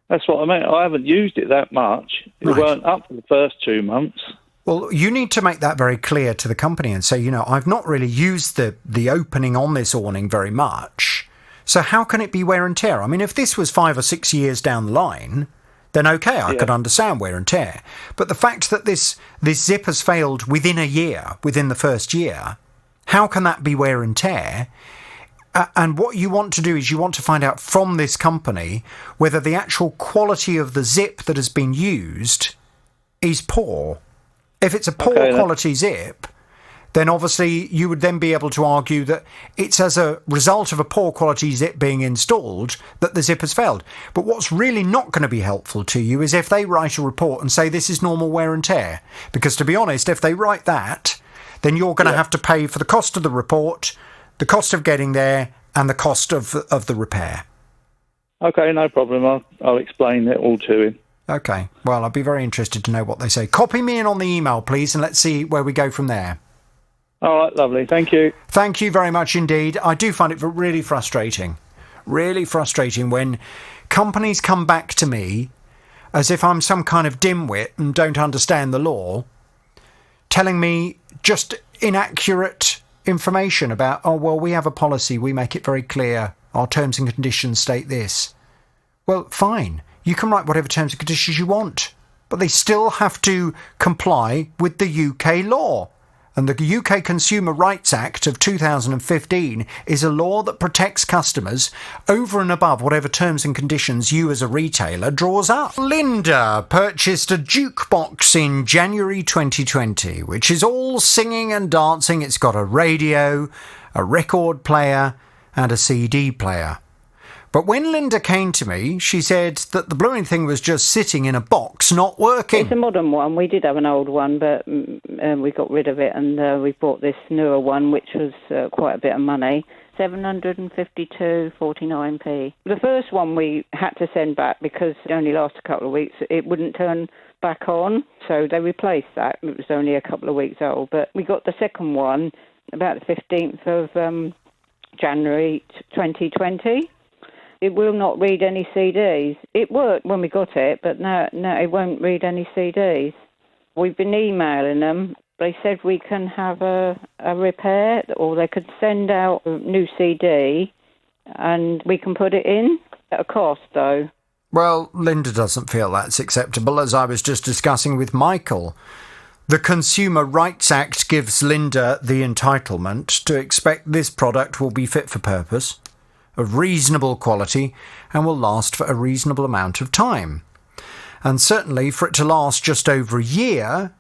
That's what I meant. I haven't used it that much. It weren't up for the first 2 months.
Well, you need to make that very clear to the company and say, I've not really used the opening on this awning very much. So how can it be wear and tear? I mean, if this was 5 or 6 years down the line, then okay, I could understand wear and tear. But the fact that this zip has failed within a year, within the first year, how can that be wear and tear? And what you want to do is you want to find out from this company whether the actual quality of the zip that has been used is poor. If it's a poor quality zip, then obviously you would then be able to argue that it's as a result of a poor quality zip being installed that the zip has failed. But what's really not going to be helpful to you is if they write a report and say this is normal wear and tear. Because to be honest, if they write that, then you're going to have to pay for the cost of the report, the cost of getting there, and the cost of the repair.
Okay, no problem. I'll explain it all to him.
Okay. Well, I'd be very interested to know what they say. Copy me in on the email, please, and let's see where we go from there.
All right, lovely. Thank you.
Thank you very much indeed. I do find it really frustrating when companies come back to me as if I'm some kind of dimwit and don't understand the law, telling me just inaccurate information about, we have a policy, we make it very clear, our terms and conditions state this. Well, fine. You can write whatever terms and conditions you want, but they still have to comply with the UK law. And the UK Consumer Rights Act of 2015 is a law that protects customers over and above whatever terms and conditions you as a retailer draws up. Linda purchased a jukebox in January 2020, which is all singing and dancing. It's got a radio, a record player and a CD player. But when Linda came to me, she said that the blooming thing was just sitting in a box, not working.
It's a modern one. We did have an old one, but we got rid of it, and we bought this newer one, which was quite a bit of money, 752.49p. The first one we had to send back because it only lasted a couple of weeks. It wouldn't turn back on, so they replaced that. It was only a couple of weeks old. But we got the second one about the 15th of January 2020. it will not read any CDs. It worked when we got it, but no, it won't read any CDs. We've been emailing them. They said we can have a repair, or they could send out a new CD and we can put it in at a cost, though.
Well, Linda doesn't feel that's acceptable, as I was just discussing with Michael. The Consumer Rights Act gives Linda the entitlement to expect this product will be fit for purpose, of reasonable quality, and will last for a reasonable amount of time. And certainly for it to last just over a year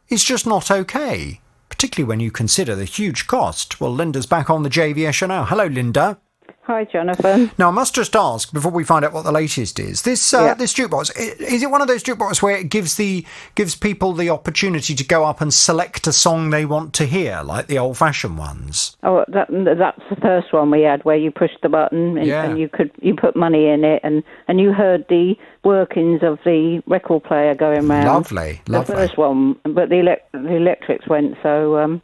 is just not okay, particularly when you consider the huge cost. Well, Linda's back on the JVS show now. Hello, Linda.
Hi, Jonathan.
Now, I must just ask, before we find out what the latest is, this jukebox, is it one of those jukeboxes where it gives people the opportunity to go up and select a song they want to hear, like the old-fashioned ones?
Oh, that's the first one we had, where you pushed the button and you put money in it, and you heard the workings of the record player going round.
Lovely.
The first one, but the electrics went, so,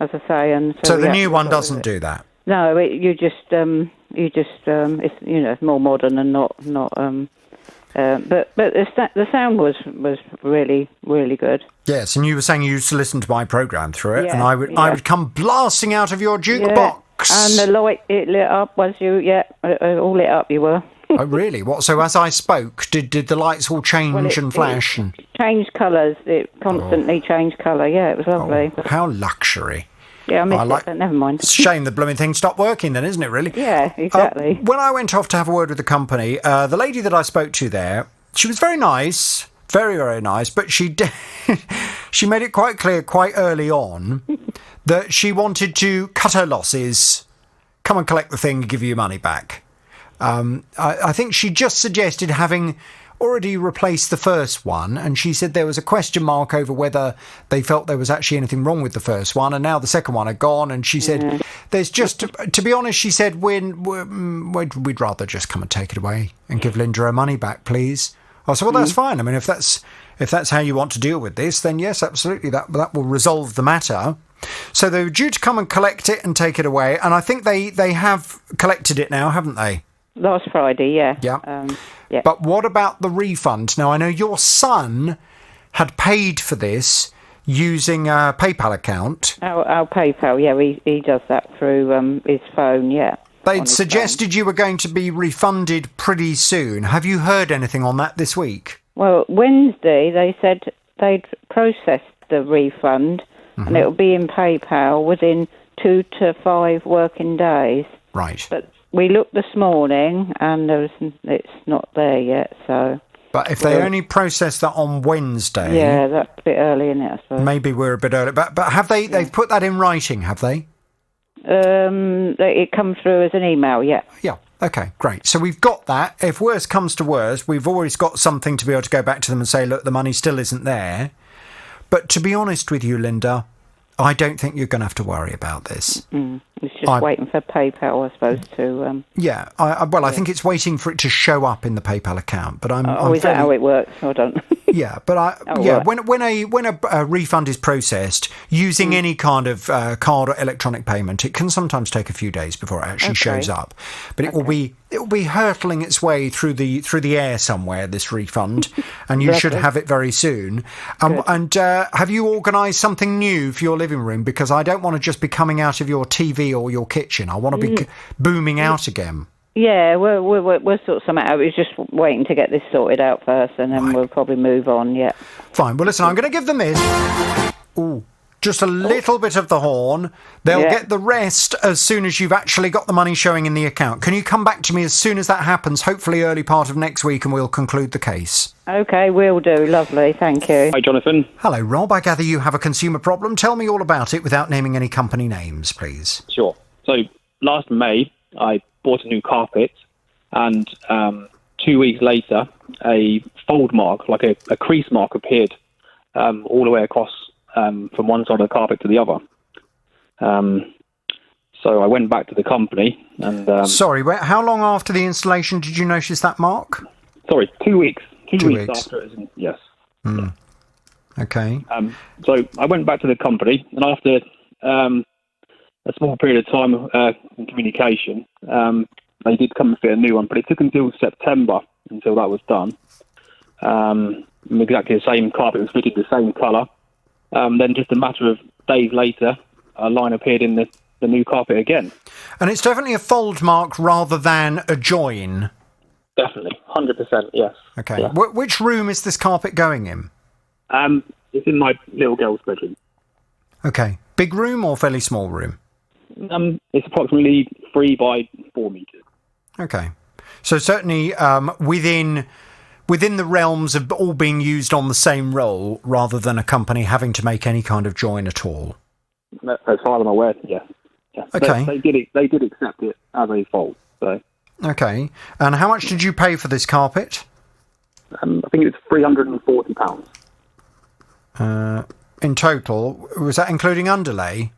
as I say... and
so the new one doesn't do that?
No, it's more modern and not. But the sound was really, really good.
Yes, and you were saying you used to listen to my programme through it, and I would come blasting out of your jukebox.
And the light, it lit up, was you? Yeah, all lit up you were.
Oh, really? What? So as I spoke, did the lights all change and flash?
It changed colours. It constantly changed colour. Yeah, it was lovely.
Oh, how luxury.
Yeah, I missed it, but never mind.
It's a shame the blooming thing stopped working then, isn't it, really?
Yeah, exactly.
When I went off to have a word with the company, the lady that I spoke to there, she was very nice, very, very nice, but she made it quite clear quite early on that she wanted to cut her losses, come and collect the thing and give you your money back. I think she just suggested having already replaced the first one, and she said there was a question mark over whether they felt there was actually anything wrong with the first one, and now the second one had gone, and she said there's just, to be honest, she said we'd rather just come and take it away and give Linda her money back, please. I said, well, that's fine. I mean, if that's how you want to deal with this, then yes, absolutely, that will resolve the matter. So they were due to come and collect it and take it away, and I think they have collected it now, haven't they?
Last Friday, yeah.
Yeah. Yeah. But what about the refund? Now, I know your son had paid for this using a PayPal account.
Our PayPal, yeah, he does that through his phone, yeah.
They'd suggested you were going to be refunded pretty soon. Have you heard anything on that this week?
Well, Wednesday they said they'd processed the refund and it'll be in PayPal within 2 to 5 working days.
Right.
But we looked this morning, and it's not there yet. So,
but if they only process that on Wednesday,
yeah, that's a bit early, isn't it? I suppose.
Maybe we're a bit early. But have they? Yeah. They've put that in writing, have they?
It comes through as an email. Yeah.
Yeah. Okay. Great. So we've got that. If worse comes to worse, we've always got something to be able to go back to them and say, look, the money still isn't there. But to be honest with you, Linda, I don't think you're going to have to worry about this.
It's just waiting for PayPal, I suppose, to...
Yeah, I think it's waiting for it to show up in the PayPal account, but I'm
is that how it works? I don't...
Yeah, but when a refund is processed using any kind of card or electronic payment, it can sometimes take a few days before it actually shows up. But it will be hurtling its way through the air somewhere, this refund, and you should have it very soon. And have you organised something new for your living room? Because I don't want to just be coming out of your TV or your kitchen. I want to be booming out again.
Yeah, we'll sort something out. We're just waiting to get this sorted out first, and then we'll probably move on, yeah.
Fine. Well, listen, I'm going to give them this. Ooh, just a little bit of the horn. They'll get the rest as soon as you've actually got the money showing in the account. Can you come back to me as soon as that happens, hopefully early part of next week, and we'll conclude the case?
OK, will do. Lovely. Thank you.
Hi, Jonathan.
Hello, Rob. I gather you have a consumer problem. Tell me all about it without naming any company names, please.
Sure. So last May, I bought a new carpet, and 2 weeks later, a fold mark, like a crease mark, appeared all the way across from one side of the carpet to the other. So I went back to the company and...
Sorry, how long after the installation did you notice that mark?
Sorry, 2 weeks. 2 weeks after it was yes.
Okay.
So I went back to the company, and after a small period of time in communication, they did come and fit a new one, but it took until September until that was done. Exactly the same carpet was fitted, the same colour. Then just a matter of days later, a line appeared in the new carpet again.
And it's definitely a fold mark rather than a join?
Definitely, 100%, yes.
Okay.
Yeah.
Which room is this carpet going in?
It's in my little girl's bedroom.
Okay. Big room or fairly small room?
It's approximately 3 by 4 metres.
Okay. So certainly within the realms of all being used on the same roll rather than a company having to make any kind of join at all.
As far as I'm aware, yeah.
Okay.
They did accept it as a fold. So.
Okay. And how much did you pay for this carpet?
I think it's £340.
In total, was that including underlay?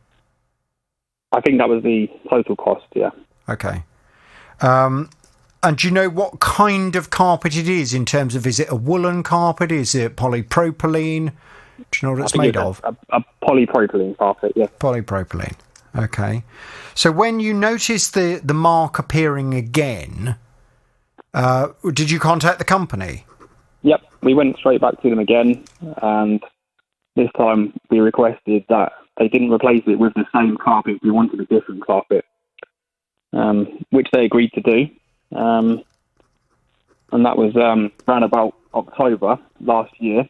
I think that was the total cost, yeah.
Okay. And do you know what kind of carpet it is in terms of, is it a woolen carpet? Is it polypropylene? Do you know what it's made of?
A polypropylene carpet, yeah.
Polypropylene. Okay. So when you noticed the mark appearing again, did you contact the company?
Yep, we went straight back to them again, and this time we requested that they didn't replace it with the same carpet. We wanted a different carpet, which they agreed to do. And that was around about October last year.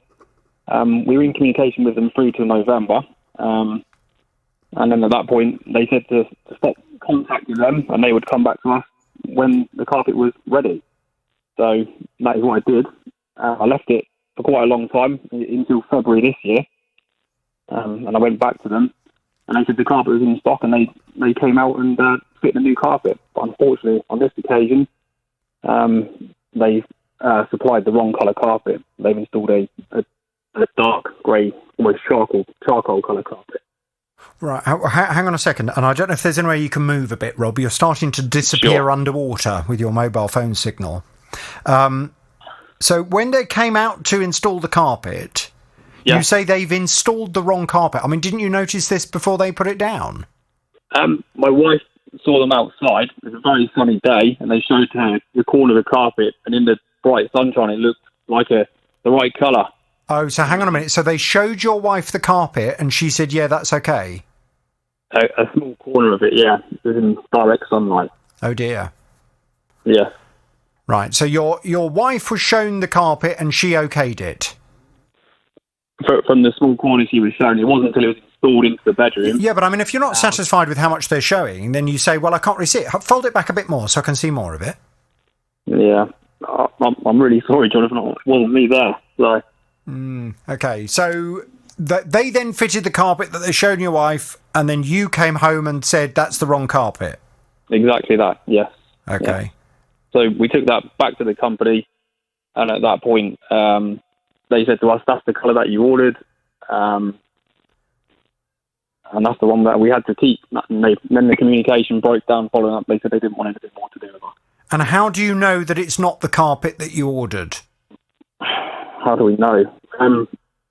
We were in communication with them through to November. And then at that point, they said to stop contacting them, and they would come back to us when the carpet was ready. So that is what I did. I left it for quite a long time, until February this year. And I went back to them, and they said the carpet was in stock, and they came out and fit the new carpet. But unfortunately, on this occasion, they supplied the wrong colour carpet. They've installed a dark grey, almost charcoal colour carpet.
Right, hang on a second, and I don't know if there's any way you can move a bit, Rob. You're starting to disappear underwater with your mobile phone signal. So when they came out to install the carpet, you say they've installed the wrong carpet. I mean, didn't you notice this before they put it down?
My wife saw them outside. It was a very sunny day, and they showed her the corner of the carpet, and in the bright sunshine, it looked like the right colour.
Oh, so hang on a minute. So they showed your wife the carpet, and she said, yeah, that's okay?
A small corner of it, yeah. It was in direct sunlight.
Oh, dear.
Yeah.
Right, so your wife was shown the carpet, and she okayed it?
From the small corner she was shown. It wasn't until it was installed into the bedroom.
Yeah, but I mean, if you're not satisfied with how much they're showing, then you say, well, I can't really see it. Fold it back a bit more so I can see more of it.
Yeah. I'm really sorry, Jonathan. It wasn't me there. So.
Okay, so they then fitted the carpet that they showed your wife, and then you came home and said that's the wrong carpet.
Exactly that, yes.
Okay.
Yeah. So we took that back to the company, and at that point, they said to us, that's the colour that you ordered, and that's the one that we had to keep. And then the communication broke down following up. They said they didn't want anything more to do with us.
And how do you know that it's not the carpet that you ordered?
How do we know?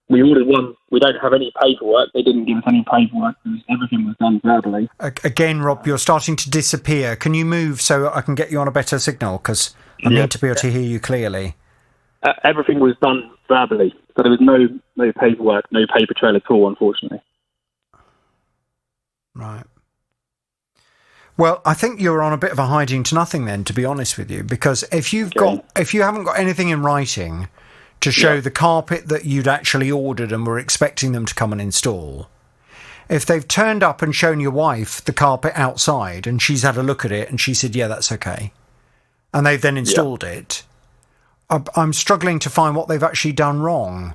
We ordered one. We don't have any paperwork. They didn't give us any paperwork. Everything was done verbally.
Again, Rob, you're starting to disappear. Can you move so I can get you on a better signal? Because I need to be able to hear you clearly.
Everything was done verbally. So there was no paperwork, no paper trail at all, unfortunately.
Right. Well, I think you're on a bit of a hiding to nothing then, to be honest with you, because if you haven't got anything in writing to show the carpet that you'd actually ordered and were expecting them to come and install, if they've turned up and shown your wife the carpet outside and she's had a look at it and she said, yeah, that's okay, and they've then installed it, I'm struggling to find what they've actually done wrong.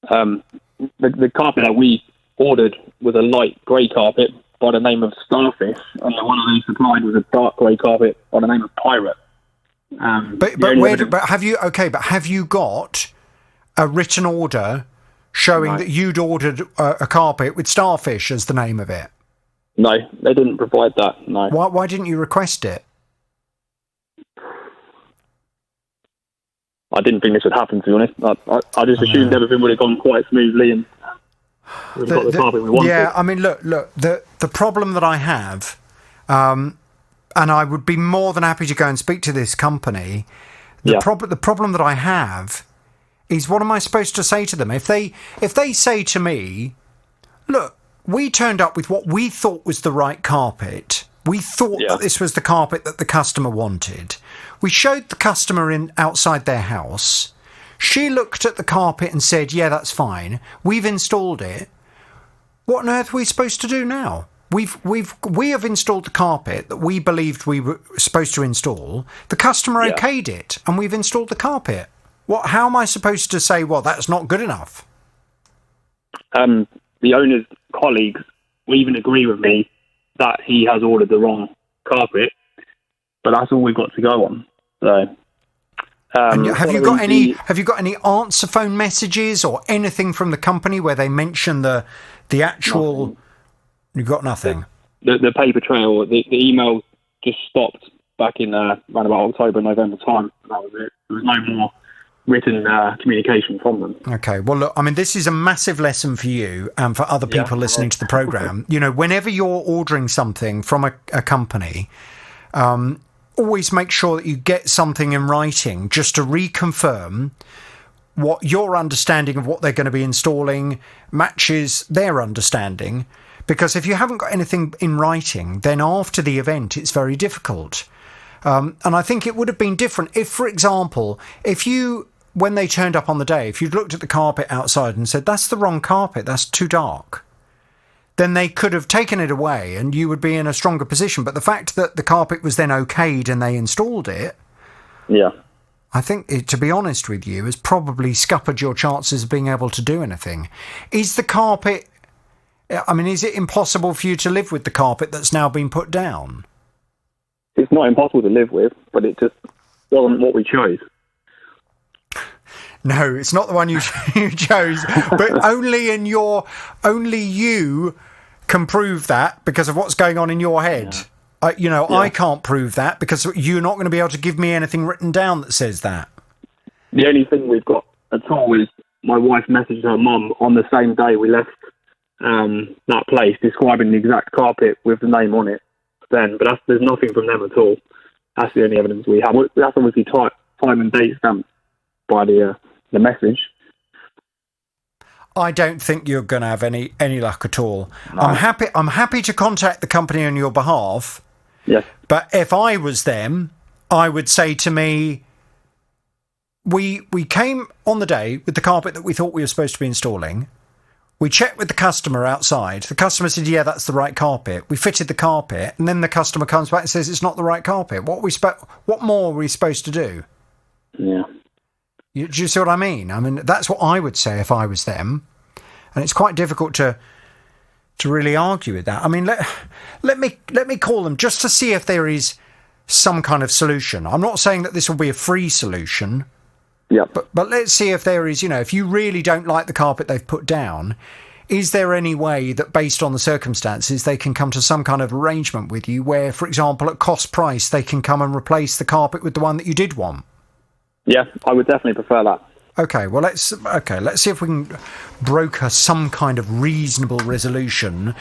The carpet that we ordered was a light grey carpet by the name of Starfish, and the one that they supplied was a dark grey carpet by the name of Pirate.
But have you got a written order showing that you'd ordered a carpet with Starfish as the name of it?
No, they didn't provide that. No.
Why didn't you request it?
I didn't think this would happen, to be honest. I just assumed everything would have gone quite smoothly and we've got the carpet we wanted.
Yeah, I mean, look. The problem that I have and I would be more than happy to go and speak to this company. The problem that I have is, what am I supposed to say to them? If they say to me, look, we turned up with what we thought was the right carpet. We thought that this was the carpet that the customer wanted. We showed the customer outside their house. She looked at the carpet and said, yeah, that's fine. We've installed it. What on earth are we supposed to do now? We have installed the carpet that we believed we were supposed to install. The customer okayed it, and we've installed the carpet. How am I supposed to say, well, that's not good enough?
The owner's colleagues will even agree with me that he has ordered the wrong carpet, but that's all we've got to go on. So,
have you got any answer phone messages or anything from the company where they mention the actual? Nothing. You've got nothing.
The paper trail, the email just stopped back in around about October, November time. That was it. There was no more written communication from them.
Okay, well, look, I mean, this is a massive lesson for you and for other people listening to the programme. You know, whenever you're ordering something from a company, always make sure that you get something in writing just to reconfirm what your understanding of what they're going to be installing matches their understanding. Because if you haven't got anything in writing, then after the event, it's very difficult. And I think it would have been different if, for example, when they turned up on the day, if you'd looked at the carpet outside and said, that's the wrong carpet, that's too dark, then they could have taken it away and you would be in a stronger position. But the fact that the carpet was then okayed and they installed it, I think, to be honest with you, has probably scuppered your chances of being able to do anything. Is the carpet, I mean, is it impossible for you to live with the carpet that's now been put down?
It's not impossible to live with, but it just wasn't what we chose.
No, it's not the one you chose, but only you can prove that because of what's going on in your head. I can't prove that because you're not going to be able to give me anything written down that says that.
The only thing we've got at all is my wife messaged her mum on the same day we left that place, describing the exact carpet with the name on it. Then, but there's nothing from them at all. That's the only evidence we have. That's obviously time and date stamped by the message.
I don't think you're going to have any luck at all. No. I'm happy to contact the company on your behalf.
Yes.
But if I was them, I would say to me, we came on the day with the carpet that we thought we were supposed to be installing. We checked with the customer outside. The customer said, yeah, that's the right carpet. We fitted the carpet, and then the customer comes back and says it's not the right carpet. What more were we supposed to do?
Yeah.
Do you see what I mean? I mean, that's what I would say if I was them. And it's quite difficult to really argue with that. I mean, let me call them just to see if there is some kind of solution. I'm not saying that this will be a free solution.
Yeah.
But let's see if there is, if you really don't like the carpet they've put down, is there any way that based on the circumstances they can come to some kind of arrangement with you where, for example, at cost price, they can come and replace the carpet with the one that you did want?
Yeah, I would definitely prefer that.
Okay, well, let's see if we can broker some kind of reasonable resolution.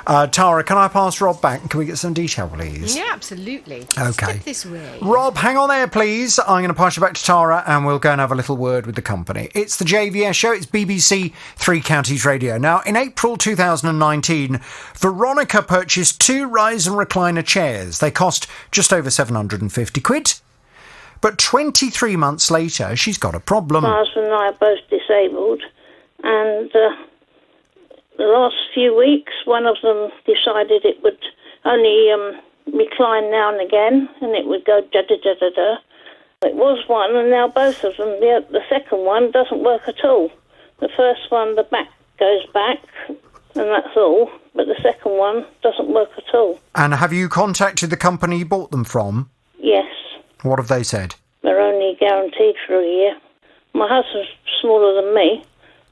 Tara, can I pass Rob back? Can we get some detail, please?
Yeah, absolutely.
Okay.
Step this way.
Rob, hang on there, please. I'm going to pass you back to Tara and we'll go and have a little word with the company. It's the JVS show. It's BBC Three Counties Radio. Now, in April 2019, Veronica purchased 2 rise and recliner chairs. They cost just over 750 quid. But 23 months later, she's got a problem.
My husband and I are both disabled, and the last few weeks, one of them decided it would only recline now and again, and it would go da-da-da-da-da. It was one, and now both of them, the second one doesn't work at all. The first one, the back goes back, and that's all, but the second one doesn't work at all.
And have you contacted the company you bought them from?
Yes.
What have they said?
They're only guaranteed for a year. My husband's smaller than me.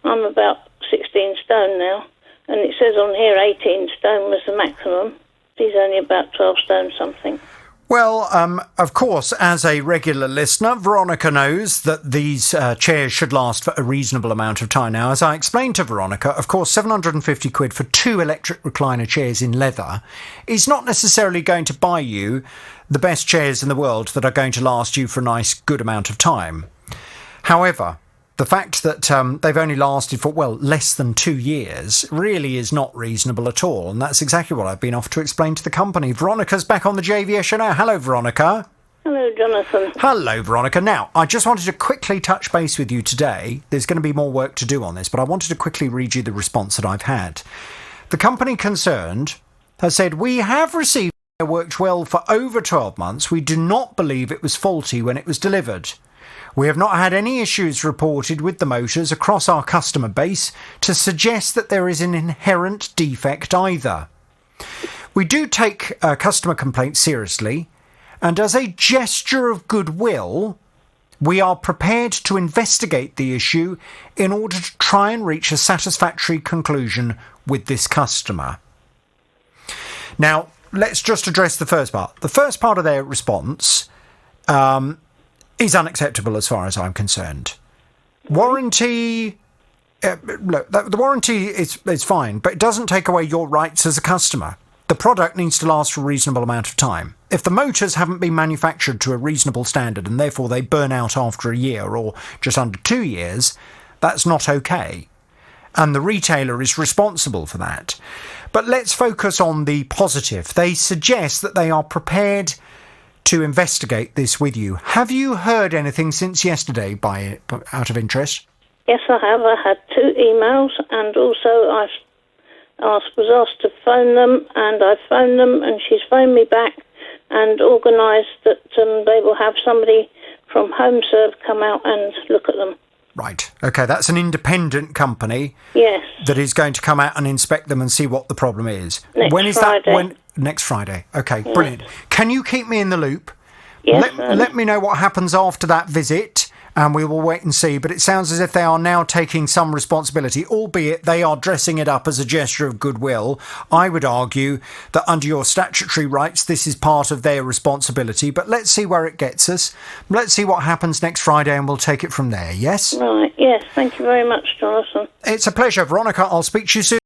I'm about 16 stone now. And it says on here 18 stone was the maximum. He's only about 12 stone something.
Well, of course, as a regular listener, Veronica knows that these chairs should last for a reasonable amount of time. Now, as I explained to Veronica, of course, 750 quid for 2 electric recliner chairs in leather is not necessarily going to buy you the best chairs in the world that are going to last you for a nice, good amount of time. However, the fact that they've only lasted for, well, less than 2 years really is not reasonable at all. And that's exactly what I've been off to explain to the company. Veronica's back on the JVS show now. Hello, Veronica.
Hello, Jonathan.
Hello, Veronica. Now, I just wanted to quickly touch base with you today. There's going to be more work to do on this, but I wanted to quickly read you the response that I've had. The company concerned has said, we have received it worked well for over 12 months. We do not believe it was faulty when it was delivered. We have not had any issues reported with the motors across our customer base to suggest that there is an inherent defect either. We do take customer complaints seriously, and as a gesture of goodwill, we are prepared to investigate the issue in order to try and reach a satisfactory conclusion with this customer. Now, let's just address the first part. The first part of their response is unacceptable as far as I'm concerned. Warranty, look, the warranty is fine, but it doesn't take away your rights as a customer. The product needs to last for a reasonable amount of time. If the motors haven't been manufactured to a reasonable standard and therefore they burn out after a year or just under 2 years, that's not okay. And the retailer is responsible for that. But let's focus on the positive. They suggest that they are prepared to investigate this with you. Have you heard anything since yesterday, out of interest?
Yes, I have. I had 2 emails, and also I was asked to phone them, and I phoned them, and she's phoned me back and organised that they will have somebody from HomeServe come out and look at them.
Right. Okay, that's an independent company.
Yes.
That is going to come out and inspect them and see what the problem is.
Next Friday.
Next Friday. Okay, yes. Brilliant. Can you keep me in the loop?
Yes.
Let me know what happens after that visit, and we will wait and see. But it sounds as if they are now taking some responsibility, albeit they are dressing it up as a gesture of goodwill. I would argue that under your statutory rights, this is part of their responsibility. But let's see where it gets us. Let's see what happens next Friday, and we'll take it from there, yes?
Right, yes. Thank you very much, Jonathan.
It's a pleasure, Veronica. I'll speak to you soon.